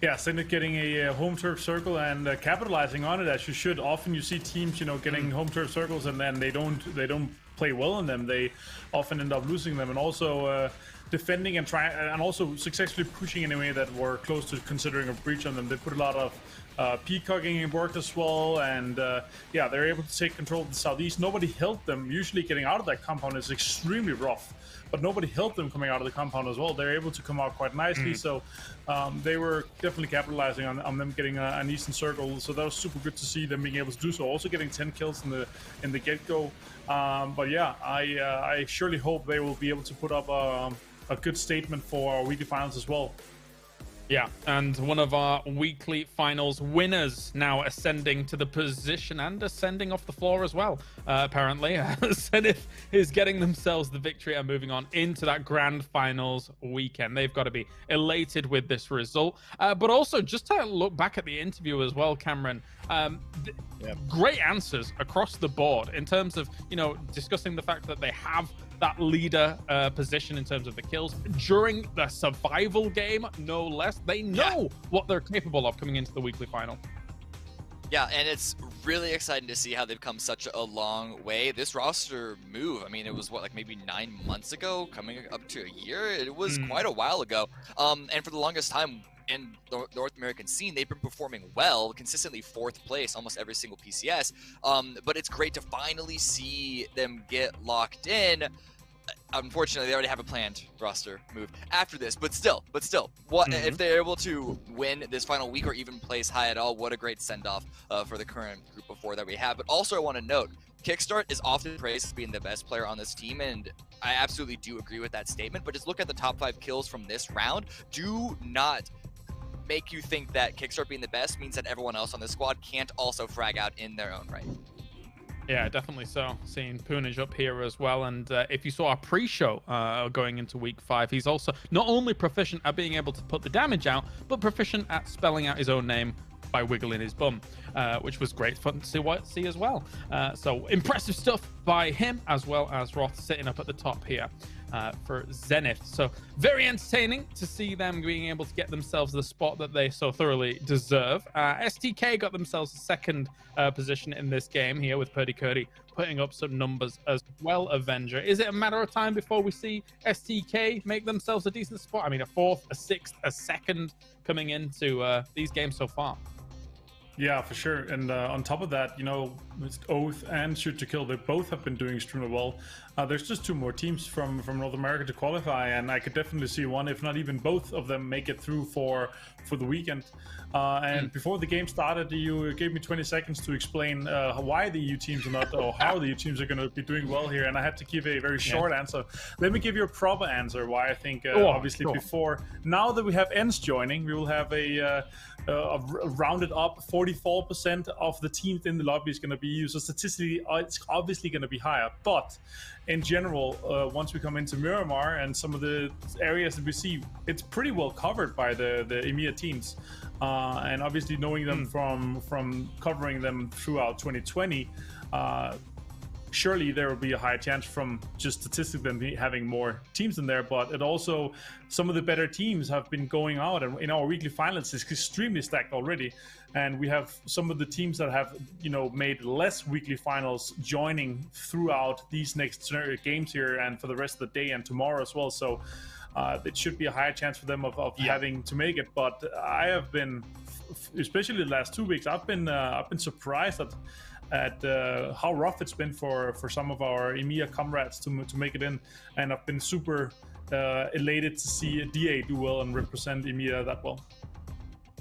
Yeah, Zenith getting a home turf circle and capitalizing on it as you should. Often you see teams, you know, getting home turf circles and then they don't play well in them. They often end up losing them, and also defending and trying, and also successfully pushing in a way that were close to considering a breach on them. They put a lot of peacocking in work as well, and yeah, they're able to take control of the southeast. Nobody held them. Usually getting out of that compound is extremely rough, but nobody helped them coming out of the compound as well. They're able to come out quite nicely, so they were definitely capitalizing on them getting an eastern circle. So that was super good to see them being able to do so. Also getting 10 kills in the get-go. But yeah, I surely hope they will be able to put up a good statement for our weekly finals as well. Yeah, and one of our weekly finals winners now ascending to the position and ascending off the floor as well, apparently. Zenith is getting themselves the victory and moving on into that grand finals weekend. They've got to be elated with this result. But also, just to look back at the interview as well, Cameron, great answers across the board in terms of, you know, discussing the fact that they have that leader position in terms of the kills during the survival game, no less. They know what they're capable of coming into the weekly final. Yeah, and it's really exciting to see how they've come such a long way. This roster move, I mean, it was what, like maybe 9 months ago, coming up to a year. It was quite a while ago. And for the longest time in the North American scene, they've been performing well, consistently 4th place almost every single PCS. But it's great to finally see them get locked in. Unfortunately, they already have a planned roster move after this, but still, what if they're able to win this final week or even place high at all? What a great send-off for the current group of 4 that we have. But also, I want to note, Kickstart is often praised as being the best player on this team, and I absolutely do agree with that statement. But just look at the top 5 kills from this round. Do not make you think that Kickstart being the best means that everyone else on this squad can't also frag out in their own right. Yeah, definitely so. Seeing Poonage up here as well. And if you saw our pre-show going into week 5, he's also not only proficient at being able to put the damage out, but proficient at spelling out his own name by wiggling his bum, which was great fun to see as well. So impressive stuff by him, as well as Roth sitting up at the top here for Zenith. So very entertaining to see them being able to get themselves the spot that they so thoroughly deserve. STK got themselves a 2nd position in this game here with Purdy Curdy putting up some numbers as well. Avenger, is it a matter of time before we see STK make themselves a decent spot? I mean, a 4th, a 6th, a 2nd coming into these games so far. Yeah, for sure. And on top of that, you know, Oath and Shoot to Kill, they both have been doing extremely well. There's just 2 more teams from North America to qualify, and I could definitely see one, if not even both of them, make it through for the weekend. And before the game started, you gave me 20 seconds to explain why the EU teams are not, or how the EU teams are going to be doing well here, and I had to give a very short answer. Let me give you a proper answer why I think, obviously, before, now that we have ENS joining, we will have a rounded up 44% of the teams in the lobby is going to be EU. So statistically, it's obviously going to be higher. But in general, once we come into Miramar and some of the areas that we see, it's pretty well covered by the EMEA teams. And obviously knowing them from covering them throughout 2020, surely there will be a higher chance from just statistically them having more teams in there. But it also, some of the better teams have been going out, and in our weekly finals is extremely stacked already. And we have some of the teams that have, you know, made less weekly finals joining throughout these next games here and for the rest of the day and tomorrow as well. So it should be a higher chance for them of having to make it. But I have been, especially the last 2 weeks, I've been surprised at how rough it's been for some of our EMEA comrades to make it in, and I've been super elated to see DA do well and represent EMEA that well.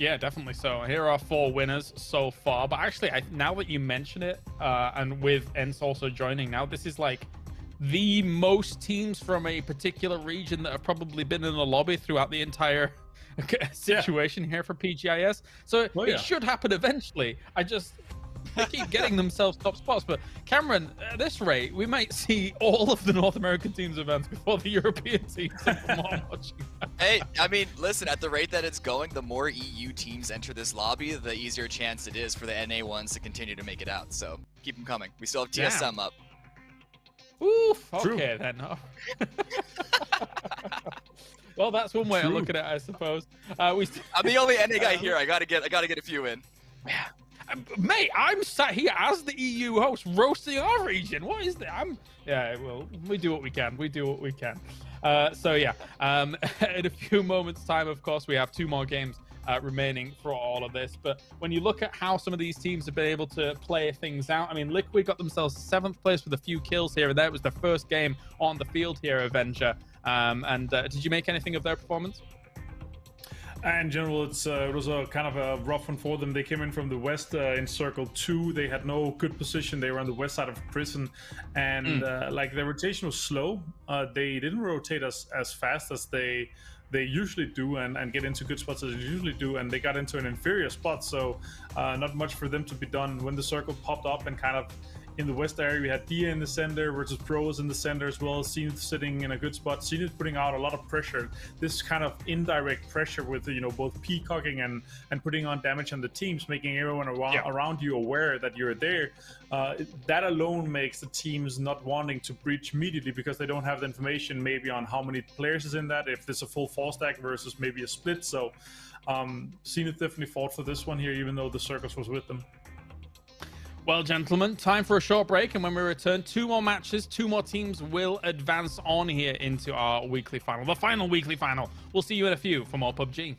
Yeah, definitely so. Here are 4 winners so far, but actually, now that you mention it, and with ENS also joining now, this is like the most teams from a particular region that have probably been in the lobby throughout the entire situation here for PGI.S. So it should happen eventually. They keep getting themselves top spots. But Cameron, at this rate, we might see all of the North American teams events before the European teams. Hey, I mean, listen, at the rate that it's going, the more EU teams enter this lobby, the easier chance it is for the NA ones to continue to make it out. So keep them coming. We still have TSM up. Oof. Okay, then. Oh. Well, that's one way to look at it, I suppose. I'm the only NA guy here. I gotta get a few in. Mate, I'm sat here as the EU host roasting our region. What is that? Well, we do what we can. We do what we can. So yeah, in a few moments' time, of course, we have 2 more games remaining for all of this. But when you look at how some of these teams have been able to play things out, I mean, Liquid got themselves 7th place with a few kills here and there. It was their first game on the field here, Avenger. Did you make anything of their performance? In general, it was a kind of a rough one for them. They came in from the west in Circle 2. They had no good position. They were on the west side of prison, and like their rotation was slow. They didn't rotate as fast as they usually do and get into good spots as they usually do, and they got into an inferior spot, so not much for them to be done. When the circle popped up and kind of in the west area, we had Dia in the center versus Pros in the center as well. Zenith sitting in a good spot. Zenith putting out a lot of pressure. This kind of indirect pressure with, you know, both peacocking and putting on damage on the teams, making everyone around you aware that you're there. That alone makes the teams not wanting to breach immediately because they don't have the information maybe on how many players is in that, if there's a full 4-stack versus maybe a split. So Zenith definitely fought for this one here, even though the Circus was with them. Well, gentlemen, time for a short break, and when we return, 2 more matches, 2 more teams will advance on here into our weekly final, the final weekly final. We'll see you in a few for more PUBG.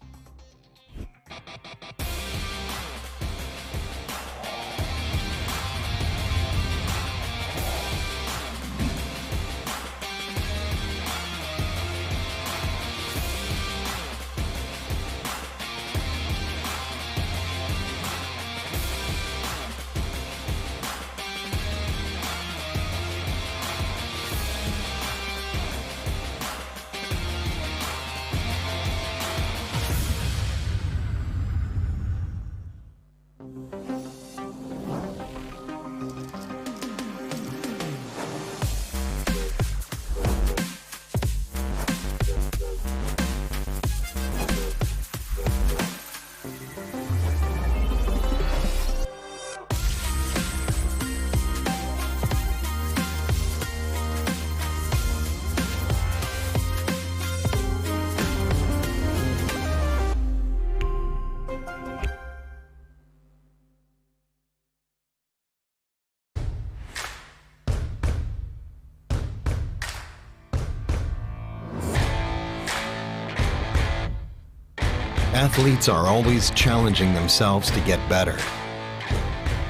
Athletes are always challenging themselves to get better.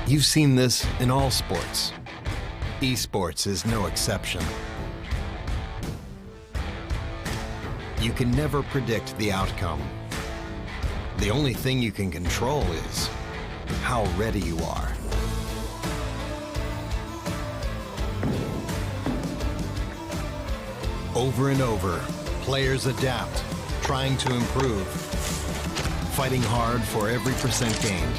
You've seen this in all sports. Esports is no exception. You can never predict the outcome. The only thing you can control is how ready you are. Over and over, players adapt, trying to improve, fighting hard for every percent gained.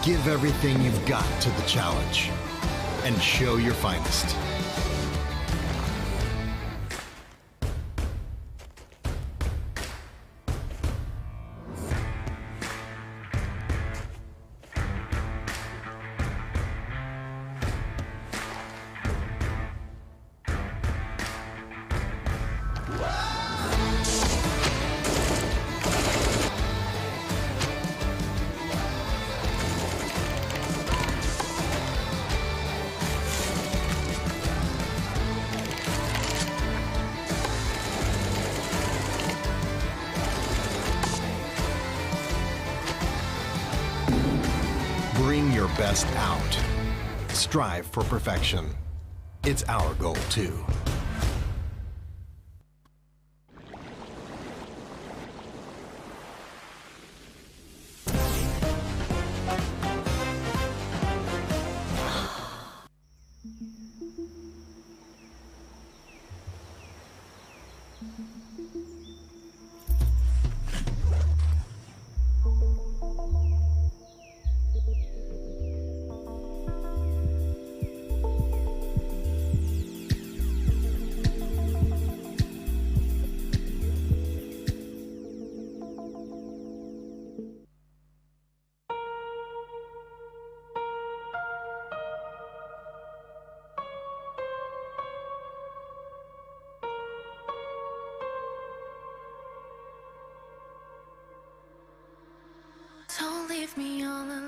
Give everything you've got to the challenge and show your finest. Bring your best out. Strive for perfection. It's our goal too.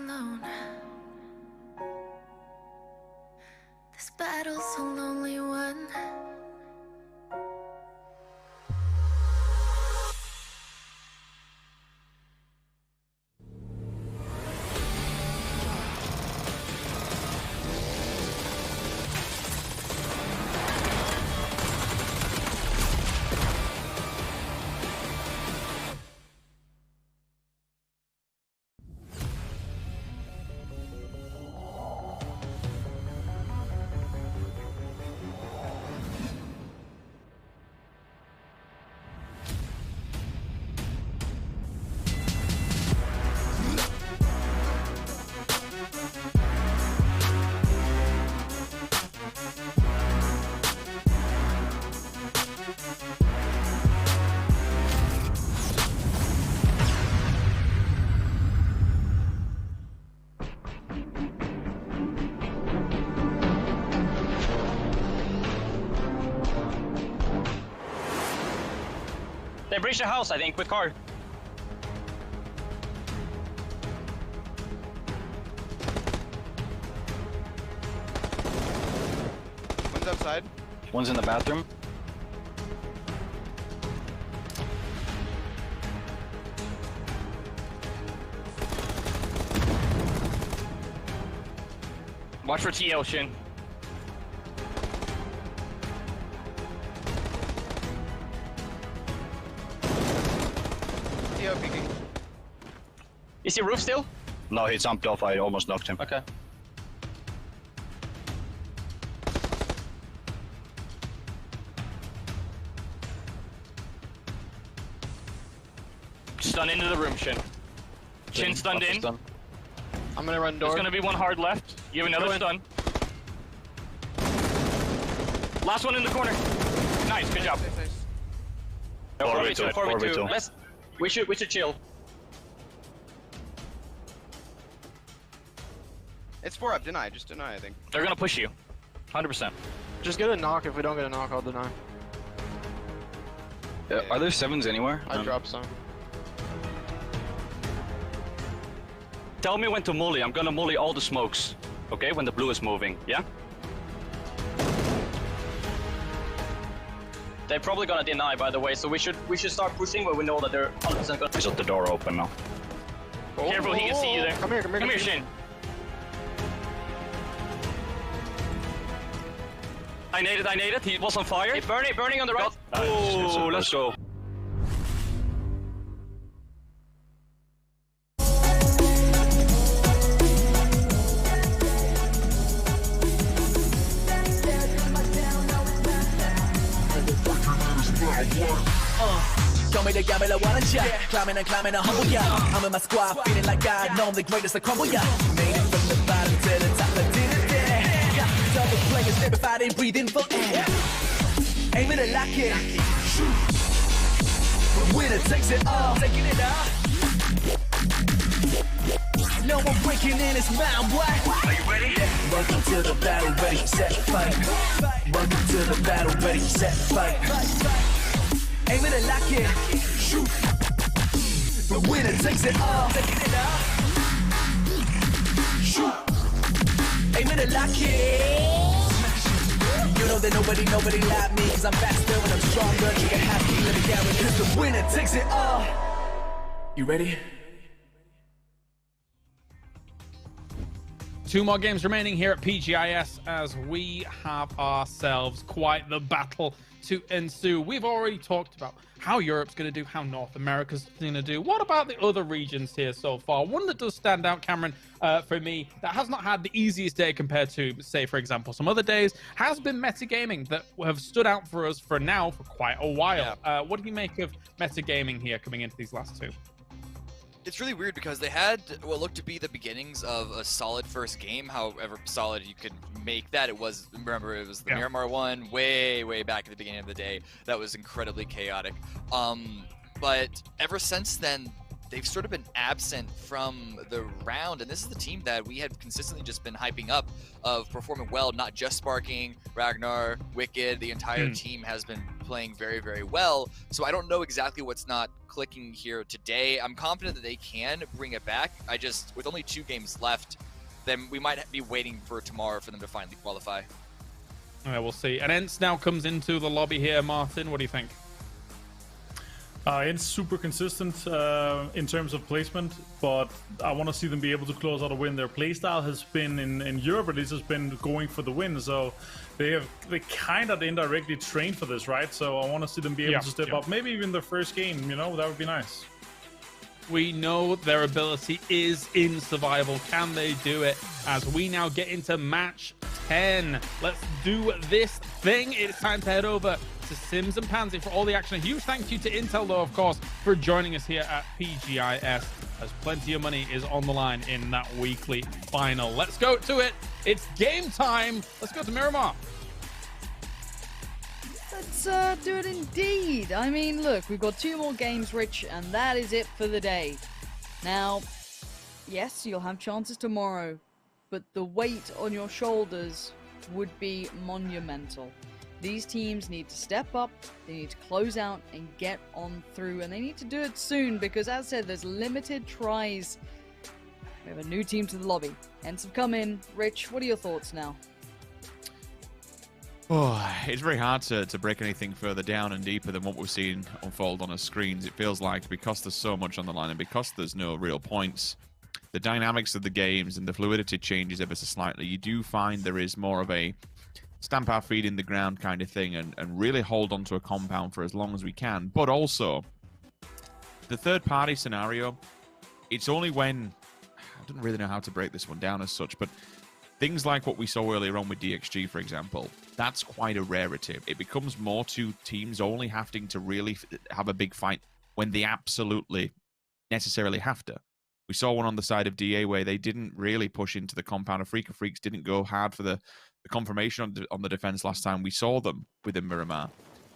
alone. This battle's a lonely one. They breached the house, I think, with car. One's outside. One's in the bathroom. Watch for T Ocean. Peeking. Is he roof still? No, he jumped off. I almost knocked him. Okay. Stun into the room, Shin. Shin stunned in. Stun. I'm gonna run door. There's gonna be one hard left. You have another stun. Last one in the corner. Nice, good job. Nice. 4v2, 4v2. Let's. We should chill. It's 4 up. Deny. Just deny. I think. They're gonna push you. 100%. Just get a knock. If we don't get a knock, I'll deny. Are there 7s anywhere? I dropped some. Tell me when to molly. I'm gonna molly all the smokes. Okay, when the blue is moving. Yeah. They're probably gonna deny, by the way. So we should start pushing when we know that they're 100% gonna. Is the door open now? Oh, Careful, he can see you there. Come here, Come here, Shane. I naded. He was on fire. Burning on the right. Oh, let's go. Got me like wanna check. Climbing and humble, yeah. I'm in my squad, feeling like I know I'm the greatest, I crumble, yeah. Made it from the bottom to the top, I did it there. Got double players, never fighting, breathing for air. Aiming it, lock it. Shoot. Winner takes it all, taking it all. No one breaking in his mind, what? Are you ready? Welcome to the battle, ready, set, fight. Welcome to the battle, ready, set, fight. Aim it and lock it, shoot. The winner takes it all, taking it all. Shoot. Aim it and lock it. You know that nobody like me, cause I'm faster when I'm stronger. You can have me, let me guarantee. Cause the winner takes it all. You ready? 2 more games remaining here at PGI.S as we have ourselves quite the battle to ensue. We've already talked about how Europe's going to do, how North America's going to do. What about the other regions here so far? One that does stand out, Cameron, for me, that has not had the easiest day compared to, say, for example, some other days, has been metagaming that have stood out for us for quite a while. Yeah. What do you make of metagaming here coming into these last 2? It's really weird because they had what looked to be the beginnings of a solid first game, however solid you could make that. It was, remember, it was the Miramar one way back at the beginning of the day. That was incredibly chaotic. But ever since then, they've sort of been absent from the round, and this is the team that we had consistently just been hyping up of performing well, not just Sparking, Ragnar, Wicked, the entire team has been playing very, very well. So I don't know exactly what's not clicking here today. I'm confident that they can bring it back. I just, with only 2 games left, then we might be waiting for tomorrow for them to finally qualify. Yeah, we'll see. And Ents now comes into the lobby here. Martin, what do you think? It's super consistent in terms of placement, but I want to see them be able to close out a win. Their playstyle has been, in Europe at least, has been going for the win. So they kind of indirectly trained for this, right? So I want to see them be able to step up. Maybe even their first game, you know, that would be nice. We know their ability is in survival. Can they do it? As we now get into match 10. Let's do this thing. It's time to head over to Sims and Pansy for all the action. A huge thank you to Intel, though, of course, for joining us here at PGI.S, as plenty of money is on the line in that weekly final. Let's go to it. It's game time. Let's go to Miramar. Let's do it indeed. I mean, look, we've got 2 more games, Rich, and that is it for the day. Now, yes, you'll have chances tomorrow, but the weight on your shoulders would be monumental. These teams need to step up, they need to close out and get on through, and they need to do it soon because, as I said, there's limited tries. We have a new team to the lobby. Hence have come in. Rich, what are your thoughts now? Oh, it's very hard to break anything further down and deeper than what we've seen unfold on our screens. It feels like because there's so much on the line and because there's no real points, the dynamics of the games and the fluidity changes ever so slightly. You do find there is more of a stamp our feet in the ground kind of thing and really hold on to a compound for as long as we can. But also, the third-party scenario, it's only when... I don't really know how to break this one down as such, but things like what we saw earlier on with DXG, for example, that's quite a rarity. It becomes more to teams only having to really have a big fight when they absolutely necessarily have to. We saw one on the side of DA where they didn't really push into the compound. Afrika Freaks didn't go hard for the confirmation on the defense last time we saw them within Miramar.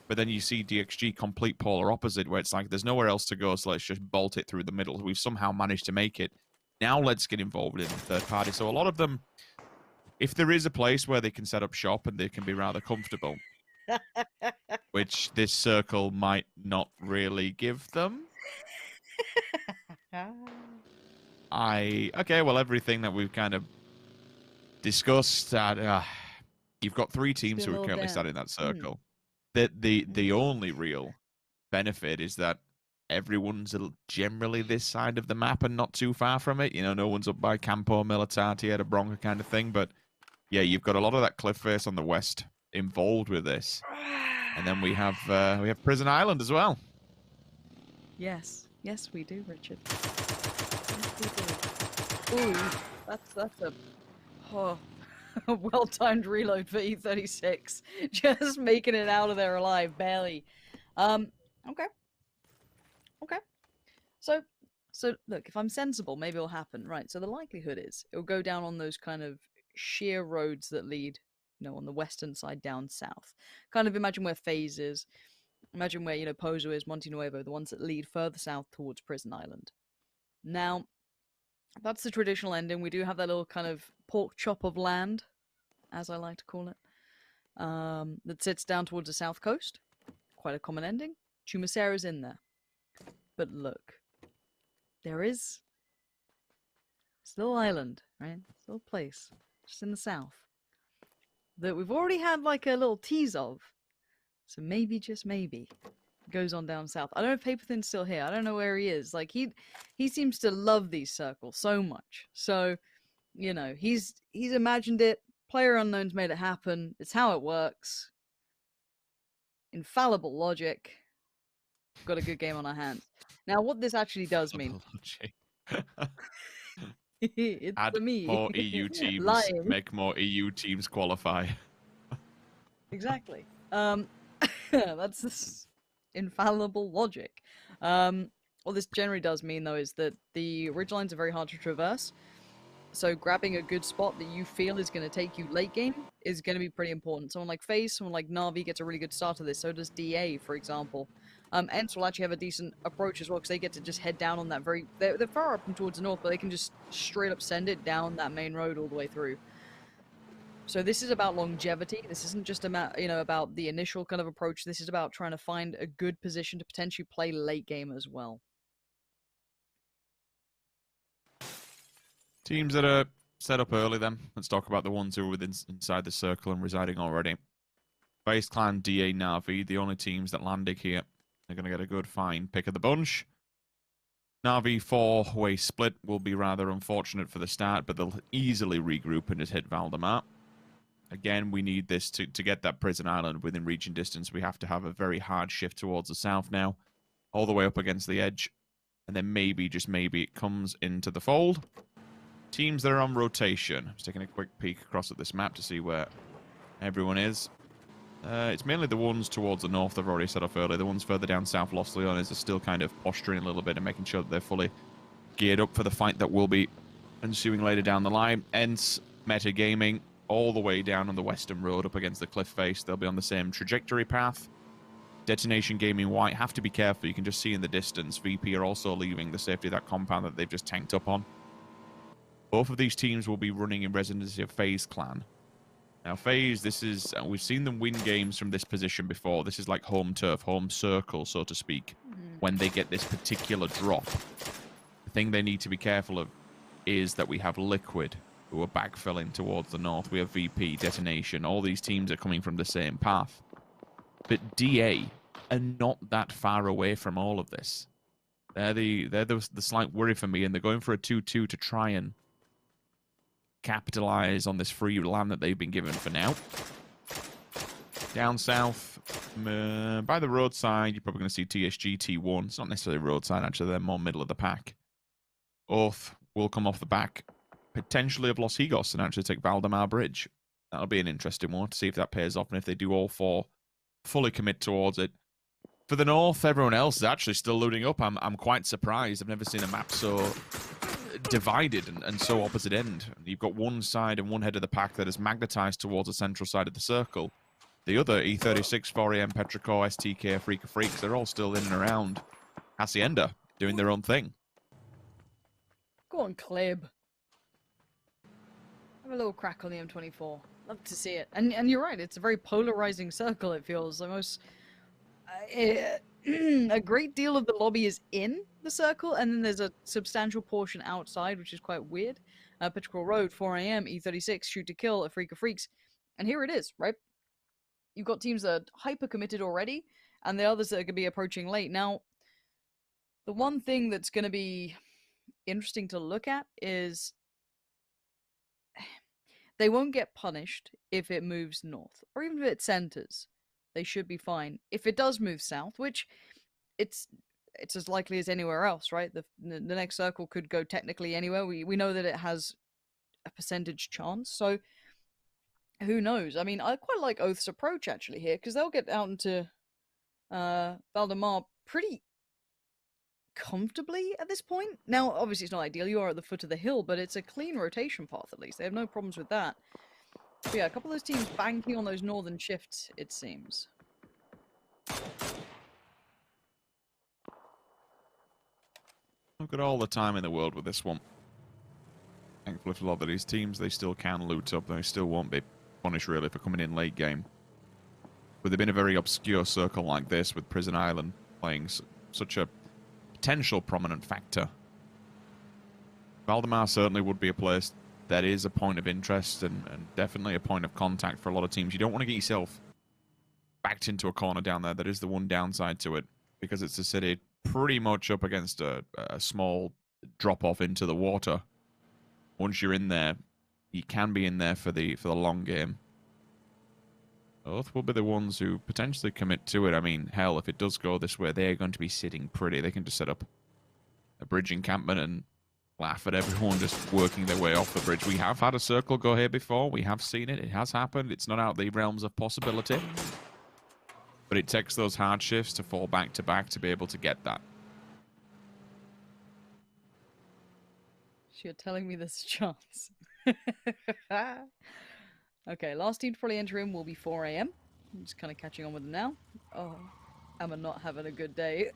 But then you see DXG complete polar opposite, where it's like there's nowhere else to go, so let's just bolt it through the middle. We've somehow managed to make it. Now let's get involved in the third party. So a lot of them, if there is a place where they can set up shop and they can be rather comfortable, which this circle might not really give them. Okay, well, everything that we've kind of discussed, you've got 3 teams who are currently sat in that circle. The only real benefit is that everyone's generally this side of the map and not too far from it. You know, no one's up by Campo, Militati, Eda Bronca kind of thing. But yeah, you've got a lot of that cliff face on the west involved with this. And then we have Prison Island as well. Yes, yes, we do, Richard. Yes, we do. Ooh, that's a well-timed reload for E36. Just making it out of there alive, barely. Okay. So look, if I'm sensible, maybe it'll happen. Right, so the likelihood is it'll go down on those kind of sheer roads that lead, you know, on the western side down south. Kind of imagine where FaZe is. Imagine where, you know, Pozo is, Monte Nuevo, the ones that lead further south towards Prison Island. Now, that's the traditional ending. We do have that little kind of pork chop of land, as I like to call it, that sits down towards the south coast. Quite a common ending. Chumacera's in there. But look, there is this little island, right? This little place, just in the south, that we've already had like a little tease of. So maybe, just maybe, goes on down south. I don't know if Paperthin's still here. I don't know where he is. Like, he seems to love these circles so much. So, you know, he's imagined it. Player Unknown's made it happen. It's how it works. Infallible logic. Got a good game on our hands. Now, what this actually does mean... it's Add for me. more EU teams. Lying. Make more EU teams qualify. Exactly. That's this infallible logic. What this generally does mean, though, is that the ridge lines are very hard to traverse. So grabbing a good spot that you feel is going to take you late game is going to be pretty important. Someone like FaZe, someone like Na'Vi gets a really good start to this. So does DA, for example. Ents will actually have a decent approach as well, because they get to just head down on that they're far up and towards the north, but they can just straight up send it down that main road all the way through. So this is about longevity. This isn't just about, about the initial kind of approach. This is about trying to find a good position to potentially play late game as well. Teams that are set up early then. Let's talk about the ones who are inside the circle and residing already. FaZe Clan, DA, Na'Vi, the only teams that landed here. They're going to get a good fine pick of the bunch. Na'Vi 4-way split will be rather unfortunate for the start, but they'll easily regroup and just hit Valdemar. Again, we need this to get that prison island within reaching distance. We have to have a very hard shift towards the south now, all the way up against the edge. And then maybe, just maybe, it comes into the fold. Teams that are on rotation. Just taking a quick peek across at this map to see where everyone is. It's mainly the ones towards the north that have already set off early. The ones further down south, Los Leones, are still kind of posturing a little bit and making sure that they're fully geared up for the fight that will be ensuing later down the line. Ents, Meta Gaming, all the way down on the western road up against the cliff face. They'll be on the same trajectory path. Detonation Gaming White, have to be careful. You can just see in the distance. VP are also leaving the safety of that compound that they've just tanked up on. Both of these teams will be running in residency of FaZe Clan. Now, FaZe, this is... we've seen them win games from this position before. This is like home turf, home circle, so to speak, when they get this particular drop. The thing they need to be careful of is that we have Liquid, who are backfilling towards the north. We have VP, Detonation. All these teams are coming from the same path. But DA are not that far away from all of this. They're the slight worry for me, and they're going for a 2-2 to try and capitalize on this free land that they've been given for now. Down south, by the roadside, you're probably going to see TSG, T1. It's not necessarily roadside, actually. They're more middle of the pack. Oath will come off the back, potentially of Los Higos, and actually take Valdemar Bridge. That'll be an interesting one to see if that pays off, and if they do all four fully commit towards it. For the north, everyone else is actually still loading up. I'm quite surprised. I've never seen a map so divided and so opposite end. You've got one side and one head of the pack that is magnetized towards the central side of the circle. The other, E36, 4AM, Petrichor, STK, Freaka Freaks, they're all still in and around Hacienda, doing their own thing. Go on, Kleb. Have a little crack on the M24. Love to see it. And you're right, it's a very polarizing circle, it feels. Almost a great deal of the lobby is in the circle, and then there's a substantial portion outside, which is quite weird. Petrichor Road, 4AM, E36, Shoot to Kill, a Freaka Freaks. And here it is, right? You've got teams that are hyper-committed already, and the others that are going to be approaching late. Now, the one thing that's going to be interesting to look at is they won't get punished if it moves north, or even if it centers. They should be fine. If it does move south, which it's as likely as anywhere else, right? The next circle could go technically anywhere. We know that it has a percentage chance, so who knows? I mean, I quite like Oath's approach actually here, because they'll get out into Valdemar pretty comfortably at this point. Now, obviously it's not ideal, you are at the foot of the hill, but it's a clean rotation path at least. They have no problems with that. But yeah, a couple of those teams banking on those northern shifts, it seems. I've got all the time in the world with this one. Thankfully for a lot of these teams, they still can loot up. They still won't be punished really for coming in late game. But they've been a very obscure circle like this, with Prison Island playing such a potential prominent factor. Valdemar certainly would be a place that is a point of interest and definitely a point of contact for a lot of teams. You don't want to get yourself backed into a corner down there. That is the one downside to it, because it's a city pretty much up against a small drop-off into the water. Once you're in there, you can be in there for the long game. Oath will be the ones who potentially commit to it. I mean, hell, if it does go this way, they're going to be sitting pretty. They can just set up a bridge encampment and laugh at everyone just working their way off the bridge. We have had a circle go here before. We have seen it. It has happened. It's not out the realms of possibility. But it takes those hard shifts to fall back to back to be able to get that. You're telling me there's a chance. Okay, last team to probably enter in will be 4AM. I'm just kind of catching on with them now. Oh, am not having a good day.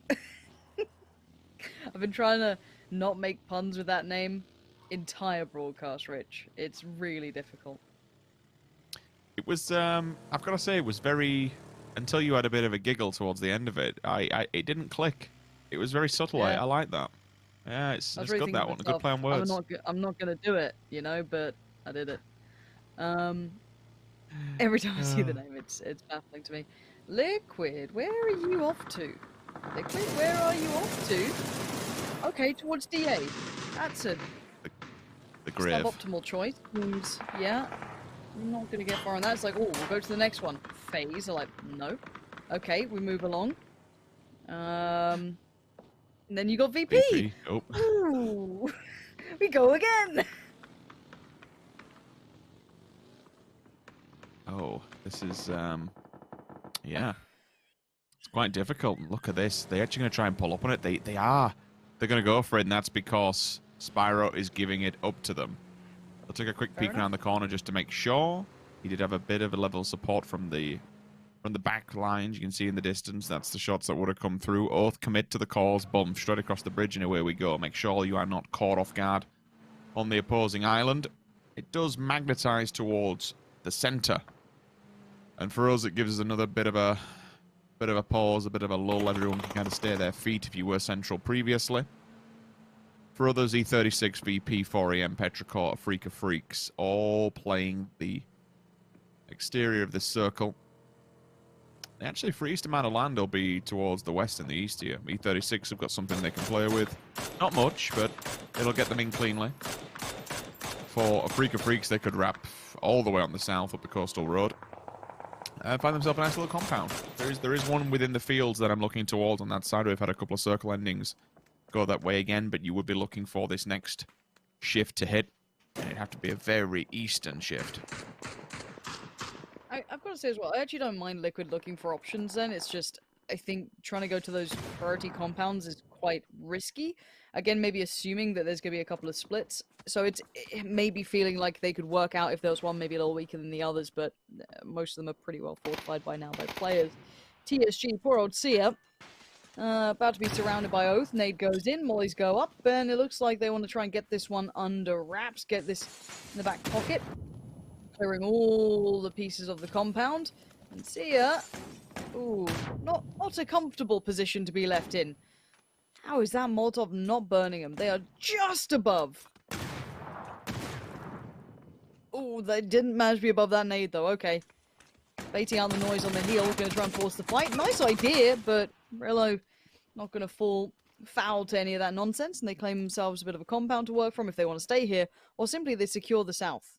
I've been trying to not make puns with that name entire broadcast, Rich. It's really difficult. It was, I've got to say, it was very, until you had a bit of a giggle towards the end of it, it didn't click. It was very subtle. Yeah. I like that. Yeah, it's I was good, really that one. A good play on words. I'm not gonna do it, you know, but I did it. Every time I see the name, it's baffling to me. Liquid, where are you off to? Liquid, where are you off to? Okay, towards DA. That's a grave. suboptimal choice. Yeah, I'm not gonna get far on that. It's like, oh, we'll go to the next one. Phase are like, no. Okay, we move along. And then you got VP. VP. Oh. Ooh, we go again. Oh, this is, yeah. It's quite difficult. Look at this. They're actually going to try and pull up on it. They are. They're going to go for it, and that's because Spyro is giving it up to them. I'll take a quick peek around the corner just to make sure. He did have a bit of a level of support from the back lines. You can see in the distance. That's the shots that would have come through. Oath, commit to the calls. Boom, straight across the bridge, and away we go. Make sure you are not caught off guard on the opposing island. It does magnetize towards the center. And for us, it gives us another bit of a pause, a bit of a lull. Everyone can kind of stay their feet if you were central previously. For others, E36, VP, 4AM, Petrichor, Freak of Freaks, all playing the exterior of this circle. Actually, for East amount of land will be towards the west and the east here. E36 have got something they can play with. Not much, but it'll get them in cleanly. For a Freak of Freaks, they could wrap all the way on the south up the coastal road. Find themselves a nice little compound. There is one within the fields that I'm looking towards on that side. We've had a couple of circle endings go that way again, but you would be looking for this next shift to hit. And it'd have to be a very eastern shift. I've got to say as well, I actually don't mind Liquid looking for options then. It's just, I think trying to go to those priority compounds is quite risky. Again, maybe assuming that there's going to be a couple of splits. So it may be feeling like they could work out if there was one maybe a little weaker than the others, but most of them are pretty well fortified by now by players. TSG, poor old Sia, about to be surrounded by Oath. Nade goes in, mollies go up, and it looks like they want to try and get this one under wraps, get this in the back pocket. Clearing all the pieces of the compound. And Sia, ooh, not a comfortable position to be left in. How is that Molotov not burning them? They are just above. Oh, they didn't manage to be above that nade, though. Okay. Baiting out the noise on the heel. Going to try and force the fight. Nice idea, but Rello not going to fall foul to any of that nonsense. And they claim themselves a bit of a compound to work from if they want to stay here. Or simply they secure the south.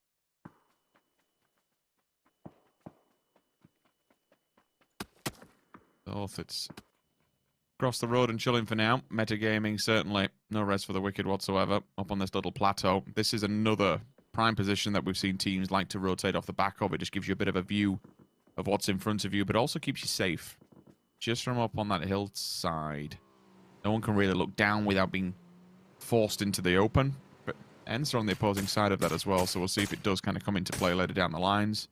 Oath, it's across the road and chilling for now. Metagaming, certainly. No rest for the wicked whatsoever. Up on this little plateau. This is another prime position that we've seen teams like to rotate off the back of. It just gives you a bit of a view of what's in front of you, but also keeps you safe. Just from up on that hillside. No one can really look down without being forced into the open. But Ents are on the opposing side of that as well, so we'll see if it does kind of come into play later down the lines.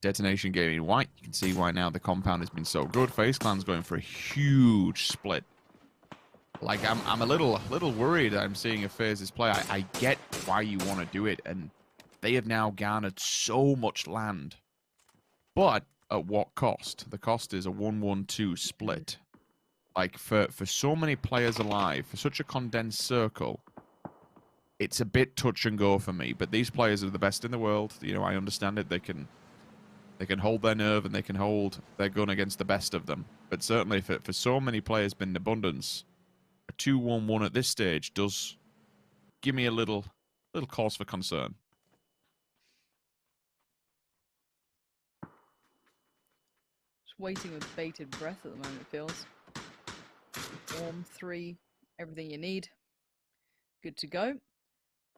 Detonation Gaming white. You can see why now the compound has been so good. FaZe Clan's going for a huge split. Like, I'm a little worried I'm seeing a FaZe's play. I get why you want to do it, and they have now garnered so much land. But at what cost? The cost is a 1-1-2 split. Like, for so many players alive, for such a condensed circle, it's a bit touch and go for me. But these players are the best in the world. You know, I understand it. They can hold their nerve and they can hold their gun against the best of them. But certainly for so many players been in abundance, a 2-1-1 at this stage does give me a little cause for concern. Just waiting with bated breath at the moment, it feels. Warm 3, everything you need. Good to go.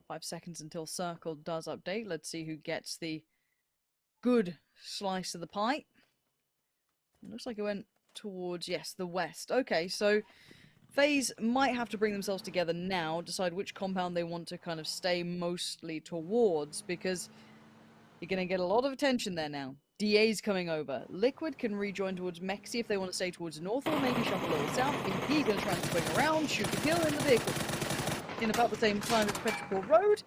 5 seconds until circle does update. Let's see who gets the good slice of the pie. It looks like it went towards, yes, the west. Okay, so FaZe might have to bring themselves together now, decide which compound they want to kind of stay mostly towards, because you're going to get a lot of attention there now. DA's coming over. Liquid can rejoin towards Mexi if they want to stay towards the north, or maybe shuffle a little south. VP going to try and swing around, shoot the kill in the vehicle. In about the same time as Petrichor Road.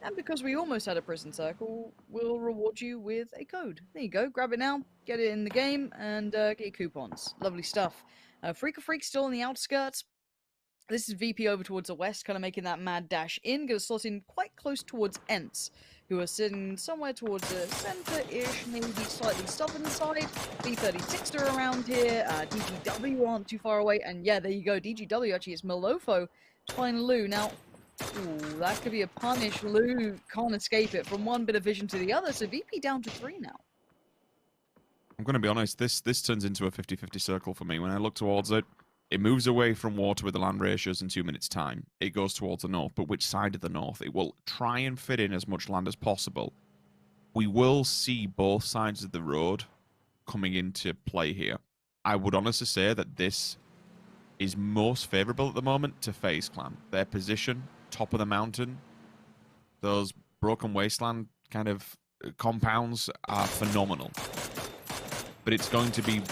And because we almost had a prison circle, we'll reward you with a code. There you go. Grab it now, get it in the game, and get your coupons. Lovely stuff. Freak still on the outskirts. This is VP over towards the west, kind of making that mad dash in. Going to slot in quite close towards Ents, who are sitting somewhere towards the center-ish, maybe slightly southern side. B36 are around here. DGW aren't too far away. And yeah, there you go. DGW actually is Malofo to find Lou. Now, ooh, that could be a punish. Lou can't escape it from one bit of vision to the other. So VP down to 3 now. I'm going to be honest, this turns into a 50-50 circle for me. When I look towards it, it moves away from water with the land ratios in 2 minutes' time. It goes towards the north, but which side of the north? It will try and fit in as much land as possible. We will see both sides of the road coming into play here. I would honestly say that this is most favourable at the moment to FaZe Clan. Their position, top of the mountain, those broken wasteland kind of compounds are phenomenal. But it's going to be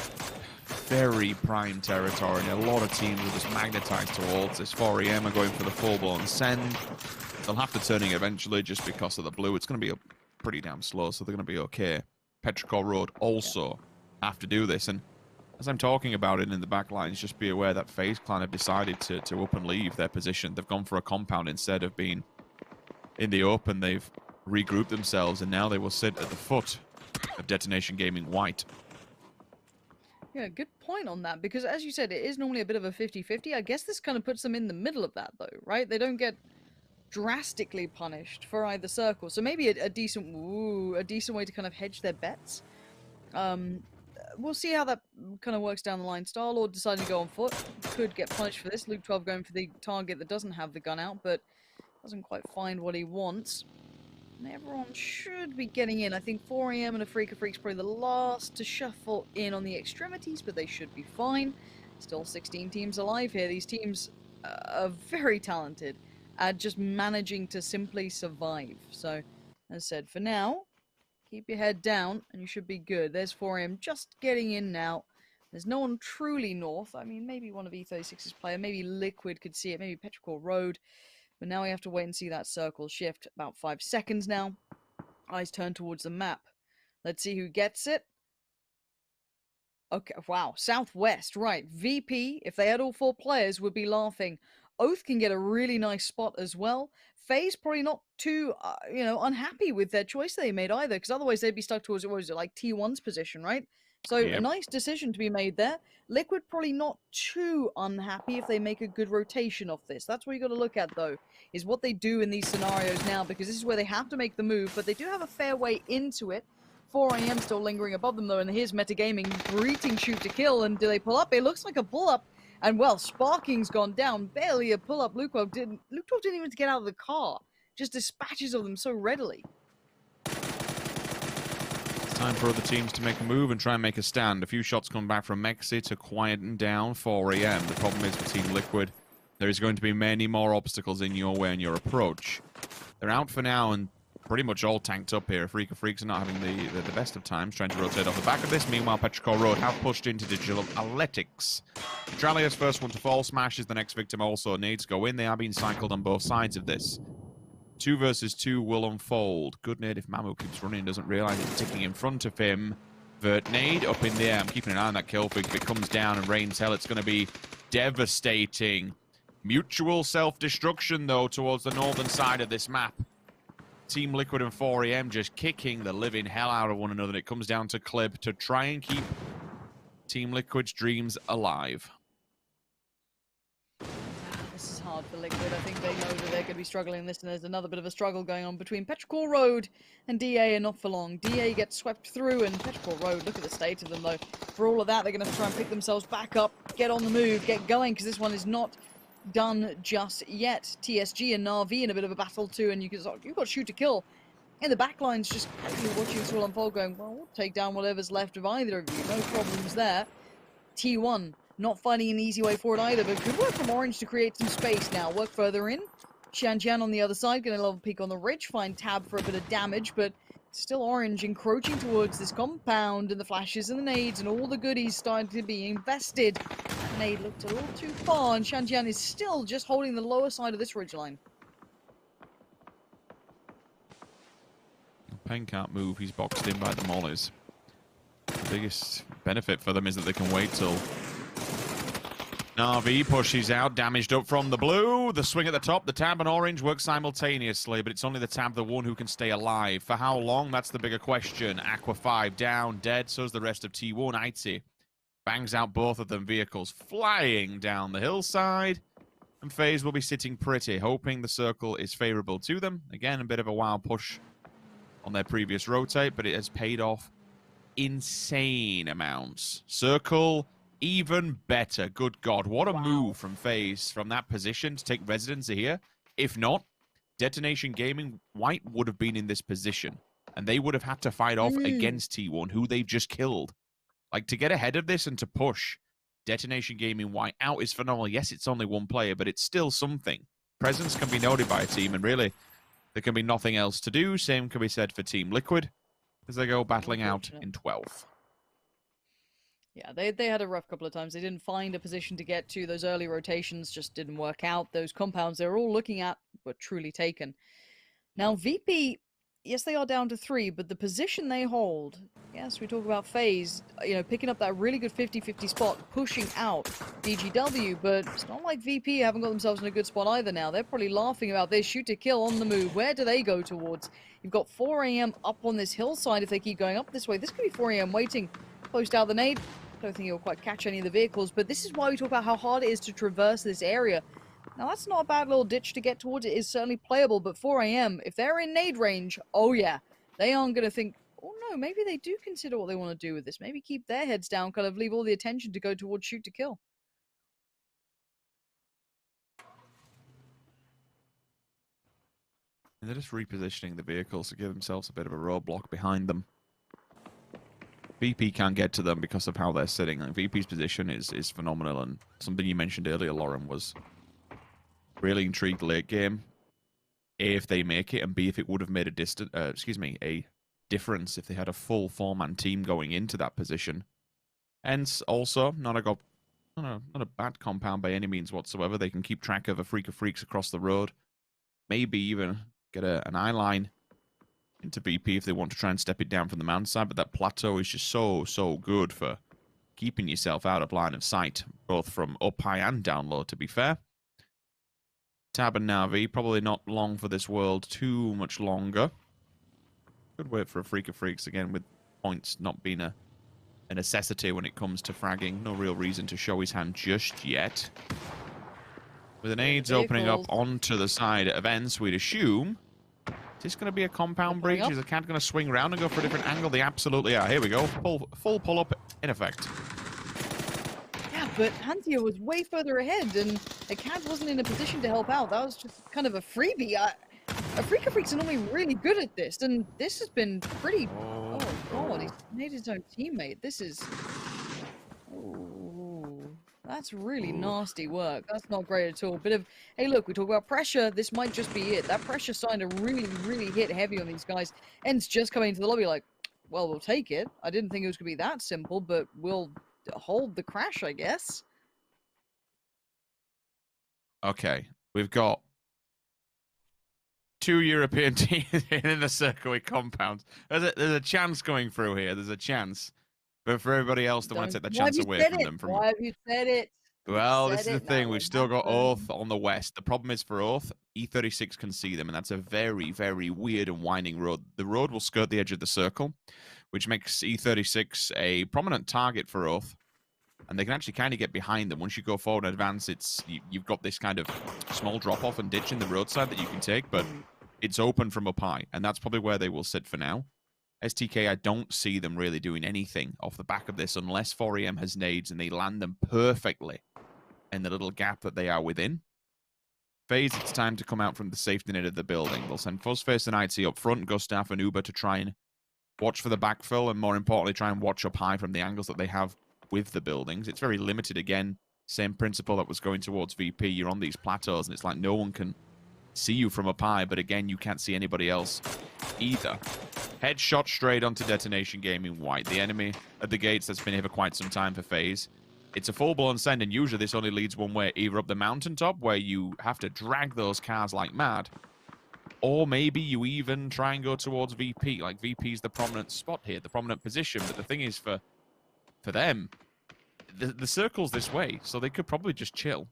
very prime territory, and a lot of teams are just magnetized towards this. 4EM are going for the full-blown send. They'll have to turn it eventually just because of the blue. It's going to be pretty damn slow, so they're going to be okay. Petrichor Road also have to do this, and as I'm talking about it in the back lines, just be aware that FaZe Clan have decided to up and leave their position. They've gone for a compound instead of being in the open. They've regrouped themselves, and now they will sit at the foot of Detonation Gaming White. Yeah, good point on that, because as you said, it is normally a bit of a 50-50. I guess this kind of puts them in the middle of that, though, right? They don't get drastically punished for either circle, so maybe a decent way to kind of hedge their bets. We'll see how that kind of works down the line. Starlord deciding to go on foot. Could get punished for this. Luke 12 going for the target that doesn't have the gun out, but doesn't quite find what he wants. Everyone should be getting in. I think 4EM and a Freak's probably the last to shuffle in on the extremities, but they should be fine. Still 16 teams alive here. These teams are very talented at just managing to simply survive. So, as I said, for now, keep your head down and you should be good. There's 4EM just getting in now. There's no one truly north. I mean, maybe one of E36's player, maybe Liquid could see it, maybe Petrichor Road. But now we have to wait and see that circle shift. About 5 seconds now. Eyes turn towards the map. Let's see who gets it. Okay, wow. Southwest, right. VP, if they had all 4 players, would be laughing. Oath can get a really nice spot as well. FaZe probably not too, unhappy with their choice they made either, because otherwise they'd be stuck towards, what was it, like T1's position, right? So Yep. A nice decision to be made there. Liquid probably not too unhappy if they make a good rotation off this. That's what you got to look at, though, is what they do in these scenarios now, because this is where they have to make the move, but they do have a fair way into it. 4AM still lingering above them, though, and here's Metagaming greeting shoot to kill, and do they pull up? It looks like a pull-up, and well, Sparking's gone down. Barely a pull-up. Luke 12 didn't even get out of the car. Just dispatches of them so readily. Time for other teams to make a move and try and make a stand. A few shots come back from Mexi to quieten down 4AM. The problem is for Team Liquid, there is going to be many more obstacles in your way and your approach. They're out for now and pretty much all tanked up here. Freaks are not having the best of times, trying to rotate off the back of this. Meanwhile, Petrichor Road have pushed into Digital Athletics. Tralia's first one to fall. Smash is the next victim also needs to go in. They are being cycled on both sides of this. 2 versus 2 will unfold. Good nade if Mamu keeps running and doesn't realize it's ticking in front of him. Vert nade up in the air. I'm keeping an eye on that kill feed. If it comes down and rains hell, it's going to be devastating. Mutual self-destruction, though, towards the northern side of this map. Team Liquid and 4AM just kicking the living hell out of one another. And it comes down to Clib to try and keep Team Liquid's dreams alive. This is hard for Liquid. I think they know that they're going to be struggling in this, and there's another bit of a struggle going on between Petrichor Road and DA, and not for long. DA gets swept through, and Petrichor Road, look at the state of them, though. For all of that, they're going to try and pick themselves back up, get on the move, get going, because this one is not done just yet. TSG and Na'Vi in a bit of a battle, too, and you've got shoot to kill. In the back lines, just watching this all unfold, going, well, we'll take down whatever's left of either of you. No problems there. T1 not finding an easy way forward either, but good work from Orange to create some space now. Work further in. Shanjian on the other side, getting a level peak on the ridge. Find Tab for a bit of damage, but Still Orange encroaching towards this compound, and the flashes and the nades and all the goodies starting to be invested. That nade looked a little too far, and Shanjian is still just holding the lower side of this ridgeline. Pen can't move. He's boxed in by the mollies. The biggest benefit for them is that they can wait till Na'Vi pushes out, damaged up from the blue. The swing at the top, the tab and orange work simultaneously, but it's only the tab, the one who can stay alive. For how long? That's the bigger question. Aqua 5 down, dead. So's the rest of T1. Aitzi bangs out both of them. Vehicles flying down the hillside. And FaZe will be sitting pretty, hoping the circle is favorable to them. Again, a bit of a wild push on their previous rotate, but it has paid off insane amounts. Circle, even better. Good God, what a move from FaZe from that position to take residency here. If not, Detonation Gaming White would have been in this position, and they would have had to fight off against T1, who they've just killed. Like, to get ahead of this and to push Detonation Gaming White out is phenomenal. Yes, it's only one player, but it's still something. Presence can be noted by a team, and really, there can be nothing else to do. Same can be said for Team Liquid as they go battling out in 12. Yeah, they had a rough couple of times. They didn't find a position to get to. Those early rotations just didn't work out. Those compounds they were all looking at were truly taken. Now, VP, yes, they are down to 3, but the position they hold, yes, we talk about FaZe, you know, picking up that really good 50-50 spot, pushing out BGW, but it's not like VP haven't got themselves in a good spot either now. They're probably laughing about this. Shoot to kill on the move. Where do they go towards? You've got 4 AM up on this hillside if they keep going up this way. This could be 4 AM waiting. Closed out the nade. Don't think he'll quite catch any of the vehicles, but this is why we talk about how hard it is to traverse this area. Now, that's not a bad little ditch to get towards. It is certainly playable, but 4 AM, if they're in nade range, oh yeah, they aren't going to think, oh no, maybe they do consider what they want to do with this. Maybe keep their heads down, kind of leave all the attention to go towards shoot to kill. And they're just repositioning the vehicles to give themselves a bit of a roadblock behind them. VP can't get to them because of how they're sitting. Like, VP's position is phenomenal, and something you mentioned earlier, Lauren, was really intrigued late game. A, if they make it, and B, if it would have made a difference if they had a full 4-man team going into that position. Hence, also, not a bad compound by any means whatsoever. They can keep track of a freak of freaks across the road. Maybe even get an eye line into BP if they want to try and step it down from the mountainside, but that plateau is just so good for keeping yourself out of line of sight, both from up high and down low, to be fair. Tab and Na'Vi, probably not long for this world, too much longer. Could wait for a freak of freaks again, with points not being a necessity when it comes to fragging. No real reason to show his hand just yet. With an AIDS opening up onto the side of ends, we'd assume. Is this going to be a compound breach? Is the cat going to swing around and go for a different angle? They absolutely are. Here we go. Full pull-up in effect. Yeah, but Hantia was way further ahead, and the cat wasn't in a position to help out. That was just kind of a freebie. A Freak of Freaks are normally really good at this, and this has been pretty... Oh, God. He's made his own teammate. This is... Oh, that's really nasty work. That's not great at all. Bit of, hey, look, we talk about pressure. This might just be it. That pressure's starting to really hit heavy on these guys. Ends just coming into the lobby like, well, we'll take it. I didn't think it was going to be that simple, but we'll hold the crash, I guess. Okay, we've got 2 European teams in the circuit compound. There's a chance going through here. There's a chance. But for everybody else that want to take that chance away from them. Why have you said it? Well, this is the thing. We've still got Oath on the west. The problem is for Oath, E36 can see them, and that's a very weird and winding road. The road will skirt the edge of the circle, which makes E36 a prominent target for Oath. And they can actually kind of get behind them. Once you go forward and advance, you've got this kind of small drop-off and ditch in the roadside that you can take, but it's open from up high, and that's probably where they will sit for now. STK, I don't see them really doing anything off the back of this unless 4AM has nades and they land them perfectly in the little gap that they are within. FaZe, it's time to come out from the safety net of the building. They'll send Fuzzface and IT up front, Gustav and Uber to try and watch for the backfill, and more importantly, try and watch up high from the angles that they have with the buildings. It's very limited again. Same principle that was going towards VP. You're on these plateaus, and it's like no one can see you from up high, but again, you can't see anybody else either. Headshot straight onto Detonation Gaming White. The enemy at the gates that's been here for quite some time for FaZe. It's a full-blown send, and usually this only leads one way, either up the mountaintop, where you have to drag those cars like mad, or maybe you even try and go towards VP. Like, VP's the prominent spot here, the prominent position, but the thing is, for them, the circle's this way, so they could probably just chill.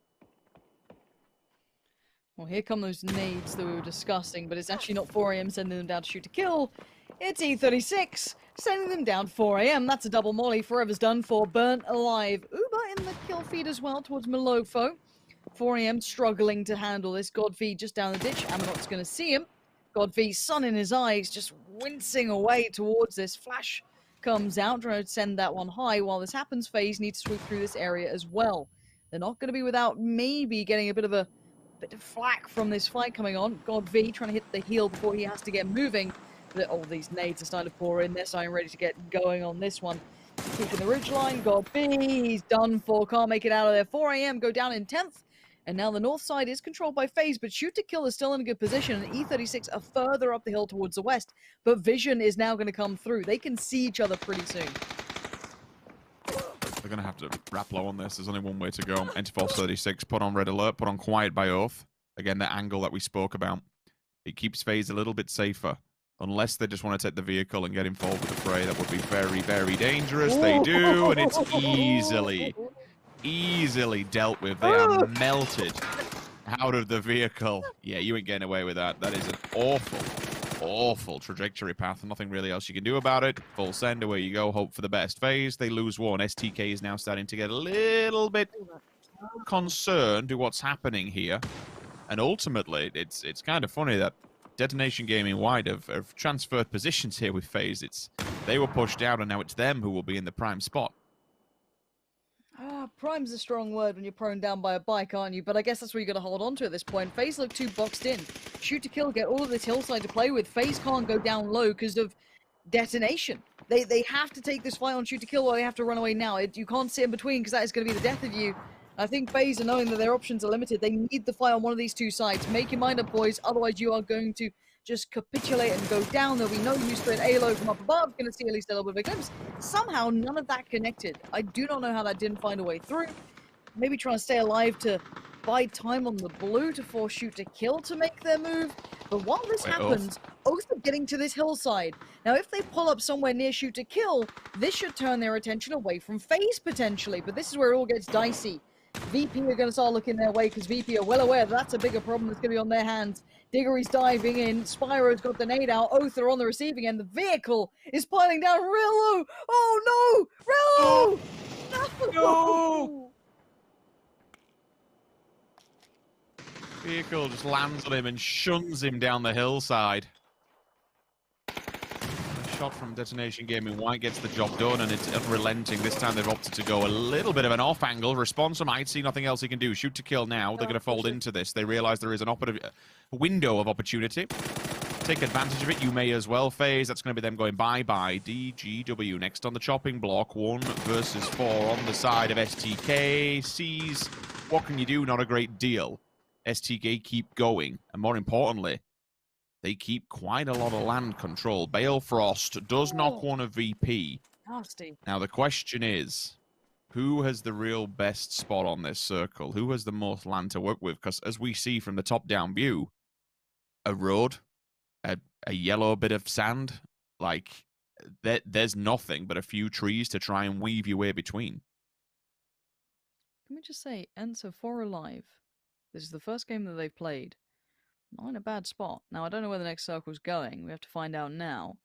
Well, here come those nades that we were discussing, but it's actually not 4 a.m. sending them down to shoot to kill. It's E36 sending them down 4 a.m. That's a double molly. Forever's done for. Burnt alive. Uber in the kill feed as well towards Malofo. 4 a.m. struggling to handle this. Godfrey just down the ditch. Amonot's going to see him. Godfrey, sun in his eyes, just wincing away towards this. Flash comes out, trying to send that one high. While this happens, FaZe needs to sweep through this area as well. They're not going to be without maybe getting a bit of flack from this fight coming on. God V trying to hit the heel before he has to get moving. All these nades are starting to pour in. They're starting ready to get going on this one. Keeping the ridgeline. God V, he's done for. Can't make it out of there. 4 a.m. go down in 10th. And now the north side is controlled by FaZe, but Shoot to Kill is still in a good position. And E36 are further up the hill towards the west. But Vision is now going to come through. They can see each other pretty soon. They're going to have to wrap low on this. There's only one way to go. Enter Force 36, put on Red Alert, put on Quiet by Oath. Again, that angle that we spoke about. It keeps FaZe a little bit safer. Unless they just want to take the vehicle and get involved with the fray, that would be very, very dangerous. They do, and it's easily dealt with. They are melted out of the vehicle. Yeah, you ain't getting away with that. That is an awful trajectory path. Nothing really else you can do about it. Full send, away you go. Hope for the best. FaZe, they lose one. STK is now starting to get a little bit concerned with what's happening here. And ultimately, it's kind of funny that Detonation Gaming Wide have transferred positions here with FaZe. They were pushed out, and now it's them who will be in the prime spot. Prime's a strong word when you're prone down by a bike, aren't you? But I guess that's what you got to hold on to at this point. FaZe look too boxed in. Shoot to Kill, get all of this hillside to play with. FaZe can't go down low because of Detonation. They have to take this fight on Shoot to Kill, or they have to run away now. You can't sit in between because that is going to be the death of you. I think FaZe are knowing that their options are limited. They need the fight on one of these two sides. Make your mind up, boys. Otherwise, you are going to just capitulate and go down. There'll be no use for an halo from up above. Going to see at least a little bit of a glimpse. Somehow, none of that connected. I do not know how that didn't find a way through. Maybe trying to stay alive to buy time on the blue to force Shoot to Kill to make their move. But while this happens, Oath are getting to this hillside. Now, if they pull up somewhere near Shoot to Kill, this should turn their attention away from FaZe potentially. But this is where it all gets dicey. VP are going to start looking their way because VP are well aware that that's a bigger problem that's going to be on their hands. Diggory's diving in. Spyro's got the nade out. Oath are on the receiving end. The vehicle is piling down real low. Oh, no! Real low! No! Vehicle just lands on him and shuns him down the hillside. Shot from Detonation Gaming White gets the job done, and it's unrelenting. This time they've opted to go a little bit of an off angle. Response might see nothing else he can do. Shoot to Kill now. They're going to fold into this. They realize there is an window of opportunity. Take advantage of it. You may as well, FaZe. That's going to be them going bye-bye. DGW next on the chopping block. 1 versus 4 on the side of STK. Sees what can you do? Not a great deal. STK keep going, and more importantly, they keep quite a lot of land control. Balefrost does knock one of VP. Nasty. Now, the question is, who has the real best spot on this circle? Who has the most land to work with? Because as we see from the top-down view, a road, a yellow bit of sand, like, there's nothing but a few trees to try and weave your way between. Let me just say, Ents are 4 alive. This is the first game that they've played. Not in a bad spot. Now, I don't know where the next circle's going. We have to find out now.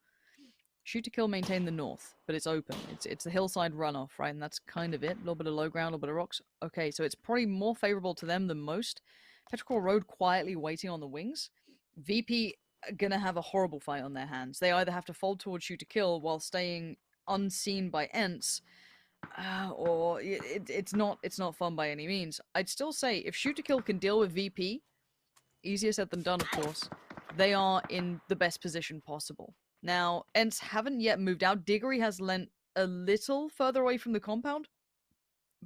Shoot to Kill maintain the north, but it's open. It's the hillside runoff, right? And that's kind of it. A little bit of low ground, a little bit of rocks. Okay, so it's probably more favorable to them than most. Petrichor Road quietly waiting on the wings. VP are going to have a horrible fight on their hands. They either have to fold towards Shoot to Kill while staying unseen by Ents, or it's not fun by any means. I'd still say if Shoot to Kill can deal with VP, easier said than done, of course, they are in the best position possible. Now, Ents haven't yet moved out. Diggory has lent a little further away from the compound,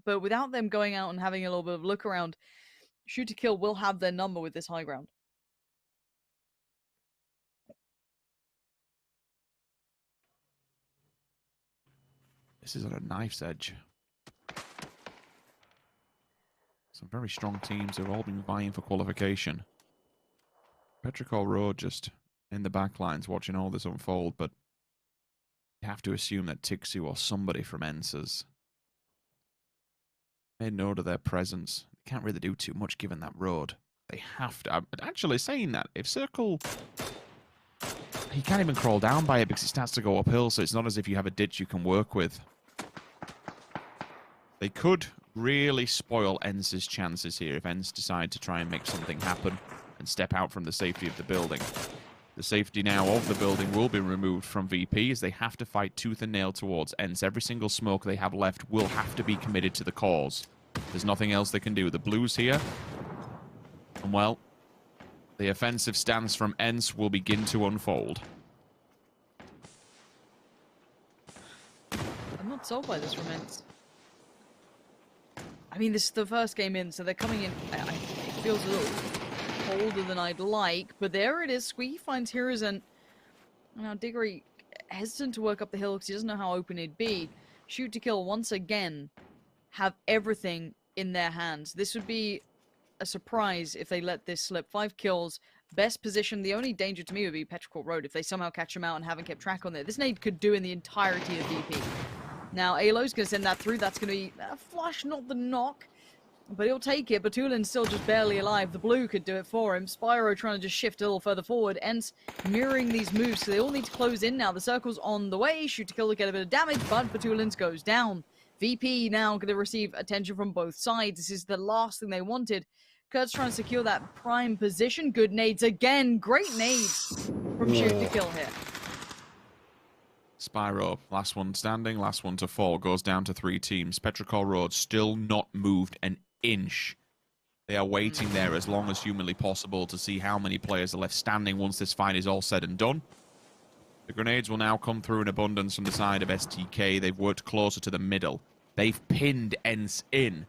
but without them going out and having a little bit of look around, Shoot to Kill will have their number with this high ground. This is at a knife's edge. Some very strong teams have all been vying for qualification. Petrichor Road just in the back lines watching all this unfold, but you have to assume that Tixu or somebody from ENCE has made note of their presence. They can't really do too much given that road. They have to. Actually, saying that, if Circle... He can't even crawl down by it because it starts to go uphill, so it's not as if you have a ditch you can work with. They could really spoil ENCE's chances here if ENCE decide to try and make something happen and step out from the safety of the building. The safety now of the building will be removed from VP as they have to fight tooth and nail towards ENCE. Every single smoke they have left will have to be committed to the cause. There's nothing else they can do. The Blues here, and well, the offensive stance from ENCE will begin to unfold. I'm not sold by this from ENCE. I mean, this is the first game in, so they're coming in. It feels a little colder than I'd like, but there it is. Squeaky finds Heroes, and now Diggory hesitant to work up the hill because he doesn't know how open it'd be. Shoot to Kill once again have everything in their hands. This would be a surprise if they let this slip. 5 kills, best position. The only danger to me would be Petrichor Road if they somehow catch him out and haven't kept track on there. This nade could do in the entirety of VP. Now, Alo's going to send that through. That's going to be a flush, not the knock. But he'll take it. Batulin's still just barely alive. The blue could do it for him. Spyro trying to just shift a little further forward. ENCE mirroring these moves. So they all need to close in now. The circle's on the way. Shoot to Kill to get a bit of damage, but Batulin's goes down. VP now going to receive attention from both sides. This is the last thing they wanted. Kurt's trying to secure that prime position. Good nades again. Great nades from Shoot to Kill here. Spyro, last one standing, last one to fall, goes down to 3 teams. Petrichor Road still not moved an inch. They are waiting there as long as humanly possible to see how many players are left standing once this fight is all said and done. The grenades will now come through in abundance from the side of STK. They've worked closer to the middle. They've pinned ENCE in.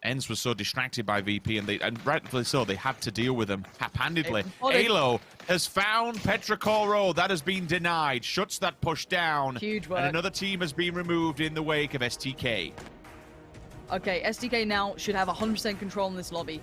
ENCE was so distracted by VP, and rightfully so, they had to deal with them half-handedly. Alo has found Petrichor Road. That has been denied. Shuts that push down. Huge work. And another team has been removed in the wake of STK. Okay, STK now should have 100% control in this lobby.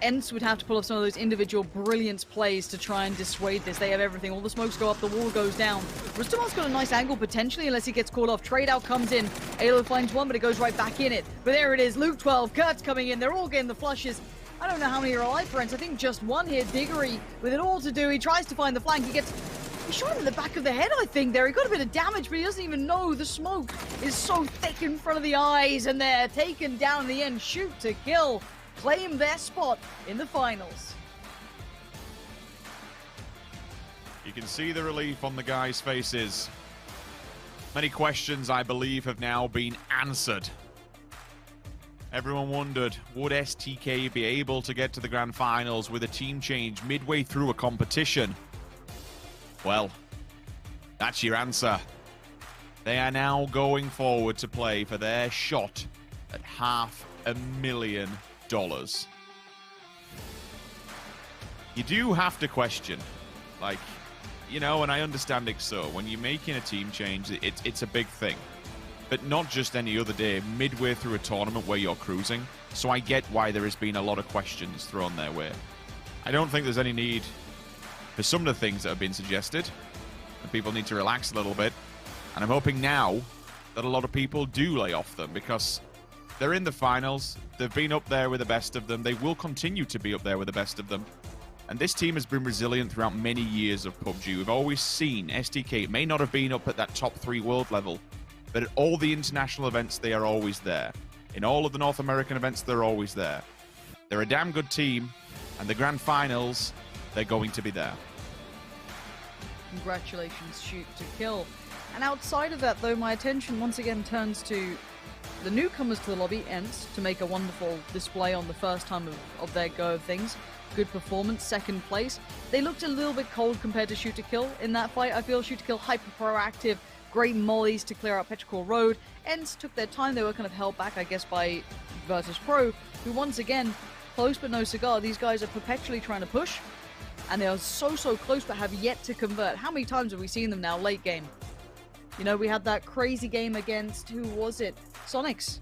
ENCE would have to pull off some of those individual brilliance plays to try and dissuade this. They have everything. All the smokes go up, the wall goes down. Rustamon's got a nice angle potentially unless he gets caught off. Trade out comes in. Alo finds one, but it goes right back in it. But there it is. Luke 12, Kurt's coming in. They're all getting the flushes. I don't know how many are alive for ENCE. I think just one here. Diggory with it all to do. He tries to find the flank. He shot him in the back of the head, I think, there. He got a bit of damage, but he doesn't even know. The smoke is so thick in front of the eyes, and they're taken down in the end. Shoot to Kill. Claim their spot in the finals. You can see the relief on the guys' faces. Many questions, I believe, have now been answered. Everyone wondered, would STK be able to get to the grand finals with a team change midway through a competition? Well, that's your answer. They are now going forward to play for their shot at $500,000. You do have to question, like, you know, and I understand it so. When you're making a team change, it's a big thing. But not just any other day, midway through a tournament where you're cruising. So I get why there has been a lot of questions thrown their way. I don't think there's any need for some of the things that have been suggested. And people need to relax a little bit. And I'm hoping now that a lot of people do lay off them, because they're in the finals. They've been up there with the best of them. They will continue to be up there with the best of them. And this team has been resilient throughout many years of PUBG. We've always seen STK may not have been up at that top 3 world level, but at all the international events, they are always there. In all of the North American events, they're always there. They're a damn good team, and the grand finals, they're going to be there. Congratulations, Shoot to Kill. And outside of that, though, my attention once again turns to the newcomers to the lobby, ENCE, to make a wonderful display on the first time of their go of things. Good performance, second place. They looked a little bit cold compared to Shoot to Kill in that fight. I feel Shoot to Kill hyper proactive, great mollies to clear out Petrichor Road. ENCE took their time. They were kind of held back, I guess, by Virtus Pro, who once again, close but no cigar. These guys are perpetually trying to push, and they are so close but have yet to convert. How many times have we seen them now late game? You know, we had that crazy game against, who was it? Sonics.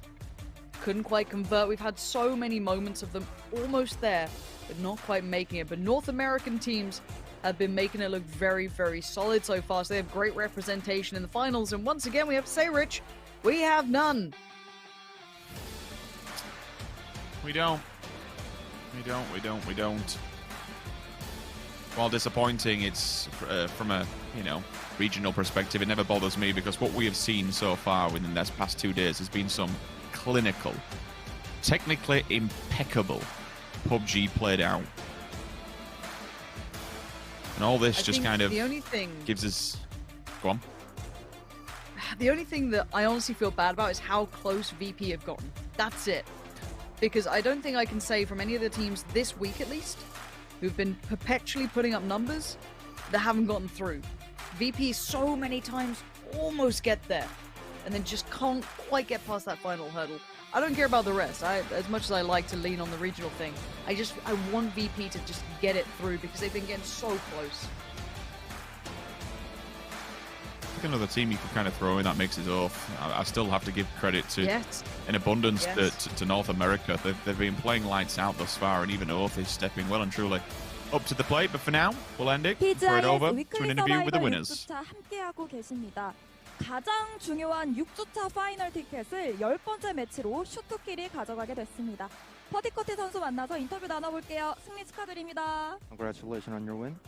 Couldn't quite convert. We've had so many moments of them almost there, but not quite making it. But North American teams have been making it look very, very solid so far. So they have great representation in the finals. And once again, we have to say, Rich, we have none. We don't. While disappointing, it's from a, regional perspective, it never bothers me because what we have seen so far within these past 2 days has been some clinical, technically impeccable PUBG played out. And all this just kind of gives us... Go on. The only thing that I honestly feel bad about is how close VP have gotten. That's it. Because I don't think I can say from any of the teams this week at least, who've been perpetually putting up numbers, that haven't gotten through. VP so many times almost get there, and then just can't quite get past that final hurdle. I don't care about the rest. As much as I like to lean on the regional thing, I want VP to just get it through because they've been getting so close. I think another team you could kind of throw in that mix is off. I still have to give credit to, in abundance, to North America. They've been playing lights out thus far, and even Oath is stepping well and truly up to the plate. But for now, we'll end it. Throw it over to an interview with the winners. 함께하고 계십니다. 가장 중요한 6주차 파이널 티켓을 10번째 매치로 슈투킬이 가져가게 됐습니다. 퍼디커티 선수 만나서 인터뷰 나눠볼게요. 승리 축하드립니다. Congratulations on your win.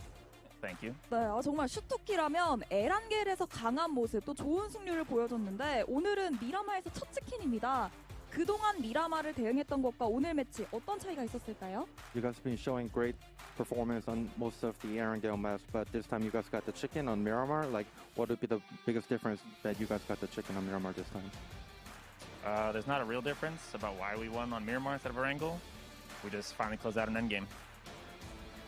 Thank you. 네, 정말 슈투키라면 에란겔에서 강한 모습, 또 좋은 승률을 보여줬는데 오늘은 미라마에서 첫 치킨입니다. 그동안 미라마를 대응했던 것과 오늘 매치 어떤 차이가 있었을까요? You guys have been showing great performance on most of the Erangel maps, but this time you guys got the chicken on Miramar. Like, what would be the biggest difference that you guys got the chicken on Miramar this time? There's not a real difference about why we won on Miramar instead of Erangel. We just finally closed out an endgame.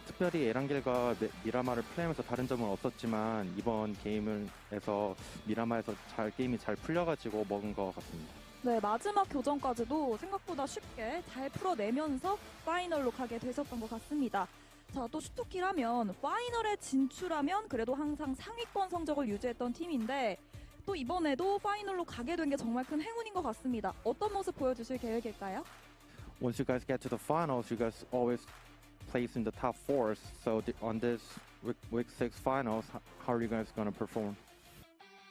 특별히 에란겔과 미라마를 플레이하면서 다른 점은 없었지만 이번 게임에서 미라마에서 게임이 잘 풀려가지고 먹은 것 같습니다. 네, 마지막 교전까지도 생각보다 쉽게 잘 풀어내면서 파이널로 가게 되셨던 것 같습니다. 자, 또 슈투키라면 파이널에 진출하면 그래도 항상 상위권 성적을 유지했던 팀인데 또 이번에도 파이널로 가게 된 게 정말 큰 행운인 것 같습니다. 어떤 모습 보여주실 계획일까요? Once you guys get to the finals, you guys always place in the top 4. So on this week 6 finals, how are you guys going to perform?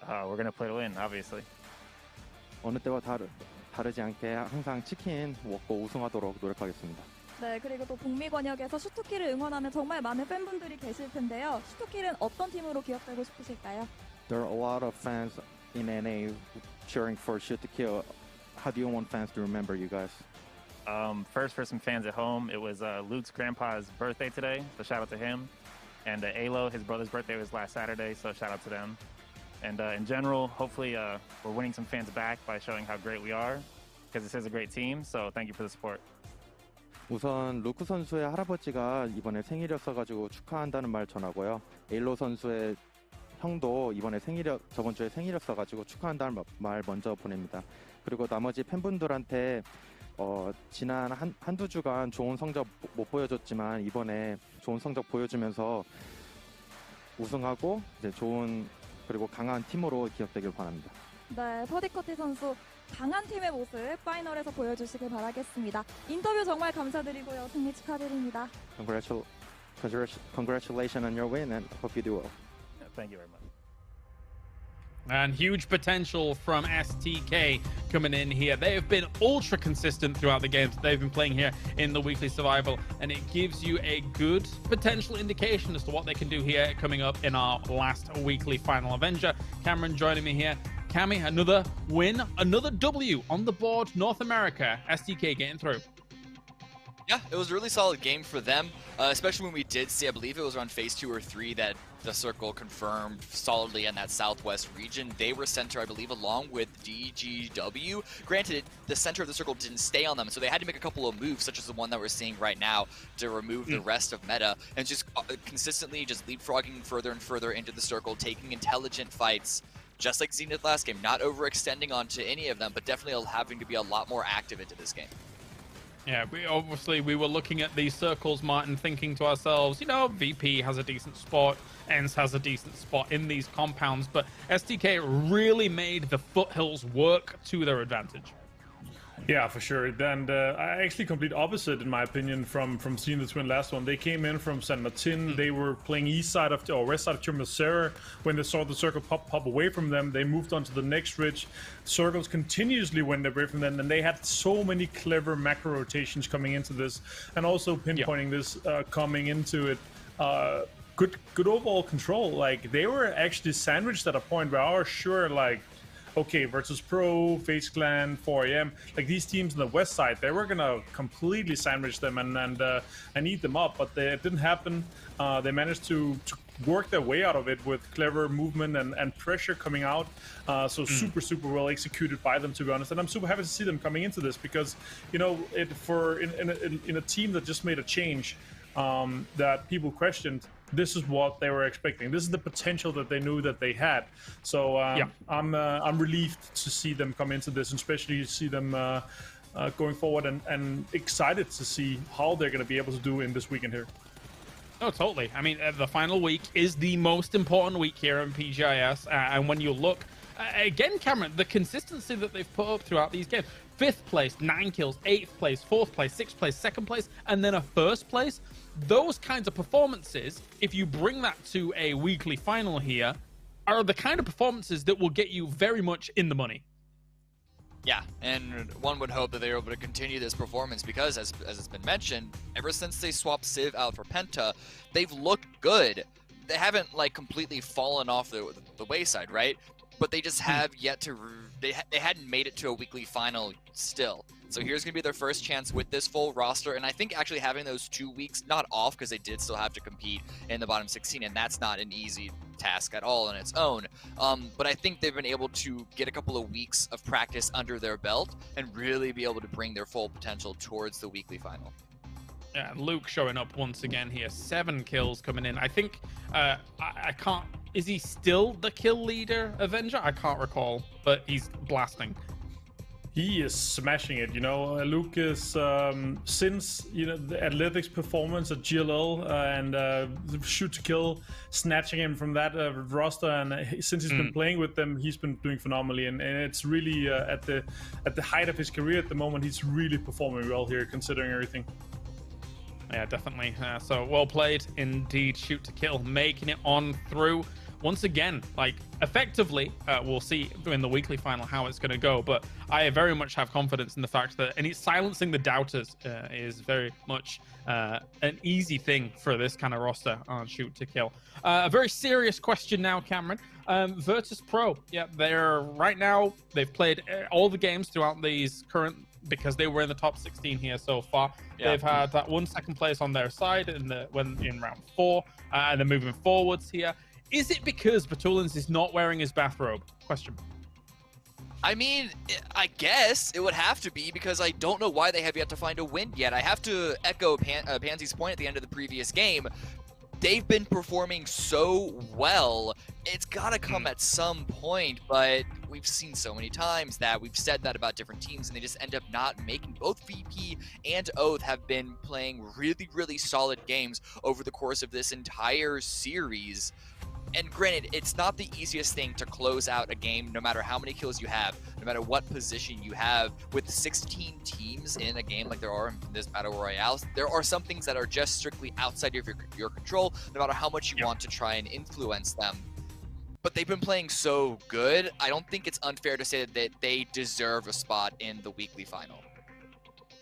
We're going to play to win, obviously. 어느 때와 다르지 않게 항상 치킨 먹고 우승하도록 노력하겠습니다. 네, 그리고 또 북미 권역에서 슈투키를 응원하는 정말 많은 팬분들이 계실 텐데요. 슈투키는 어떤 팀으로 기억되고 싶으실까요? There are a lot of fans in NA cheering for 슈투키. How do you want fans to remember you guys? First, for some fans at home, it was Luke's grandpa's birthday today, so shout out to him. And Alo, his brother's birthday was last Saturday, so shout out to them. And in general, hopefully we're winning some fans back by showing how great we are, because this is a great team, so thank you for the support. 우선 루크 선수의 할아버지가 이번에 생일이었어가지고 축하한다는 말 전하고요. 에일로 선수의 형도 이번에 저번 주에 생일이었어가지고 축하한다는 말 먼저 보냅니다. 그리고 나머지 팬분들한테 지난 한두 주간 좋은 성적 못 보여줬지만 이번에 좋은 성적 보여주면서 우승하고 이제 좋은 그리고 강한 팀으로 기억되길 바랍니다. 네, 퍼디커티 선수 강한 팀의 모습 파이널에서 보여주시길 바라겠습니다. 인터뷰 정말 감사드리고요. 승리 축하드립니다. Congratulations on your win and hope you do well. Thank you very much. And huge potential from STK coming in here. They have been ultra consistent throughout the games they've been playing here in the weekly survival, and it gives you a good potential indication as to what they can do here coming up in our last weekly final Avenger. Cameron joining me here. Cammy, another win, another W on the board. North America, STK getting through. Yeah, it was a really solid game for them, especially when we did see, I believe it was around phase 2 or 3 that the circle confirmed solidly in that southwest region. They were center, I believe, along with DGW. Granted, the center of the circle didn't stay on them, so they had to make a couple of moves, such as the one that we're seeing right now, to remove the rest of meta, and just consistently just leapfrogging further and further into the circle, taking intelligent fights, just like Zenith last game, not overextending onto any of them, but definitely having to be a lot more active into this game. Yeah, we were looking at these circles, Martin, thinking to ourselves, you know, VP has a decent spot, ENCE has a decent spot in these compounds, but STK really made the foothills work to their advantage. Yeah, for sure. And I actually complete opposite, in my opinion, from seeing the Twin last one. They came in from San Martin. They were playing east side of or west side of Chumacera. When they saw the circle pop away from them, they moved on to the next ridge. Circles continuously went away from them, and they had so many clever macro rotations coming into this, and also pinpointing this coming into it. Good overall control. Like, they were actually sandwiched at a point where I was sure, like, okay, Virtus Pro, FaZe Clan, 4AM, like these teams on the west side, they were gonna completely sandwich them and eat them up, but it didn't happen. They managed to work their way out of it with clever movement and pressure coming out. Super well executed by them, to be honest. And I'm super happy to see them coming into this because, you know, in a team that just made a change that people questioned, this is what they were expecting. This is the potential that they knew that they had. So I'm relieved to see them come into this, and especially see them going forward, and excited to see how they're going to be able to do in this weekend here. Oh, totally. I mean, the final week is the most important week here in PGI.S. And when you look, again, Cameron, the consistency that they've put up throughout these games, 5th place, 9 kills, 8th place, 4th place, 6th place, 2nd place, and then a 1st place. Those kinds of performances, if you bring that to a weekly final here, are the kind of performances that will get you very much in the money. Yeah, and one would hope that they're able to continue this performance because, as it's been mentioned, ever since they swapped Civ out for Penta, they've looked good. They haven't, like, completely fallen off the wayside, right? But they just have yet to... They hadn't made it to a weekly final still. So here's going to be their first chance with this full roster, and I think actually having those 2 weeks, not off, because they did still have to compete in the bottom 16, and that's not an easy task at all on its own. But I think they've been able to get a couple of weeks of practice under their belt and really be able to bring their full potential towards the weekly final. Yeah, Luke showing up once again here. 7 kills coming in. I think, I can't... Is he still the kill leader, Avenger? I can't recall, but he's blasting. He is smashing it, you know. Luke is, since, you know, the athletics performance at GLL and shoot to kill, snatching him from that roster, and since he's been playing with them, he's been doing phenomenally, and it's really at the height of his career at the moment, he's really performing well here, considering everything. Yeah, definitely. So well played indeed. Shoot to kill, making it on through. Once again, like, effectively, we'll see in the weekly final how it's going to go, but I very much have confidence in the fact that, and it's silencing the doubters is very much an easy thing for this kind of roster on Shoot to Kill. A very serious question now, Cameron. Virtus Pro, yeah, they're right now, they've played all the games throughout these current, because they were in the top 16 here so far. Yeah. They've had that 1 second place on their side in round 4, and they're moving forwards here. Is it because Batulins is not wearing his bathrobe? Question. I mean, I guess it would have to be, because I don't know why they have yet to find a win yet. I have to echo Pansy's point at the end of the previous game. They've been performing so well. It's got to come at some point, but we've seen so many times that we've said that about different teams, and they just end up not making. Both VP and Oath have been playing really, really solid games over the course of this entire series. And granted, it's not the easiest thing to close out a game, no matter how many kills you have, no matter what position you have. With 16 teams in a game like there are in this Battle Royale, there are some things that are just strictly outside of your control, no matter how much you want to try and influence them. But they've been playing so good, I don't think it's unfair to say that they deserve a spot in the weekly final.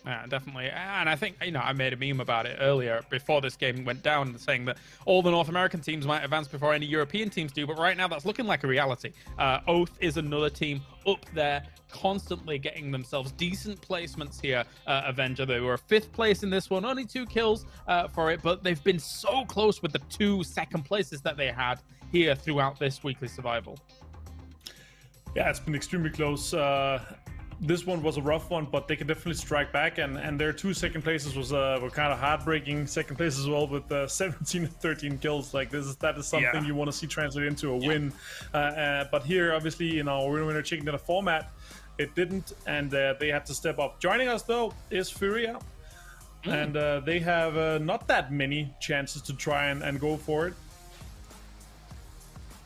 Yeah, definitely. And I think, you know, I made a meme about it earlier before this game went down, saying that all the North American teams might advance before any European teams do, but right now that's looking like a reality. Oath is another team up there, constantly getting themselves decent placements here. Avenger, they were 5th place in this one, only 2 kills for it, but they've been so close with the 2 second places that they had here throughout this weekly survival. Yeah, it's been extremely close. This one was a rough one, but they can definitely strike back, and their 2 second places were kind of heartbreaking. Second place as well with 17 and 13 kills. Like that is something you want to see translate into a win. But here, obviously, you know, winner chicken dinner format, it didn't, and they had to step up. Joining us though is Furia, and they have not that many chances to try and go for it.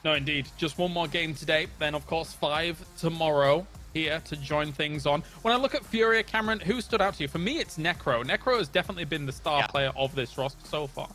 No, indeed. Just one more game today. Then, of course, 5 tomorrow here to join things on. When I look at Furia, Cameron, who stood out to you? For me, it's Necro. Necro has definitely been the star player of this roster so far.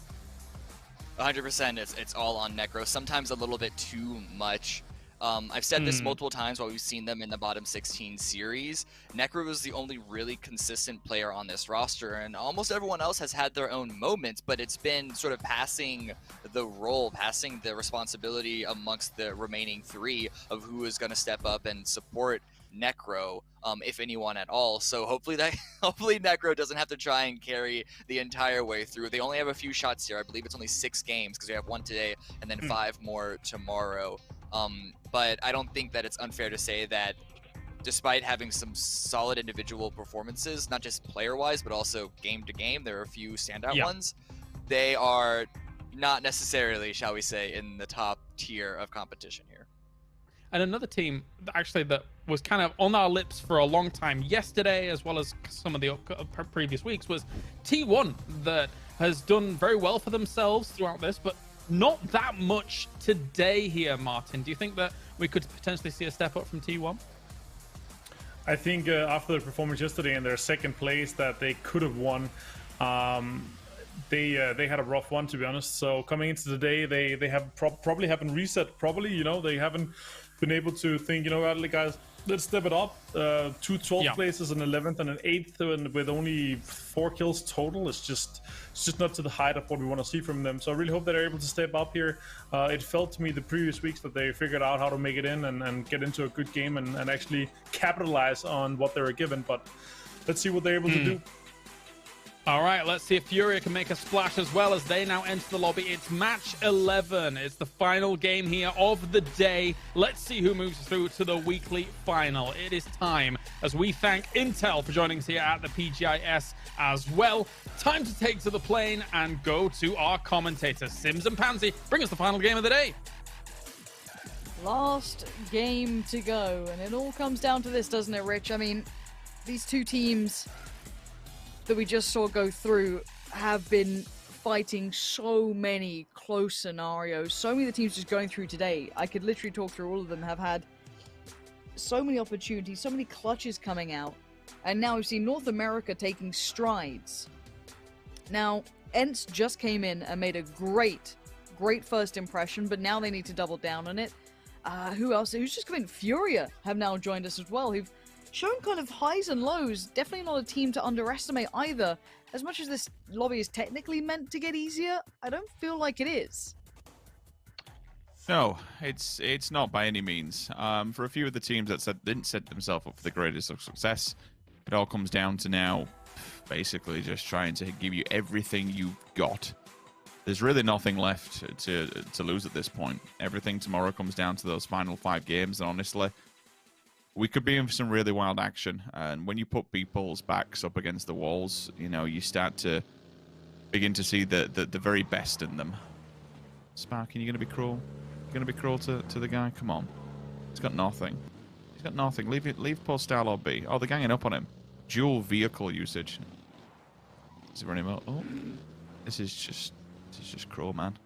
100%. It's all on Necro. Sometimes a little bit too much. I've said this multiple times while we've seen them in the bottom 16 series. Necro was the only really consistent player on this roster, and almost everyone else has had their own moments, but it's been sort of passing the role, passing the responsibility amongst the remaining 3 of who is going to step up and support Necro, if anyone at all. So hopefully Necro doesn't have to try and carry the entire way through. They only have a few shots here. I believe it's only 6 games because we have 1 today and then 5 more tomorrow. But I don't think that it's unfair to say that despite having some solid individual performances, not just player-wise, but also game to game, there are a few standout ones. They are not necessarily, shall we say, in the top tier of competition here. And another team, actually, that was kind of on our lips for a long time yesterday, as well as some of the previous weeks, was T1, that has done very well for themselves throughout this, but not that much today here, Martin. Do you think that we could potentially see a step up from T1? I think after the performance yesterday in their second place that they could have won, they had a rough one, to be honest. So coming into the day, they have probably haven't reset properly. You know, they haven't been able to think, you know what, guys, let's step it up. 2 12th places, an 11th and an 8th, and with only 4 kills total, it's just not to the height of what we want to see from them. So I really hope that they're able to step up here. It felt to me the previous weeks that they figured out how to make it in and get into a good game and actually capitalize on what they were given. But let's see what they're able to do. All right, let's see if Furia can make a splash as well as they now enter the lobby. It's match 11. It's the final game here of the day. Let's see who moves through to the weekly final. It is time as we thank Intel for joining us here at the PGI.S as well. Time to take to the plane and go to our commentators. Sims and Pansy, bring us the final game of the day. Last game to go, and it all comes down to this, doesn't it, Rich? I mean, these 2 teams that we just saw go through have been fighting so many close scenarios. So many of the teams just going through today, I could literally talk through all of them, have had so many opportunities, so many clutches coming out. And now we've seen North America taking strides. Now, ENCE just came in and made a great first impression, but now they need to double down on it. Who else? Who's just coming? Furia have now joined us as well, who've shown kind of highs and lows. Definitely not a team to underestimate either. As much as this lobby is technically meant to get easier, I don't feel like it is. No, it's not by any means. For a few of the teams that didn't set themselves up for the greatest of success, it all comes down to now basically just trying to give you everything you've got. There's really nothing left to lose at this point. Everything tomorrow comes down to those final 5 games, and honestly, we could be in for some really wild action. And when you put people's backs up against the walls, you know, you start to begin to see the very best in them. Spark, are you going to be cruel? You're going to be cruel to the guy? Come on. He's got nothing. He's got nothing. Leave poor Starlord be. Oh, they're ganging up on him. Dual vehicle usage. Is he running out? Oh, this is just cruel, man.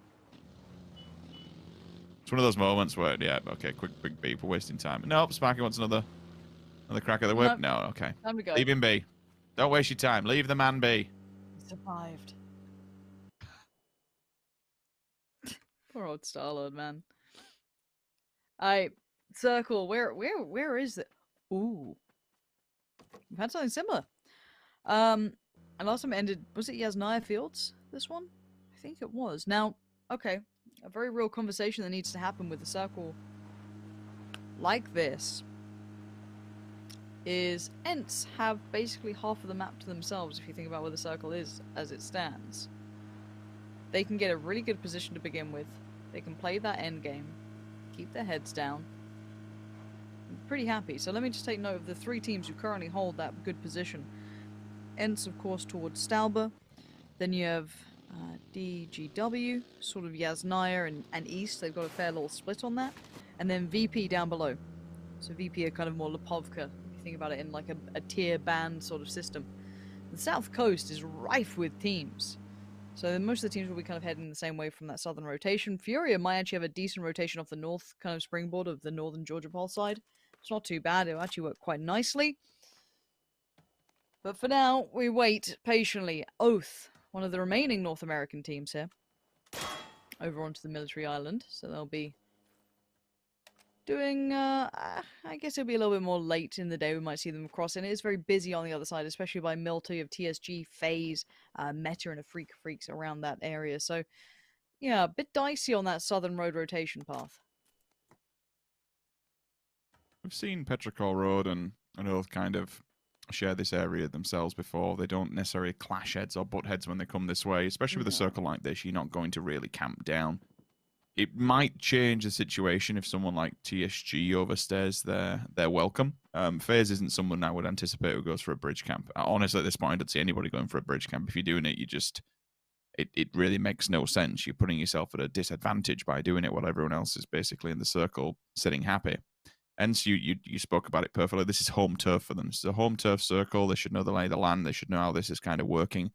It's one of those moments where, yeah, okay, quick beep, we're wasting time. Nope, Sparky wants another crack at the whip. No, okay. Time to go. Leave him be. Don't waste your time. Leave the man be. He survived. Poor old Starlord, man. Circle, where is it? Ooh. We've had something similar. And last time it ended, was it Yasnaya Fields, this one? I think it was. Now, okay, a very real conversation that needs to happen with the circle like this is ENCE have basically half of the map to themselves if you think about where the circle is as it stands. They can get a really good position to begin with. They can play that end game, keep their heads down. I'm pretty happy. So let me just take note of the 3 teams who currently hold that good position. ENCE, of course, towards Stalber. Then you have DGW, sort of Yasnaya and East. They've got a fair little split on that. And then VP down below. So VP are kind of more Lipovka, if you think about it in like a tier band sort of system. The South Coast is rife with teams. So most of the teams will be kind of heading the same way from that southern rotation. Furia might actually have a decent rotation off the north kind of springboard of the northern Georgia Pole side. It's not too bad. It'll actually work quite nicely. But for now, we wait patiently. Oath, one of the remaining North American teams here, over onto the military island. So they'll be doing, I guess it'll be a little bit more late in the day. We might see them cross, and it is very busy on the other side, especially by Milto. You have TSG, FaZe, Meta, and a Freaks around that area. So, yeah, a bit dicey on that southern road rotation path. We've seen Petrichor Road and Oath kind of share this area themselves before. They don't necessarily clash heads or butt heads when they come this way, especially with a circle like this. You're not going to really camp down. It might change the situation if someone like TSG overstays their welcome. FaZe isn't someone I would anticipate who goes for a bridge camp. Honestly, at this point, I don't see anybody going for a bridge camp. If you're doing it, it really makes no sense. You're putting yourself at a disadvantage by doing it while everyone else is basically in the circle sitting happy. Hence, you spoke about it perfectly. This is home turf for them. It's a home turf circle. They should know the lay of the land. They should know how this is kind of working.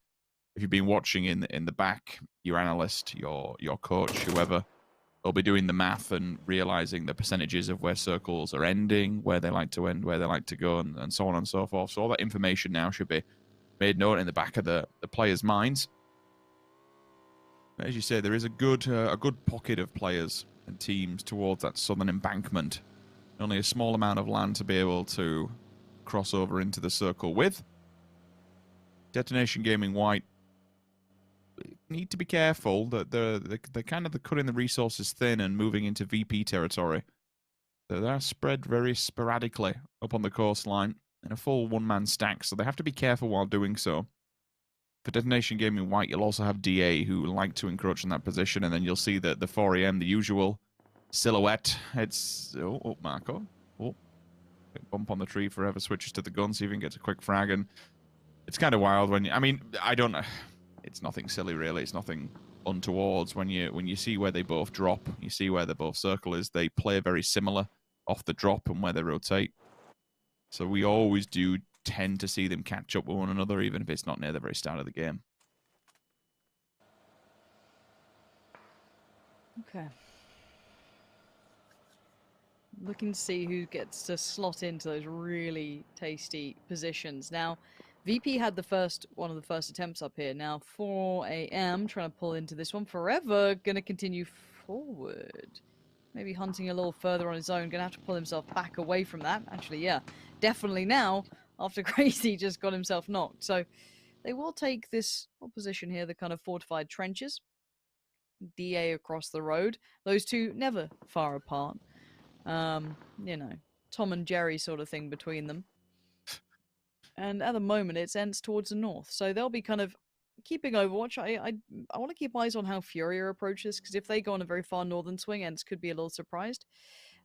If you've been watching in the back, your analyst, your coach, whoever, they'll be doing the math and realizing the percentages of where circles are ending, where they like to end, where they like to go, and so on and so forth. So all that information now should be made known in the back of the players' minds. As you say, there is a good pocket of players and teams towards that southern embankment. Only a small amount of land to be able to cross over into the circle with. Detonation Gaming White need to be careful that they're kind of cutting the resources thin and moving into VP territory. They're spread very sporadically up on the coastline in a full one-man stack, so they have to be careful while doing so. For Detonation Gaming White, you'll also have DA who like to encroach in that position, and then you'll see that the 4AM, the usual silhouette. It's Marco. Bump on the tree, forever switches to the gun, see if he can get a quick frag, and it's kind of wild when I don't know. It's nothing silly really. It's nothing untowards when you see where they both drop. You see where they both circle is. They play very similar off the drop and where they rotate. So we always do tend to see them catch up with one another, even if it's not near the very start of the game. Okay. Looking to see who gets to slot into those really tasty positions. Now, VP had one of the first attempts up here. Now, 4AM trying to pull into this one. Forever going to continue forward. Maybe hunting a little further on his own. Going to have to pull himself back away from that. Actually, yeah, definitely now, after Crazy just got himself knocked. So they will take this position here, the kind of fortified trenches. DA across the road. Those two never far apart. You know, Tom and Jerry sort of thing between them. And at the moment, it ends towards the north. So they'll be kind of keeping Overwatch. I want to keep eyes on how Furia approaches, because if they go on a very far northern swing, Ents could be a little surprised.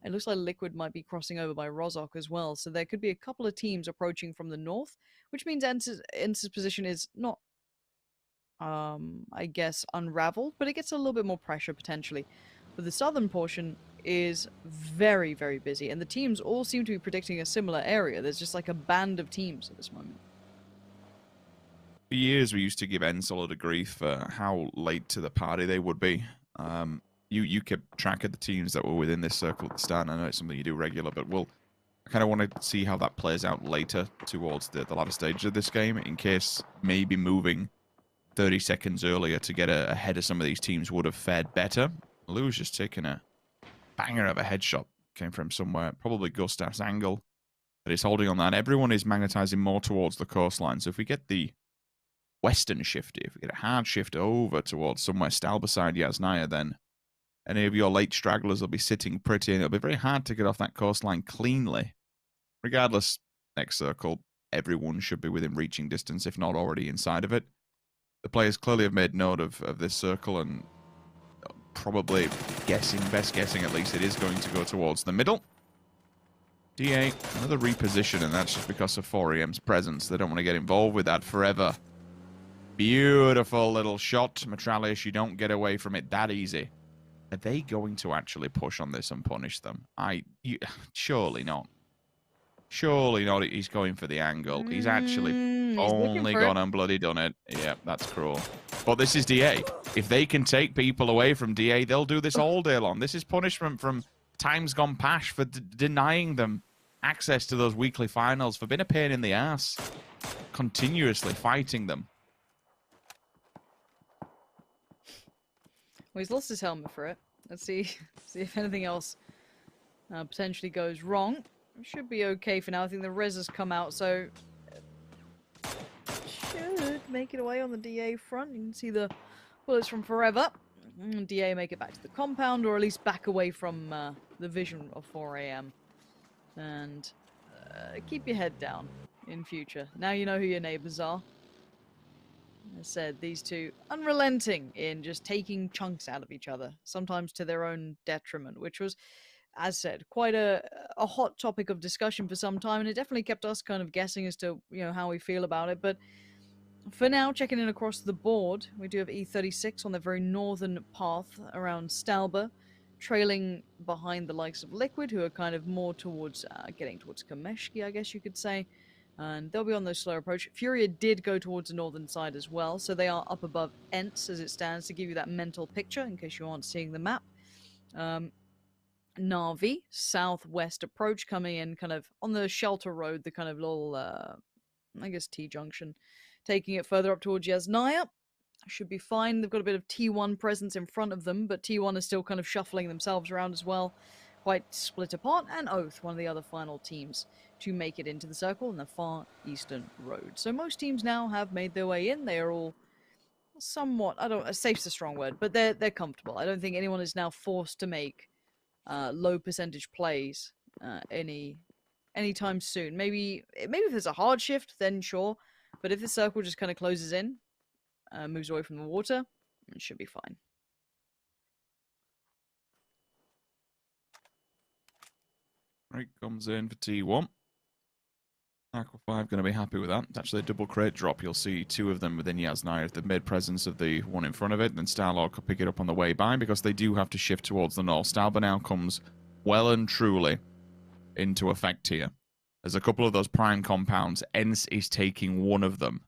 It looks like Liquid might be crossing over by Rozok as well. So there could be a couple of teams approaching from the north, which means Ents' position is not, I guess, unraveled, but it gets a little bit more pressure potentially. But the southern portion is very, very busy, and the teams all seem to be predicting a similar area. There's just like a band of teams at this moment. For years, we used to give Ents a lot of grief for how late to the party they would be. You kept track of the teams that were within this circle at the start. I know it's something you do regular, but I kind of want to see how that plays out later towards the latter stages of this game, in case maybe moving 30 seconds earlier to get ahead of some of these teams would have fared better. Lou's just taking a banger of a headshot. Came from somewhere, probably Gustav's angle, but he's holding on that. Everyone is magnetizing more towards the coastline. So if we get the western shift, if we get a hard shift over towards somewhere Stal beside Yasnaya, then any of your late stragglers will be sitting pretty, and it'll be very hard to get off that coastline cleanly. Regardless, next circle, everyone should be within reaching distance, if not already inside of it. The players clearly have made note of this circle, and probably best guessing at least, it is going to go towards the middle. DA, another reposition, and that's just because of 4AM's presence. They don't want to get involved with that forever. Beautiful little shot, Metralish. You don't get away from it that easy. Are they going to actually push on this and punish them? Surely not. Surely not. He's going for the angle. He's actually He's looking only for gone it. and bloody done it. Yeah, that's cruel. But this is DA. If they can take people away from DA, they'll do this all day long. This is punishment from times gone past for denying them access to those weekly finals, for being a pain in the ass, continuously fighting them. Well, he's lost his helmet for it. Let's see if anything else potentially goes wrong. Should be okay for now. I think the res has come out, so should make it away on the DA front. You can see the bullets from Forever. DA make it back to the compound, or at least back away from the vision of 4 a.m. And keep your head down in future. Now you know who your neighbors are. As said, these two unrelenting in just taking chunks out of each other, sometimes to their own detriment, which was, as said, quite a hot topic of discussion for some time, and it definitely kept us kind of guessing as to, you know, how we feel about it. But for now, checking in across the board, we do have E36 on the very northern path around Stalba, trailing behind the likes of Liquid, who are kind of more towards getting towards Kameshki, I guess you could say. And they'll be on the slow approach. Furia did go towards the northern side as well, so they are up above Ents as it stands, to give you that mental picture in case you aren't seeing the map. Na'Vi, southwest approach, coming in kind of on the Shelter Road, the kind of little, I guess, T-junction. Taking it further up towards Yasnaya. Should be fine. They've got a bit of T1 presence in front of them, but T1 is still kind of shuffling themselves around as well. Quite split apart. And Oath, one of the other final teams to make it into the circle in the far eastern road. So most teams now have made their way in. They are all somewhat, safe's a strong word, but they're comfortable. I don't think anyone is now forced to make low percentage plays anytime soon. Maybe if there's a hard shift, then sure. But if the circle just kind of closes in, moves away from the water, it should be fine. Right, comes in for T1. Aqua 5 going to be happy with that. It's actually a double crate drop. You'll see two of them within Yasnaya, the mid-presence of the one in front of it. Then Starlord could pick it up on the way by, because they do have to shift towards the north. Stalba now comes well and truly into effect here. There's a couple of those prime compounds. Ents is taking one of them.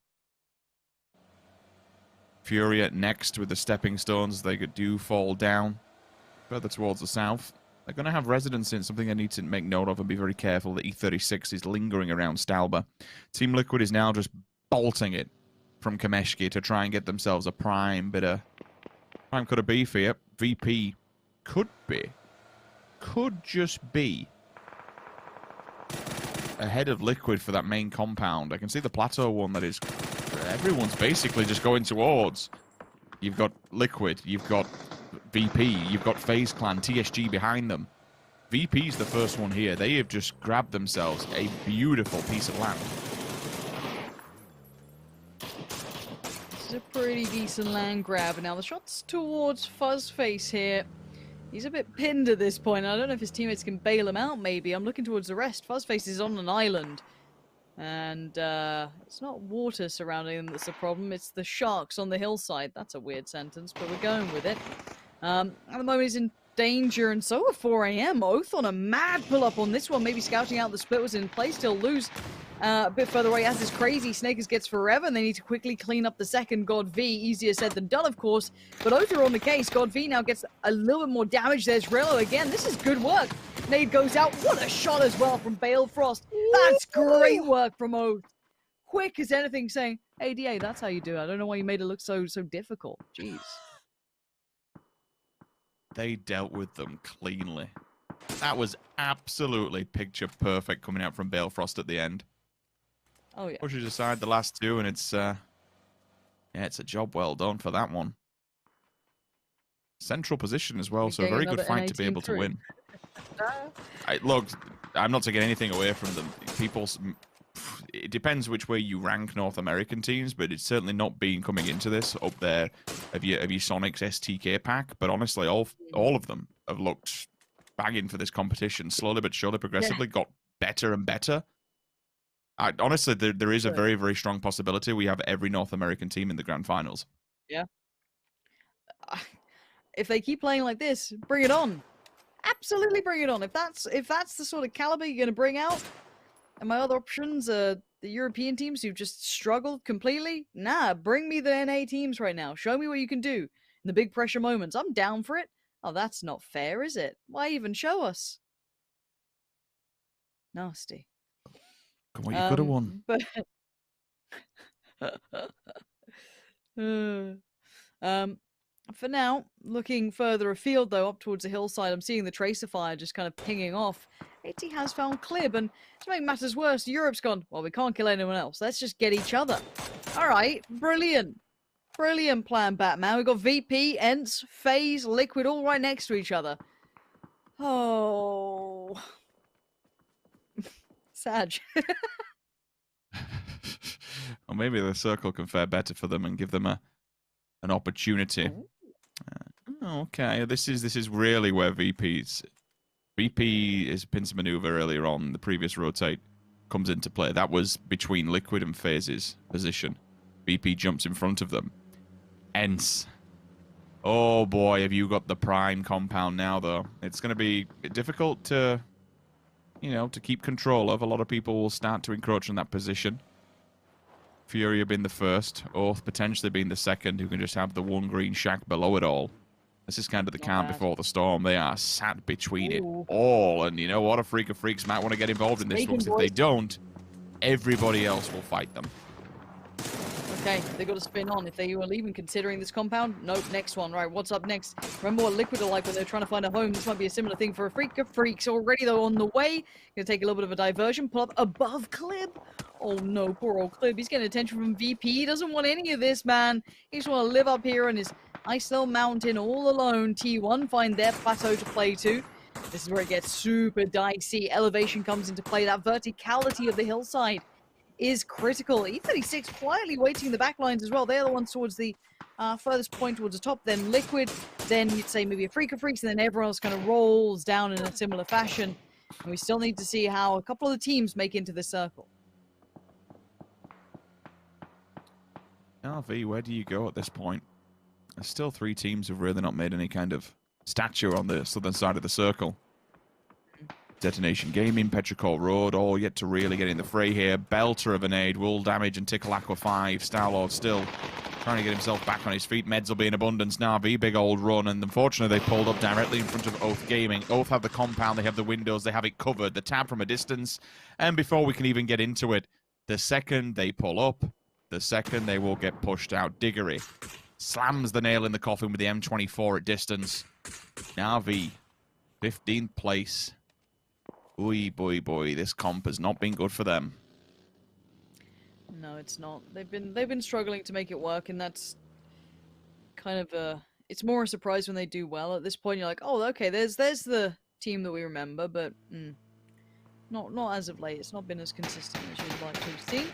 Furia next with the stepping stones. They do fall down further towards the south. They're going to have residents in, something I need to make note of and be very careful. The E36 is lingering around Stalba. Team Liquid is now just bolting it from Kameshki to try and get themselves a prime bit of prime cut of beef here. VP could just be ahead of Liquid for that main compound. I can see the plateau one that is everyone's basically just going towards. You've got Liquid, you've got VP, you've got FaZe Clan, TSG behind them. VP's the first one here. They have just grabbed themselves a beautiful piece of land. This is a pretty decent land grab. Now the shot's towards Fuzzface here. He's a bit pinned at this point. I don't know if his teammates can bail him out, maybe. I'm looking towards the rest. Fuzzface is on an island. And it's not water surrounding them that's the problem. It's the sharks on the hillside. That's a weird sentence, but we're going with it. At the moment, he's in danger, and so are 4 a.m. Oath on a mad pull-up on this one. Maybe scouting out the split was in place. He'll lose a bit further away as is crazy. Snakers gets Forever, and they need to quickly clean up the second God V. Easier said than done, of course. But Oath are on the case. God V now gets a little bit more damage. There's Rello again. This is good work. Nade goes out. What a shot as well from Bale Frost. That's great work from Oath. Quick as anything, saying, hey, DA, that's how you do it. I don't know why you made it look so difficult. Jeez. They dealt with them cleanly. That was absolutely picture perfect coming out from Balefrost at the end. Oh, yeah. Pushes aside the last two, and it's yeah, it's a job well done for that one. Central position as well, so a very good fight to be able to win. Look, I'm not taking anything away from them. It depends which way you rank North American teams, but it's certainly not been coming into this up there of your Sonic's STK pack. But honestly, all of them have looked banging for this competition. Slowly but surely, progressively got better and better. Honestly, there is a very, very strong possibility we have every North American team in the grand finals. Yeah. If they keep playing like this, bring it on. Absolutely bring it on. If that's the sort of caliber you're going to bring out, And my other options, the European teams who've just struggled completely? Nah, bring me the NA teams right now. Show me what you can do in the big pressure moments. I'm down for it. Oh, that's not fair, is it? Why even show us? Nasty. Come on, you could have won. But for now, looking further afield though, up towards the hillside, I'm seeing the tracer fire just kind of pinging off. AT has found Clib, and to make matters worse, Europe's gone, well, we can't kill anyone else. Let's just get each other. All right, brilliant. Brilliant plan, Batman. We've got VP, ENCE, FaZe, Liquid all right next to each other. Oh. Sad. Or maybe the circle can fare better for them and give them an opportunity. Okay, this is really where VP is pincer maneuver earlier on. The previous rotate comes into play. That was between Liquid and FaZe's position. VP jumps in front of them. ENCE. Oh boy, have you got the prime compound now, though. It's going to be difficult to, to keep control of. A lot of people will start to encroach on that position. Furia being the first, Oath potentially being the second, who can just have the one green shack below it all. This is kind of the calm before the storm. They are sat between it all. And you know what? A Freak of Freaks might want to get involved in this one, because if they don't, everybody else will fight them. Okay, they got to spin on. If they were even considering this compound, nope, next one. Right, what's up next? Remember what Liquid are like when they're trying to find a home. This might be a similar thing for a Freak of Freaks. Already, though, on the way. Gonna take a little bit of a diversion. Pull up above Clib. Oh, no, poor old Clib. He's getting attention from VP. He doesn't want any of this, man. He just want to live up here on his nice little mountain all alone. T1 find their plateau to play to. This is where it gets super dicey. Elevation comes into play. That verticality of the hillside is critical. E36 quietly waiting in the back lines as well. They're the ones towards the furthest point towards the top. Then Liquid, then you'd say maybe a Freak of Freaks, and then everyone else kind of rolls down in a similar fashion. And we still need to see how a couple of the teams make into the circle. RV, where do you go at this point? There's still 3 teams who've really not made any kind of stature on the southern side of the circle. Detonation Gaming, Petrichor Road, all yet to really get in the fray here. Belter of an aid, will damage and tickle Aqua 5. Starlord still trying to get himself back on his feet. Meds will be in abundance. Na'Vi, big old run, and unfortunately they pulled up directly in front of Oath Gaming. Oath have the compound, they have the windows, they have it covered. The tab from a distance, and before we can even get into it, the second they pull up, the second they will get pushed out. Diggory slams the nail in the coffin with the M24 at distance. Na'Vi, 15th place. Oy, boy, this comp has not been good for them. No, it's not. They've been struggling to make it work, and that's kind of it's more a surprise when they do well. At this point, you're like, oh, okay, there's the team that we remember, but not as of late. It's not been as consistent as you'd like to see.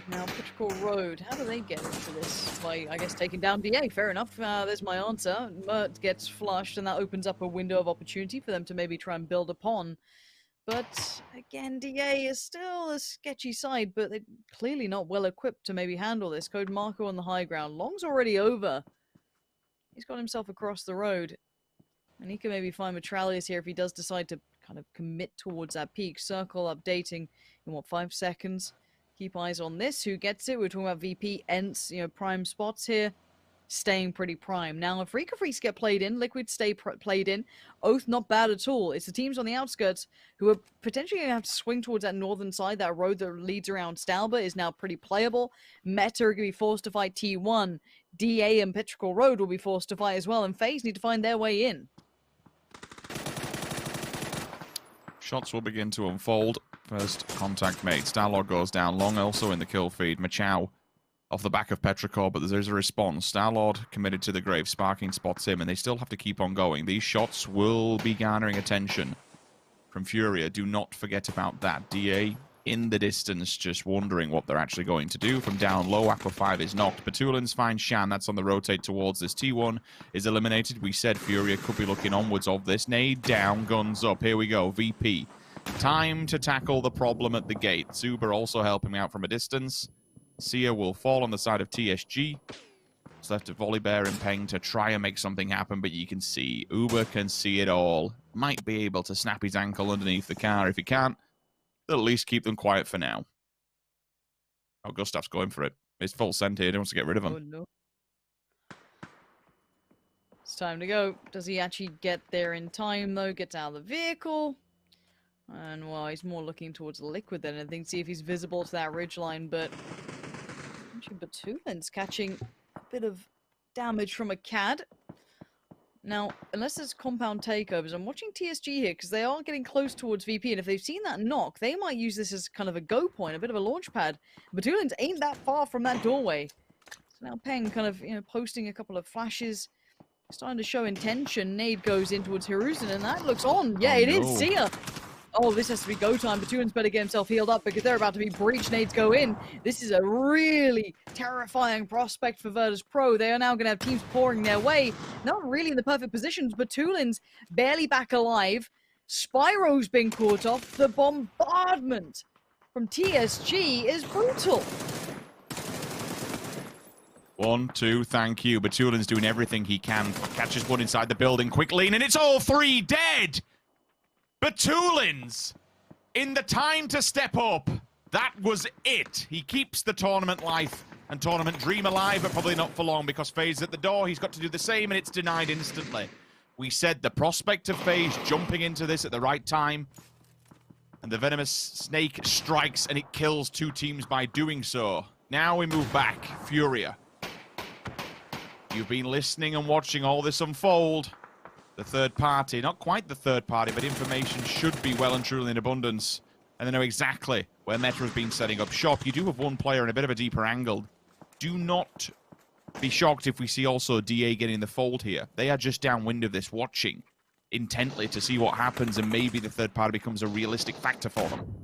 Now, Petrichor Road, how do they get into this? By, I guess, taking down DA. Fair enough. There's my answer. Mert gets flushed, and that opens up a window of opportunity for them to maybe try and build upon. But, again, DA is still a sketchy side, but they're clearly not well equipped to maybe handle this. Code Marco on the high ground. Long's already over. He's got himself across the road. And he can maybe find Metralius here if he does decide to kind of commit towards that peak. Circle updating in, what, 5 seconds? Keep eyes on this. Who gets it? We're talking about VP, ENCE, prime spots here. Staying pretty prime. Now, if Freak of Freaks get played in, Liquid stay played in. Oath, not bad at all. It's the teams on the outskirts who are potentially going to have to swing towards that northern side. That road that leads around Stalber is now pretty playable. Meta are going to be forced to fight T1. DA and Petrichor Road will be forced to fight as well. And FaZe need to find their way in. Shots will begin to unfold. First contact made. Starlord goes down. Long also in the kill feed. Machau off the back of Petrichor, but there's a response. Starlord committed to the grave. Sparking spots him, and they still have to keep on going. These shots will be garnering attention from Furia. Do not forget about that. DA in the distance, just wondering what they're actually going to do. From down low, Aqua 5 is knocked. Petulans finds Shan. That's on the rotate towards this. T1 is eliminated. We said Furia could be looking onwards of this. Nade down, guns up. Here we go. VP. Time to tackle the problem at the gate. Zuber also helping out from a distance. Sia will fall on the side of TSG. It's left to Volibear and Peng to try and make something happen, but you can see Uber can see it all. Might be able to snap his ankle underneath the car. If he can't, at least keep them quiet for now. Oh, Gustav's going for it. It's full send here. He wants to get rid of him. Oh, no. It's time to go. Does he actually get there in time, though? Gets out of the vehicle. And, well, he's more looking towards Liquid than anything. See if he's visible to that ridgeline, but... actually, Batulin's catching a bit of damage from a CAD. Now, unless there's compound takeovers, I'm watching TSG here because they are getting close towards VP, and if they've seen that knock, they might use this as kind of a go point, a bit of a launch pad. Batulin's ain't that far from that doorway. So now Peng kind of, posting a couple of flashes, starting to show intention. Nade goes in towards Hiruzen, and that looks on. Yeah, it is Sia. Oh, this has to be go time. Batulin's better get himself healed up because they're about to be breached. Nades go in. This is a really terrifying prospect for Virtus Pro. They are now going to have teams pouring their way. Not really in the perfect positions. Batulin's barely back alive. Spyro's been caught off. The bombardment from TSG is brutal. 1, 2, thank you. Batulin's doing everything he can. Catches one inside the building quickly, and it's all three dead! Batulin's in the time to step up. That was it. He keeps the tournament life and tournament dream alive, but probably not for long because FaZe is at the door. He's got to do the same, and it's denied instantly. We said the prospect of FaZe jumping into this at the right time, and the venomous snake strikes, and it kills two teams by doing so. Now we move back. Furia. You've been listening and watching all this unfold. The third party, not quite the third party, but information should be well and truly in abundance. And they know exactly where Meta has been setting up shop. You do have one player in a bit of a deeper angle. Do not be shocked if we see also DA getting the fold here. They are just downwind of this, watching intently to see what happens, and maybe the third party becomes a realistic factor for them.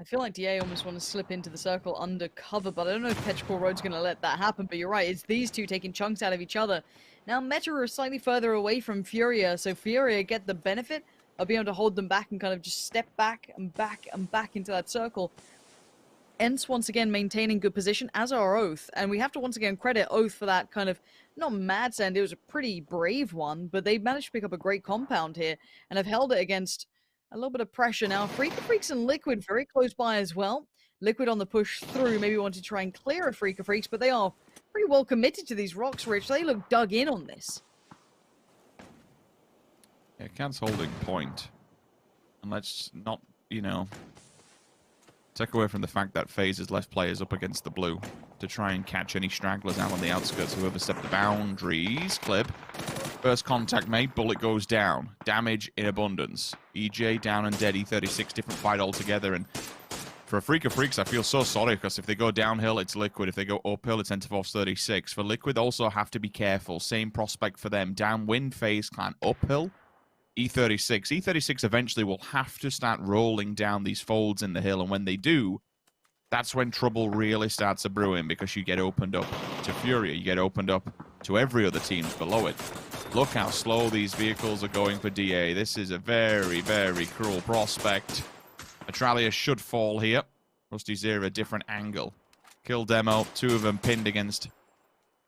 I feel like DA almost want to slip into the circle undercover, but I don't know if Petrichor Road's going to let that happen. But you're right, it's these two taking chunks out of each other. Now Meta are slightly further away from Furia, so Furia get the benefit of being able to hold them back and kind of just step back and back and back into that circle. ENCE once again maintaining good position, as are Oath, and we have to once again credit Oath for that kind of, not mad send, it was a pretty brave one, but they managed to pick up a great compound here and have held it against a little bit of pressure. Now Freaks and Liquid very close by as well. Liquid on the push through, maybe want to try and clear a Freaks, but they are pretty well committed to these rocks, Rich. They look dug in on this. Yeah, Cad's holding point. And let's not, take away from the fact that FaZe has left players up against the blue to try and catch any stragglers out on the outskirts who overstep the boundaries. Clip. First contact made, bullet goes down. Damage in abundance. EJ down and dead, E36, different fight altogether, and for a Freak of Freaks, I feel so sorry, because if they go downhill, it's Liquid. If they go uphill, it's Enterforce 36. For Liquid, also have to be careful. Same prospect for them. Downwind FaZe Clan. Uphill, E36. E36 eventually will have to start rolling down these folds in the hill, and when they do, that's when trouble really starts brewing, because you get opened up to Furia. You get opened up to every other teams below it. Look how slow these vehicles are going for DA. This is a very, very cruel prospect. Atralia should fall here. Rusty Zero, a different angle. Kill demo, two of them pinned against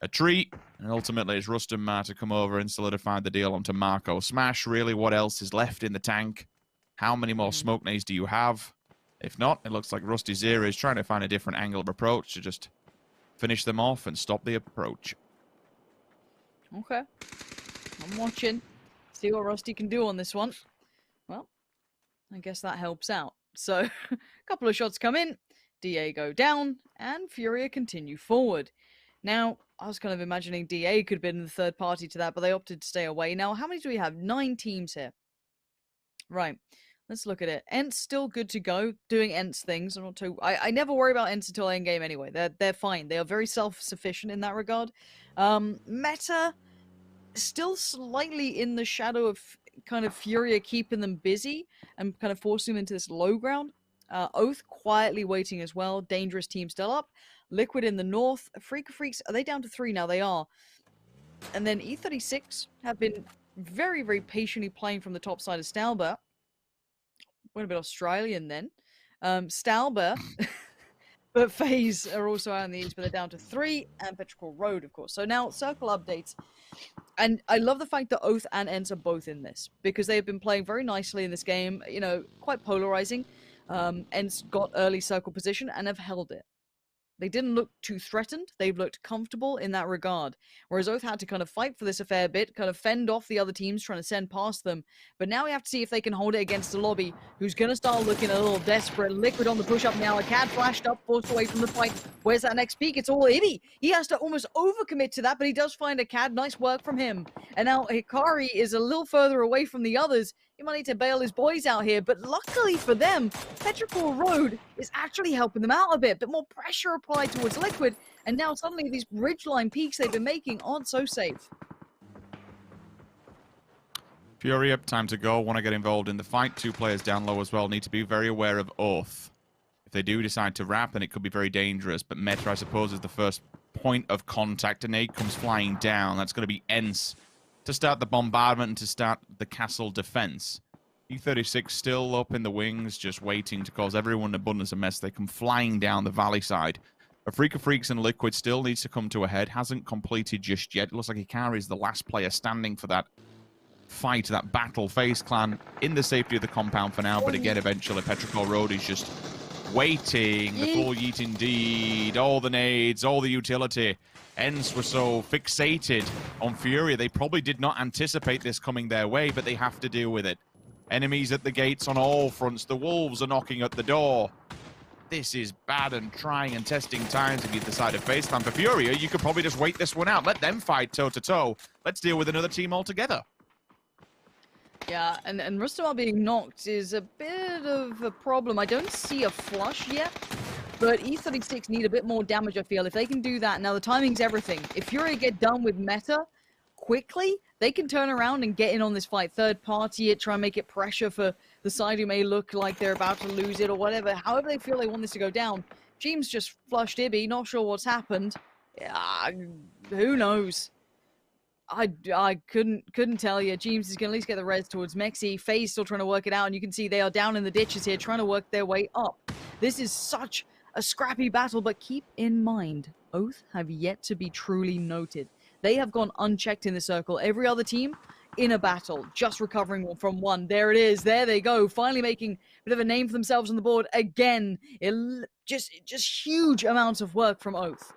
a tree. And ultimately it's Rustin Ma to come over and solidify the deal onto Marco. Smash, really, what else is left in the tank? How many more smoke nades do you have? If not, it looks like Rusty Zero is trying to find a different angle of approach to just finish them off and stop the approach. Okay. I'm watching. See what Rusty can do on this one. Well, I guess that helps out. So, a couple of shots come in, DA go down, and Furia continue forward. Now, I was kind of imagining DA could have been the third party to that, but they opted to stay away. Now, how many do we have? 9 teams here. Right, let's look at it. ENCE still good to go, doing ENCE things. I never worry about ENCE until end game anyway. They're fine. They are very self-sufficient in that regard. Meta, still slightly in the shadow of kind of Furia keeping them busy and kind of forcing them into this low ground. Oath quietly waiting as well. Dangerous team still up. Liquid in the north. Freak of Freaks, are they down to 3 now? They are. And then E36 have been very, very patiently playing from the top side of Stalber. Went a bit Australian then. Stalber, but FaZe are also out in the east, but they're down to 3. And Petrichor Road, of course. So now, circle updates. And I love the fact that Oath and Ents are both in this, because they have been playing very nicely in this game, you know, quite polarizing. Ents got early circle position and have held it. They didn't look too threatened. They've looked comfortable in that regard. Whereas Oath had to kind of fight for this a fair bit, kind of fend off the other teams trying to send past them. But now we have to see if they can hold it against the lobby, who's going to start looking a little desperate. Liquid on the push-up now. A Cad flashed up, forced away from the fight. Where's that next peek? It's all Ibby. He has to almost overcommit to that, but he does find a Cad. Nice work from him. And now Hikari is a little further away from the others. He might need to bail his boys out here, but luckily for them, Petrichor Road is actually helping them out a bit more pressure applied towards Liquid, and now suddenly these ridgeline peaks they've been making aren't so safe. Furia, time to go. Want to get involved in the fight. 2 players down low as well. Need to be very aware of Oath. If they do decide to wrap, then it could be very dangerous, but Meta, I suppose, is the first point of contact. A nade comes flying down. That's going to be Ents to start the bombardment and to start the castle defense. E36 still up in the wings, just waiting to cause everyone an abundance of mess. They come flying down the valley side. A Freak of Freaks and Liquid still needs to come to a head. Hasn't completed just yet. It looks like Hikari is the last player standing for that fight, that battle. FaZe Clan in the safety of the compound for now, but again, eventually, Petrichor Road is just waiting. The full yeet indeed. All the nades, all the utility. Ents were so fixated on Furia, they probably did not anticipate this coming their way, but they have to deal with it. Enemies at the gates on all fronts. The wolves are knocking at the door. This is bad and trying and testing times if you decide to FaZe Clan. For Furia, you could probably just wait this one out. Let them fight toe-to-toe. Let's deal with another team altogether. Yeah, and Rustamar being knocked is a bit of a problem. I don't see a flush yet, but E36 need a bit more damage, I feel. If they can do that, now the timing's everything. If Furia get done with meta quickly, they can turn around and get in on this fight. Third party it, try and make it pressure for the side who may look like they're about to lose it or whatever. However they feel they want this to go down. James just flushed Ibby, not sure what's happened. Who knows? I couldn't tell you. James is going to at least get the res towards Mexi. FaZe still trying to work it out, and you can see they are down in the ditches here, trying to work their way up. This is such a scrappy battle, but keep in mind, Oath have yet to be truly noted. They have gone unchecked in the circle. Every other team in a battle, just recovering from one. There it is. There they go. Finally making a bit of a name for themselves on the board again. Just huge amounts of work from Oath.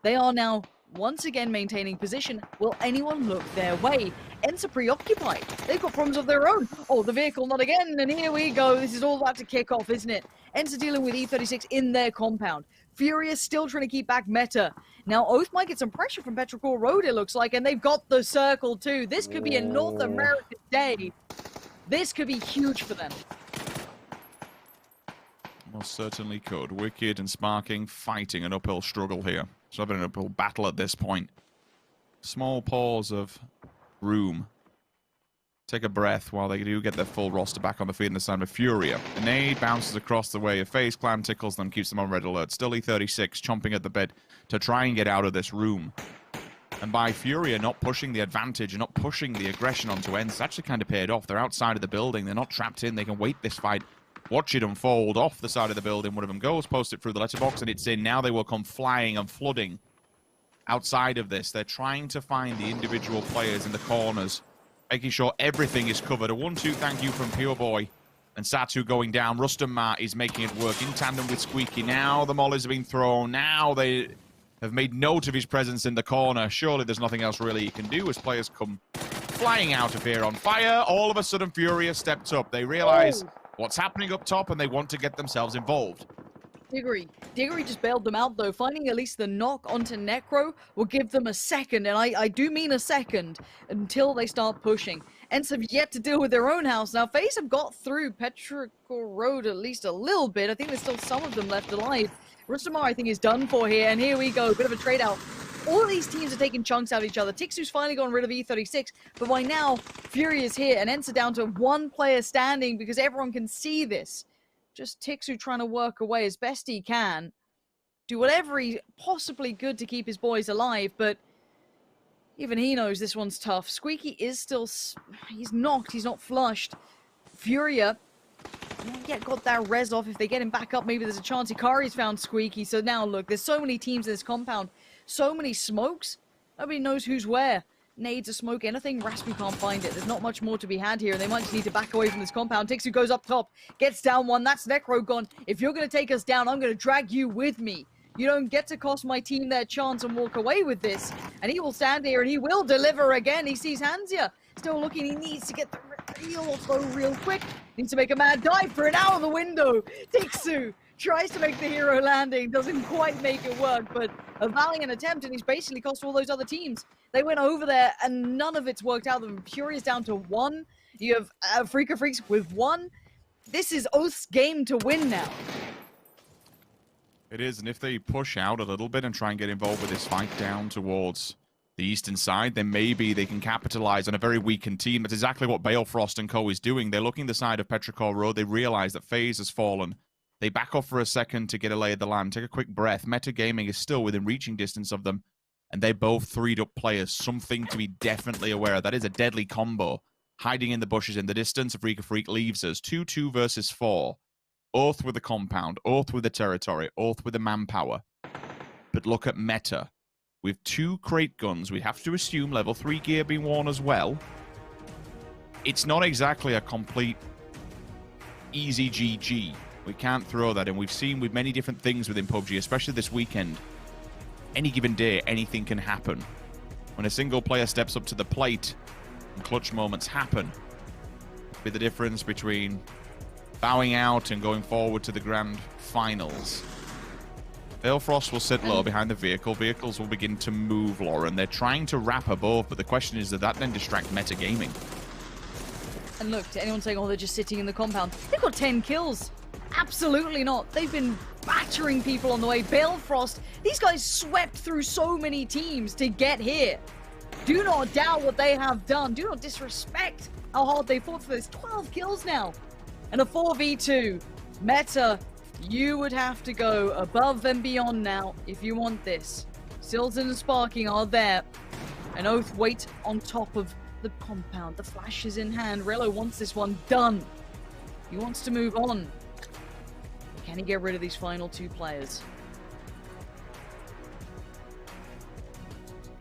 They are now once again maintaining position. Will anyone look their way? Ents are preoccupied. They've got problems of their own. Oh, the vehicle, not again. And here we go. This is all about to kick off, isn't it? Ents are dealing with E36 in their compound. Furious still trying to keep back meta. Now, Oath might get some pressure from Petrichor Road, it looks like, and they've got the circle too. This could be a North American day. This could be huge for them. Most certainly could. Wicked and Sparking fighting an uphill struggle here. So having an uphill battle at this point. Small pause of room. Take a breath while they do get their full roster back on the field in the side of Furia. The nade bounces across the way of FaZe Clan, tickles them, keeps them on red alert. Still E36 chomping at the bit to try and get out of this room. And by Furia not pushing the advantage and not pushing the aggression onto Ents, it's actually kind of paid off. They're outside of the building. They're not trapped in. They can wait this fight. Watch it unfold off the side of the building. One of them goes, post it through the letterbox, and it's in. Now they will come flying and flooding outside of this. They're trying to find the individual players in the corners, making sure everything is covered. A 1-2 thank you from Pure Boy. And Satu going down. Rustamar is making it work in tandem with Squeaky. Now the mollies have been thrown. Now they have made note of his presence in the corner. Surely there's nothing else really he can do as players come flying out of here on fire. All of a sudden, Furia stepped up. They realize what's happening up top, and they want to get themselves involved. Diggory just bailed them out, though. Finding at least the knock onto Necro will give them a second, and I do mean a second, until they start pushing. Ents have yet to deal with their own house. Now, FaZe have got through Petrichor Road at least a little bit. I think there's still some of them left alive. Rustamar, I think, is done for here, and here we go. Bit of a trade-out. All of these teams are taking chunks out of each other. Tixu's finally gotten rid of E36, but by now, Fury is here, and Ents are down to one player standing because everyone can see this. Just Tixu trying to work away as best he can. Do whatever he possibly could to keep his boys alive, but even he knows this one's tough. Squeaky is still... he's knocked. He's not flushed. Furia not yet got that res off. If they get him back up, maybe there's a chance. Hikari's found Squeaky. So now, look, there's so many teams in this compound. So many smokes. Nobody knows who's where. nades, a smoke, anything. Raspu can't find it. There's not much more to be had here, and they might just need to back away from this compound. Tixu goes up top, gets down one. That's Necro gone. If you're going to take us down, I'm going to drag you with me. You don't get to cost my team their chance and walk away with this. And he will stand here, and he will deliver again. He sees Hansia still looking. He needs to get the real throw real quick. Needs to make a mad dive for it out of the window. Tixu tries to make the hero landing. Doesn't quite make it work, but a valiant attempt, and he's basically cost all those other teams. They went over there, and none of it's worked out. The Furious down to 1. You have Freaka Freaks with 1. This is Oath's game to win now. It is, and if they push out a little bit and try and get involved with this fight down towards the eastern side, then maybe they can capitalize on a very weakened team. That's exactly what Balefrost and co is doing. They're looking the side of Petrichor Road. They realize that FaZe has fallen. They back off for a second to get a lay of the land, take a quick breath. Metagaming is still within reaching distance of them, and they both freed up players. Something to be definitely aware of. That is a deadly combo. Hiding in the bushes in the distance. Freaka Freak leaves us 2-2 versus 4. Oath with the compound, Oath with the territory, Oath with the manpower. But look at Meta. With 2 crate guns, we have to assume level 3 gear being worn as well. It's not exactly a complete easy GG. We can't throw that in. We've seen with many different things within PUBG, especially this weekend. Any given day, anything can happen. When a single player steps up to the plate and clutch moments happen, be the difference between bowing out and going forward to the grand finals. Balefrost will sit low behind the vehicle. Vehicles will begin to move, Lauren. They're trying to wrap above, but the question is, that then distract Metagaming? And look, to anyone saying, oh, they're just sitting in the compound, they've got 10 kills. Absolutely not. They've been battering people on the way. Balefrost, these guys swept through so many teams to get here. Do not doubt what they have done. Do not disrespect how hard they fought for this. 12 kills now. And a 4v2. Meta, you would have to go above and beyond now if you want this. Silton and Sparking are there. And Oath wait on top of the compound. The flash is in hand. Rello wants this one done. He wants to move on. Can he get rid of these final 2 players?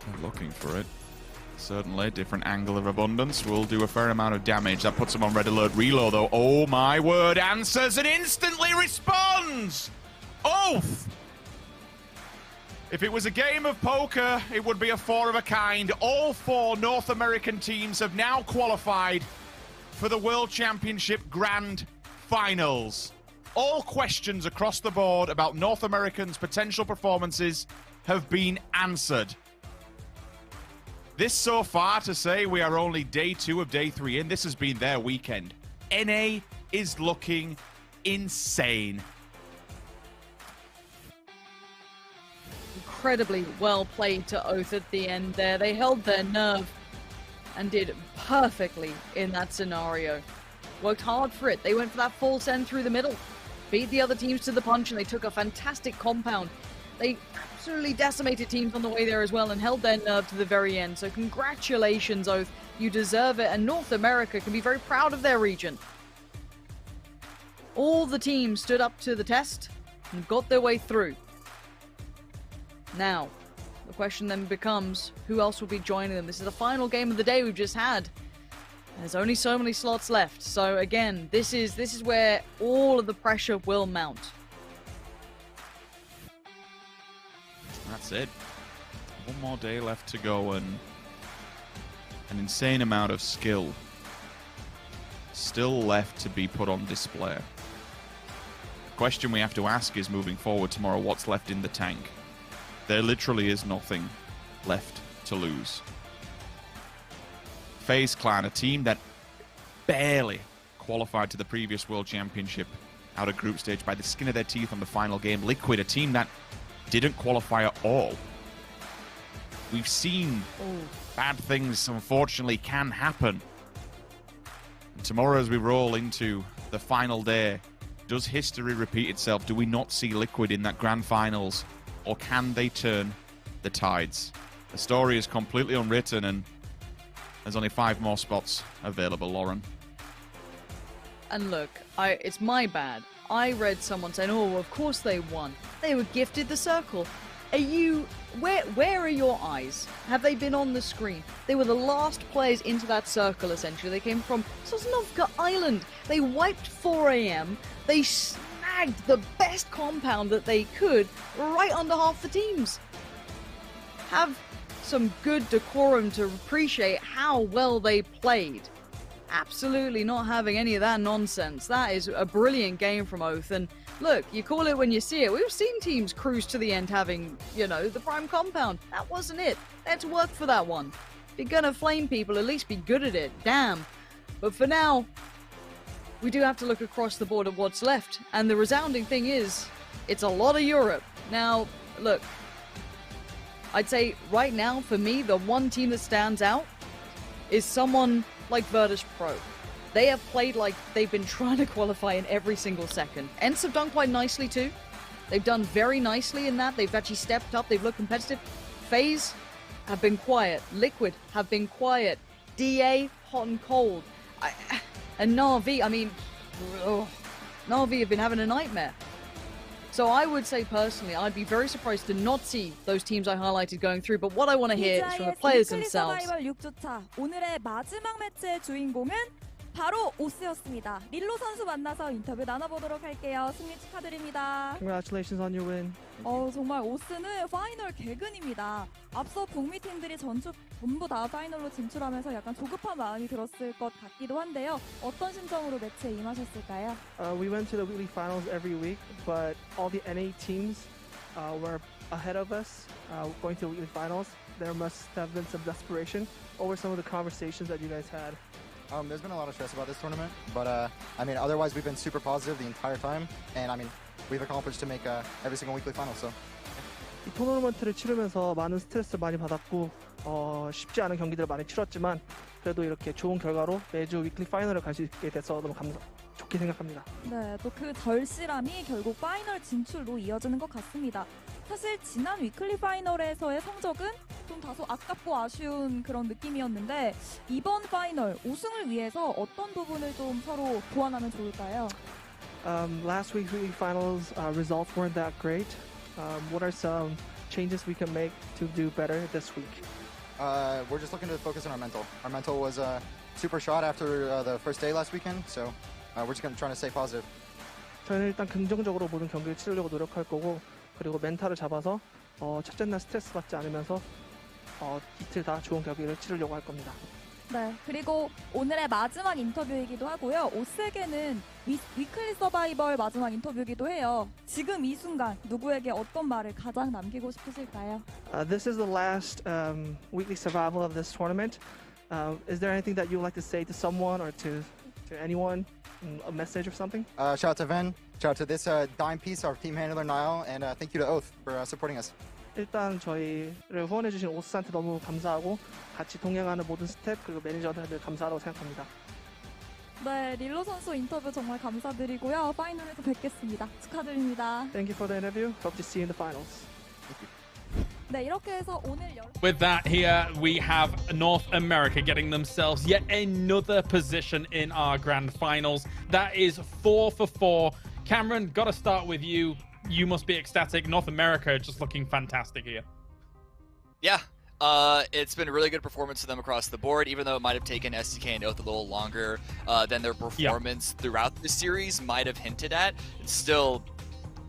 They're looking for it. Certainly, different angle of abundance will do a fair amount of damage. That puts him on red alert. Reload, though. Oh, my word. Answers and instantly responds. Oath! If it was a game of poker, it would be a 4 of a kind. All 4 North American teams have now qualified for the World Championship Grand Finals. All questions across the board about North Americans' potential performances have been answered. This so far to say we are only day 2 of day 3 in. This has been their weekend. NA is looking insane. Incredibly well played to Oath at the end there. They held their nerve and did perfectly in that scenario. Worked hard for it. They went for that full send through the middle. Beat the other teams to the punch, and they took a fantastic compound. They absolutely decimated teams on the way there as well and held their nerve to the very end. So congratulations, Oath. You deserve it, and North America can be very proud of their region. All the teams stood up to the test and got their way through. Now, the question then becomes, who else will be joining them? This is the final game of the day we've just had. There's only so many slots left. So again, this is where all of the pressure will mount. That's it. One more day left to go, and an insane amount of skill still left to be put on display. The question we have to ask is, moving forward tomorrow, what's left in the tank? There literally is nothing left to lose. FaZe Clan, a team that barely qualified to the previous World Championship out of group stage by the skin of their teeth on the final game. Liquid, a team that didn't qualify at all. We've seen bad things, unfortunately, can happen. And tomorrow, as we roll into the final day, does history repeat itself? Do we not see Liquid in that grand finals? Or can they turn the tides? The story is completely unwritten, and there's only 5 more spots available, Lauren. And look, it's my bad. I read someone saying, oh, of course they won. They were gifted the circle. Are you... Where are your eyes? Have they been on the screen? They were the last players into that circle, essentially. They came from Sosnovka Island. They wiped 4 AM. They snagged the best compound that they could right under half the teams. Have some good decorum to appreciate how well they played. Absolutely not having any of that nonsense. That is a brilliant game from Oath. And look, you call it when you see it. We've seen teams cruise to the end having, you know, the prime compound. That wasn't it. They had to work for that one. If you're gonna flame people, at least be good at it. Damn. But for now, we do have to look across the board at what's left. And the resounding thing is, it's a lot of Europe. Now, look, I'd say right now, for me, the one team that stands out is someone like Virtus Pro. They have played like they've been trying to qualify in every single second. ENCE have done quite nicely too. They've done very nicely in that. They've actually stepped up. They've looked competitive. FaZe have been quiet. Liquid have been quiet. DA, hot and cold. And Na'Vi, I mean, Na'Vi have been having a nightmare. So I would say personally, I'd be very surprised to not see those teams I highlighted going through. But what I want to hear is from the players themselves. 서바이벌 6주차 오늘의 마지막 매치의 주인공은 바로 오스였습니다. 릴로 선수 만나서 인터뷰 나눠보도록 할게요. 승리 축하드립니다. Congratulations on your win. 정말 오스는 파이널 개근입니다. 앞서 북미 팀들이 전부 다 파이널로 진출하면서 약간 조급한 마음이 들었을 것 같기도 한데요. 어떤 심정으로 매치에 임하셨을까요? We went to the weekly finals every week, but all the NA teams were ahead of us going to the weekly finals. There must have been some desperation. What were some of the conversations that you guys had? There's been a lot of stress about this tournament, but I mean, otherwise we've been super positive the entire time, and I mean, we've accomplished to make every single weekly final. So. 이 토너먼트를 치르면서 많은 스트레스를 많이 받았고 쉽지 않은 경기들을 많이 치렀지만 그래도 이렇게 좋은 결과로 매주 위클리 파이널을 갈 수 있게 돼서 너무 좋게 생각합니다. 네, 또 그 절실함이 결국 파이널 진출로 이어지는 것 같습니다. 사실 지난 위클리 파이널에서의 성적은 좀 다소 아깝고 아쉬운 그런 느낌이었는데 이번 파이널 우승을 위해서 어떤 부분을 좀 서로 보완하면 좋을까요? Last week's weekly finals results weren't that great. What are some changes we can make to do better this week? We're just looking to focus on our mental. Our mental was super shot after the first day last weekend, so we're just going to try to stay positive. 저희는 일단 긍정적으로 모든 경기를 치르려고 노력할 거고 그리고 멘탈을 잡아서 첫째 날 스트레스 받지 않으면서 이틀 다 좋은 경기를 치르려고 할 겁니다. 네, 그리고 오늘의 마지막 인터뷰이기도 하고요. 오스에게는 위클리 서바이벌 마지막 인터뷰이기도 해요. 지금 이 순간 누구에게 어떤 말을 가장 남기고 싶으실까요? This is the last weekly survival of this tournament. Is there anything that you would like to say to someone or to anyone? A message or something? Shout out to Ven. Shout out to this dime piece, our team handler Niall, and thank you to Oath for supporting us. 일단 저희를 후원해주신 오스한테 너무 감사하고 같이 동행하는 모든 스태프 그리고 매니저들 감사하다고 생각합니다. 네, 릴로 선수 인터뷰 정말 감사드리고요. 파이널에서 뵙겠습니다. 축하드립니다. Thank you for the interview. Hope to see you in the finals. 네, 이렇게 해서 오늘 With that, here we have North America getting themselves yet another position in our grand finals. That is 4 for 4. Cameron, got to start with you. You must be ecstatic. North America just looking fantastic here. Yeah, it's been a really good performance for them across the board, even though it might have taken SDK and Oath a little longer than their performance throughout the series might have hinted at. It's still,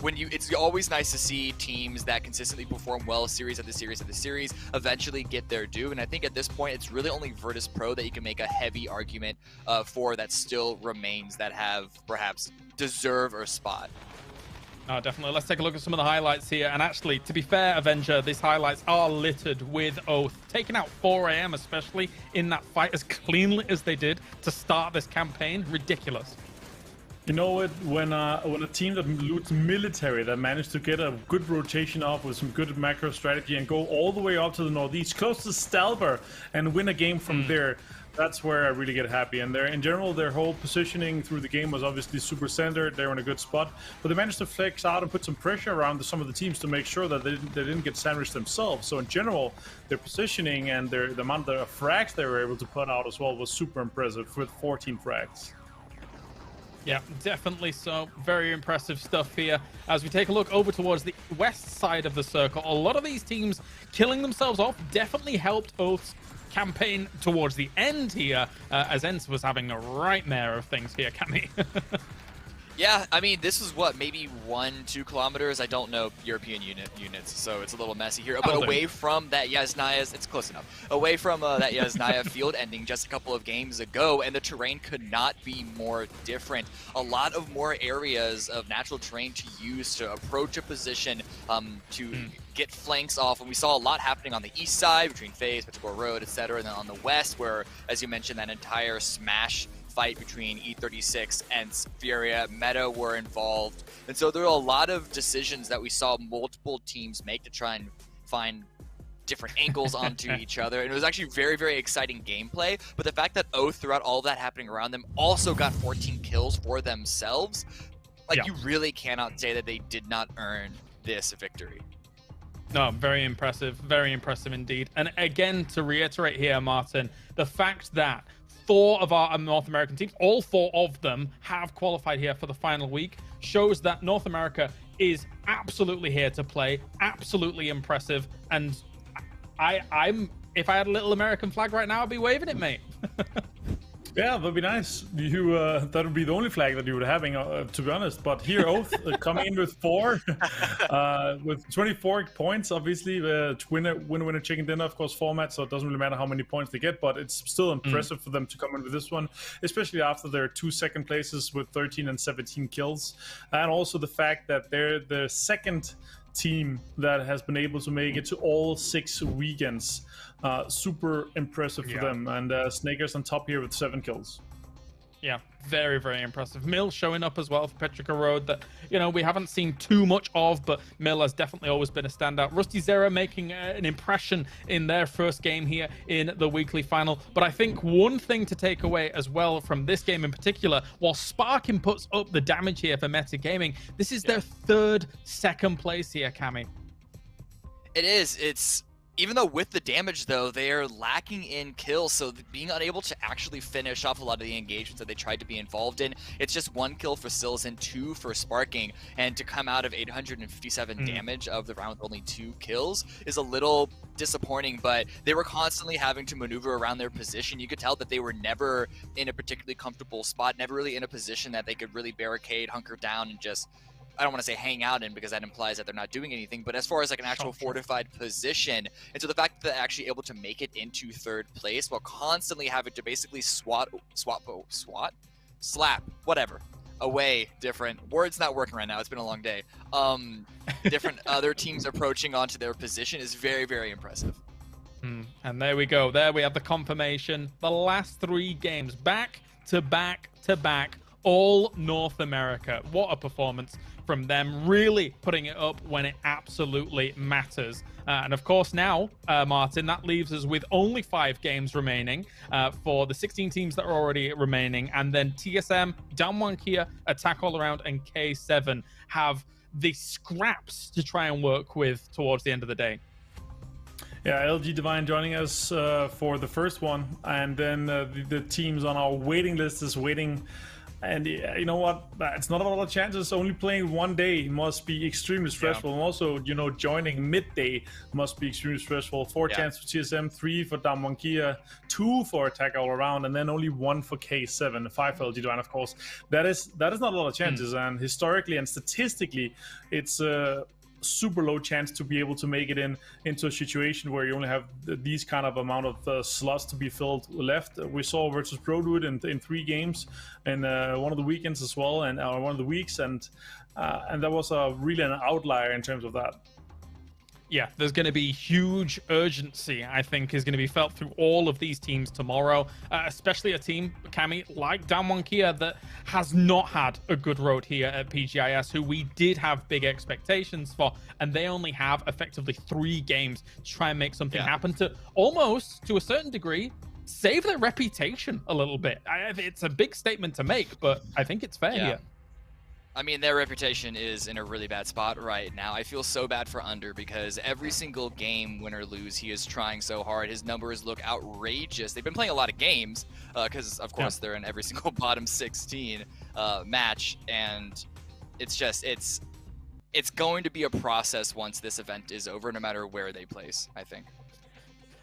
it's always nice to see teams that consistently perform well series after series after series eventually get their due. And I think at this point, it's really only Virtus Pro that you can make a heavy argument for that still remains that have perhaps deserve a spot. Oh, definitely. Let's take a look at some of the highlights here. And actually, to be fair, Avenger, these highlights are littered with Oath. Taking out 4 AM, especially in that fight as cleanly as they did to start this campaign. Ridiculous. You know what? When a team that loots military that managed to get a good rotation off with some good macro strategy and go all the way up to the northeast, close to Stalber, and win a game from there, that's where I really get happy. And in general, their whole positioning through the game was obviously super centered. They were in a good spot, but they managed to flex out and put some pressure around some of the teams to make sure that they didn't get sandwiched themselves. So in general, their positioning and the amount of frags they were able to put out as well was super impressive with 14 frags. Yeah, definitely so. Very impressive stuff here. As we take a look over towards the west side of the circle, a lot of these teams killing themselves off definitely helped Oath's campaign towards the end here, as Ents was having a nightmare of things here, Cammy. Yeah, I mean, this is what, maybe 1-2 kilometers? I don't know European units, so it's a little messy here. But away from that Yasnaya, it's close enough. Away from that Yasnaya field ending just a couple of games ago, and the terrain could not be more different. A lot of more areas of natural terrain to use to approach a position, to get flanks off. And we saw a lot happening on the east side between FaZe, Peterborough Road, etc. And then on the west, where, as you mentioned, that entire Smash fight between E36 and Furia Meta were involved. And so there were a lot of decisions that we saw multiple teams make to try and find different angles onto each other. And it was actually very, very exciting gameplay. But the fact that Oath, throughout all of that happening around them, also got 14 kills for themselves, like, you really cannot say that they did not earn this victory. No, very impressive indeed. And again, to reiterate here, Martin, the fact that 4 of our North American teams, all 4 of them, have qualified here for the final week, shows that North America is absolutely here to play, absolutely impressive. And I'm if I had a little American flag right now, I'd be waving it, mate. Yeah, that'd be nice. You that would be the only flag that you would having, to be honest. But here, Oath coming in with 4, with 24 points. Obviously, winner chicken dinner, of course, format. So it doesn't really matter how many points they get, but it's still impressive for them to come in with this one, especially after their 2 second places with 13 and 17 kills, and also the fact that they're the second team that has been able to make it to all 6 weekends. Super impressive for them. And Snaker's on top here with 7 kills. Yeah, very, very impressive. Mill showing up as well for Petrica Road that, you know, we haven't seen too much of, but Mill has definitely always been a standout. Rusty Zera making an impression in their first game here in the weekly final. But I think one thing to take away as well from this game in particular, while Sparkin puts up the damage here for Meta Gaming, this is their 3rd second place here, Cammy. It is. It's... Even though with the damage, though, they are lacking in kills, so being unable to actually finish off a lot of the engagements that they tried to be involved in, it's just 1 kill for Sills and 2 for Sparking, and to come out of 857 damage of the round with only 2 kills is a little disappointing, but they were constantly having to maneuver around their position. You could tell that they were never in a particularly comfortable spot, never really in a position that they could really barricade, hunker down, and just... I don't want to say hang out in because that implies that they're not doing anything, but as far as like an actual fortified position, and so the fact that they're actually able to make it into 3rd place while constantly having to basically slap, whatever, away different, words not working right now, it's been a long day, different other teams approaching onto their position is very, very impressive. And there we go. There we have the confirmation. The last 3 games, back to back to back, all North America. What a performance from them, really putting it up when it absolutely matters. And of course now, Martin, that leaves us with only 5 games remaining for the 16 teams that are already remaining. And then TSM, Damwon Kia, Attack All Around, and K7 have the scraps to try and work with towards the end of the day. Yeah, LG Divine joining us for the first one. And then the teams on our waiting list is waiting. And you know what? It's not a lot of chances. Only playing 1 day must be extremely stressful. And also, you know, joining midday must be extremely stressful. 4 chances for TSM, 3 for Damwon Kia, 2 for Attack All Around, and then only 1 for K7, 5 for LG Divine, of course. That is not a lot of chances. And historically and statistically, it's super low chance to be able to make it into a situation where you only have these kind of amount of slots to be filled left. We saw versus Pro do it in 3 games and one of the weekends as well, and one of the weeks, and that was really an outlier in terms of that. Yeah, there's going to be huge urgency, I think, is going to be felt through all of these teams tomorrow, especially a team, Cammy, like Damwon Kia, that has not had a good road here at PGI.S, who we did have big expectations for, and they only have effectively 3 games to try and make something happen to almost, to a certain degree, save their reputation a little bit. It's a big statement to make, but I think it's fair here. I mean, their reputation is in a really bad spot right now. I feel so bad for Under because every single game, win or lose, he is trying so hard. His numbers look outrageous. They've been playing a lot of games because, of course, they're in every single bottom 16. match, and it's just it's going to be a process once this event is over, no matter where they place, I think.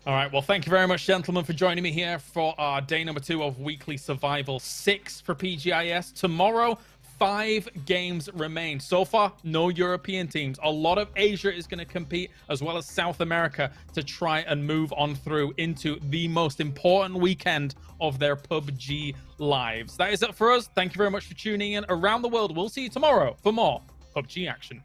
All right, well, thank you very much, gentlemen, for joining me here for our day number 2 of Weekly Survival 6 for PGI.S. Tomorrow, 5 games remain. So far, no European teams. A lot of Asia is going to compete, as well as South America, to try and move on through into the most important weekend of their PUBG lives. That is it for us. Thank you very much for tuning in around the world. We'll see you tomorrow for more PUBG action.